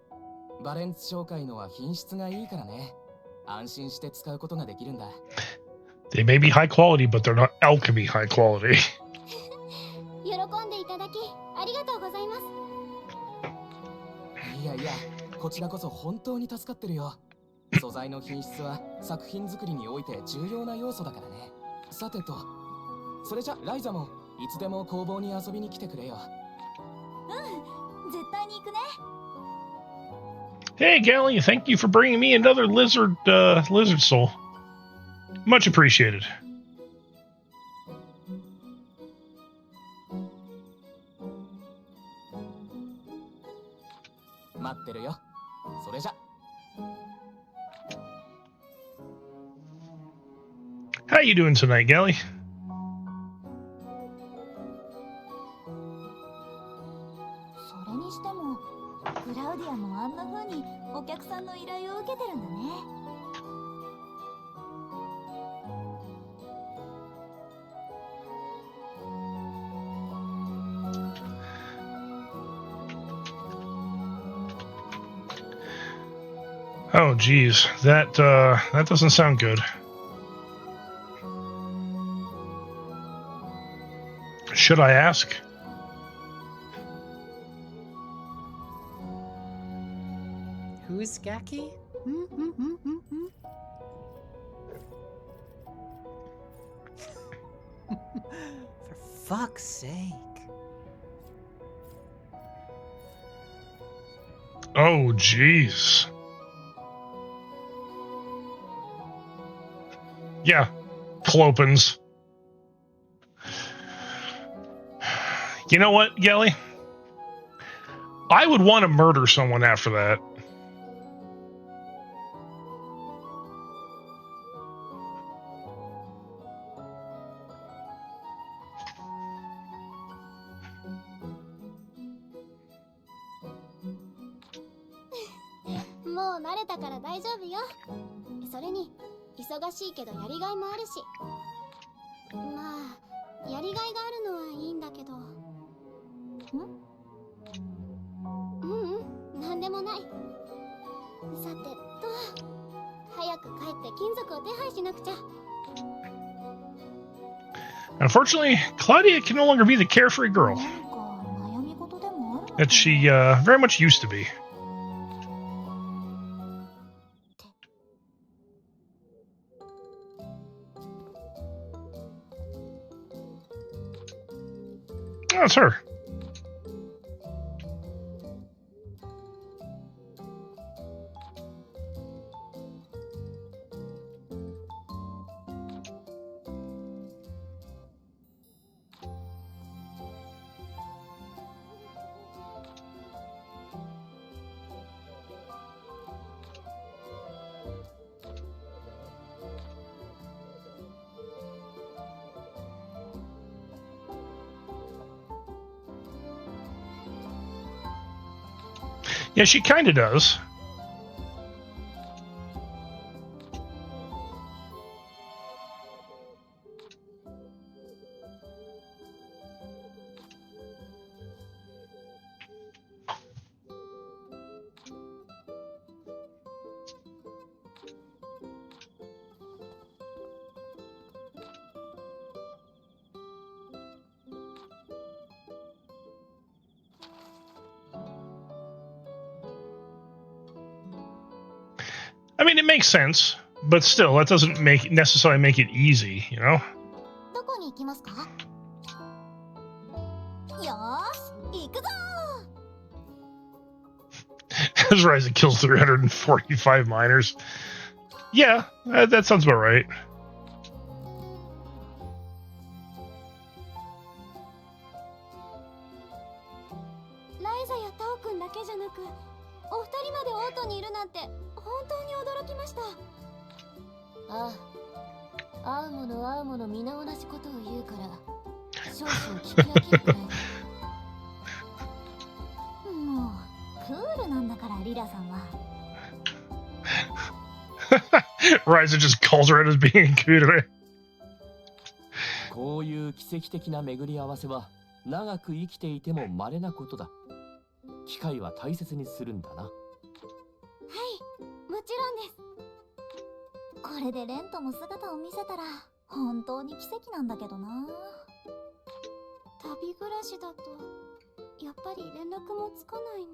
バレンツ商会のは品質がいいからね。安心して使うことができるんだ。They may be high quality, but they're not alchemy high quality. 喜んでいただきありがとうございます。いや、こちらこそ本当に助かってるよ。素材の品質は作品作りにおいて重要な要素だからね。さてと、それじゃライザもいつでも工房に遊びに来てくれよ。絶対に行くね。Hey, Gally, thank you for bringing me another lizard soul. Much appreciated. 待ってるよ。それじゃ。How you doing tonight, Gally? それにしてもクラウディアもあんな風にお客さんの依頼を受けてるんだね。Oh, geez, that doesn't sound good. Should I ask? Who's Gaki? For fuck's sake. Oh, jeez. Yeah, Clopins. You know what, Gelly? I would want to murder someone after that.もう慣れたから大丈夫よ。それに忙しいけどやりがいもあるし。まあやりがいがあるのはいいんだけど。なんでもない。さてと、早く帰って金属を手配しなくちゃ。 Unfortunately, Claudia can no longer be the carefree girl なんか悩み事でもあるのか that she very much used to be. Oh, it's her. Yeah, she kind of does. I mean, it makes sense, but still, that doesn't necessarily make it easy, you know? どこに行きますか？よーし、行くぞ As Ryza kills 345 miners. Yeah, that sounds about right. ー。ライザやタオくんだけじゃなく、お二人までオートにいるなんて本当に驚きました。ああ、会うもの会うもの皆同じことを言うから少々聞き飽きるくらい。もうクールなんだからリラさんは。Ryza just calls her out as being cooler. こういう奇跡的な巡り合わせは長く生きていても稀なことだ。機会は大切にするんだな。はい、もちろんです。これでレントも姿を見せたら本当に奇跡なんだけどな。旅暮らしだとやっぱり連絡もつかないね。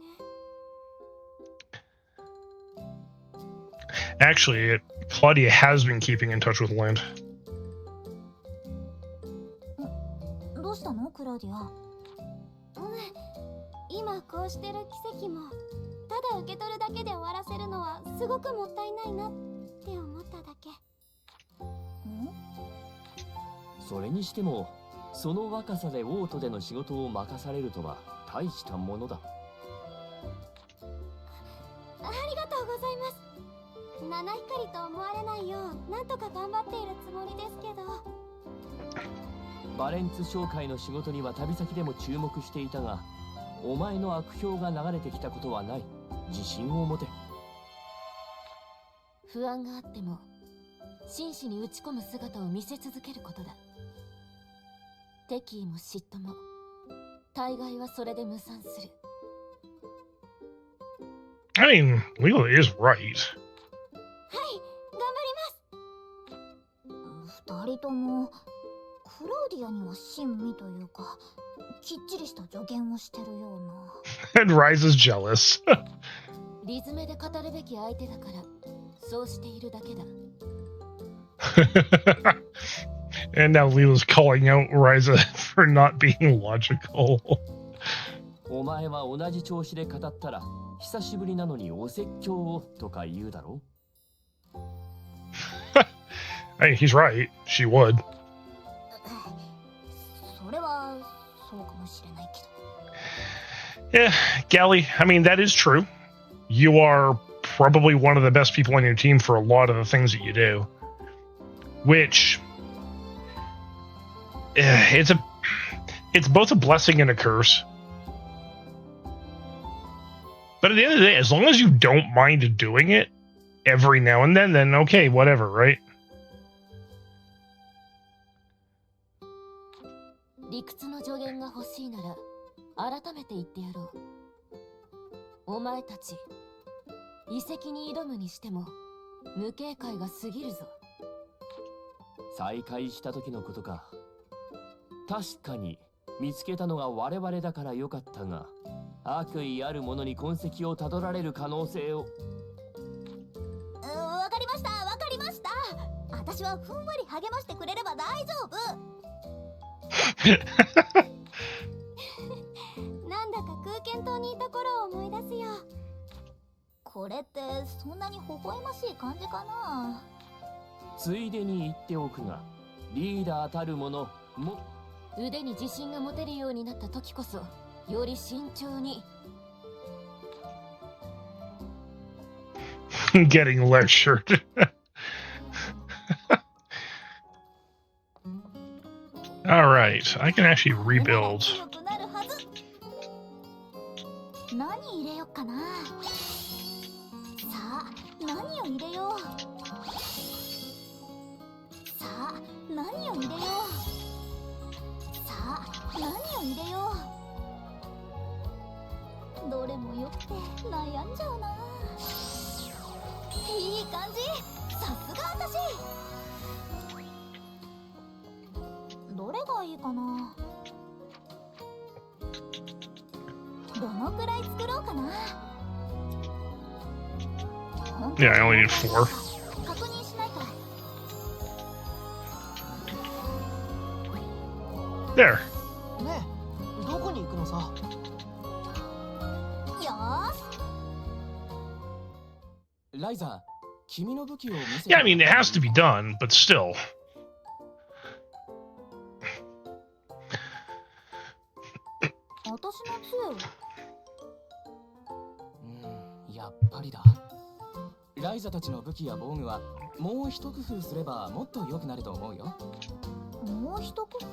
Actually, Claudia has been keeping in touch with Lind. どうしたのクラウディア？今こうしてる奇跡もただ受け取るだけで終わらせるのはすごくもったいないなって思っただけ。それにしてもその若さでオートでの仕事を任されるとは大したものだ。ありがとうございます。七光と思われないようなんとか頑張っているつもりですけど。バレンツ商会の仕事には旅先でも注目していたが、お前の悪評が流れてきたことはない。自信を持て。不安があっても真摯に打ち込む姿を見せ続けることだ。敵意も嫉妬も大概はそれで無産する。 I mean, Leela is right. はい、頑張ります。二人ともクラウディアには親身というかきっちりした助言をしてるような。And Ryza's jealous. リズメで語るべき相手だからそうしているだけだ。And now Leela's calling out Ryza for not being logical. お前は同じ調子で語ったら久しぶりなのにお説教をとか言うだろ。Hey, he's right. She would. それはそうかもしれない Yeah, Gally, I mean, that is true. You are probably one of the best people on your team for a lot of the things that you do. Which, it's both a blessing and a curse. But at the end of the day, as long as you don't mind doing it every now and then okay, whatever, right? 理屈の助言が欲しいなら改めて言ってやろう。お前たち遺跡に挑むにしても無警戒が過ぎるぞ。再会した時のことか。確かに見つけたのが我々だからよかったが、悪意ある者に痕跡をたどられる可能性を。わかりましたわかりました。私はふんわり励ましてくれれば大丈夫。なんだか空間島にいた頃を思い出すよ。これってそんなに微笑ましい感じかな。ついでに言っておくが、リーダーたる者も腕に自信が持てるようになった時こそより慎重に。Getting lectured. Alright, I can actually rebuild. 何入れよっかな。さあ何を入れよう。さあ何を入れよう。さあ何を入れよう。どれもよくて悩んじゃうな。いい感じ。さすが私。どれがいいかな。どのくらい作ろうかな。Yeah, I only need 4. 確認しないと。There. ねえ、どこに行くのさ。よーし。ライザ、君の武器を見せて。 Yeah, I mean, it has to be done, but still. 私の杖は。やっぱりだ。ライザたちの武器や防具はもう一工夫すればもっと良くなると思うよ。もう一工夫。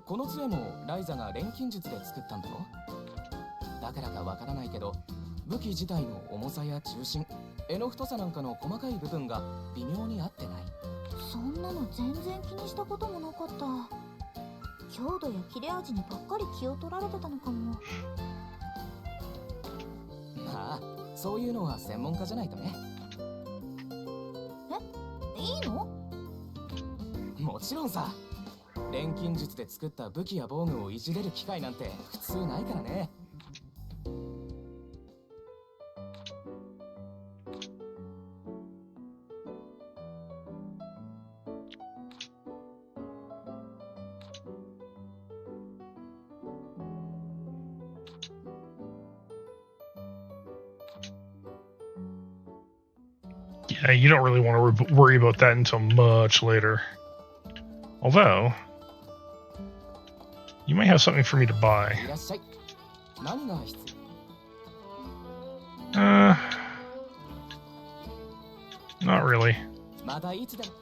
この杖もライザが錬金術で作ったんだろ。だからかわからないけど、武器自体の重さや重心、柄の太さなんかの細かい部分が微妙に合ってない。そんなの全然気にしたこともなかった。強度や切れ味にばっかり気を取られてたのかも。まあ、そういうのは専門家じゃないとね。え、いいの？もちろんさ。錬金術で作った武器や防具をいじれる機会なんて普通ないからね。Yeah, you don't really want to worry about that until much later. Although, you might have something for me to buy. いらっしゃい。何が必要？ Not really. またいつでも。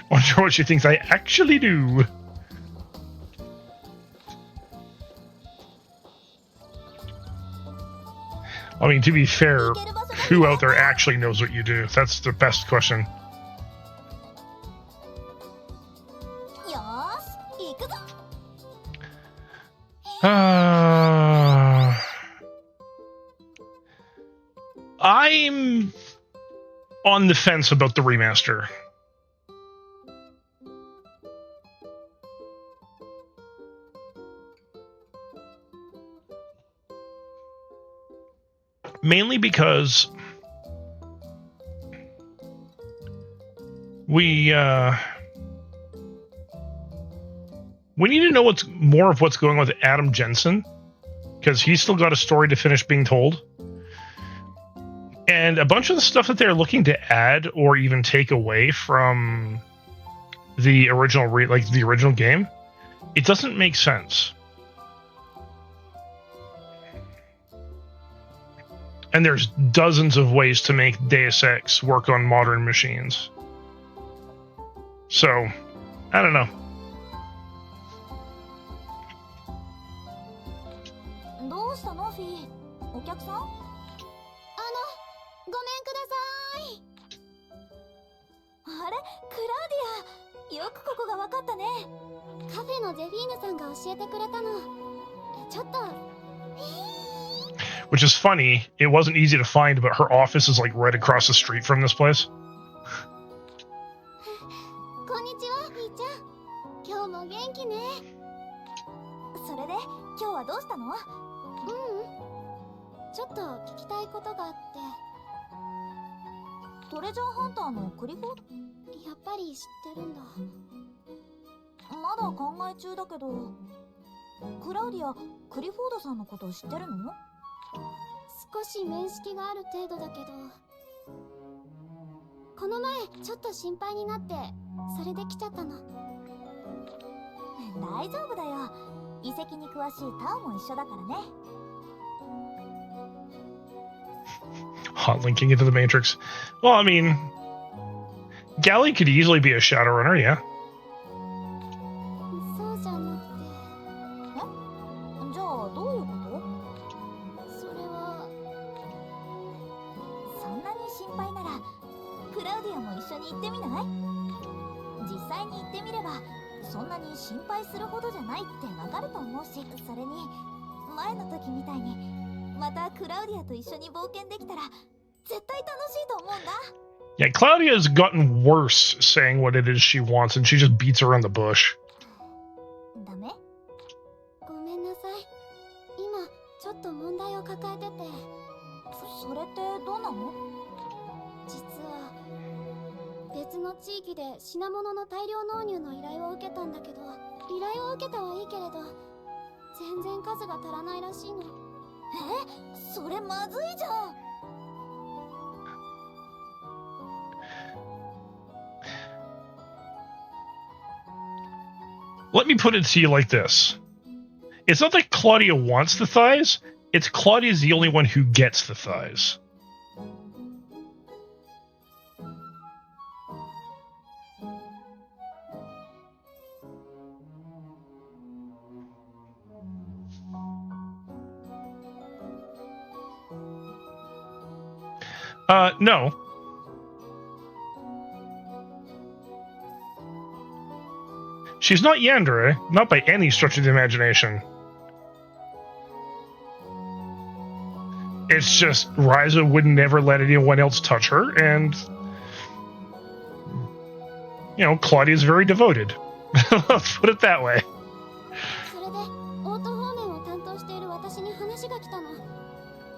Wonder what she thinks I actually do. I mean, to be fair, who out there actually knows what you do? That's the best question. よーし、行くぞ。I'm on the fence about the remaster. Mainly because we need to know what's more of what's going on with Adam Jensen, because he's still got a story to finish being told. And a bunch of the stuff that they're looking to add or even take away from the original the original game, it doesn't make sense. And there's dozens of ways to make Deus Ex work on modern machines. So, I don't know. どうしたのフィー？お客さん？ごめんください。あれ、クラウディア、よくここがわかったね。カフェのゼフィーヌさんが教えてくれたの。ちょっと。Which is funny. It wasn't easy to find, but her office is like right across the street from this place. こんにちは、フィーちゃん。今日も元気ね。それで、今日はどうしたの？ちょっと聞きたいことがあって。トレジャーハンターのクリフォード？やっぱり知ってるんだ。まだ考え中だけど、クラウディア、クリフォードさんのことを知ってるの？少し面識がある程度だけど、この前ちょっと心配になってそれで来ちゃったの。大丈夫だよ。遺跡に詳しいタオも一緒だからね。Hot linking into the Matrix. Well, I mean, Gally could easily be a Shadowrunner, yeah. そうじゃなくて。え？じゃあどういうこと？それは。そんなに心配なら、クラウディアも一緒に行ってみない？実際に行ってみれば、そんなに心配するほどじゃないってわかると思うし、それに、前の時みたいに、またクラウディアと一緒に冒険できたら、絶対楽しいと思うんだ。Yeah, Claudia has gotten worse saying what it is she wants, and she just beats around the bush. ダメ？ごめんなさい。今、ちょっと問題を抱えてて。それってどうなの？実は、別の地域で品物の大量納入の依頼を受けたんだけど、依頼を受けたはいいけれど、全然数が足らないらしいの。それまずいじゃん。Let me put it to you like this. It's not that Claudia wants the thighs, it's Claudia's the only one who gets the thighs. No. She's not Yandere, not by any stretch of the imagination. It's just Ryza would never let anyone else touch her, and Claudia's very devoted. Let's put it that way. それで、オート方面を担当している私に話が来たの。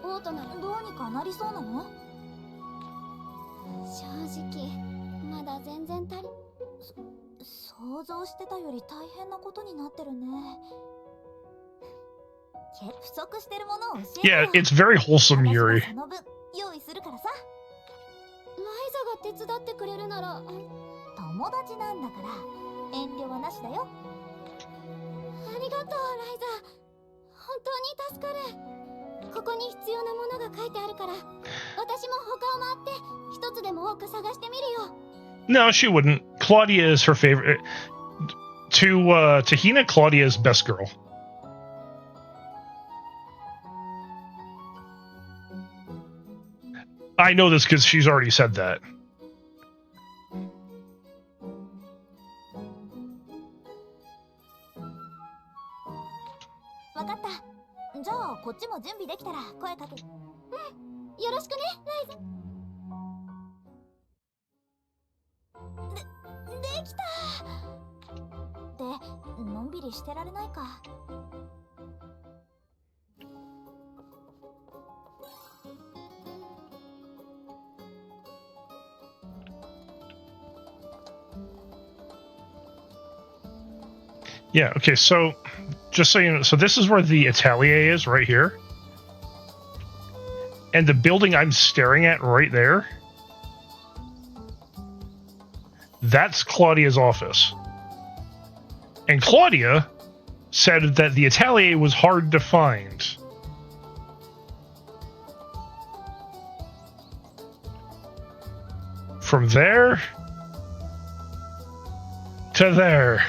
オートならどうにかなりそうなの？正直、まだ全然足り。想像してたより大変なことになってるね。不足してるものを教えてよ。Yeah, it's very wholesome, Yuri. その分用意するからさ。ライザが手伝ってくれるなら、友達なんだから遠慮はなしだよ。ありがとう、ライザ。本当に助かる。ここに必要なものが書いてあるから、私も他を回って一つでも多く探してみるよ。No, she wouldn't. Claudia is her favorite. To Hina, Claudia is best girl. I know this because she's already said that. わかった。こっちも準備できたら声かけ。うん、よろしくね、ライズ。できた。で、のんびりしてられないか。Yeah, okay, so just so you know, so this is where the Atelier is, right here. And the building I'm staring at right there, that's Claudia's office. And Claudia said that the Atelier was hard to find. From there to there.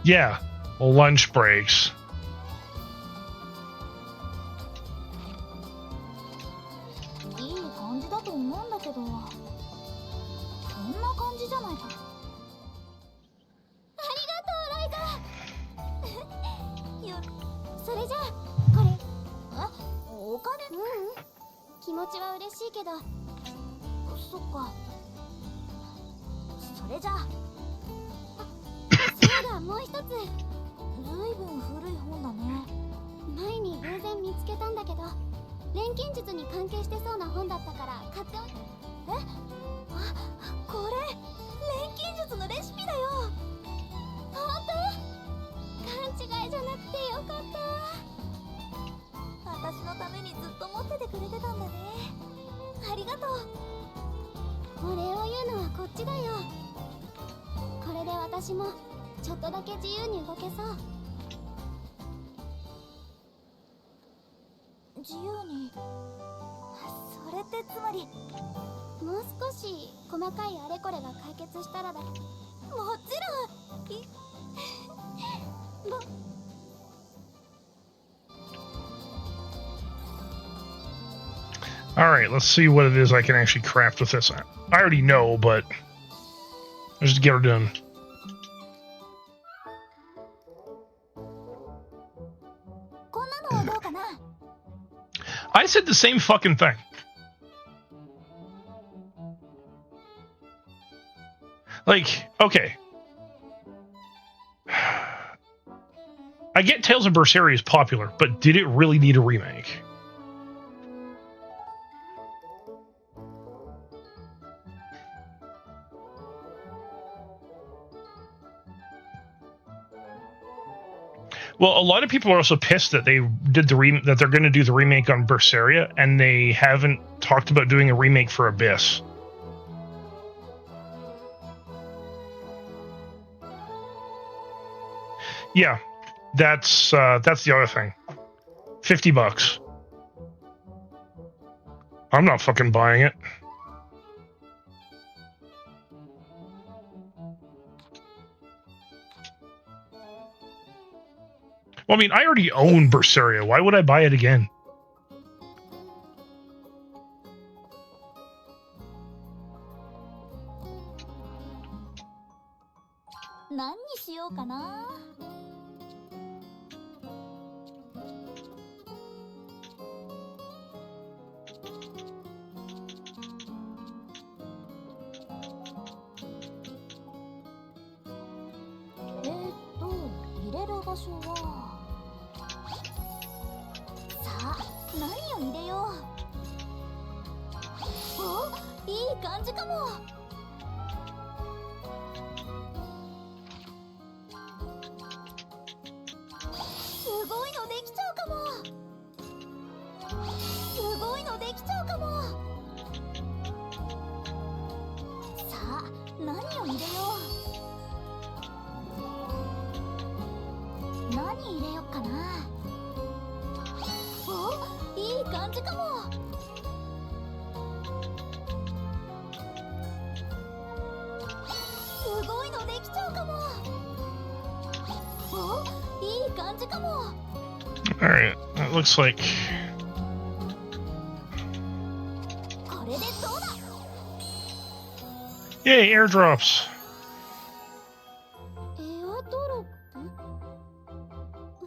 Yeah, lunch breaks. いい感じだと思うんだけど、そんな感じじゃないか。ありがとう、ライザ。よ、それじゃあこれ、お金？気持ちは嬉しいけど、そっか。それじゃあ。そうだ、もう一つ。ずいぶん古い本だね。前に偶然見つけたんだけど、錬金術に関係してそうな本だったから買っておいて。これ錬金術のレシピだよ。本当？勘違いじゃなくてよかった。私のためにずっと持っててくれてたんだね。ありがとう。お礼を言うのはこっちだよ。これで私もちょっとだけ自由に動けそう。自由に。それってつまり、もう少し細かいあれこれが解決したらだ。もちろん。Alright, let's see what it is I can actually craft with this. I already know, but let's just get her done. I said the same fucking thing. Like, okay. I get Tales of Berseria is popular, but did it really need a remake? Well, a lot of people are also pissed that they did that they're going to do the remake on Berseria, and they haven't talked about doing a remake for Abyss. Yeah, that's the other thing. $50. I'm not fucking buying it. Well, I mean, I already own Berseria. Why would I buy it again? Alright, that looks like Yay, airdrops. エアドロップ？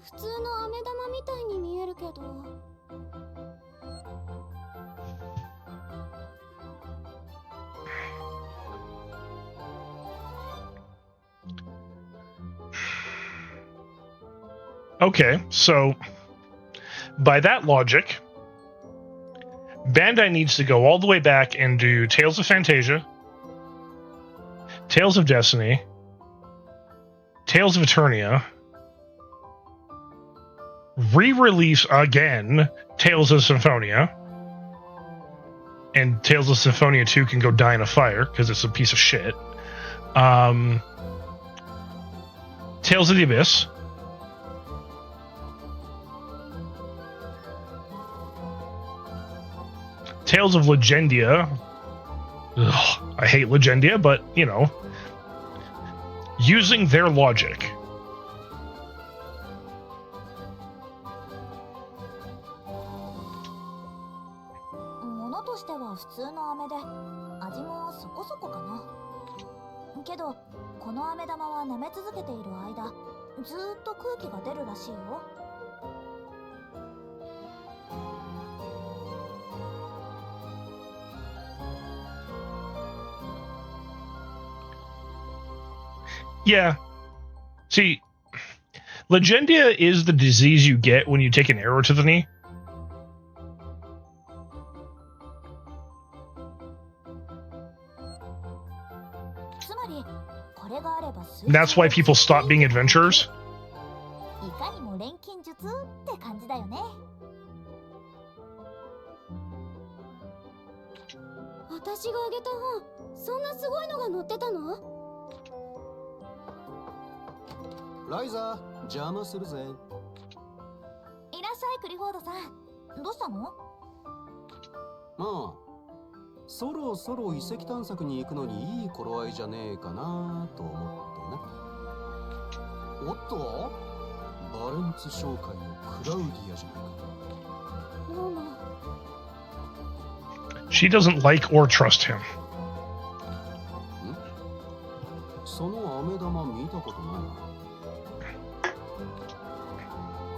普通の飴玉みたいに見えるけど。Okay, so by that logic, Bandai needs to go all the way back and do Tales of Fantasia, Tales of Destiny, Tales of Eternia, re-release again Tales of Symphonia, and Tales of Symphonia 2 can go die in a fire because it's a piece of shit. Tales of the Abyss, Tales of Legendia. Ugh, I hate Legendia, but, you know, using their logic. Yeah. See, Legendia is the disease you get when you take an arrow to the knee. And that's why people stop being adventurers. いかにも錬金術って感じだよね。私があげた本、そんなすごいのが載ってたの？ライザー、邪魔するぜ。いらっしゃいクリフォードさん。どうしたの？まあ、そろそろ遺跡探索に行くのにいい頃合いじゃねえかなと思ってな。おっと、バレンツ商会のクラウディアじゃないか。どうも。She doesn't like or trust him. その飴玉見たことないな。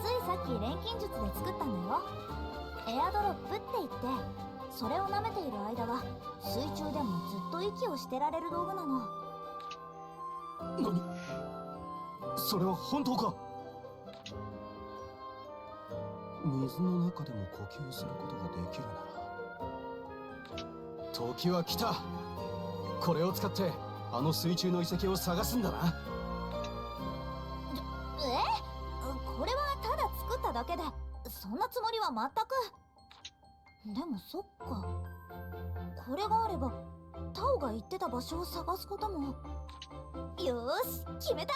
ついさっき錬金術で作ったんだよ。エアドロップって言って、それを舐めている間は水中でもずっと息をしてられる道具なの。何？それは本当か？水の中でも呼吸することができるなら、時は来た。これを使ってあの水中の遺跡を探すんだな。これはただ作っただけで、そんなつもりは全く。でもそっか、これがあればタオが言ってた場所を探すことも。よーし、決めた。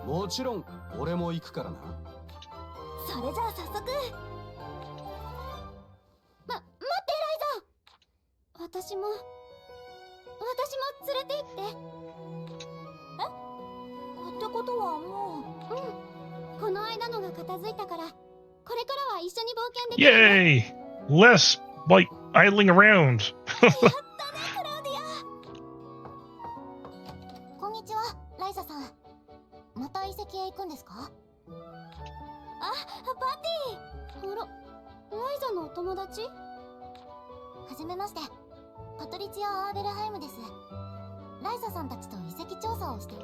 もちろん俺も行くからな。それじゃあ早速。待ってライザー、私も連れて行って。ってことはもう、この間のが片付いたから、これからは一緒に冒険できるね。Yay! Less, like, idling around. やったね、クラウディア。こんにちは、ライザさん。また遺跡へ行くんですか？あ、パティ。あら、ライザのお友達？はじめまして、パトリチア・アーベルハイムです。ライザさんたちと遺跡調査をして。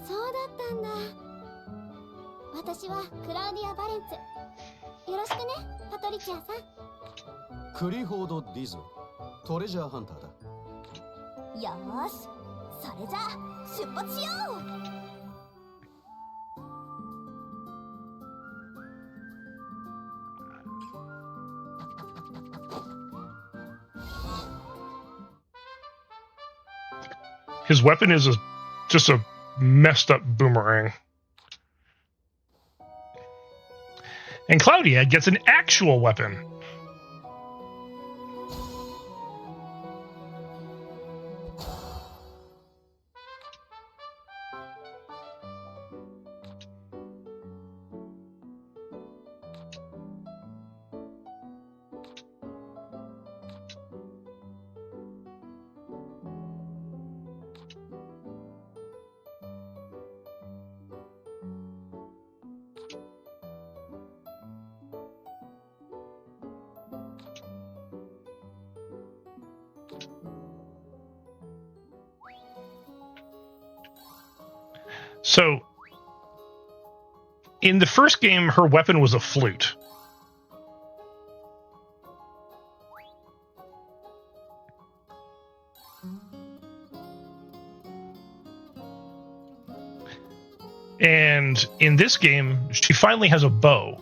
そうだったんだ。私はクラウディア・バレンツ。よろしくね、パトリチアさん。クリフォード・ディズ、トレジャーハンターだ。よーし、それじゃあ出発しよう。His weapon is just a messed up boomerang. And Claudia gets an actual weapon. So, in the first game, her weapon was a flute. And in this game, she finally has a bow.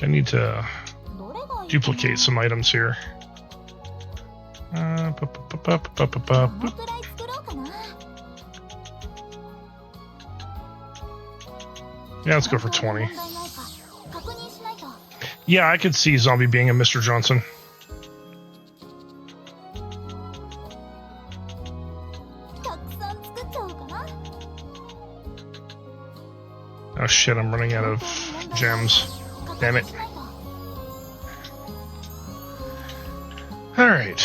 I need to duplicate some items here. Yeah, let's go for 20. Yeah, I could see Zombie being a Mr. Johnson. Oh shit, I'm running out of gems. Damn it. Alright.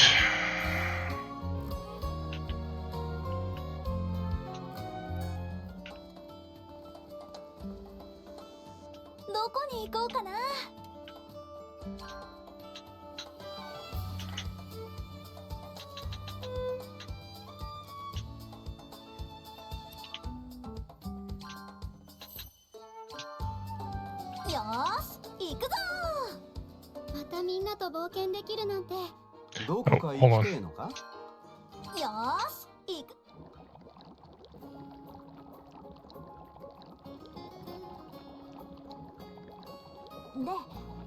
どこか行きてえのか？で、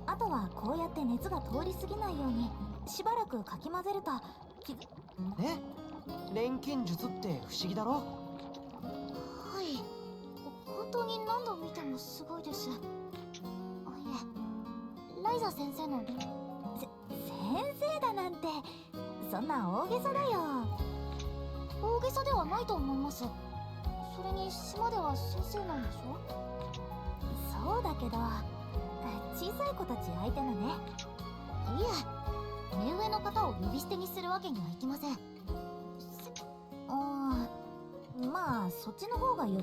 あとはこうやって熱が通り過ぎないようにしばらくかき混ぜるとね、錬金術って不思議だろ？はい、本当に何度見てもすごいです。いえ、ライザ先生の先生だなんてそんな大げさだよ。大げさではないと思います。それに島では先生なんでしょ？そうだけど小さい子たち相手のね。いえ、目上の方を呼び捨てにするわけにはいきません。まあそっちの方がよ。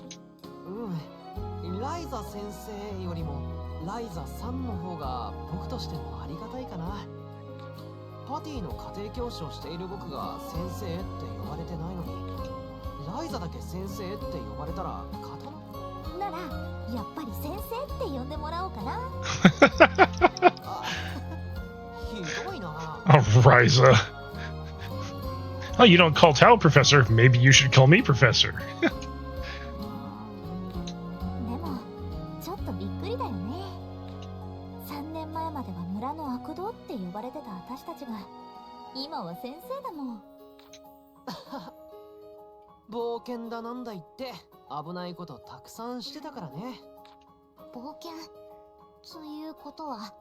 ライザ先生よりもライザさんの方が僕としてもありがたいかな。パティの家庭教師をしている僕が先生って呼ばれてないのに、ライザだけ先生って呼ばれたらならやっぱり先生って呼んでもらおうかな。ひどいな。Oh, Ryza. Oh, you don't call Tao Professor. Maybe you should call me Professor. でもちょっとびっくりだよね。3年前までは村の悪童って呼ばれてた私たちが今は先生だもん。冒険だなんだ言って危ないことたくさんしてたからね。冒険ということは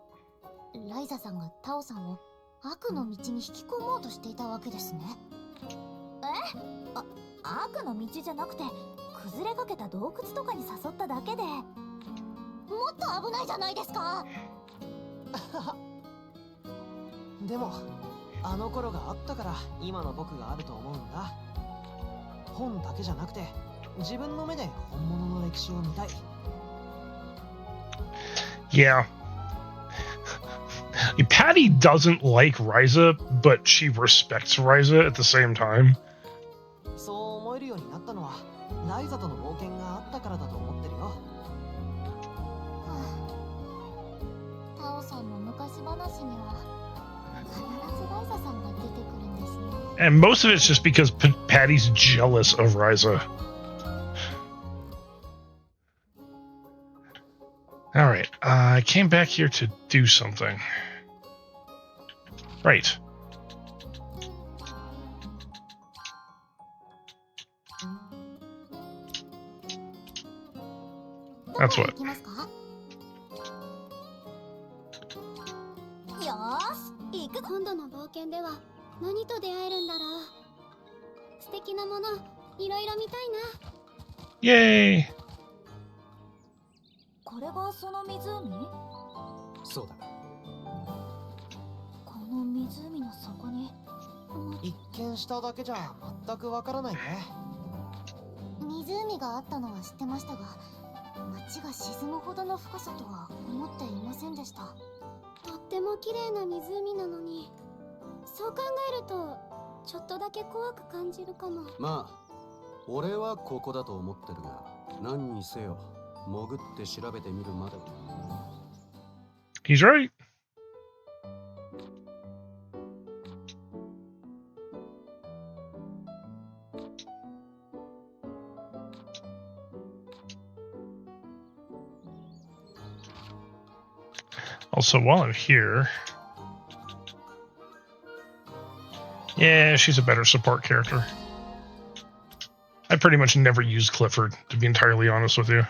ライザさんがタオさんを悪の道に引き込もうとしていたわけですね。悪の道じゃなくて崩れかけた洞窟とかに誘っただけで。もっと危ないじゃないですか。でもあの頃があったから今の僕があると思うんだ。本だけじゃなくて自分の目で本物の歴史を見たい。Yeah. Patty doesn't like Ryza, but she respects Ryza at the same time. そう思えるようになったのはライザとの冒険があったからだと思ってるよ。タオさんの昔話には必ずライザさんが出てくるんですね。And most of it's just because Patty's jealous of Ryza. Alright, I came back here to do something. Right. That's what. よーし、行く。今度の冒険では何と出会えるんだろう。素敵なものいろいろ見たいな。Yay! これがその湖？そうだ。この湖の底に一見しただけじゃ全くわからないね。湖があったのは知ってましたが、町が沈むほどの深さとは思っていませんでした。とっても綺麗な湖なのにそう考えるとちょっとだけ怖く感じるかも。まあ俺はここだと思ってるが、何にせよ潜って調べてみるまでは。 He's right. Also, while I'm here, yeah, she's a better support character. I pretty much never use Clifford, to be entirely honest with you.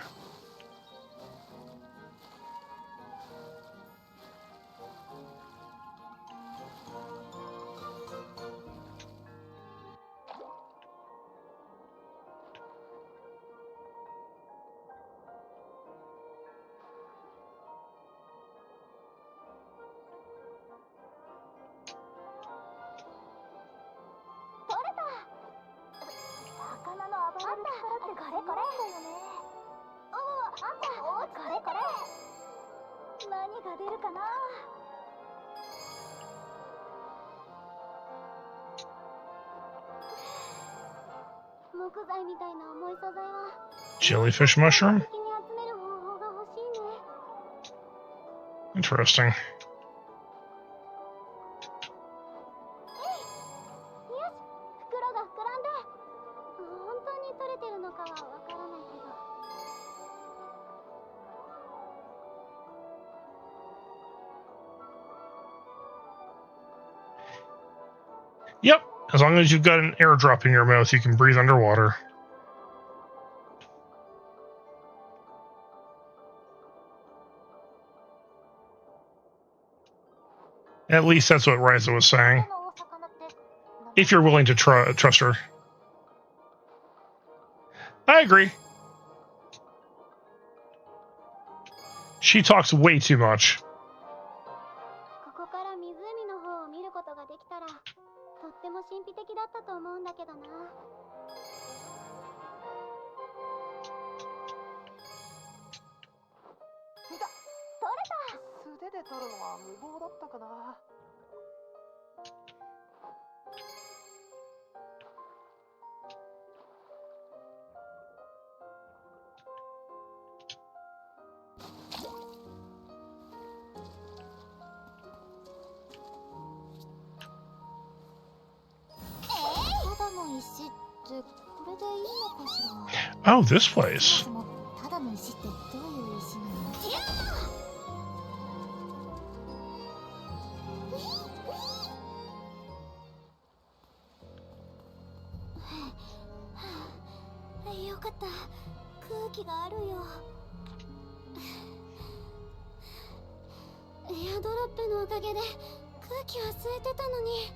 Jellyfish mushroom? Interesting. Yep, as long as you've got an airdrop in your mouth, you can breathe underwater. At least that's what Ryza was saying. If you're willing to trust her. I agree. She talks way too much. ここから湖の方を見ることができたらとっても神秘的だったと思うんだけどな。見た。取れた。素手で取るのは無謀だったかな。Oh, this place. ただの石ってどういう石なの？よかった。空気があるよ。エアドロップのおかげで空気は吸えてたのに。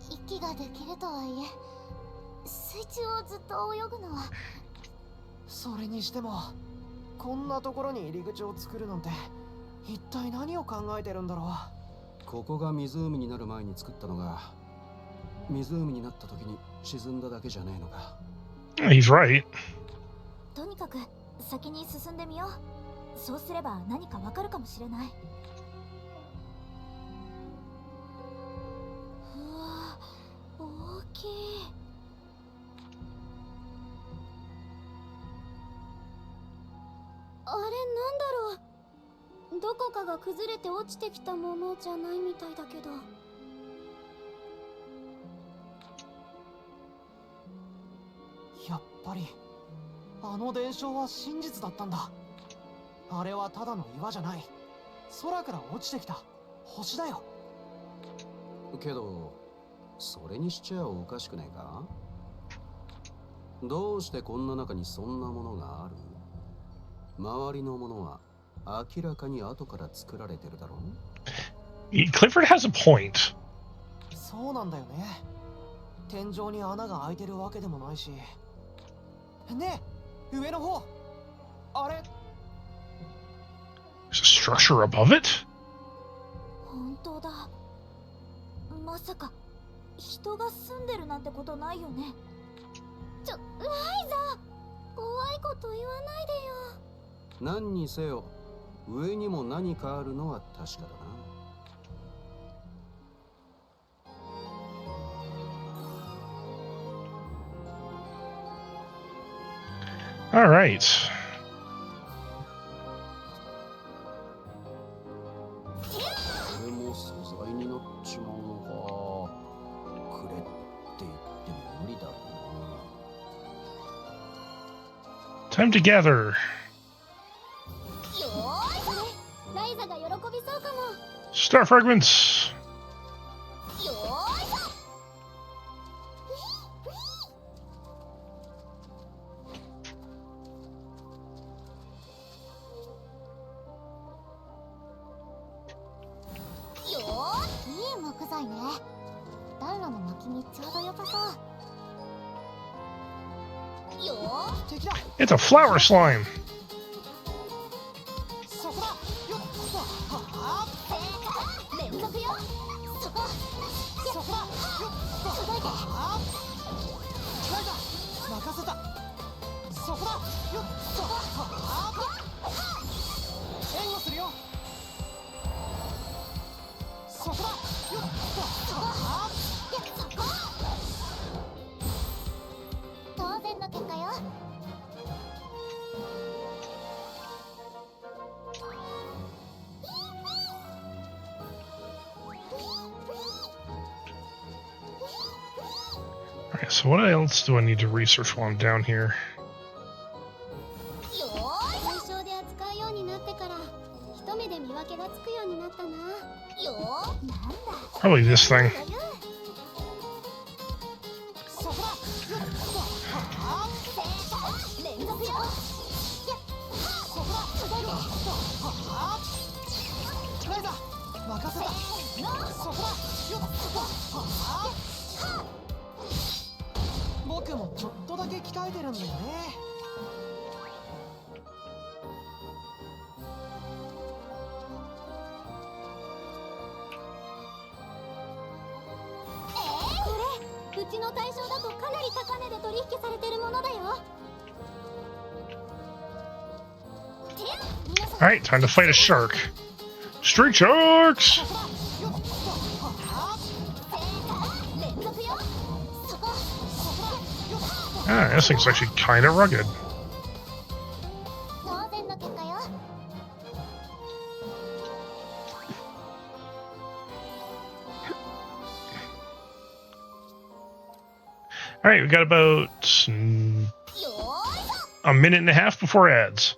息ができるとはいえ水中をずっと泳ぐのは。それにしてもこんなところに入り口を作るなんて一体何を考えてるんだろう。ここが湖になる前に作ったのが湖になった時に沈んだだけじゃねえのか。He's right. とにかく先に進んでみよう。そうすれば何かわかるかもしれない。うわ、大きい。あれなんだろう。どこかが崩れて落ちてきたものじゃないみたいだけど。やっぱりあの伝承は真実だったんだ。あれはただの岩じゃない。空から落ちてきた星だよ。けどそれにしちゃおかしくないか。どうしてこんな中にそんなものがある？周りのものは明らかに後から作られてるだろう。Clifford has a point. そうなんだよね。天井に穴が開いてるわけでもないし。ねえ、上の方。あれ。There's a structure above it? 本当だ。まさか人が住んでるなんてことないよね。ライザ、怖いこと言わないでよ。何にせよ上にも何かあるのは確かだ All right. これも素材になっちまうのか。くれって言っても無理だろうな。 Time to gather. よーい、それライザが喜びそうかも。 Star fragments. よーいしょ。よー、いい木材ね。暖炉の薪にちょうど良さそう。よー、敵だ。 It's a flower slime. そこだ。よっと。はあ。連続よ。そこ。そこだ。よっと。届いて。はあ。ライザ任せた。そこだ。よっと。はあ。援護するよ。そこだ。よっと。はあ。当然の結果よ。 Alright, so what else do I need to research while I'm down here? よーい、対象で扱うようになってから一目で見分けがつくようになったな。よー、なんだ。 Probably this thing. そこだ。よっと。はあ。連続よ。そこだ。届いて。はあ。ライザ任せた。そこだ。よっと。はあ。僕もちょっとだけ鍛えてるんだよね。これうちの対象だとかなり高値で取引されてるものだよ。てや、皆さん。 Alright, time to fight a shark. Street sharks! 連続よ。そこ。 Ah, this thing's actually kind of rugged. 当然の結果よ。 Alright, we got about a minute and a half before ads.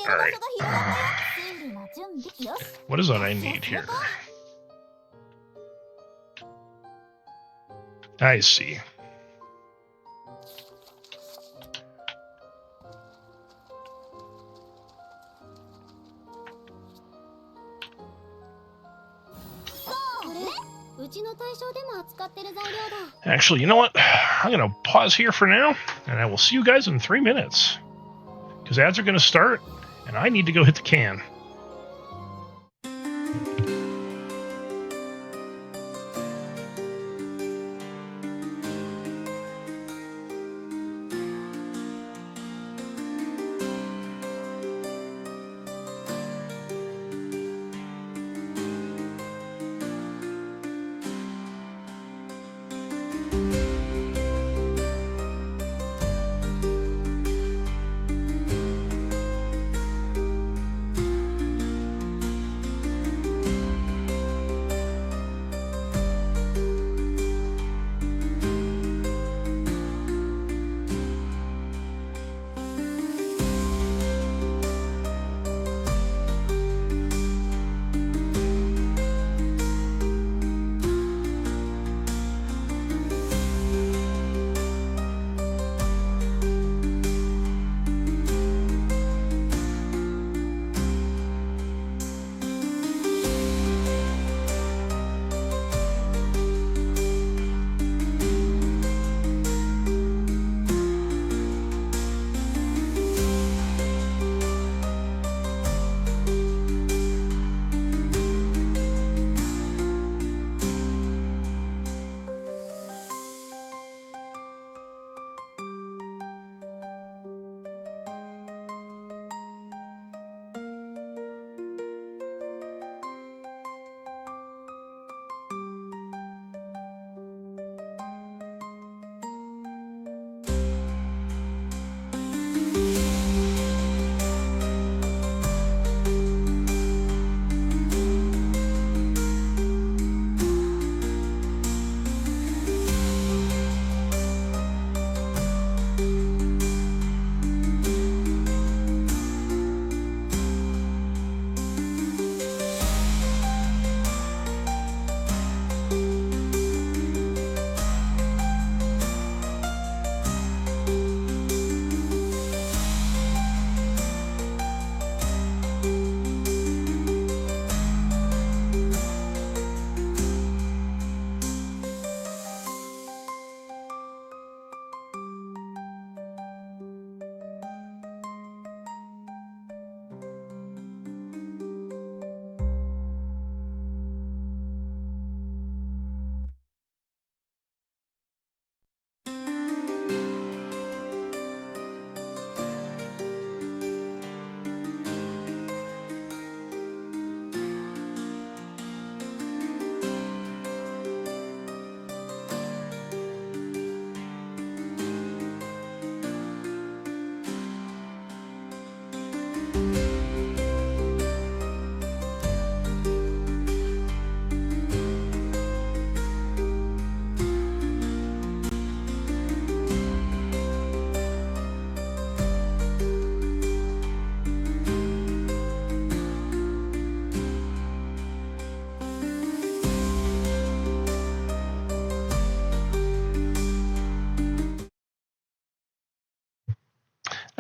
Alright. What is that I need here? I see. Actually, you know what? I'm going to pause here for now, and I will see you guys in 3 minutes. Because ads are going to start, and I need to go hit the can.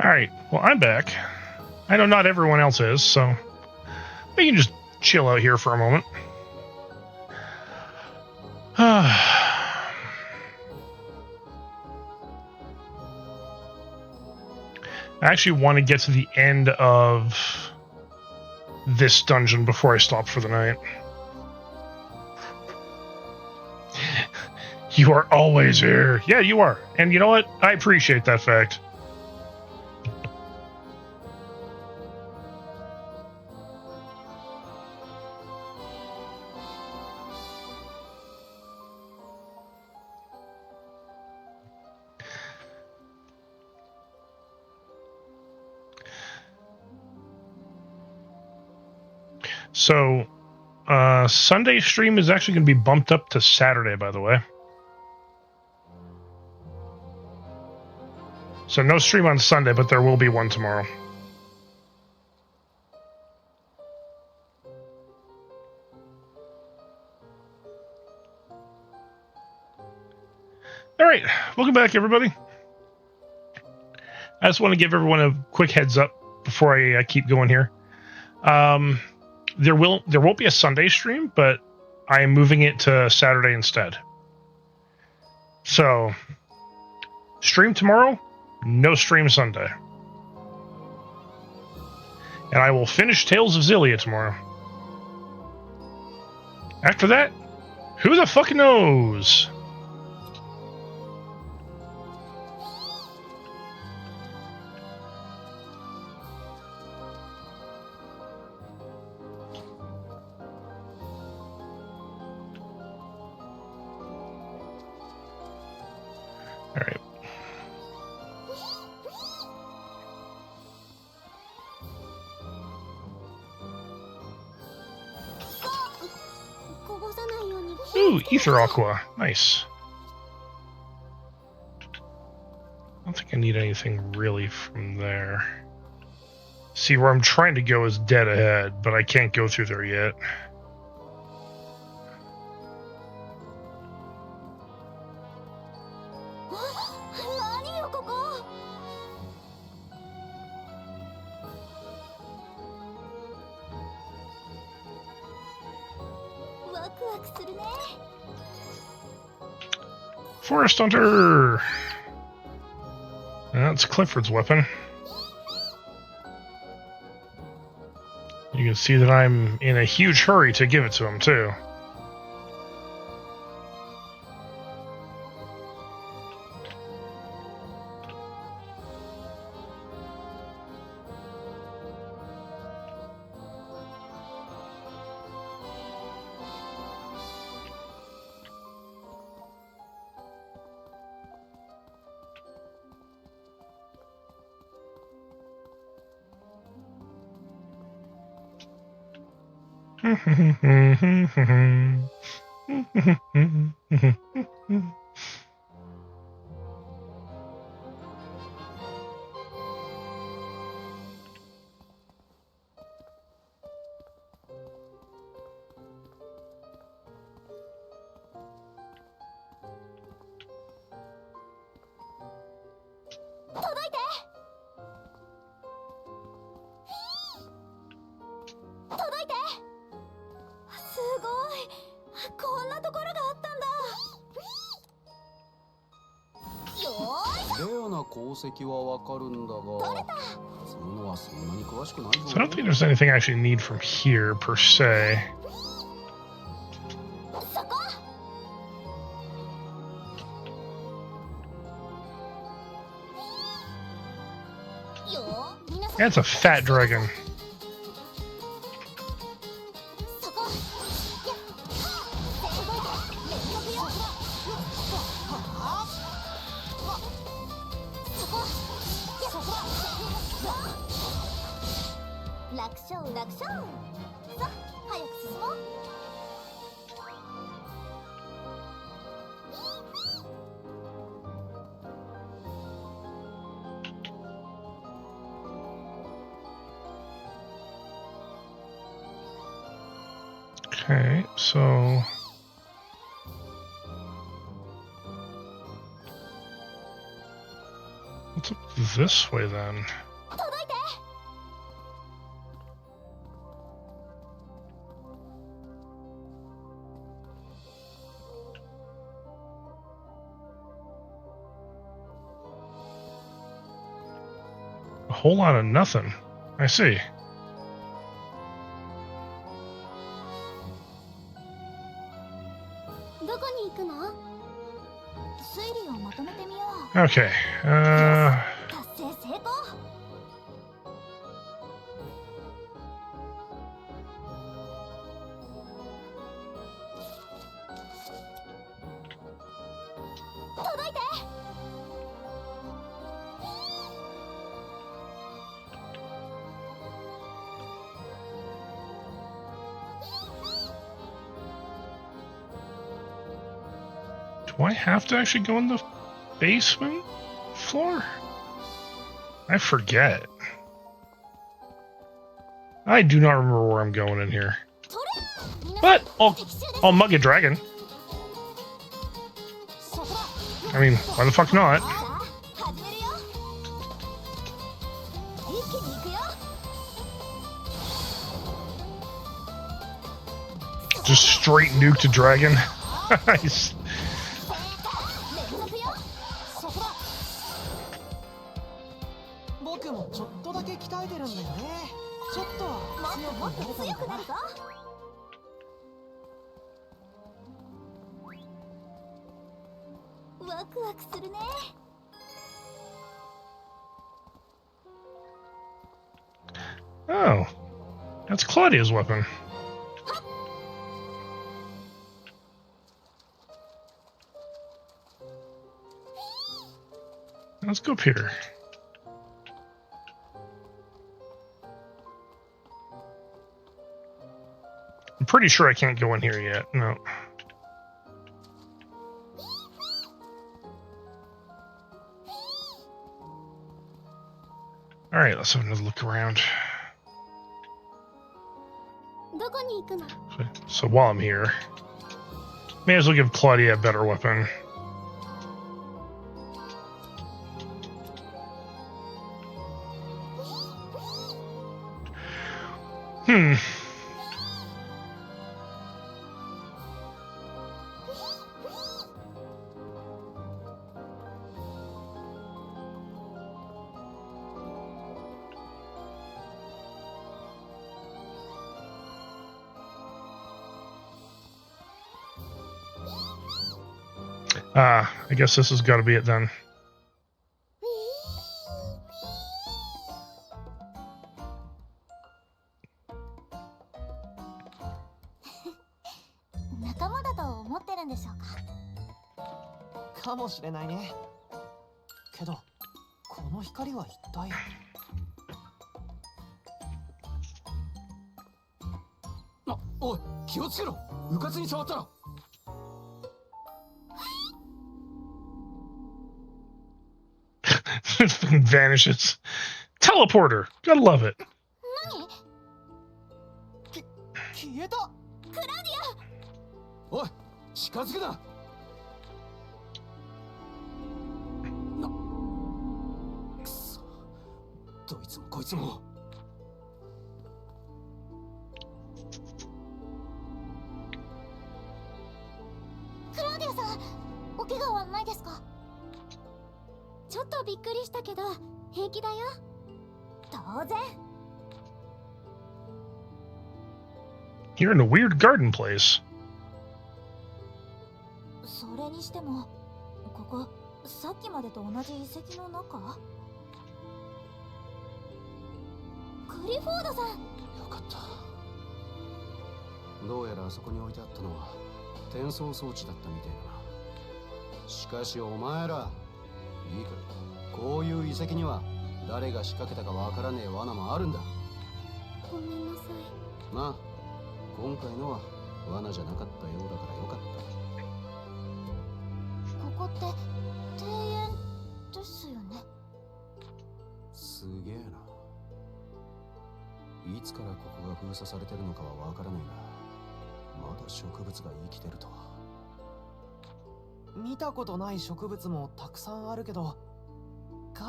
Alright, well, I'm back. I know not everyone else is, so we can just chill out here for a moment. I actually want to get to the end of this dungeon before I stop for the night. You are always here. Yeah, you are. And you know what? I appreciate that fact. So, Sunday stream is actually going to be bumped up to Saturday, by the way. So no stream on Sunday, but there will be one tomorrow. All right, welcome back, everybody. I just want to give everyone a quick heads up before I keep going here. There won't be a Sunday stream, but I am moving it to Saturday instead. So, stream tomorrow, no stream Sunday. And I will finish Tales of Xillia tomorrow. After that, who the fuck knows? All right. Ooh, Ether Aqua. Nice. I don't think I need anything really from there. See, where I'm trying to go is dead ahead, but I can't go through there yet. Forest Hunter! That's Clifford's weapon. You can see that I'm in a huge hurry to give it to him, too. So I don't think there's anything I actually need from here, per se. That's a fat dragon. Okay, so what's up this way then. A whole lot of nothing. I see. どこに行くの？推理をまとめてみよう。 Okay. 達成成功。届いて。 Do I have to actually go in the basement floor? I forget. I do not remember where I'm going in here. But I'll mug a dragon. I mean, why the fuck not? 始めるよ。一気に行くよ。 Just straight nuke to dragon. Nice. 連続よ。僕もちょっとだけ鍛えてるんだよね。ちょっともっと強くなれたのかな強くなる。ぞ。ワクワクするね。 Oh. That's Claudia's weapon. Let's go up here. I'm pretty sure I can't go in here yet. No. Alright, let's have another look around. どこに行くの？ So while I'm here, may as well give Claudia a better weapon. Hmm. I guess this has got to be it then. 仲間だと思ってるんでしょうか？かもしれないね。けどこの光は一体。おい、気をつけろ。うかつに触ったら。 Vanishes. Teleporter. Gotta love it. 消えた。おい、近づくな。くそ、どいつもこいつも。クラウディアさん、お怪我はないですか？ちょっとびっくりしたけど平気だよ。当然。 You're in a weird garden place. それにしてもここさっきまでと同じ遺跡の中？クリフォードさん。よかった。どうやらあそこに置いてあったのは転送装置だったみたいだな。しかしお前らいいか、こういう遺跡には誰が仕掛けたかわからねえ罠もあるんだ。ごめんなさい。まあ今回のは罠じゃなかったようだからよかった。ここって庭園ですよね。すげえな。いつからここが封鎖されてるのかはわからないが、まだ植物が生きてるとは。見たことない植物もたくさんあるけど、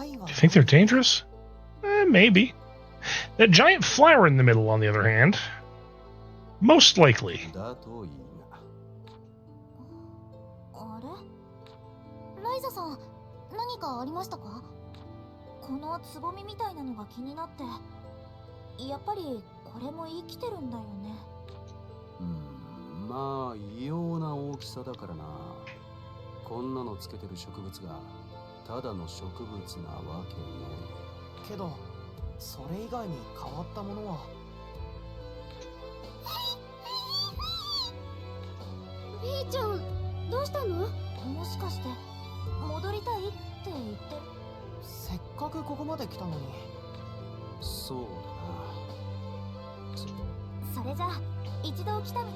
いわ You think they're dangerous? Maybe. That giant flower in the middle, on the other hand, most likely. だといいが。あれライザさん、何かありましたか？このつぼみみたいなのが気になって。やっぱりこれも生きてるんだよね。まあ異様な大きさだからな。こんなのつけてる植物がただの植物なわけね。けどそれ以外に変わったものは。フィーちゃん、どうしたの？もしかして戻りたいって言ってる？せっかくここまで来たのに。そうだな。それじゃあ一度来た道を。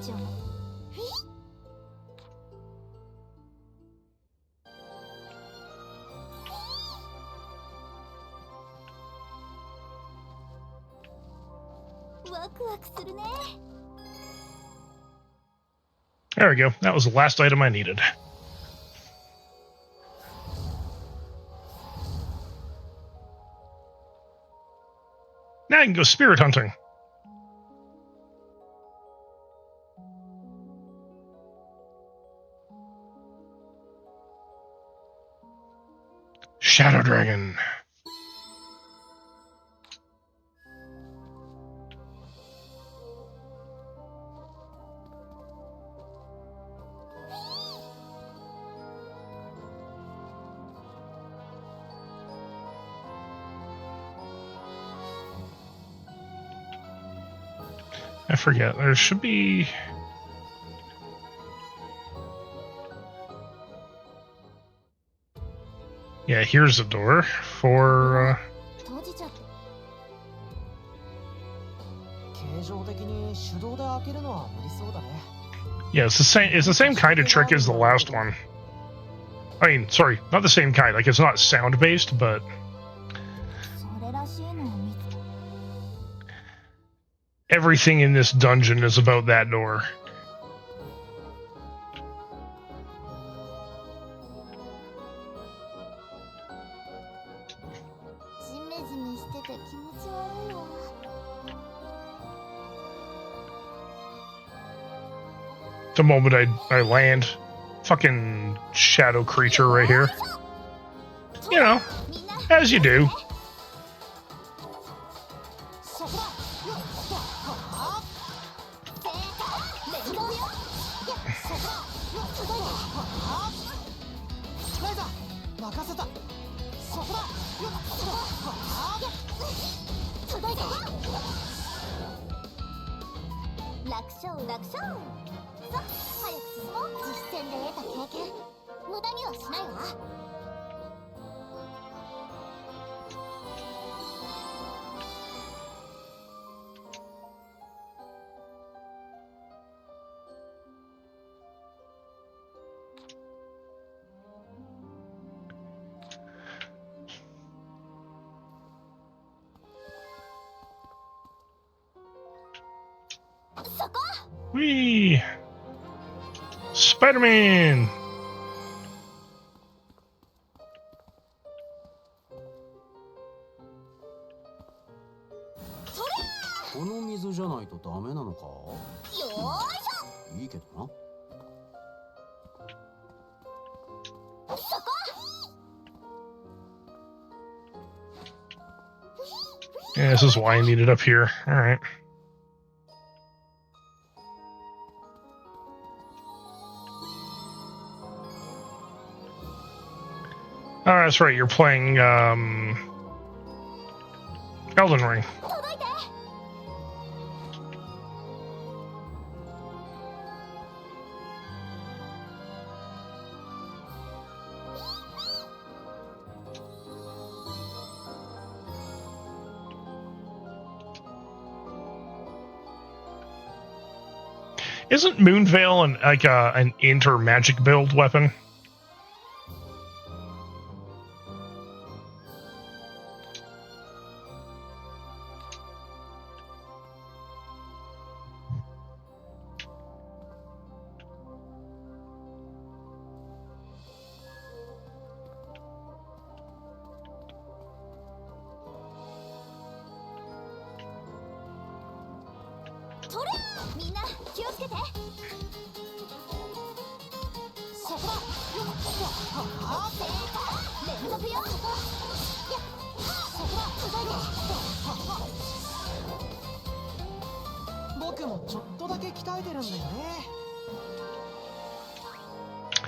ワクワクするね。 There we go. That was the last item I needed. Now I can go spirit hunting. Shadow Dragon. I forget. There should be... Yeah, here's the door for... 閉じちゃって。形状的に手動で開けるのは無理そうだね。 Yeah, it's the same. It's the same kind of trick as the last one. I mean, sorry, not the same kind. Like, it's not sound-based, but それらしいのを見つ everything in this dungeon is about that door. ジメジメしてて気持ち悪いわ。 The moment I land, fucking shadow creature right here. You know, as you do. そこだ。ライザ任せた。そこだ。届いた。楽勝楽勝。さあ早く進もう。実践で得た経験無駄にはしないわ。 Whee! Spider-Man! この水じゃないとダメなのか？よーいしょ。いいけどな。 Yeah, this is why I need it up here. Alright. Oh, that's right, you're playing, Elden Ring. 届いて。 Isn't Moonveil an inter-magic build weapon? 気をつけて。そこだ。連続よ。そこだ。届いて。僕もちょっとだけ鍛えてるんだよね。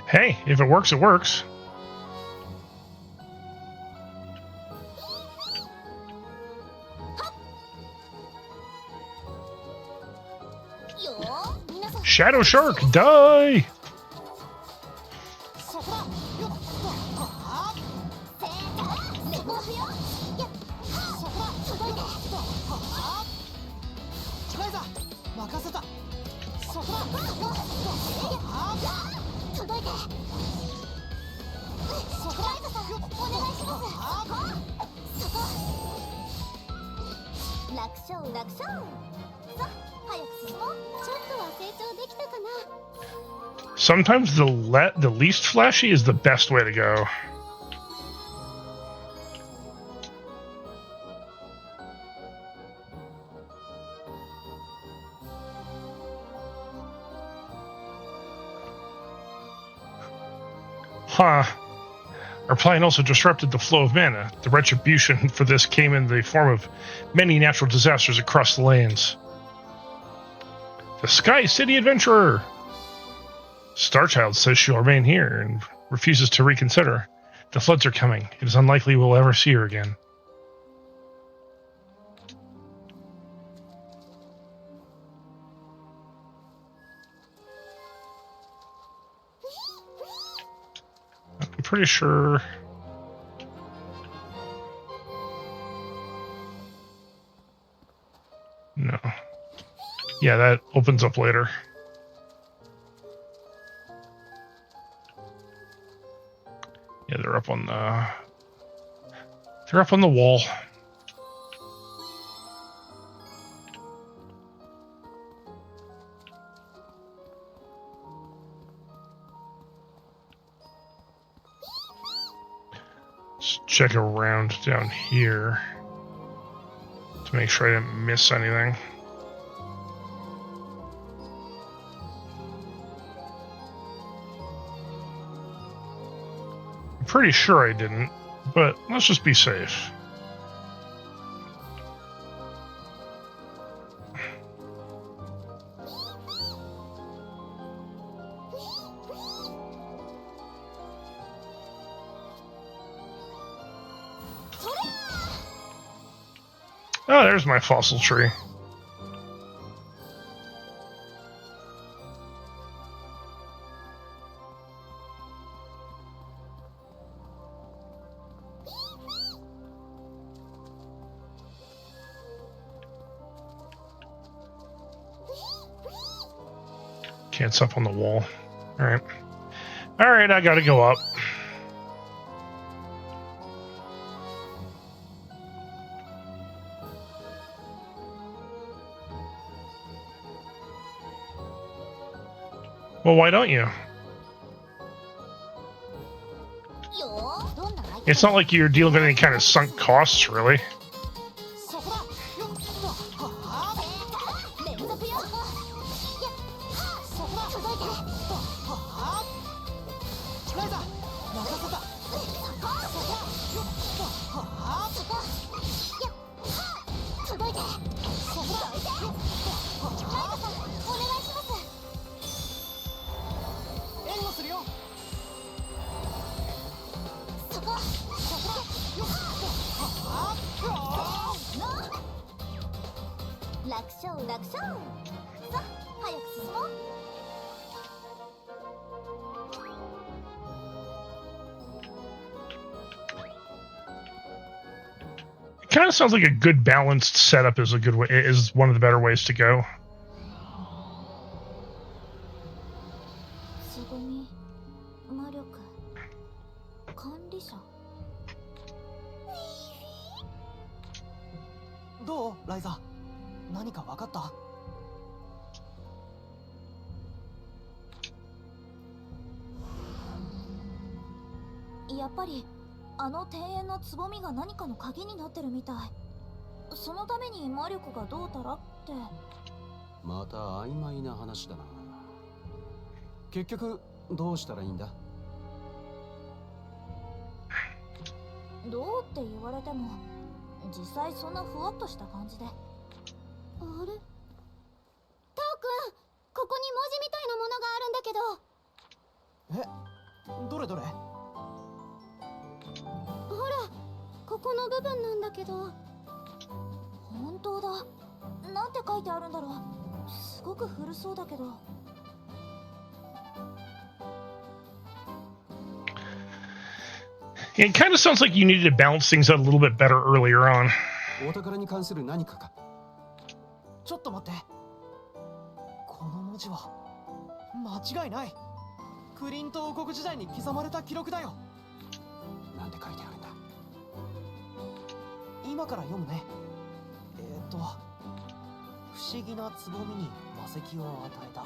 Hey, if it works, it works. よー、皆さん。 Shadow Shark, die! そこだ。よっ。正解。連続よ。そこだ。届いて。ライザ任せた。そこだ。届いて。そこライザさん、お願いします。そこ。楽勝楽勝。さあ、早く進もう。ちょっとは成長できたかな。 Sometimes the least flashy is the best way to go. Huh. Our plan also disrupted the flow of mana. The retribution for this came in the form of many natural disasters across the lands. The Sky City Adventurer! Starchild says she'll remain here and refuses to reconsider. The floods are coming. It is unlikely we'll ever see her again. I'm pretty sure... No. Yeah, that opens up later. Yeah, they're up on the wall. Let's check around down here to make sure I didn't miss anything. Pretty sure I didn't, but let's just be safe. Oh, there's my fossil tree. It's up on the wall. Alright. Alright, I gotta go up. Well, why don't you? It's not like you're dealing with any kind of sunk costs, really. Kind of sounds like a good balanced setup is a good way, is one of the better ways to go. Ryza, 何か分かった？やっぱりあの庭園のつぼみが何かの鍵になってるみたい。そのために魔力がどうたらって。また曖昧な話だな。結局どうしたらいいんだ？どうって言われても実際そんなふわっとした感じで。あれ、タオくん、ここに文字みたいなものがあるんだけど。どれどれ？ほら、ここの部分なんだけど。本当だ。なんて書いてあるんだろう。すごく古そうだけど。It kind of sounds like you needed to balance things out a little bit better earlier on. お宝に関する何かか？ちょっと待って。この文字は間違いない。クリント王国時代に刻まれた記録だよ。なんて書いてあるんだ？今から読むね。不思議なつぼみに魔石を与えた。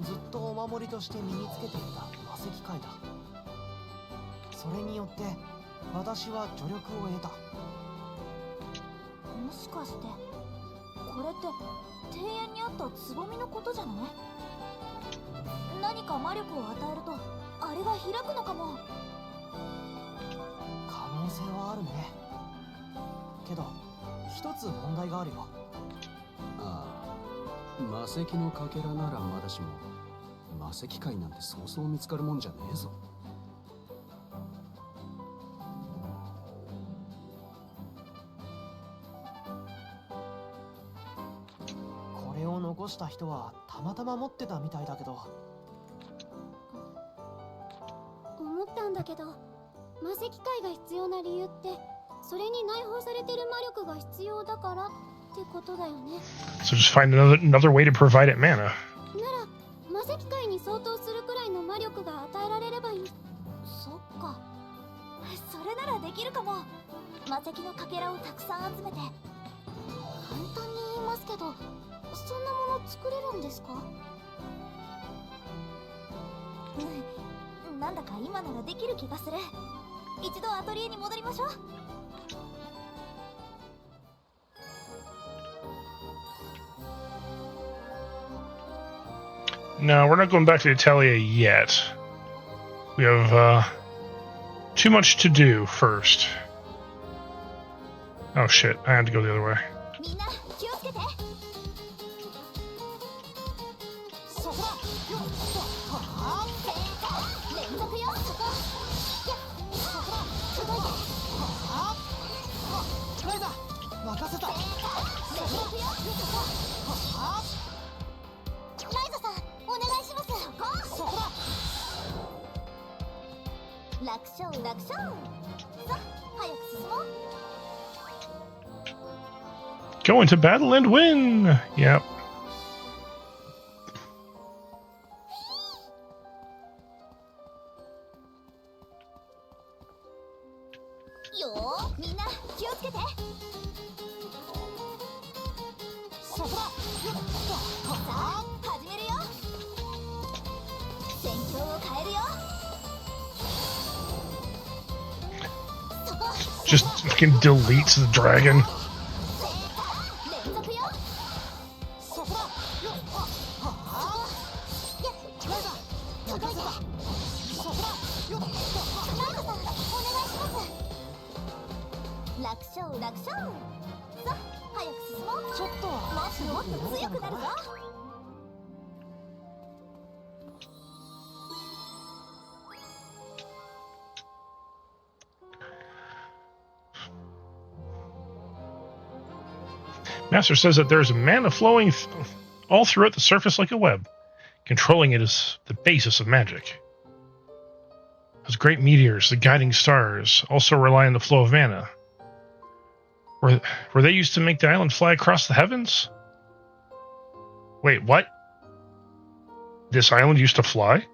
ずっとお守りとして身につけていた魔石塊だ。それによって私は助力を得た。もしかしてこれって庭園にあったつぼみのことじゃない？何か魔力を与えるとあれが開くのかも。可能性はあるね。けど一つ問題があるよ。ああ、魔石のかけらならまだしも魔石塊なんてそうそう見つかるもんじゃねえぞ。これを残した人はたまたま持ってたみたいだけど。思ったんだけど、魔石塊が必要な理由ってそれに内包されてる魔力が必要だからってことだよね。 So just find another way to provide it mana. なら魔石塊に相当するくらいの魔力が与えられればいい。そっか、それならできるかも。魔石のかけらをたくさん集めて。簡単に言いますけど、そんなもの作れるんですか？なんだか今ならできる気がする。一度アトリエに戻りましょう。No, we're not going back to the Atelier yet. We have too much to do first. Oh shit, I had to go the other way. みんな気をつけて。そこだ。連続よ。そこ。そこだ。すごい。ライザ任せた。連続よ。ライザさん、お願いします。そこだ。楽勝楽勝。さあ、早く進もう。Go into battle and win! Yep. よー、みんな気をつけて。そこだ。さあ、始めるよ。戦況を変えるよ。そこ。 Just fucking deletes the dragon. 連続よ。そこだ。ライザ任せた。そこだ。ライザさん、お願いします。楽勝楽勝。さあ、早く進もう。ちょっともっともっと強くなるぞ。Master says that there's mana flowing all throughout the surface like a web. Controlling it is the basis of magic. Those great meteors, the guiding stars, also rely on the flow of mana. Were they used to make the island fly across the heavens? Wait, what? This island used to fly?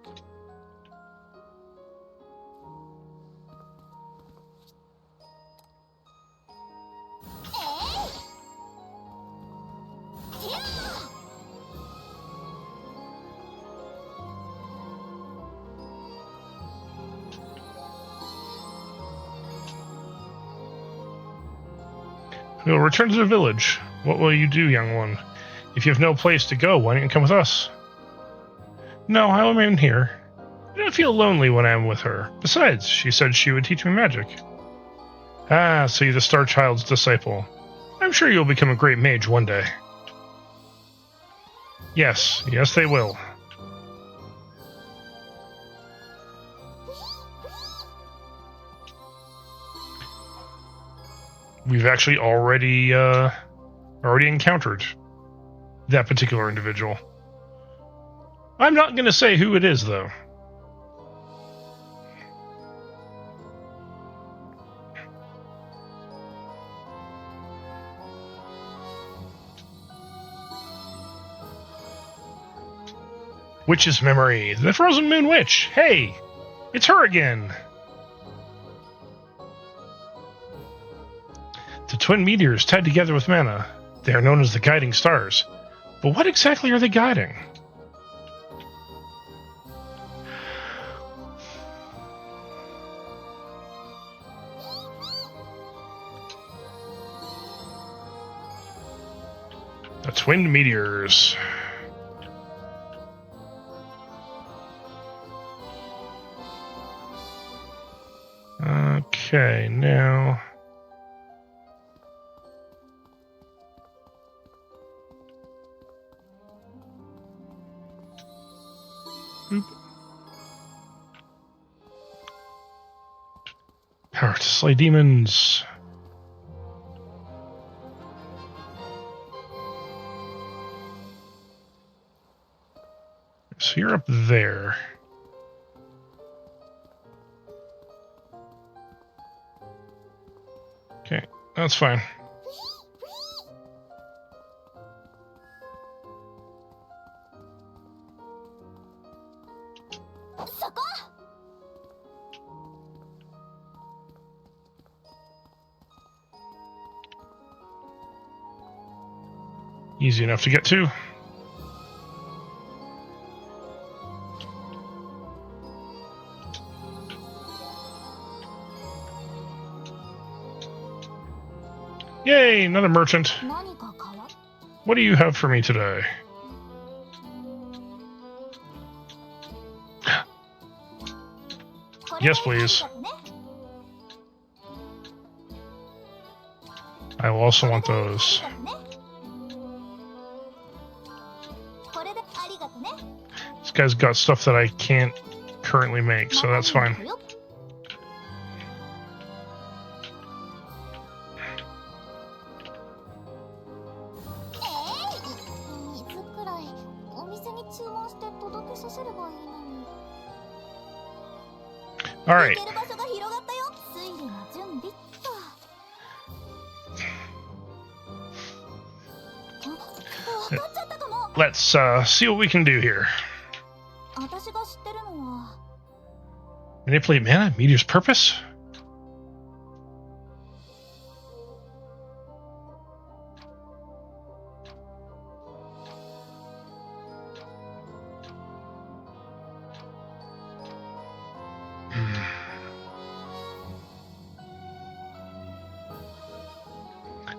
We'll return to the village. What will you do, young one? If you have no place to go, why don't you come with us? No, I'll remain here. I don't feel lonely when I'm with her. Besides, she said she would teach me magic. Ah, so you're the Star Child's disciple. I'm sure you'll become a great mage one day. Yes, yes they will. We've actually already encountered that particular individual. I'm not going to say who it is, though. Witch's memory. The Frozen Moon Witch. Hey, it's her again. The twin meteors tied together with mana. They are known as the guiding stars. But what exactly are they guiding? The twin meteors. Okay, now... Boop. Power to slay demons. So you're up there. Okay, that's fine. Easy enough to get to. Yay, another merchant. What do you have for me today? Yes, please. I will also want those. This guy's got stuff that I can't currently make, so that's fine. All right. Let's see what we can do here. Manipulate mana? Meteor's purpose?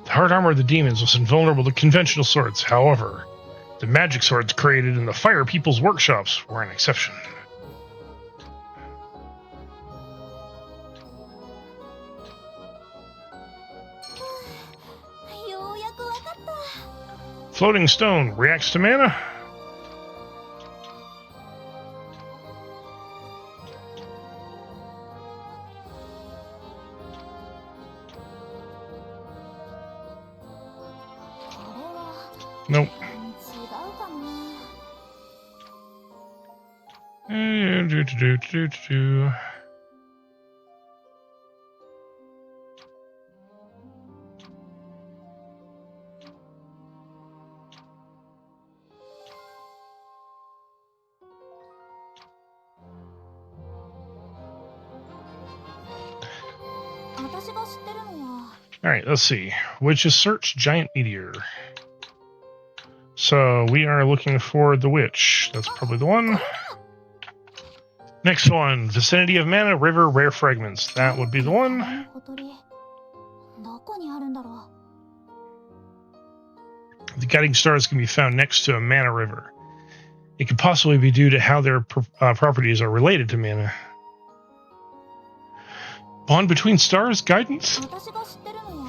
The hard armor of the demons was invulnerable to conventional swords. However, the magic swords created in the Fire People's workshops were an exception. Floating stone reacts to mana. Nope. Alright, let's see. Witch's Search, Giant Meteor. So, we are looking for the witch. That's probably the one. Next one, Vicinity of Mana, River, Rare Fragments. That would be the one. The guiding stars can be found next to a mana river. It could possibly be due to how their properties are related to mana. Bond between stars guidance? 私が知ってるのは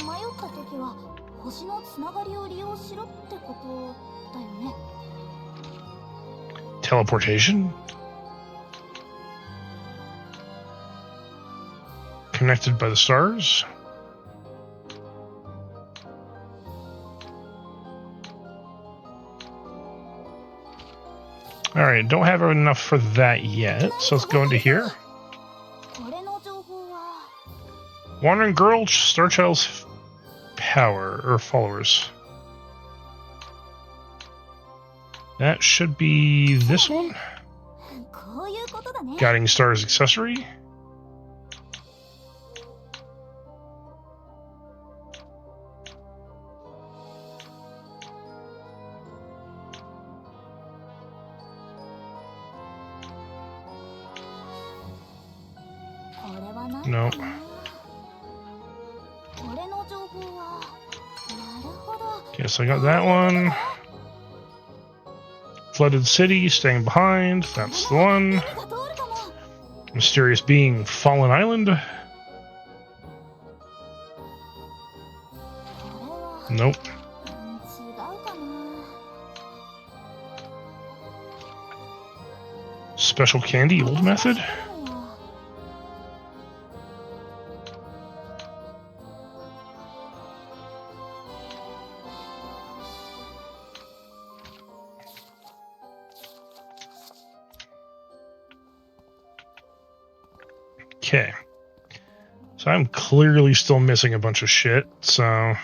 迷った時は星のつながりを利用しろってことだよね。 Teleportation? Connected by the stars? Alright, don't have enough for that yet, so let's go into here. これの情報は Wandering Girl, Starchild's power, or followers. That should be this one? こういうことだね。 Guiding Stars accessory? No. これの情報はなるほど。 Okay, so I got that one. Flooded City, staying behind. That's the one. 何が通るかも。 Mysterious Being, Fallen Island. これは Nope. 違うかな。 Special Candy, old method. Okay. So I'm clearly still missing a bunch of shit, so...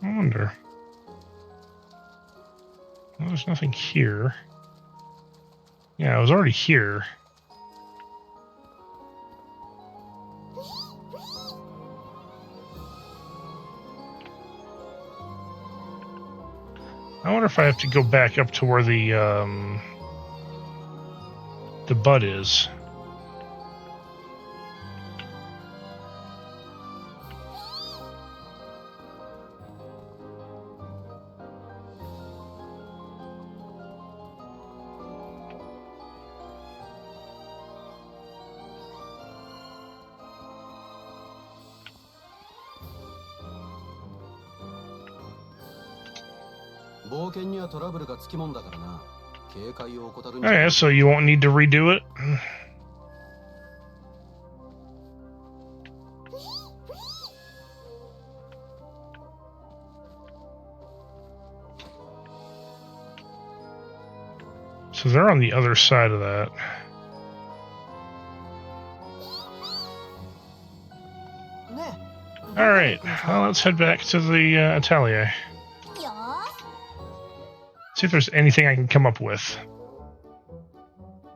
I wonder. Well, there's nothing here. Yeah, I was already here. I wonder if I have to go back up to where the bud is. Okay, so you won't need to redo it. So they're on the other side of that. Alright, well, let's head back to the Atelier. See if there's anything I can come up with.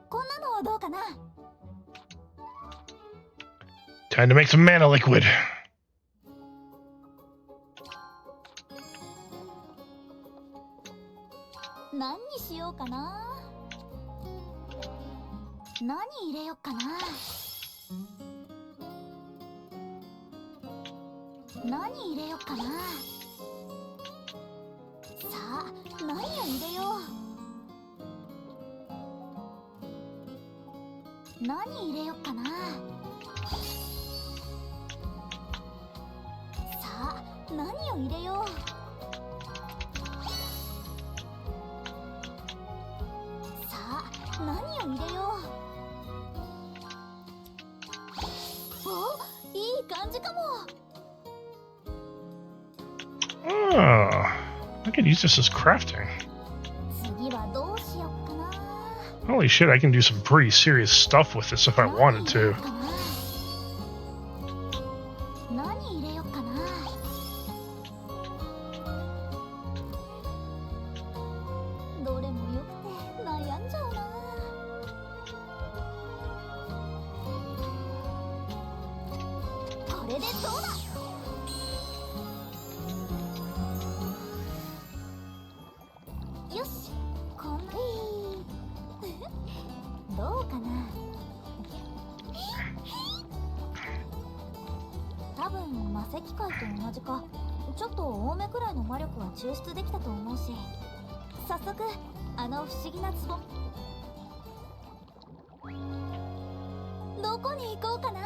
こんなのはどうかな。 Time to make some mana liquid. 何にしようかな。何入れようかな。何入れようかな。さあ、何を入れよう。何入れようかな。さあ、何を入れよう。さあ、何を入れよう。お、いい感じかも。 Oh, I could use this as crafting. 次はどうしようかな。 Holy shit, I can do some pretty serious stuff with this if I wanted to. 何入れようかな。れでどうだ。よし、こんなどうかな。多分魔石界と同じか、ちょっと多めくらいの魔力は抽出できたと思うし、早速あの不思議な壺、どこに行こうかな。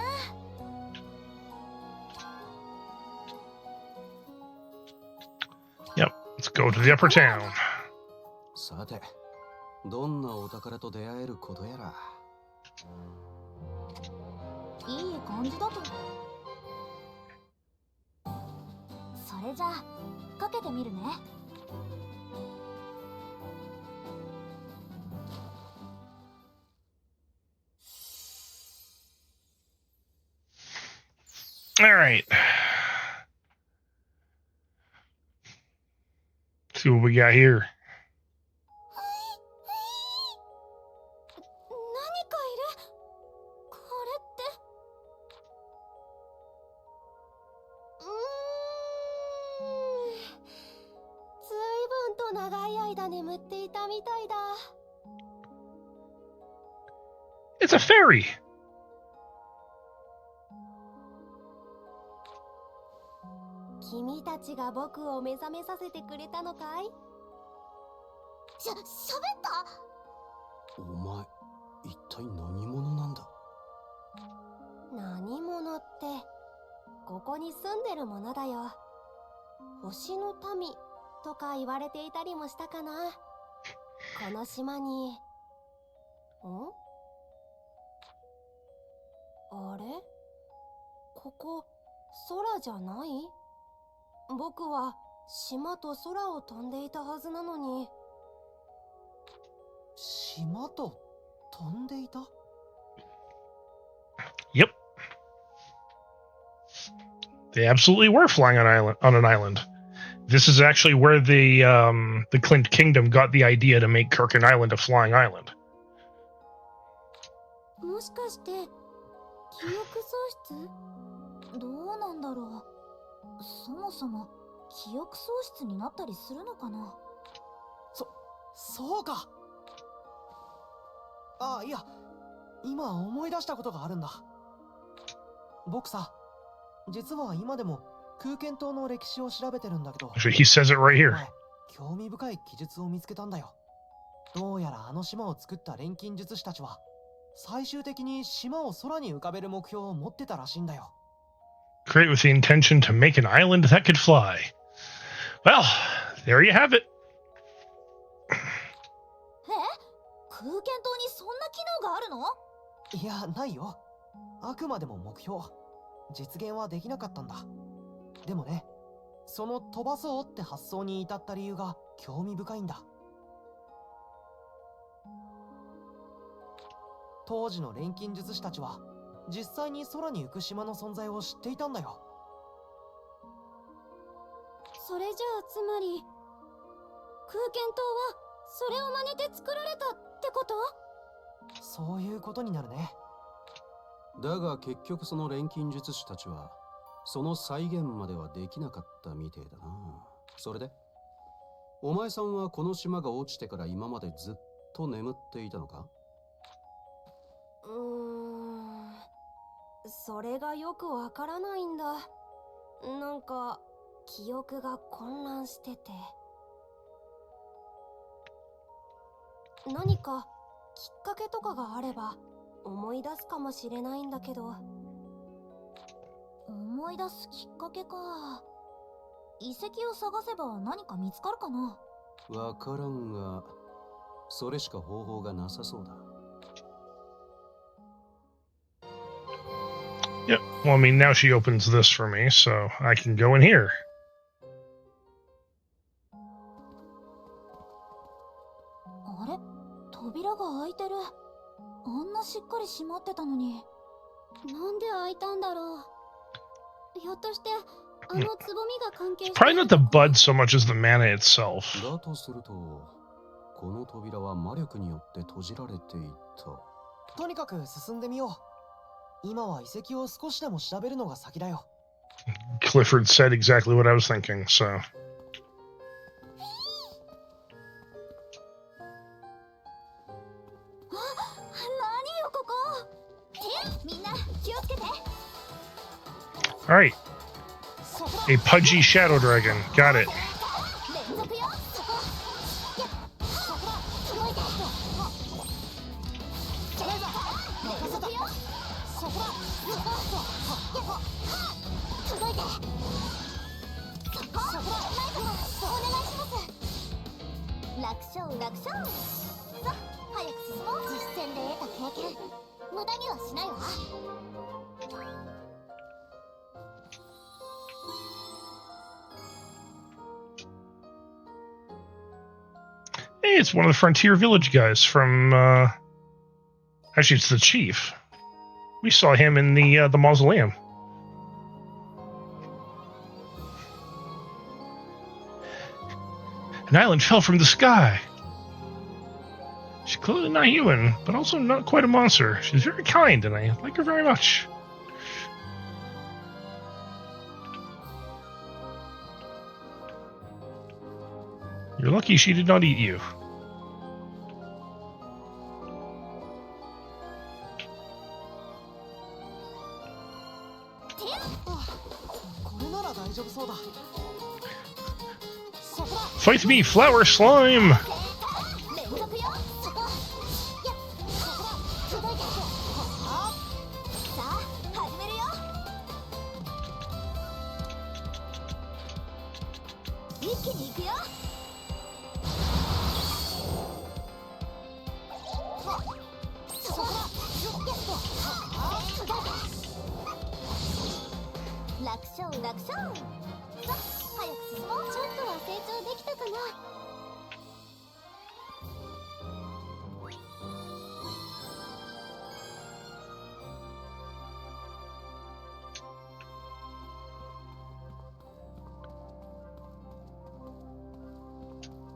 Yep, let's go to the upper town. さて、どんなお宝と出会えることやら。いい感じだと。それじゃあかけてみるね。All right. See what we got here. 何かいる。これってずいぶんと長い間眠っていたみたいだ。 It's a fairy. 君たちが僕を目覚めさせてくれたのかい。喋った。お前、一体何者なんだ。何者ってここに住んでるものだよ。星の民とか言われていたりもしたかな。この島に。あれ、ここ空じゃない？僕は島と空を飛んでいたはずなのに。島と飛んでいた？ Yep. They absolutely were flying on an island. This is actually where the Clint Kingdom got the idea to make Kirkin Island a flying island. もしかして記憶喪失？どうなんだろう。そもそも記憶喪失になったりするのかな。そうか。あ、いや、今思い出したことがあるんだ。僕さ、実は今でも空間島の歴史を調べてるんだけど、 Actually, he says it right here. 前興味深い記述を見つけたんだよ。どうやらあの島を作った錬金術師たちは最終的に島を空に浮かべる目標を持ってたらしいんだよ。 Create with the intention to make an island that could fly. Well, there you have it. 空間島にそんな機能があるの？いや、ないよ。あくまでも目標。実現はできなかったんだ。でもね、その飛ばそうって発想に至った理由が興味深いんだ。当時の錬金術師たちは実際に空に浮く島の存在を知っていたんだよ。それじゃあつまり空間島はそれを真似て作られたってこと？そういうことになるね。だが結局その錬金術師たちはその再現まではできなかったみてえだな。それでお前さんはこの島が落ちてから今までずっと眠っていたのか？それがよくわからないんだ。なんか記憶が混乱してて。何かきっかけとかがあれば思い出すかもしれないんだけど。思い出すきっかけか。遺跡を探せば何か見つかるかな。わからんが、それしか方法がなさそうだ。Yep. Well, I mean, now she opens this for me, so I can go in here. あれ、扉が開いてる。あんなしっかり閉まってたのに。なんで開いたんだろう。ひょっとしてあのつぼみが関係してる Probably not the bud so much as the mana itself. だとすると、この扉は魔力によって閉じられていた。とにかく進んでみよう。今は遺跡を少しでも調べるのが先だよ。Clifford said exactly what I was thinking, so. 何よここ。みんな気をつけて。 Alright. A pudgy shadow dragon. Got it. 連続よ。そこ。やっ。そこ。届いて。連続よ。そこ。そこ。届いて。そこ。そこ。ライトさん、お願いします。楽勝楽勝。さ、早く進もう。実戦で得た経験、無駄にはしないわ。 Hey, it's one of the Frontier Village guys from, actually, it's the chief. We saw him in the mausoleum. An island fell from the sky. She's clearly not human, but also not quite a monster. She's very kind, and I like her very much. You're lucky she did not eat you. Fight me, flower slime!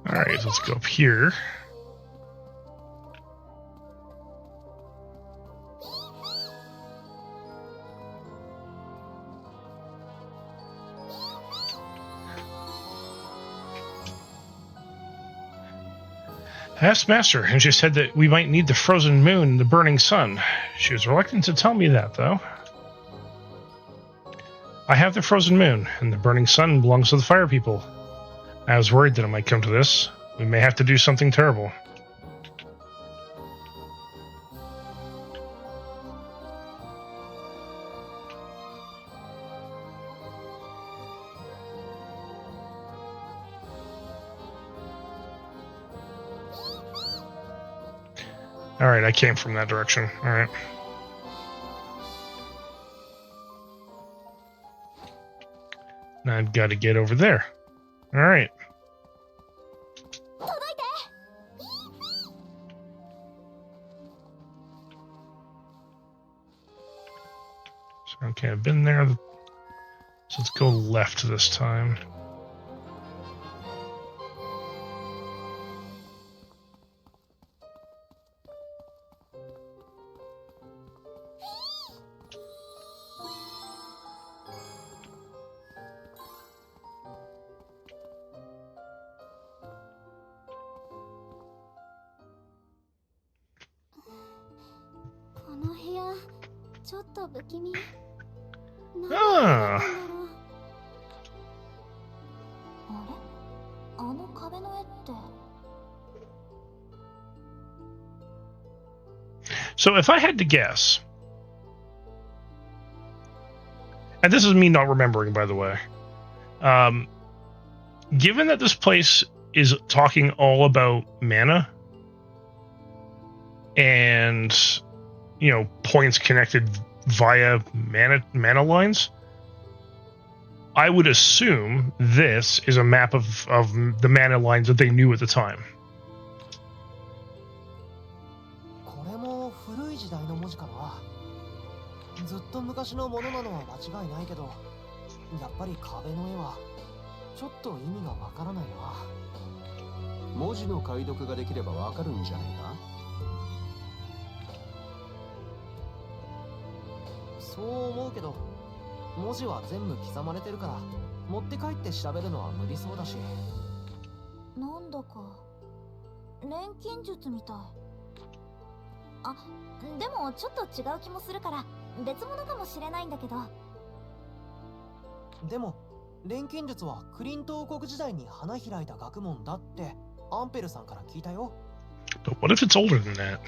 Alright, let's go up here. I asked Master, and she said that we might need the frozen moon and the burning sun. She was reluctant to tell me that, though. I have the frozen moon, and the burning sun belongs to the fire people. I was worried that it might come to this. We may have to do something terrible. Alright, I came from that direction. Alright. Now I've got to get over there. Alright. So, okay, I've been there. So let's go left this time. Ah. So if I had to guess, and this is me not remembering, by the way, given that this place is talking all about mana and, you know, points connected via mana lines, I would assume this is a map of the mana lines that they knew at the time. これも古い時代の文字かな。ずっと昔のものなのは間違いないけど、やっぱり壁の絵はちょっと意味がわからないな。文字の解読ができればわかるんじゃないか。そう思うけど、文字は全部刻まれてるから持って帰って調べるのは無理そうだし。なんだか錬金術みたい。あ、でもちょっと違う気もするから別物かもしれないんだけど。でも錬金術はクリント王国時代に花開いた学問だってアンペルさんから聞いたよ。 But what if it's older than that?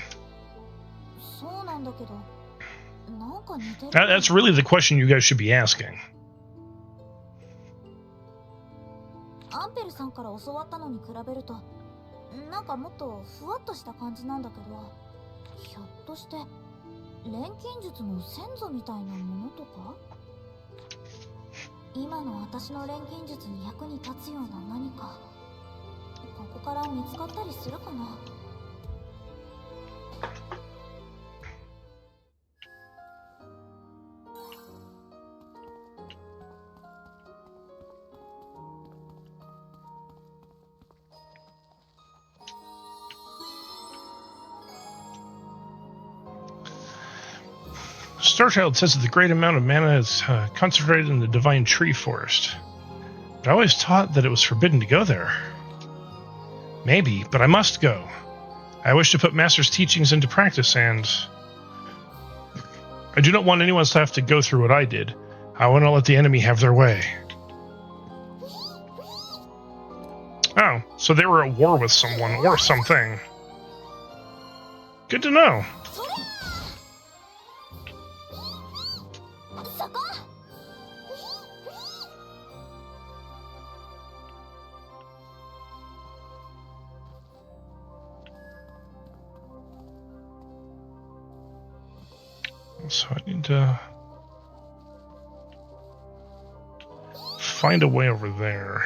そうなんだけどなんか似てる。That's really the question you guys should be asking. アンペルさんから教わったのに比べるとなんかもっとふわっとした感じなんだけど、ひょっとして錬金術の先祖みたいなものとか。今の私の錬金術に役に立つような何かここから見つかったりするかな。Starchild says that the great amount of mana is concentrated in the Divine Tree Forest. But I always taught that it was forbidden to go there. Maybe, but I must go. I wish to put Master's teachings into practice, and I do not want anyone else to have to go through what I did. I want to let the enemy have their way. Oh, so they were at war with someone or something. Good to know. So I need to find a way over there.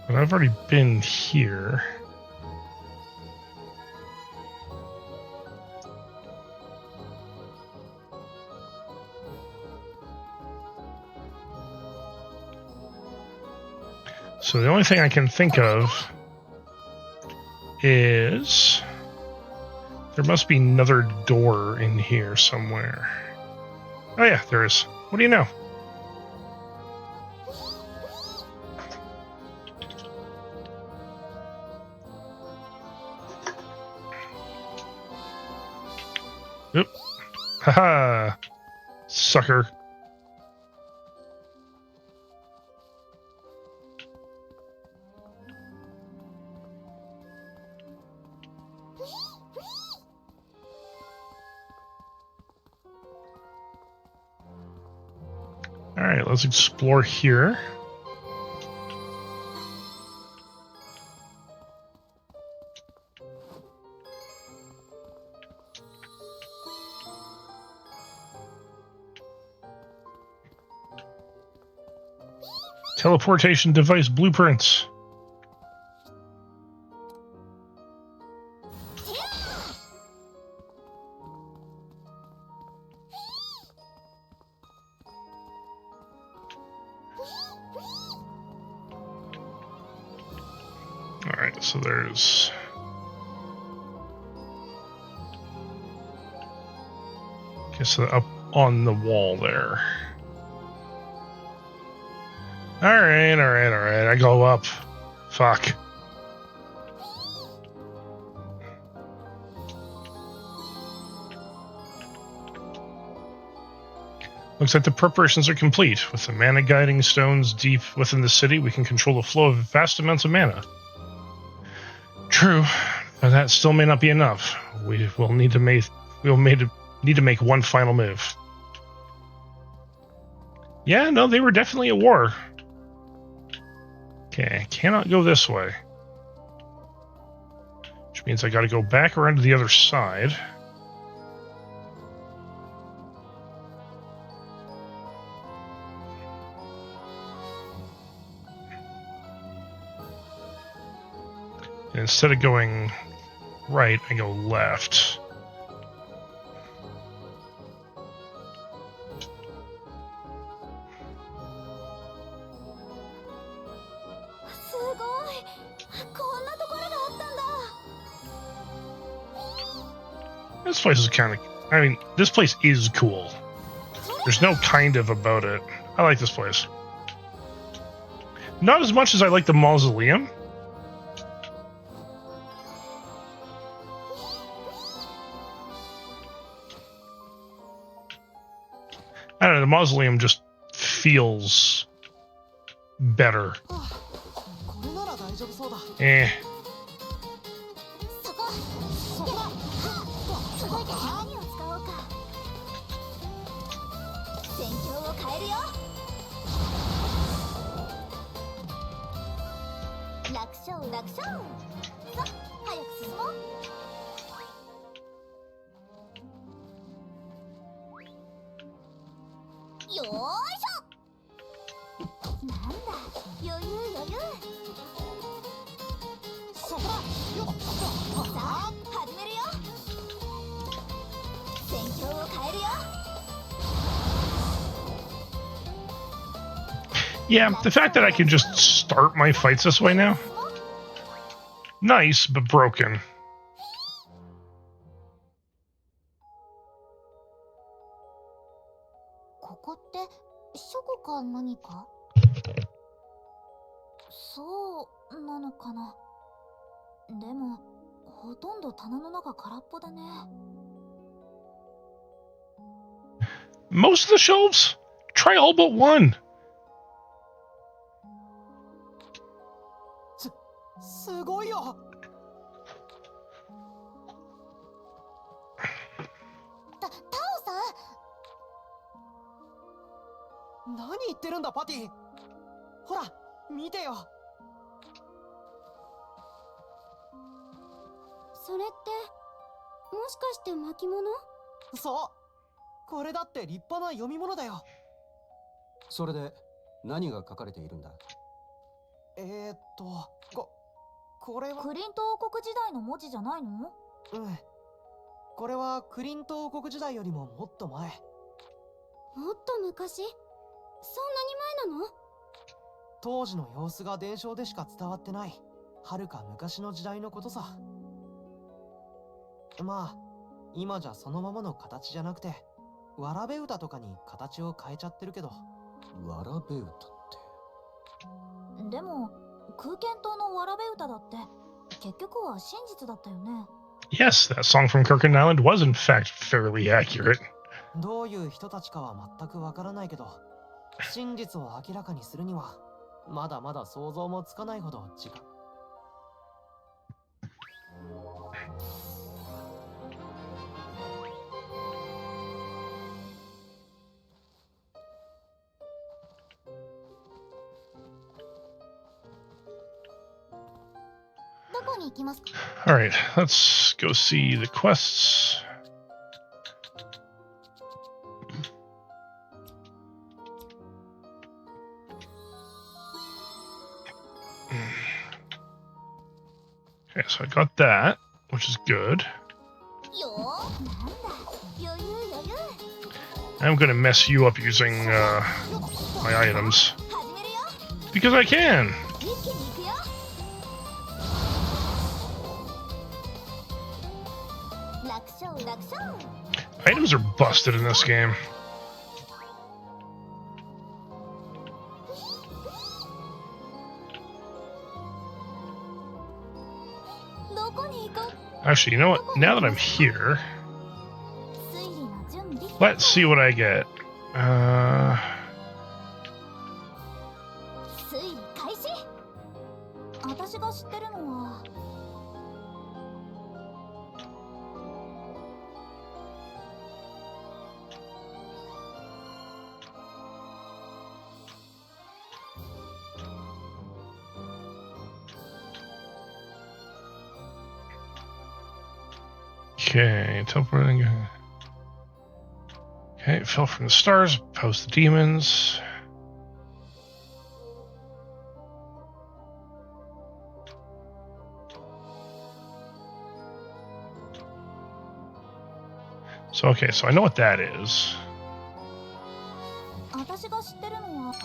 But I've already been here. So the only thing I can think of is there must be another door in here somewhere. Oh yeah, there is. What do you know? Oop. Haha. Sucker. Alright, let's explore here. Teleportation device blueprints. Alright, so there's... guess up on the wall there. Alright, I go up. Fuck. Looks like the preparations are complete. With the mana guiding stones deep within the city, we can control the flow of vast amounts of mana. True, but that still may not be enough. We'll need to make one final move. Yeah, no, they were definitely at war. Okay, I cannot go this way. Which means I gotta go back around to the other side. And instead of going right, I go left. This place is kind of... I mean, this place is cool. There's no kind of about it. I like this place. Not as much as I like the mausoleum. I don't know, the mausoleum just feels better. これなら大丈夫そうだ。 Eh. そこそこだ届いて何を使おうか戦況を変えるよ楽勝楽勝さ早く進もうよーいしょなんだ余裕余裕そこだ。よっ。さあ始めるよ戦況を変えるよ Yeah, the fact that I can just start my fights this way now. Nice, but broken. ここって書庫か何かそうなのかなでもほとんど棚の中空っぽだね Most of the shelves? Try all but one. すごいよ。タオさん何言ってるんだパティ。ほら見てよ。それってもしかして巻物そう。これだって立派な読み物だよ。それで何が書かれているんだ？これはクリント王国時代の文字じゃないのうんこれはクリント王国時代よりももっと前。もっと昔そんなに前なの当時の様子が伝承でしか伝わってない遥か昔の時代のことさ。まあ今じゃそのままの形じゃなくてわらべ歌とかに形を変えちゃってるけど。わらべ歌ってでも空間島のわらべ歌だって結局は真実だったよね Yes, that song from Kirkin Island was in fact fairly accurate. どういう人たちかは全くわからないけど真実を明らかにするにはまだまだ想像もつかないほど時間。どこに行きますか Alright, let's go see the quests. Okay, so I got that, which is good. よーなんだ余裕余裕 I'm gonna mess you up using my items. 始めるよ Because I can! 一気に行くよ 楽勝楽勝 Items are busted in this game. どこに行こう Actually, you know what? Now that I'm here, 推理の準備 let's see what I get. 推理開始私が知ってるのは Okay, teleporting. Okay, fell from the stars, post the demons. So, okay, so I know what that is. 私が知ってるのはあれ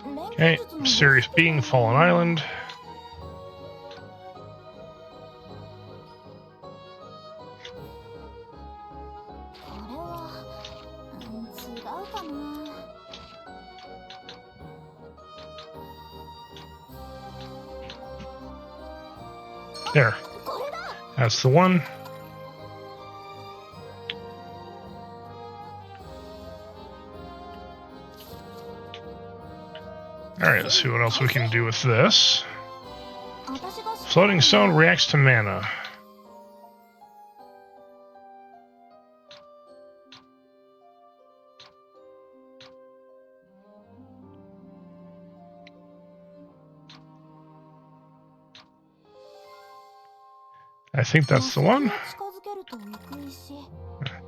これ Okay, mysterious being, fallen island. うかな。 There. これだ。 That's the one. Alright, let's see what else we can do with this. 私が Floating stone reacts to mana. I think that's the one. 近づけると行く石。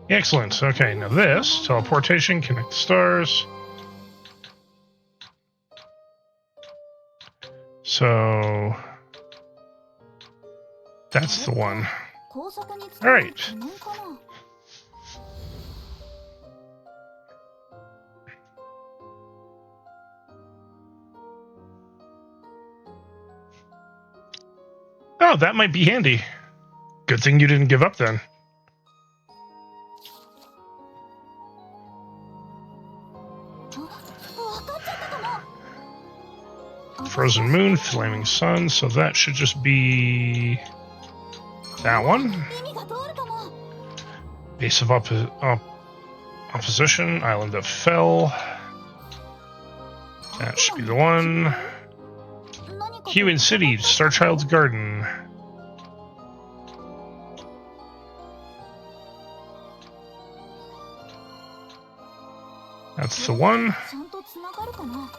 Excellent. Okay, now this teleportation, connect the stars. So that's the one. 工作に使う Alright. 記念かな。 Oh, that might be handy. Good thing you didn't give up then. わかっちゃったかも。 Frozen moon, flaming sun. So that should just be that one. 意味が通るかも。 Base of opposition, island of fell. That should be the one. 何かと Human City, Starchild's Garden. That's the one. ちゃんとつながるかな。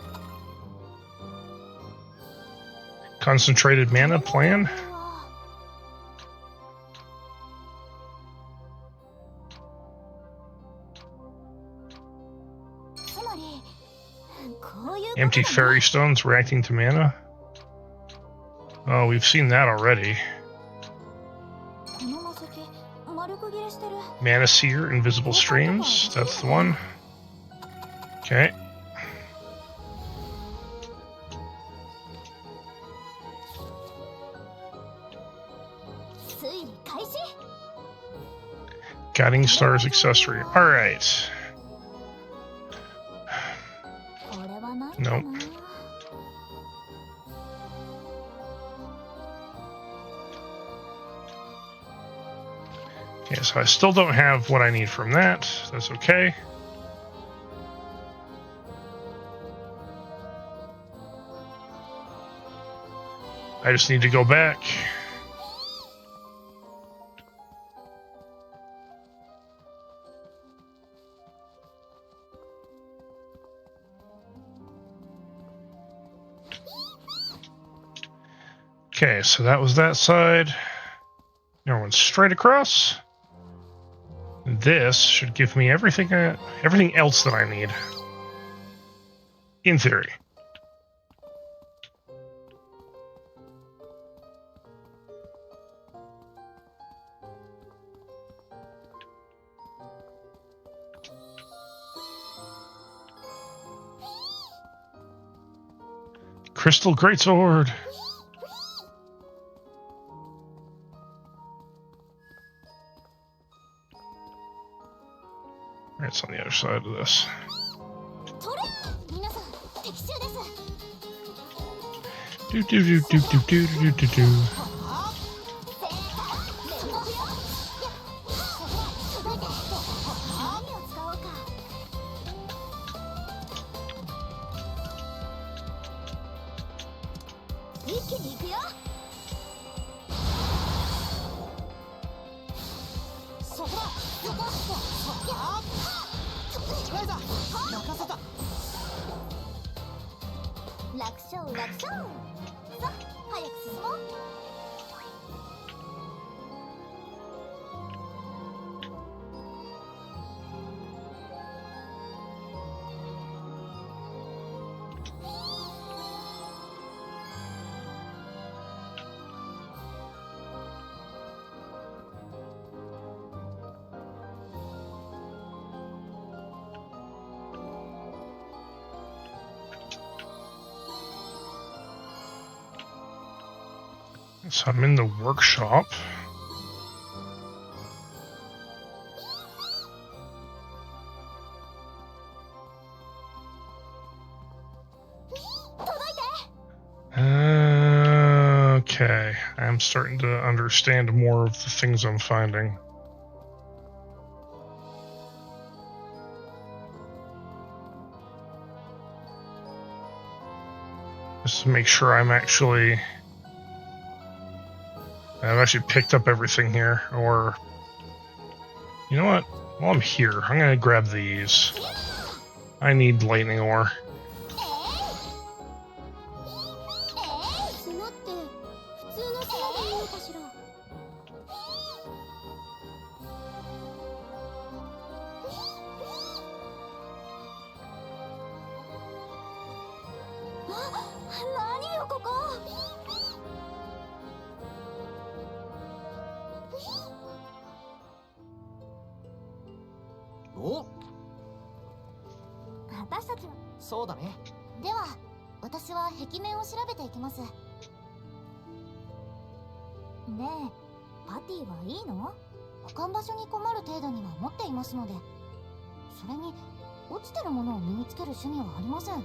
Concentrated mana plan. つまりこういうこと Empty だな。 fairy stones reacting to mana. Oh, we've seen that already. この魔石丸く切れしてる。 Mana Seer, Invisible Streams. That's the one. Okay. 推理開始。 Guiding Stars accessory. Alright. これはないか Nope. な。 Okay, so I still don't have what I need from that. That's okay. I just need to go back. Okay, so that was that side. Now we're straight across. This should give me everything else that I need. In theory. Crystal Greatsword. It's on the other side of this. 取れ。皆さん敵襲です。 Do do do do do do do do do. 何を使おうか。一気に行くよ。そこだ。そこ。ライザ任せた。楽勝楽勝。さあ早く進もう。 So I'm in the workshop. Okay, I'm starting to understand more of the things I'm finding. Just to make sure I've actually picked up everything here, or you know what? While I'm here, I'm gonna grab these. I need lightning ore. 砂って普通の砂でいいのかしら。あ、何よここ。お、私たちはそうだね。では私は壁面を調べていきます。ねえ、パティはいいの？保管場所に困る程度には持っていますので。それに落ちてるものを身につける趣味はありません。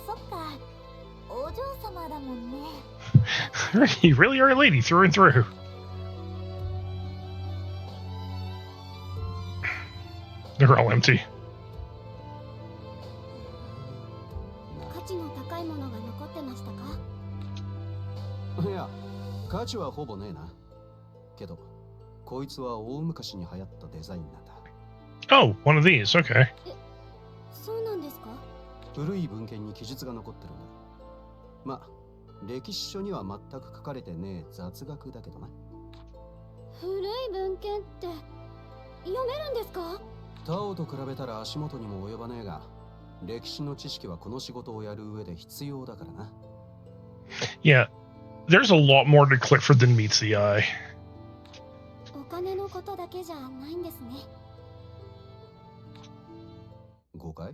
そっか、お嬢様だもんね。You really are a lady through and through. They're all empty. 価値の高いものが残ってましたか？いや、価値はほぼねえな。けど、こいつは大昔に流行ったデザインなんだ。Oh, one of these. Okay. そうなんですか？古い文献に記述が残ってるんだ。まあ、歴史書には全く書かれてねえ雑学だけどな。古い文献って読めるんですか？タオと比べたら足元にも及ばねえが、歴史の知識はこの仕事をやる上で必要だからな。Yeah, there's a lot more to Clifford than meets the eye. お金のことだけじゃないんですね。誤解？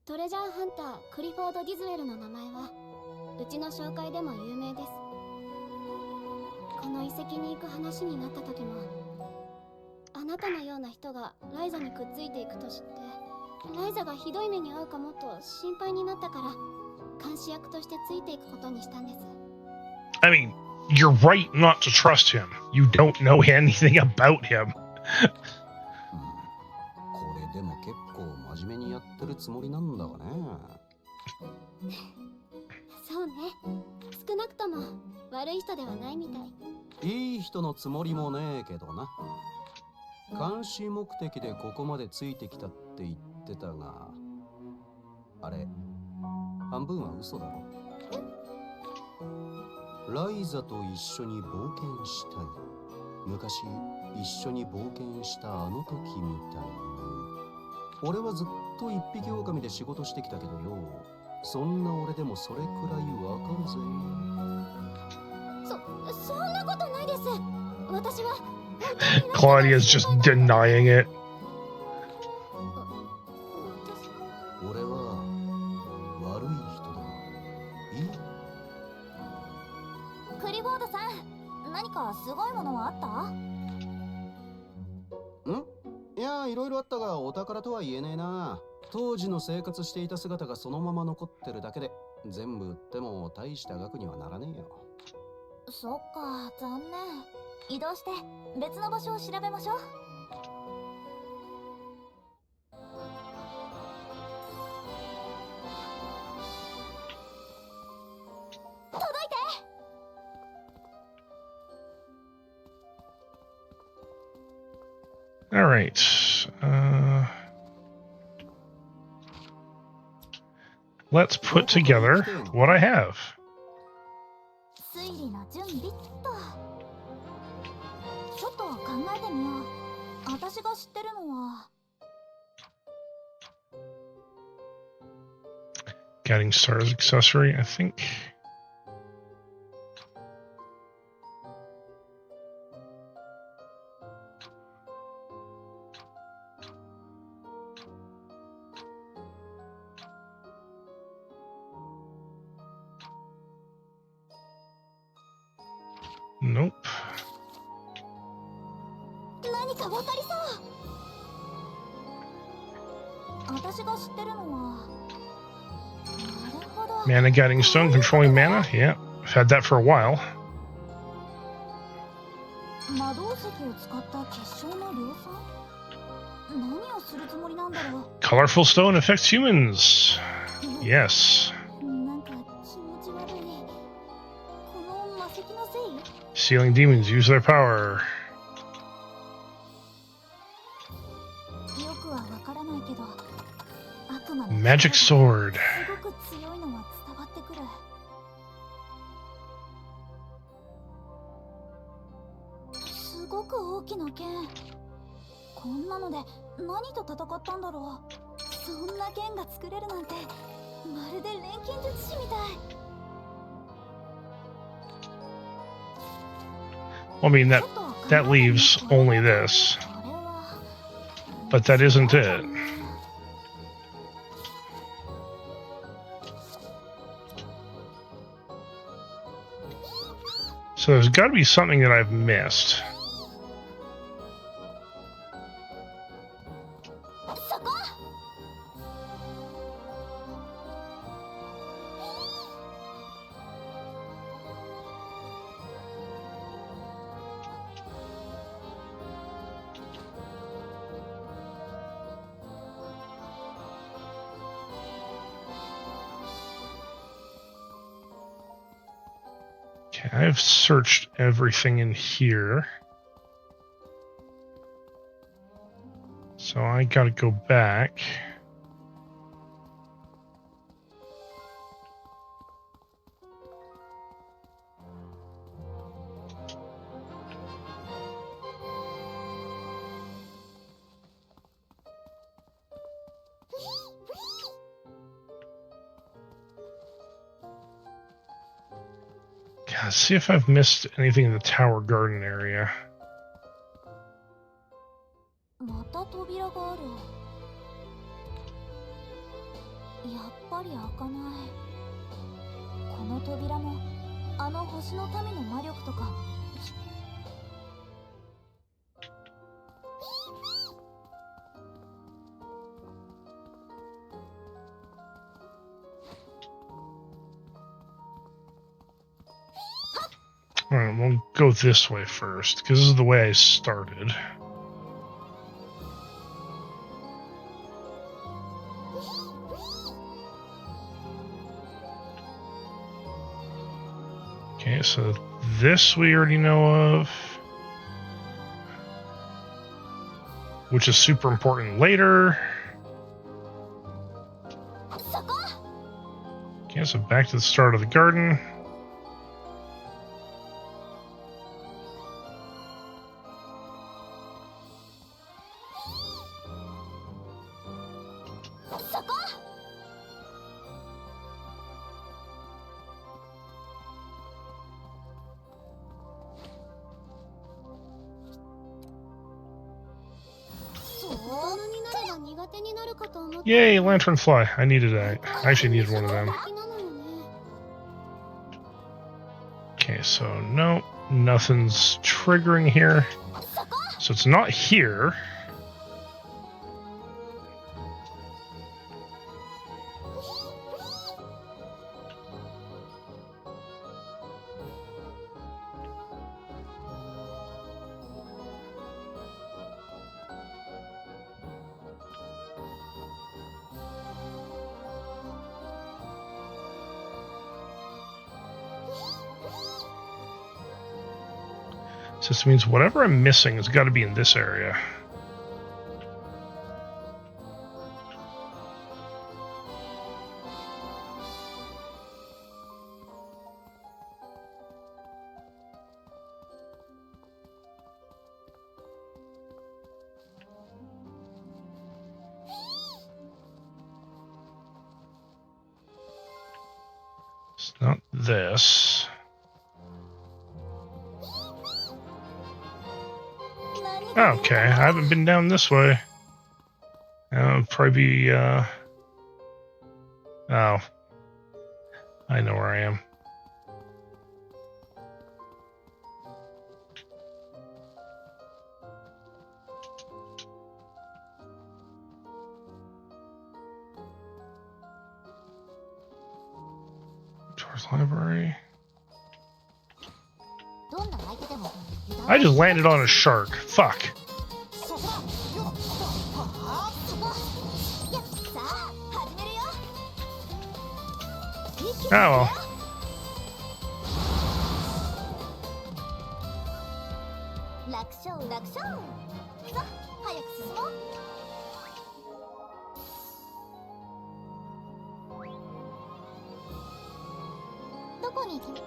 トレジャーハンタークリフォード・ディズウェルの名前はうちの紹介でも有名です。この遺跡に行く話になった時も、あなたのような人がライザにくっついていくと知って、ライザがひどい目に遭うかもと心配になったから監視役としてついていくことにしたんです。 I mean, you're right not to trust him. You don't know anything about him. これでも結構真面目にやってるつもりなんだがね。そうね、少なくとも悪い人ではないみたい。いい人のつもりもねえけどな。監視目的でここまでついてきたって言ってたが、あれ半分は嘘だろ。ライザと一緒に冒険したい。昔一緒に冒険したあの時みたいに。俺はずっと一匹狼で仕事してきたけどよ、そんな俺でもそれくらいわかるぜ。そんなことないです。私は Claudia's just denying it. 俺は悪い人でもいい？クリボードさん、何かすごいものはあった？ん？いや、いろいろあったがお宝とは言えねえな。当時の生活していた姿がそのまま残ってるだけで、全部売っても大した額にはならねえよ。そっか、残念。移動して別の場所を調べましょう。届いて。All right. Let's put together what I have. 推理の準備っと。ちょっと考えてみよう。私が知ってるのは。Getting Stars accessory, I think. Nope. 何かわかりそう。私が知ってるのは。なるほど。Mana guiding stone, controlling mana. Yeah, I've had that for a while. 魔導石を使った結晶の量産？何をするつもりなんだろう。 Colorful stone affects humans. Yes. なんか気持ち悪い。この魔石のせい？ Sealing demons use their power. よくはわからないけど、悪魔の Magic sword. すごく強いのは伝わってくる。すごく大きな剣。こんなので何と戦ったんだろう。そんな剣が作れるなんて、まるで錬金術師みたい。 Well, I mean, that leaves only this. But that isn't it. So there's got to be something that I've missed. Okay, I've searched everything in here. So I gotta go back. God, see if I've missed anything in the Tower Garden area. また扉がある。やっぱり開かない。この扉もあの星の民の魔力とか。 Alright, we'll go this way first, because this is the way I started. Okay, so this we already know of. Which is super important later. Okay, so back to the start of the garden. Yay, lanternfly. I needed that. I actually needed one of them. Okay, so no, nothing's triggering here. So it's not here. So this means whatever I'm missing has got to be in this area. It's not this. Okay, I haven't been down this way. Probably be, oh. I know where I am. library. どんな相手でも I just landed on a shark. Fuck. そこだよっはあやっさあ始めるよ Oh well. 楽勝楽勝さあ早く進もうどこに行き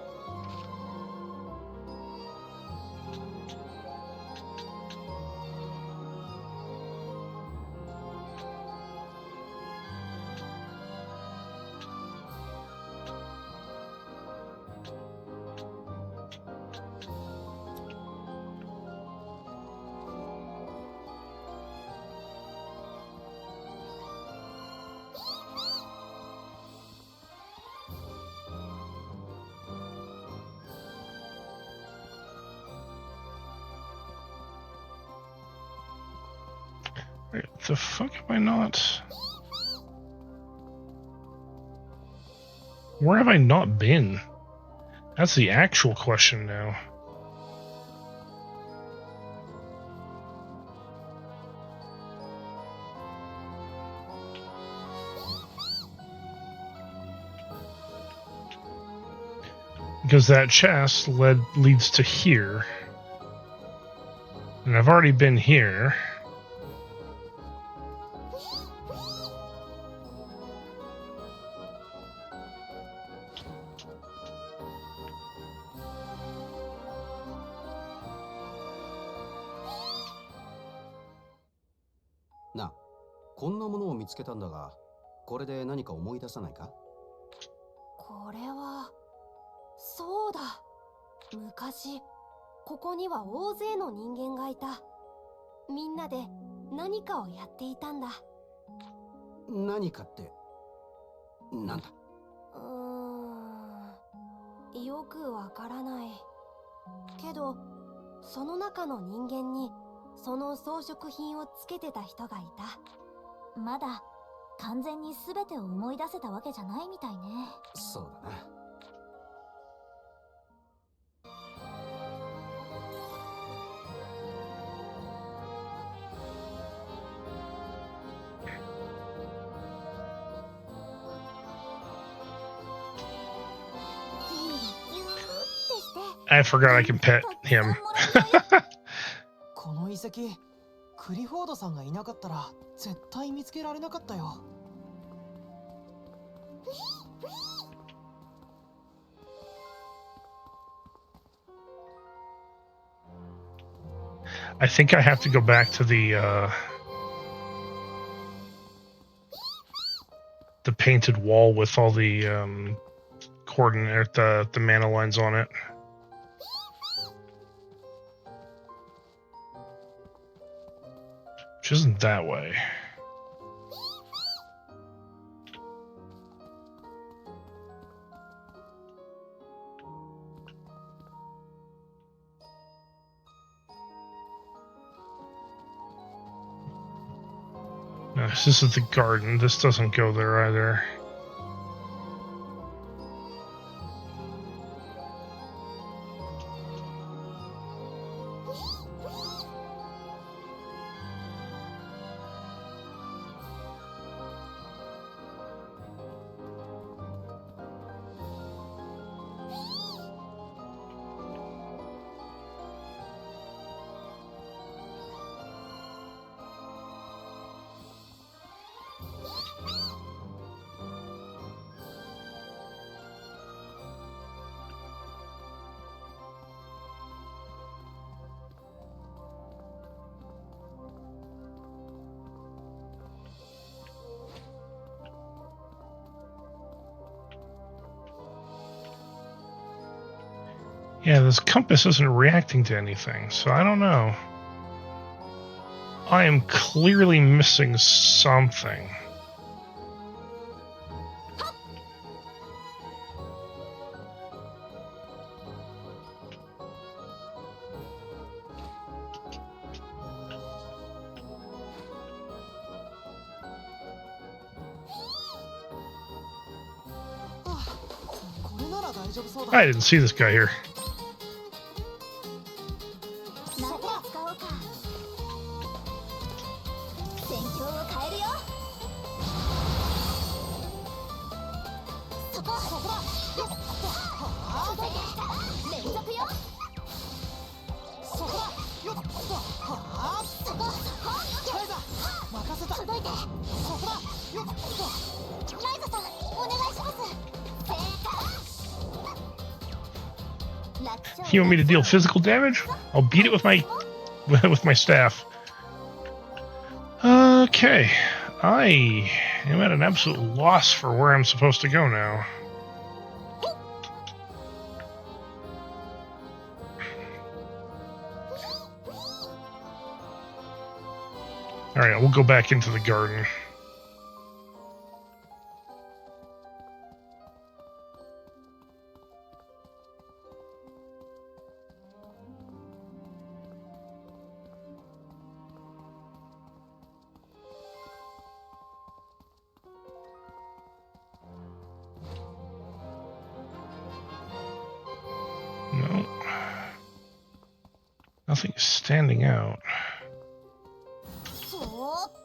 Wait, the fuck am I not? Where have I not been? That's the actual question now. Because that chest leads to here. And I've already been here. Na, こんなものを見つけたんだが、これで何か思い出さないか？これはそうだ。昔ここには大勢の人間がいた。みんなで何かをやっていたんだ。何かってなんだ？よくわからないけど、その中の人間にその装飾品をつけてた人がいた。まだ完全に全てを思い出せたわけじゃないみたいね。そうだな。I forgot I can pet him. この遺跡クリフォードさんがいなかったら絶対見つけられなかったよ。I think I have to go back to the painted wall with all the coordinate, the mana lines on it. Which isn't that way. No, this is the garden. This doesn't go there either. Yeah, this compass isn't reacting to anything, so I don't know. I am clearly missing something. 大丈夫そうだ。 I didn't see this guy here. 何を使おうか。戦況を変えるよ。そこそこだ。よっ連続よ。そこだ。よっはあ。そこそこ。ライザ任せた。届いて。そこだ。よっライザさんお願いします。正解。楽勝。 You want me to deal physical damage? I'll beat it with my with my staff. Okay, I am at an absolute loss for where I'm supposed to go now. All right, we'll go back into the garden. No. Nothing is standing out. そーっと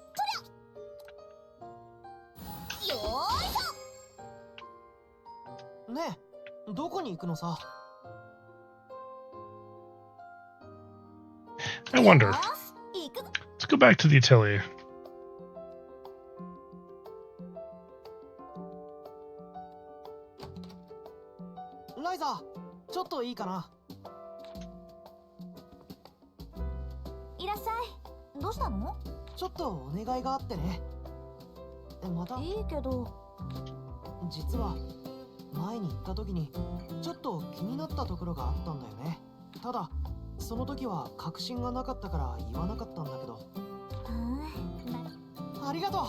りゃ。よーいしょ。ねえ、どこに行くのさ。 I wonder. よし行くぞ。 Let's go back to the Atelier. ライザちょっといいかな。いらっしゃい。どうしたの？ちょっとお願いがあってね。またいいけど。実は前に行った時にちょっと気になったところがあったんだよね。ただその時は確信がなかったから言わなかったんだけど。ありがとう。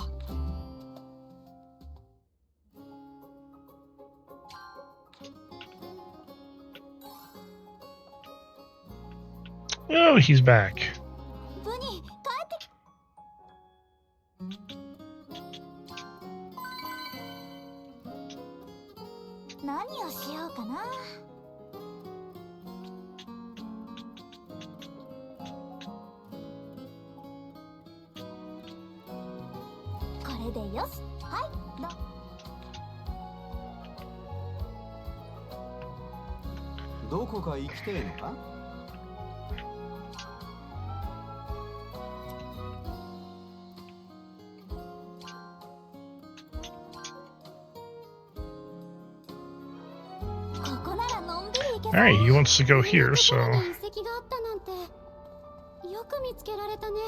Oh, he's back. ブニー帰ってき。何をしようかな。これでよし。はいどこか行きてえのか？ここならのんびり行けそう。 All right, he wants to go here, so 遺跡があったなんてよく見つけられたね。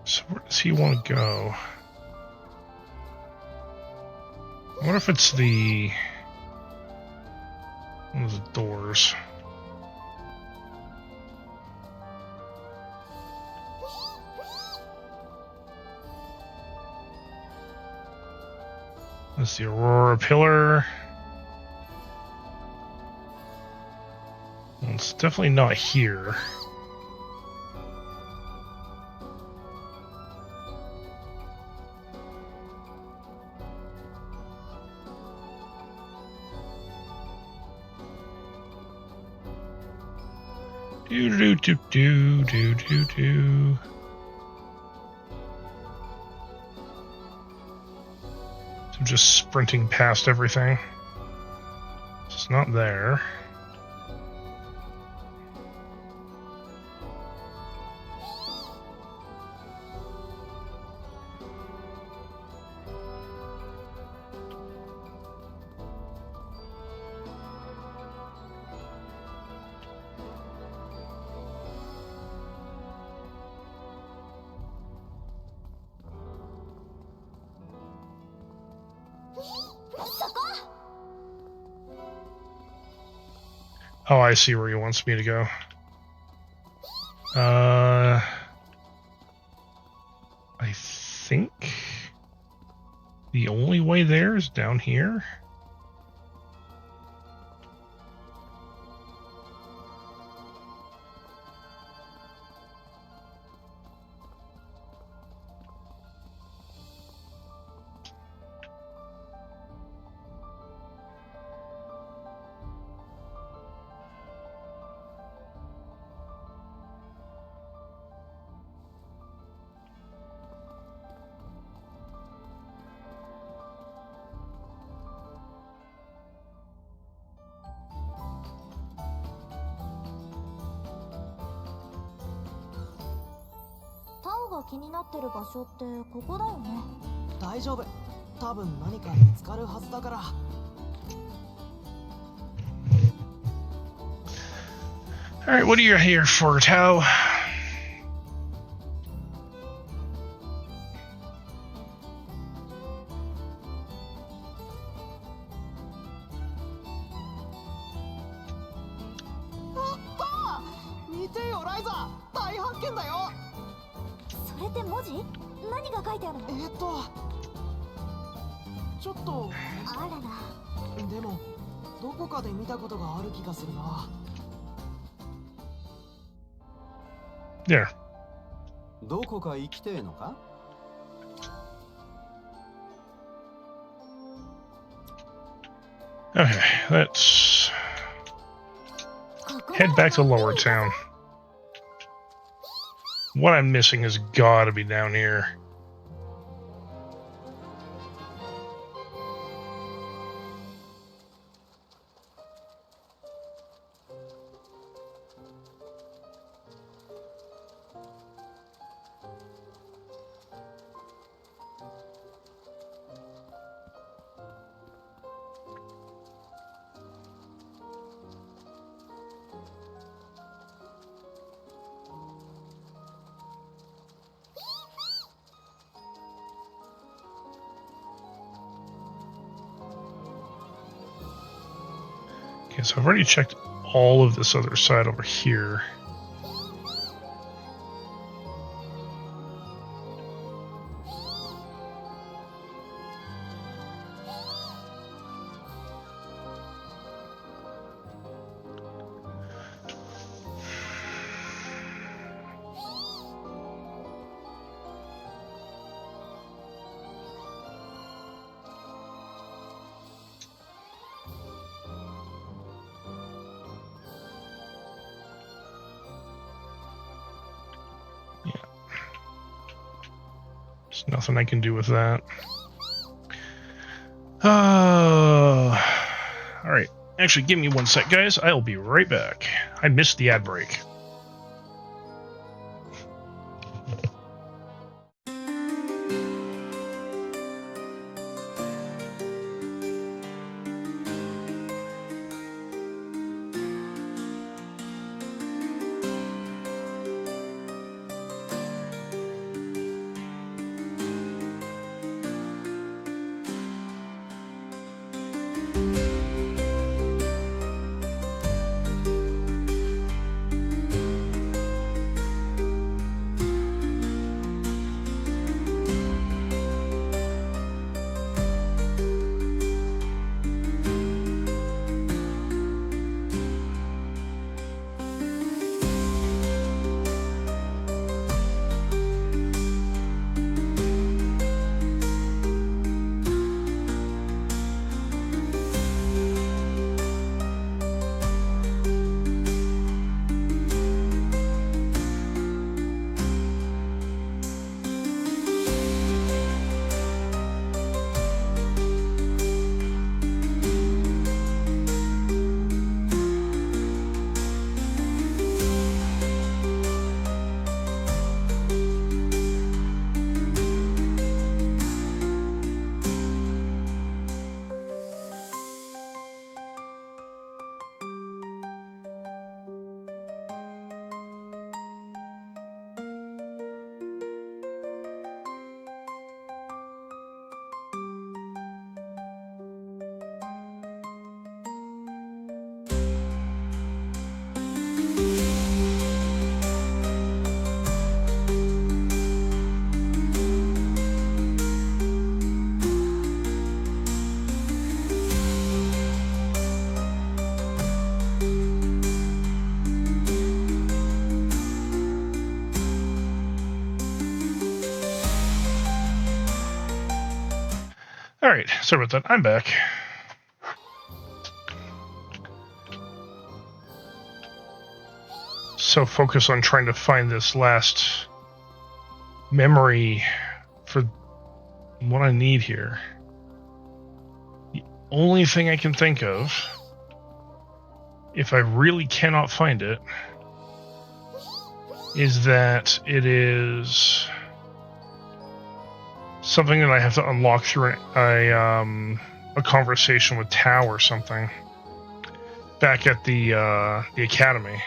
So where does he want to go? I wonder if it's the one of the doors. That's the Aurora Pillar. Well, it's definitely not here. Do do do do do do do. So I'm just sprinting past everything. It's not there. Oh, I see where he wants me to go. I think the only way there is down here.気になってる場所ってここだよね。大丈夫。多分何か見つかるはずだから。All right, what are you here for, Tao? There. どこか行きてえのか? Okay, let's head back to Lower Town. What I'm missing has got to be down here. Okay, so I've already checked all of this other side over here. There's nothing I can do with that. Alright. Actually, give me one sec, guys. I'll be right back. I missed the ad break. sorry about that. I'm back. So focused on trying to find this last memory for what I need here. The only thing I can think of, if I really cannot find it, is that it is something that I have to unlock through a conversation with Tao or something back at the academy.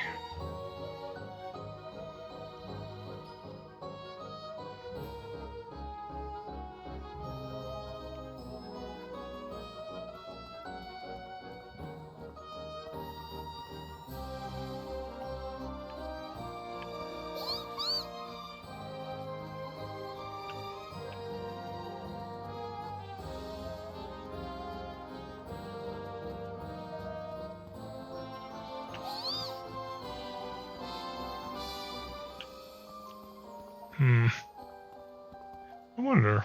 I wonder.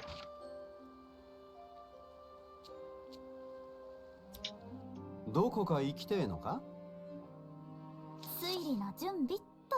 どこか行きてえのか？推理の準備っと。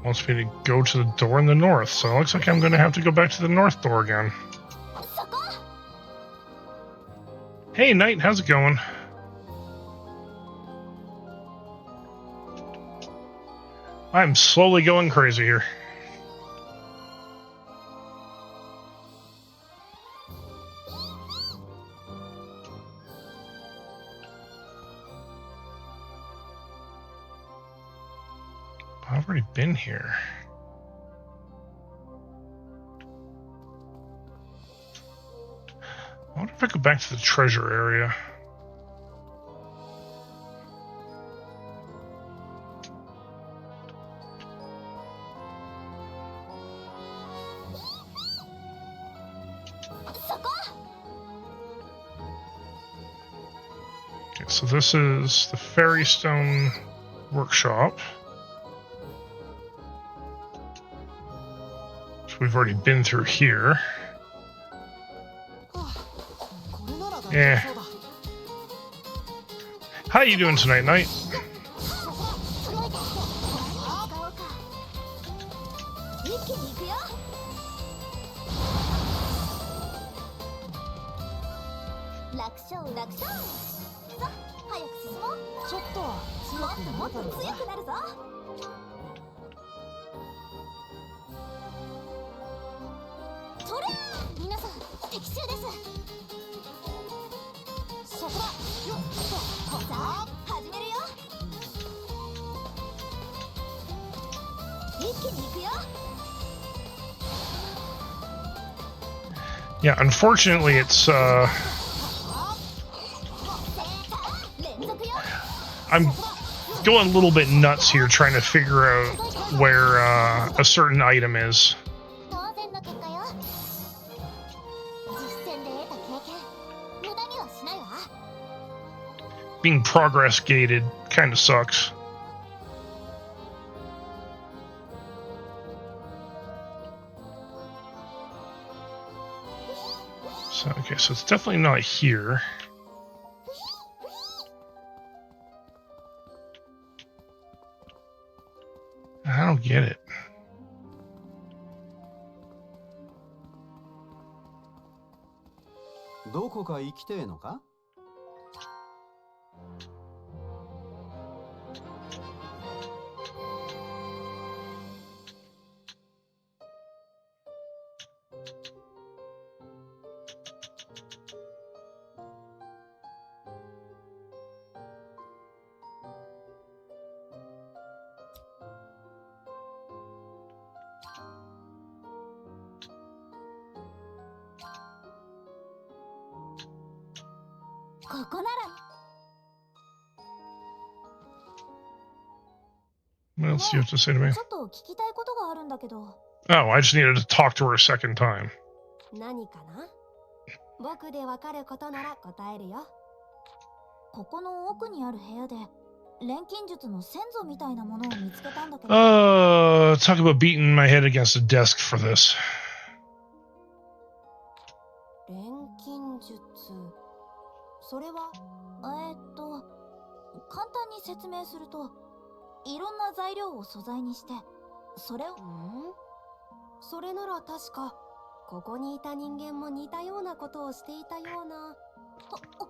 Wants me to go to the door in the north, so it looks like I'm going to have to go back to the north door again. Hey, Knight, how's it going? I'm slowly going crazy here. I've already been here. I wonder if I go back to the treasure area. Okay, so this is the Fairy Stone Workshop. We've already been through here. Yeah. How you doing tonight, Knight? Yeah, unfortunately, it's I'm going a little bit nuts here trying to figure out where a certain item is. Being progress gated kind of sucks. So, okay, so it's definitely not here. I don't get it.どこか行きてえのか?ここなら What else do you have to say to me? ちょっと聞きたいことがあるんだけど。 Oh, I just needed to talk to her a second time. 何かな？僕でわかることなら答えるよ。ここの奥にある部屋で錬金術の先祖みたいなものを見つけたんだけど。Talk about beating my head against a desk for this. 錬金術。それは簡単に説明すると、いろんな材料を素材にして、それを。それなら確かここにいた人間も似たようなことをしていたような。本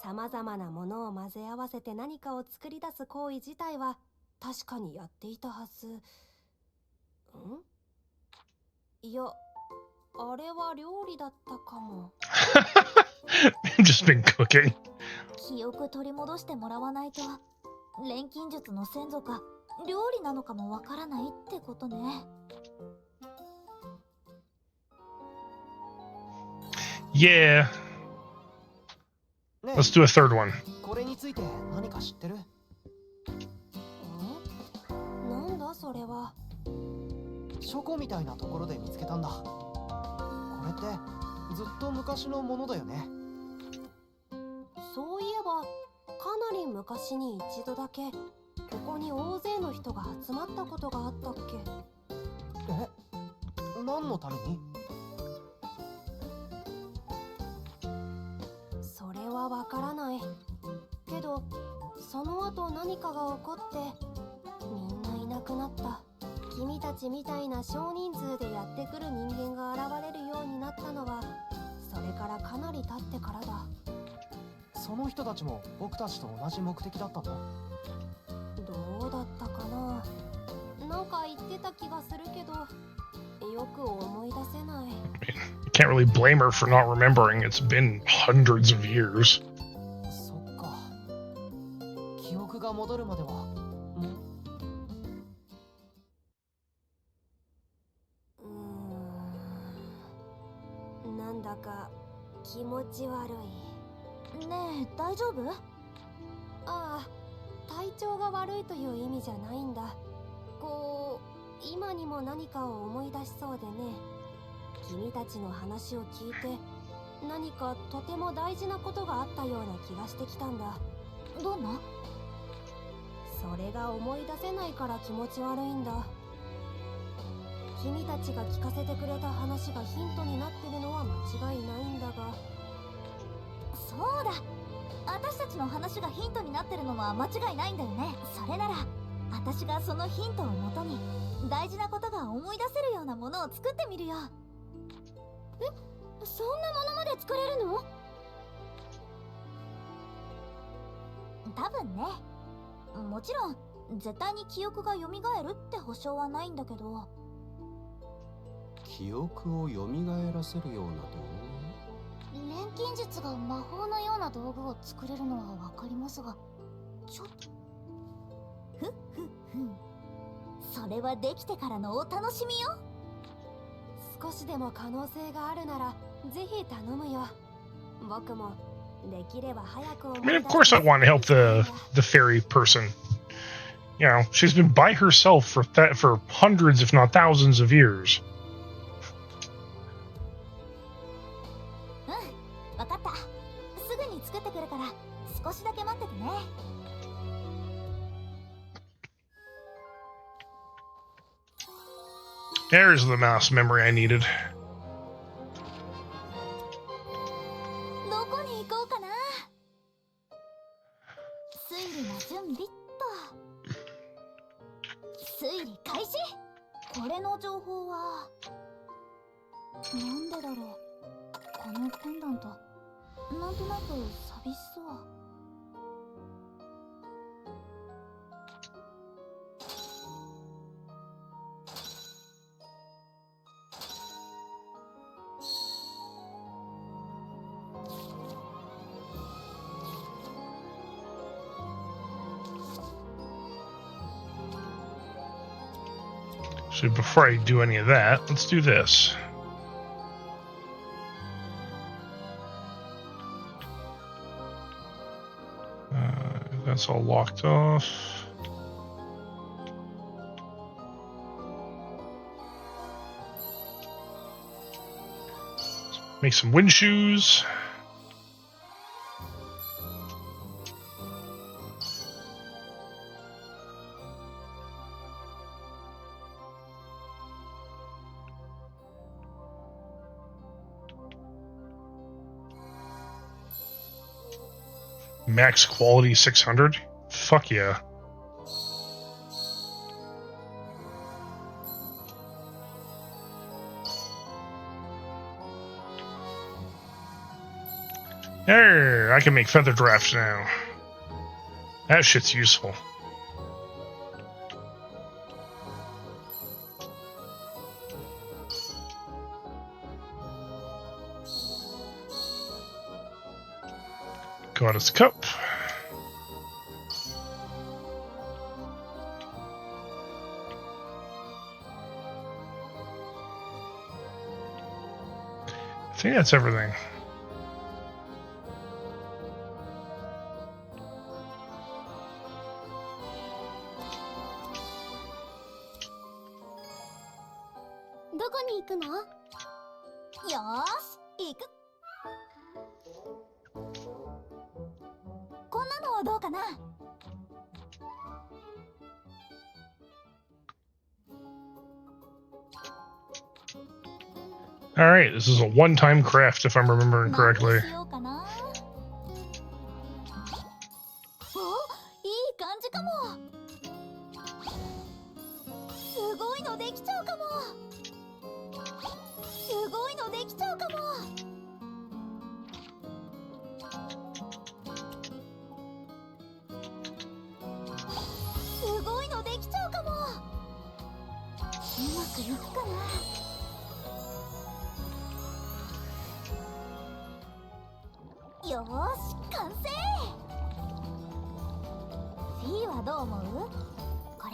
当？さまざまなものを混ぜ合わせて何かを作り出す行為自体は確かにやっていたはず。いや、あれは料理だったかも。I've just been cooking. 記憶取り戻してもらわないと、錬金術の先祖か料理なのかもわからないってことね。Yeah. ね Let's do a third one. これについて何か知ってる？なんだそれは。書庫みたいなところで見つけたんだ。これってずっと昔のものだよね。そういえばかなり昔に一度だけここに大勢の人が集まったことがあったっけ。何のために？それはわからないけど、その後何かが起こってみんないなくなった。君たちみたいな少人数でやってくる人間が現れるようになったのはそれからかなり経ってからだ。その人たちも僕たちと同じ目的だったの？どうだったかな。なんか言ってた気がするけどよく思い出せない。 You can't really blame her for not remembering. It's been hundreds of years. そっか。記憶が戻るまでは。なんだか気持ち悪い。ねえ、大丈夫？ああ、体調が悪いという意味じゃないんだ。こう今にも何かを思い出しそうでね。君たちの話を聞いて何かとても大事なことがあったような気がしてきたんだ。どんな？それが思い出せないから気持ち悪いんだ。君たちが聞かせてくれた話がヒントになってるのは間違いないんだが。そうだ、私たちの話がヒントになってるのは間違いないんだよね。それなら私がそのヒントをもとに大事なことが思い出せるようなものを作ってみるよ。そんなものまで作れるの？多分ね。もちろん絶対に記憶が蘇るって保証はないんだけど。記憶を蘇らせるような道錬金術が魔法のような道具を作れるのはわかりますが、ちょっとふっふっふ、それはできてからのお楽しみよ。少しでも可能性があるならぜひ頼むよ。僕もできれば早く思い出 I mean, of course I want to help the fairy person. You know, she's been by herself for hundreds, if not thousands, of years. わかった。すぐに作ってくるから少しだけ待っててね。There's the mouse memory I needed. どこに行こうかな。推理の準備っと。推理開始。これの情報はなんでだろう。このペンダントなんとなく寂しそう。So before I do any of that, let's do this. That's all locked off. Make some wind shoes. Max quality 600? Fuck yeah. There, I can make feather drafts now. That shit's useful. Goddess Cup. I think that's everything. Alright, this is a one-time craft if I'm remembering correctly. 何しようかな。お、いい感じかも。すごいのできちゃうかも。すごいのできちゃうかも。すごいのできちゃうかも。うまくいくかな。よーし、完成。フィーはどう思う？これ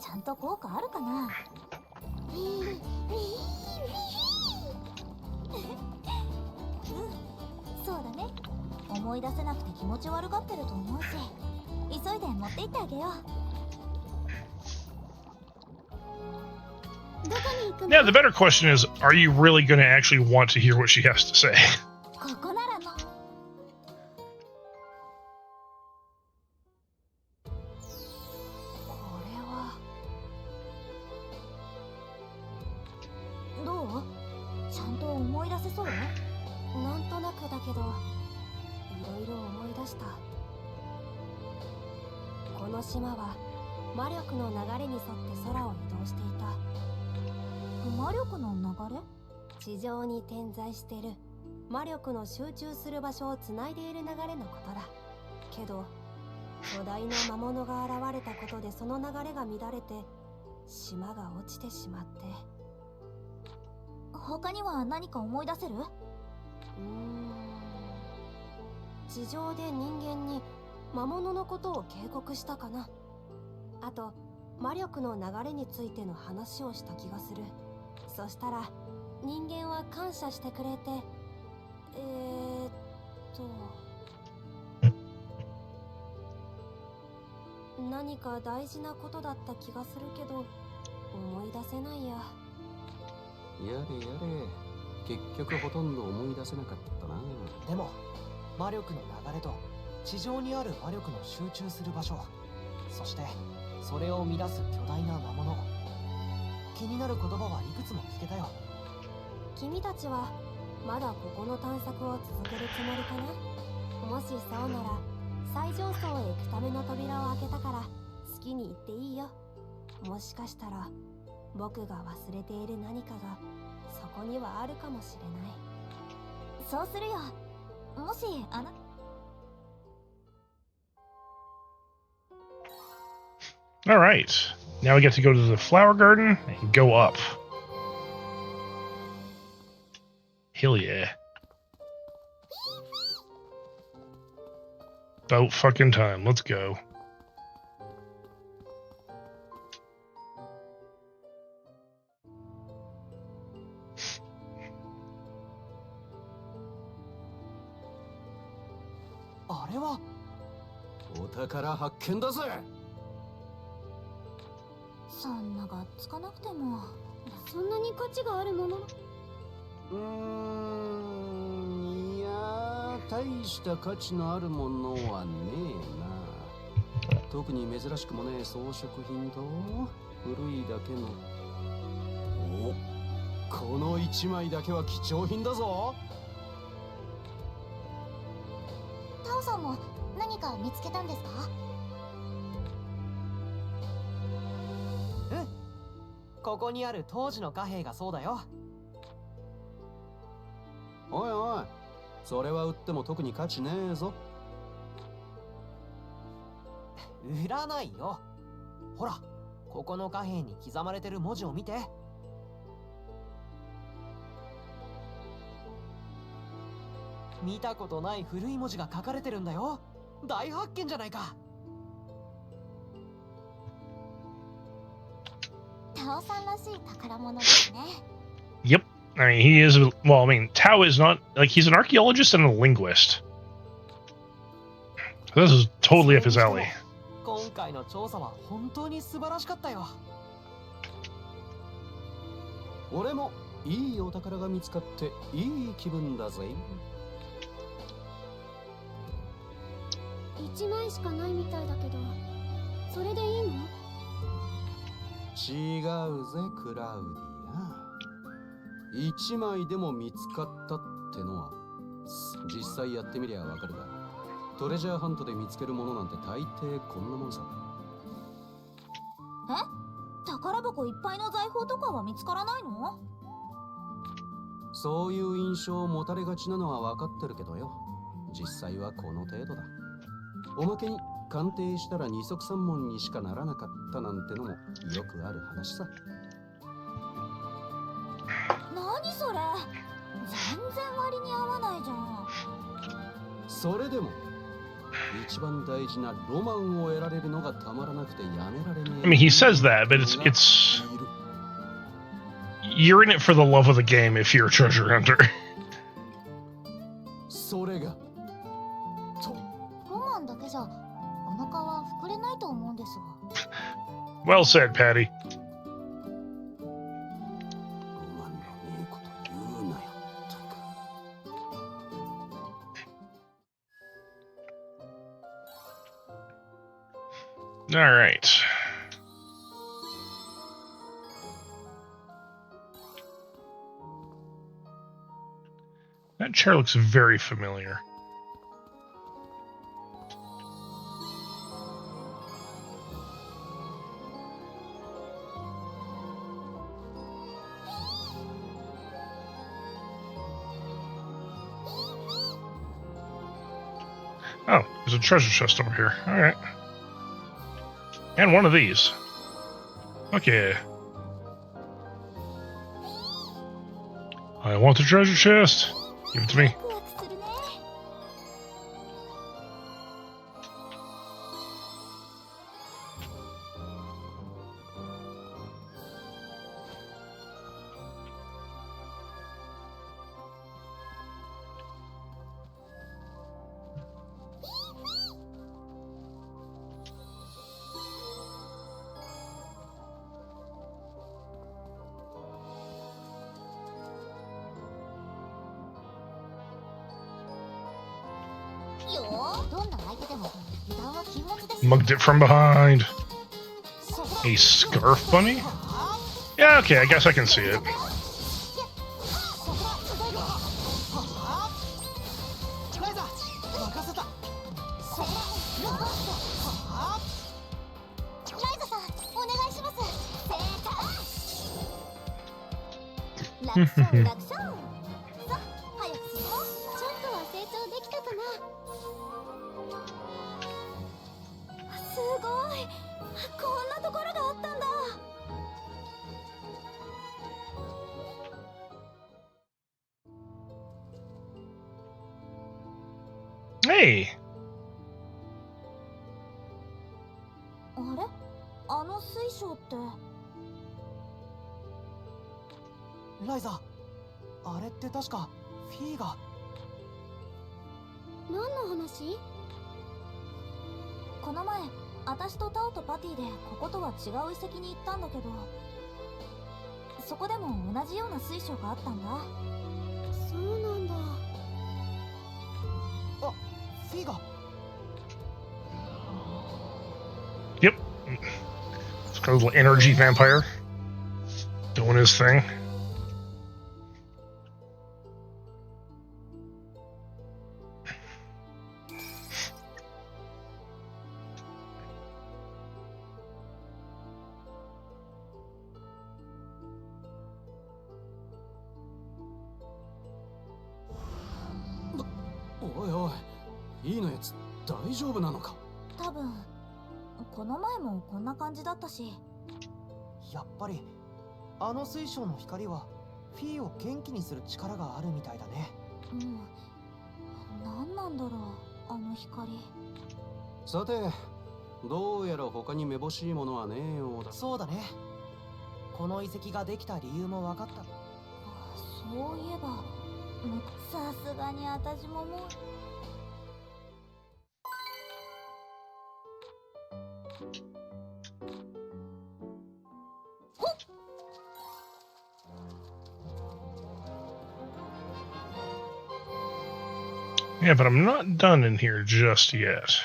ちゃんと効果あるかな？フィーフィーフィーうん、そうだね。思い出せなくて気持ち悪がってると思うし、急いで持って行ってあげよう。どこに行くの？ Yeah, the better question is, are you really going to actually want to hear what she has to say? ここならの。ちゃんと思い出せそう？なんとなくだけど、いろいろ思い出した。この島は魔力の流れに沿って空を移動していた。魔力の流れ？地上に点在している魔力の集中する場所をつないでいる流れのことだ。けど巨大な魔物が現れたことでその流れが乱れて島が落ちてしまって。他には何か思い出せる？地上で人間に魔物のことを警告したかな。あと魔力の流れについての話をした気がする。そしたら人間は感謝してくれて、何か大事なことだった気がするけど思い出せないや。やれやれ、結局ほとんど思い出せなかったな。でも魔力の流れと地上にある魔力の集中する場所、そしてそれを乱す巨大な魔物、気になる言葉はいくつも聞けたよ。君たちはまだここの探索を続けるつもりかな？もしそうなら最上層へ行くための扉を開けたから好きに行っていいよ。もしかしたら僕が忘れている何かがそこにはあるかもしれない。そうするよ。もしあな。All right. Now we get to go to the flower garden and go up. Hell yeah. About fucking time. Let's go. お宝発見だぜ。そんながっつかなくても、そんなに価値があるもの。いや大した価値のあるものはねえな。特に珍しくもねえ装飾品と古いだけの。お、この1枚だけは貴重品だぞ。タオさんも何か見つけたんですか？うん、ここにある当時の貨幣がそうだよ。おいおい、それは売っても特に価値ねえぞ。売らないよ。ほら、ここの貨幣に刻まれてる文字を見て。見たことない古い文字が書かれてるんだよ。大発見じゃないか。タオさんらしい宝物ですね。 Yep. I mean, he is. Well, I mean, Tao is not like he's an archaeologist and a linguist. This is totally up his alley. 今回の調査は本当に素晴らしかったよ。俺もいいお宝が見つかっていい気分だぜ。1枚しかないみたいだけど、それでいいの？違うぜクラウディア。1枚でも見つかったってのは実際やってみりゃわかるが、トレジャーハントで見つけるものなんて大抵こんなもんさ。え？宝箱いっぱいの財宝とかは見つからないの？そういう印象を持たれがちなのは分かってるけどよ、実際はこの程度だ。おまけに鑑定したら二足三門にしかならなかったなんてのもよくある話さ。何それ？全然割に合わないじゃん。それでも一番大事なロマンを得られるのがたまらなくてやめられねえ。I mean, he says that, but it's you're in it for the love of the game if you're a treasure hunter. それがロマンだけじゃお腹は膨れないと思うんですが。 Well said, Patty. ロマンのねえこと言うなよ。All right. That chair looks very familiar. Oh, there's a treasure chest over here. All right. And one of these. Okay. I want the treasure chest. Give it to me. ワクワクするね。よー、どんな相手でも油断は禁物です。 Mugged it from behind. A scarf bunny? Yeah, okay, I guess I can see it. ライザ、任せた。ライザさん、お願いします。正解。楽勝楽勝。さ、早く進もう。ちょっとは成長できたかな。すごい、こんなところがあったんだ。Hey! あれ、あの水晶って。ライザ、あれって確かフィーが。何の話？この前私とタオとパティでこことは違う遺跡に行ったんだけど、そこでも同じような水晶があったんだ。そうなんだ。あ、フィーガ。 Yep. It's got a little energy vampire doing his thing.おいおい、いいのやつ大丈夫なのか？多分この前もこんな感じだったし。やっぱりあの水晶の光はフィーを元気にする力があるみたいだね。うん、何なんだろうあの光。さて、どうやら他にめぼしいものはねえようだ。そうだね。この遺跡ができた理由も分かった。そういえばさすがに私ももう。Yeah, but I'm not done in here just yet.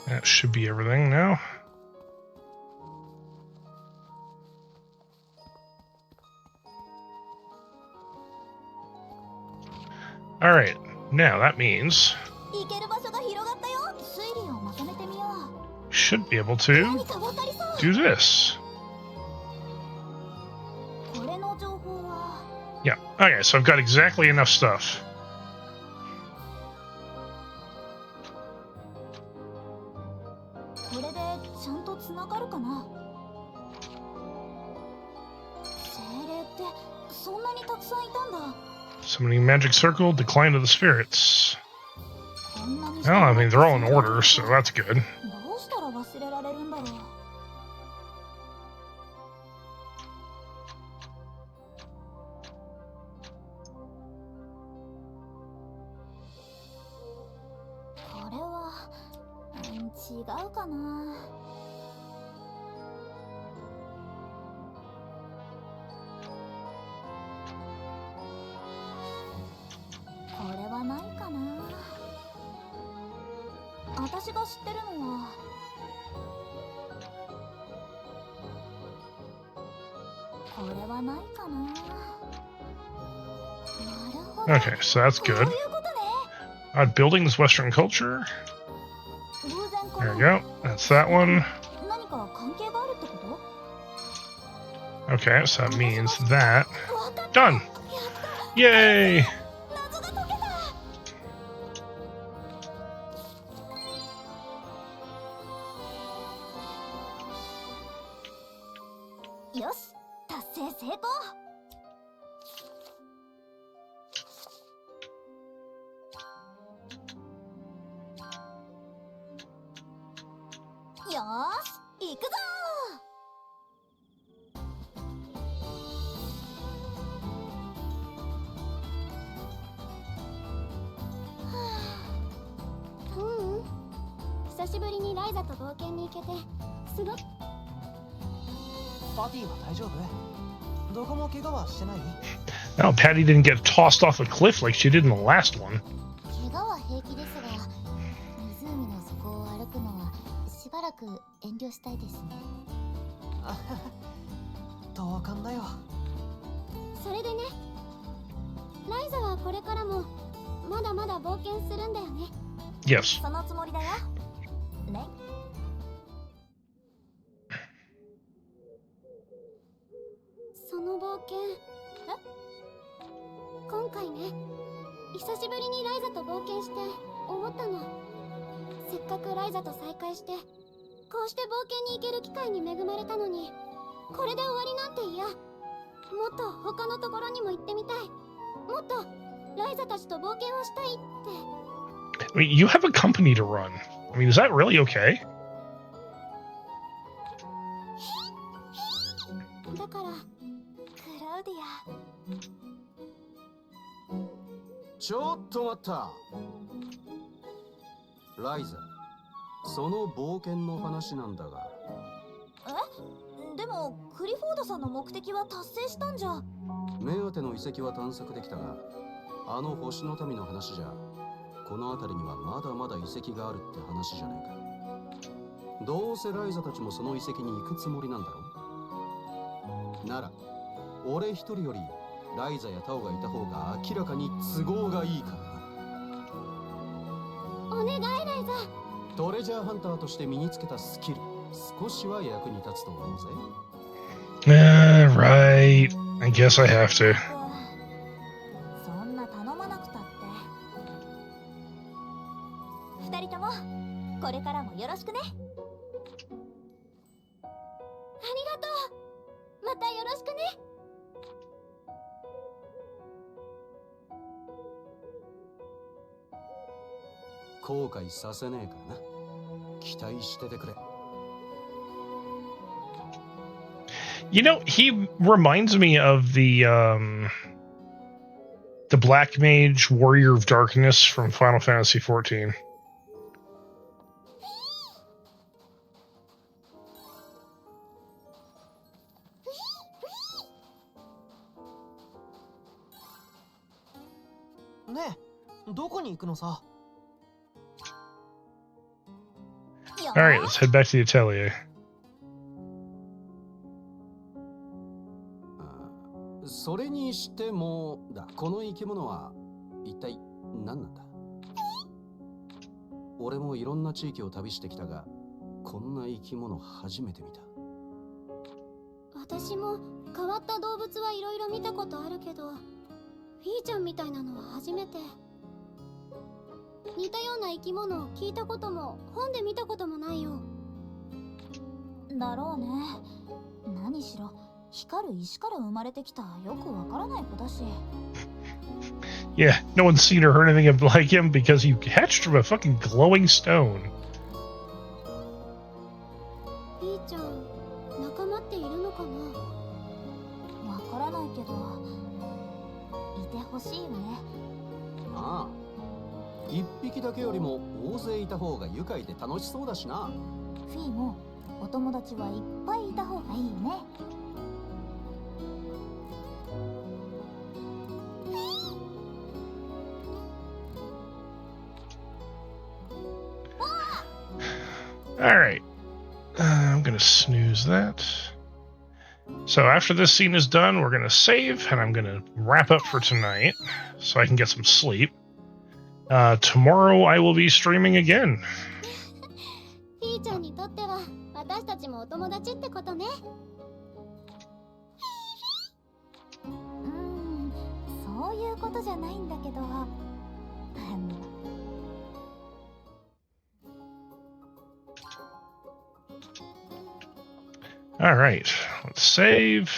That should be everything now. All right, now that means 行ける場所が広がったよ。推理をまとめてみよう。 should be able to 何か分かりそう。 do this. これの情報は Yeah. Okay, so I've got exactly enough stuff. これでちゃんとつながるかな。精霊ってそんなにたくさんいたんだ。 Summoning magic circle, decline of the spirits. こんなに Well, I mean, they're all in order, so that's good. どうしたら忘れられるんだろう。これは、違うかな。これはないかな。私が知ってるのはこれはないかな。なるほど。 Okay, so that's こういう good. ことね。 Building this Western culture. 偶然か There な。 we go. That's that one. 何か関係があるってこ Okay, so that means that と？わかった。 done. やった。 Yay! 謎が解けた。よし、達成成功。よーし、行くぞー。うん、久しぶりにライザと冒険に行けてすごく。パティは大丈夫？どこも怪我はしてない？ No, Patty didn't get tossed off a cliff like she did in the last one. 怪我は平気ですが、湖の底を歩くのはしばらく遠慮したいですね。同感だよ。それでね、ライザはこれからもまだまだ冒険するんだよね。 Yes. そのつもりだよ。ね。その冒険、今回ね、久しぶりにライザと冒険して思ったの。せっかくライザと再会して、こうして冒険に行ける機会に恵まれたのに、これで終わりなんて嫌。もっと他のところにも行ってみたい。もっとライザたちと冒険をしたいって。I mean, you have a company to run. I mean, is that really okay? だからクラウディちょっと待った。ライザ、その冒険の話なんだが。ア。え、でもクリフォードさんの目的は達成したんじゃ。目当ての遺跡は探索できたが、あの星の民の話じゃ、この辺りにはまだまだ遺跡があるって話じゃねえか。どうせライザたちもその遺跡に行くつもりなんだろう。なら俺一人よりライザやタオがいた方が明らかに都合がいいからな。お願いライザ。トレジャーハンターとして身につけたスキル、少しは役に立つと思うぜ。Right. I guess I have to. そんな頼まなくたって。二人ともこれからもよろしくね。ありがとう。またよろしくね。後悔させねえからな。期待しててくれ。You know, he reminds me of the Black Mage Warrior of Darkness from Final Fantasy XIV. ねえ、どこに行くのさ。 All right, let's head back to the Atelier. それにしてもだ、この生き物は一体何なんだ。俺もいろんな地域を旅してきたが、こんな生き物初めて見た。私も変わった動物はいろいろ見たことあるけど、フィーちゃんみたいなのは初めて。似たような生き物を聞いたことも本で見たこともないよ。だろうね。何しろ光る石から生まれてきたよくわからない子だし。 Yeah, no one's seen or heard anything like him because he hatched from a fucking glowing stone. フィーちゃん、仲間っているのかな。わからないけど、いてほしいよね。ああ、一匹だけよりも大勢いた方が愉快で楽しそうだしな。フィーもお友達はいっぱいいた方がいいよね。All right, I'm gonna snooze that. So after this scene is done, we're gonna save, and I'm gonna wrap up for tonight so I can get some sleep. Tomorrow I will be streaming again. フィーちゃんにとっては私たちもお友達ってことね。そういうことじゃないんだけど。All right, let's save.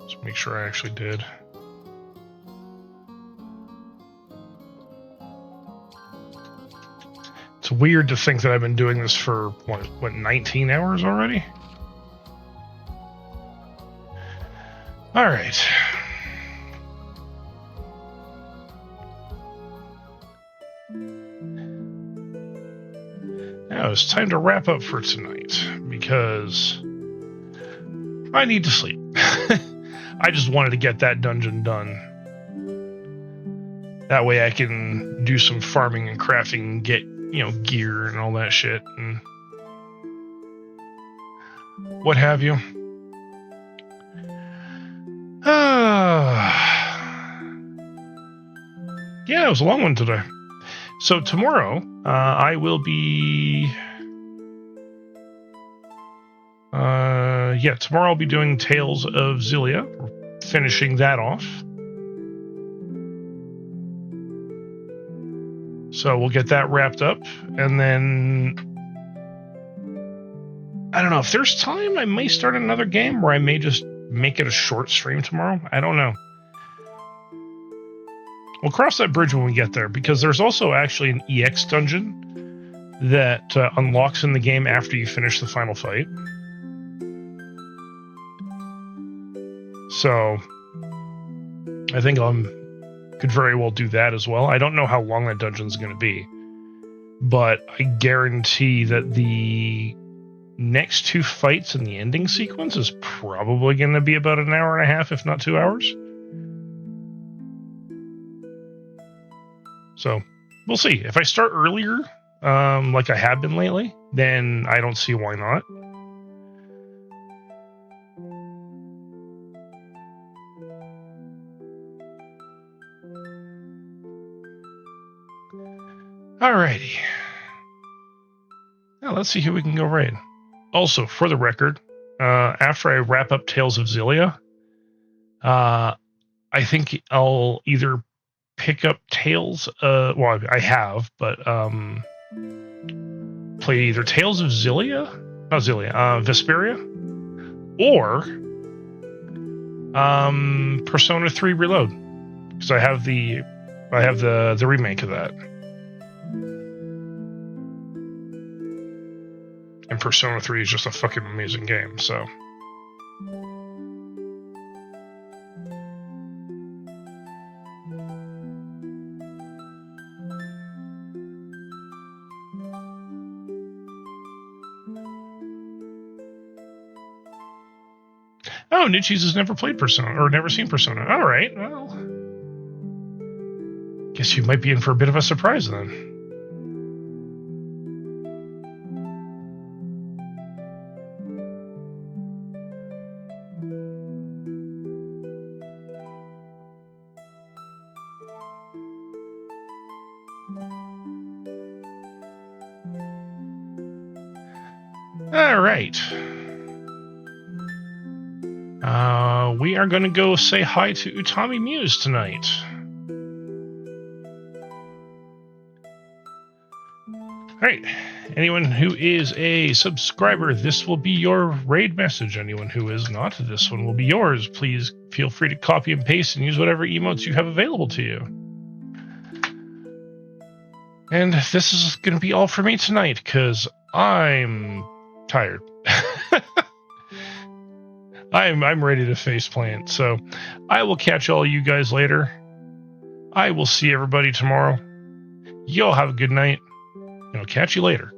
Let's make sure I actually did. It's weird to think that I've been doing this for what 19 hours already? All right. Now it's time to wrap up for tonight because I need to sleep. I just wanted to get that dungeon done. That way I can do some farming and crafting and get, gear and all that shit and what have you. Yeah, it was a long one today. So tomorrow, I will be... tomorrow I'll be doing Tales of Xillia, finishing that off. So we'll get that wrapped up, and then I don't know. If there's time, I may start another game, or I may just make it a short stream tomorrow. I don't know. We'll cross that bridge when we get there, because there's also actually an EX dungeon that unlocks in the game after you finish the final fight. So I think could very well do that as well. I don't know how long that dungeon's going to be, but I guarantee that the next two fights in the ending sequence is probably going to be about an hour and a half, if not 2 hours. So we'll see. If I start earlier, like I have been lately, then I don't see why not. Alrighty. Now let's see who we can go raid. Also, for the record, after I wrap up Tales of Xillia, I think I'll either pick up Tales, well, I have, but play either Tales of Xillia, not Xillia, Vesperia, or Persona 3 Reload, because I have the remake of that. And Persona 3 is just a fucking amazing game, so. Oh, New Cheese has never played Persona, or never seen Persona. Alright, well. Guess you might be in for a bit of a surprise then. Alright. We are going to go say hi to Utami Muse tonight. Alright. Anyone who is a subscriber, this will be your raid message. Anyone who is not, this one will be yours. Please feel free to copy and paste and use whatever emotes you have available to you. And this is going to be all for me tonight, because I'm tired. I'm ready to faceplant. So I will catch all you guys later. I will see everybody tomorrow. Y'all have a good night, and I'll catch you later.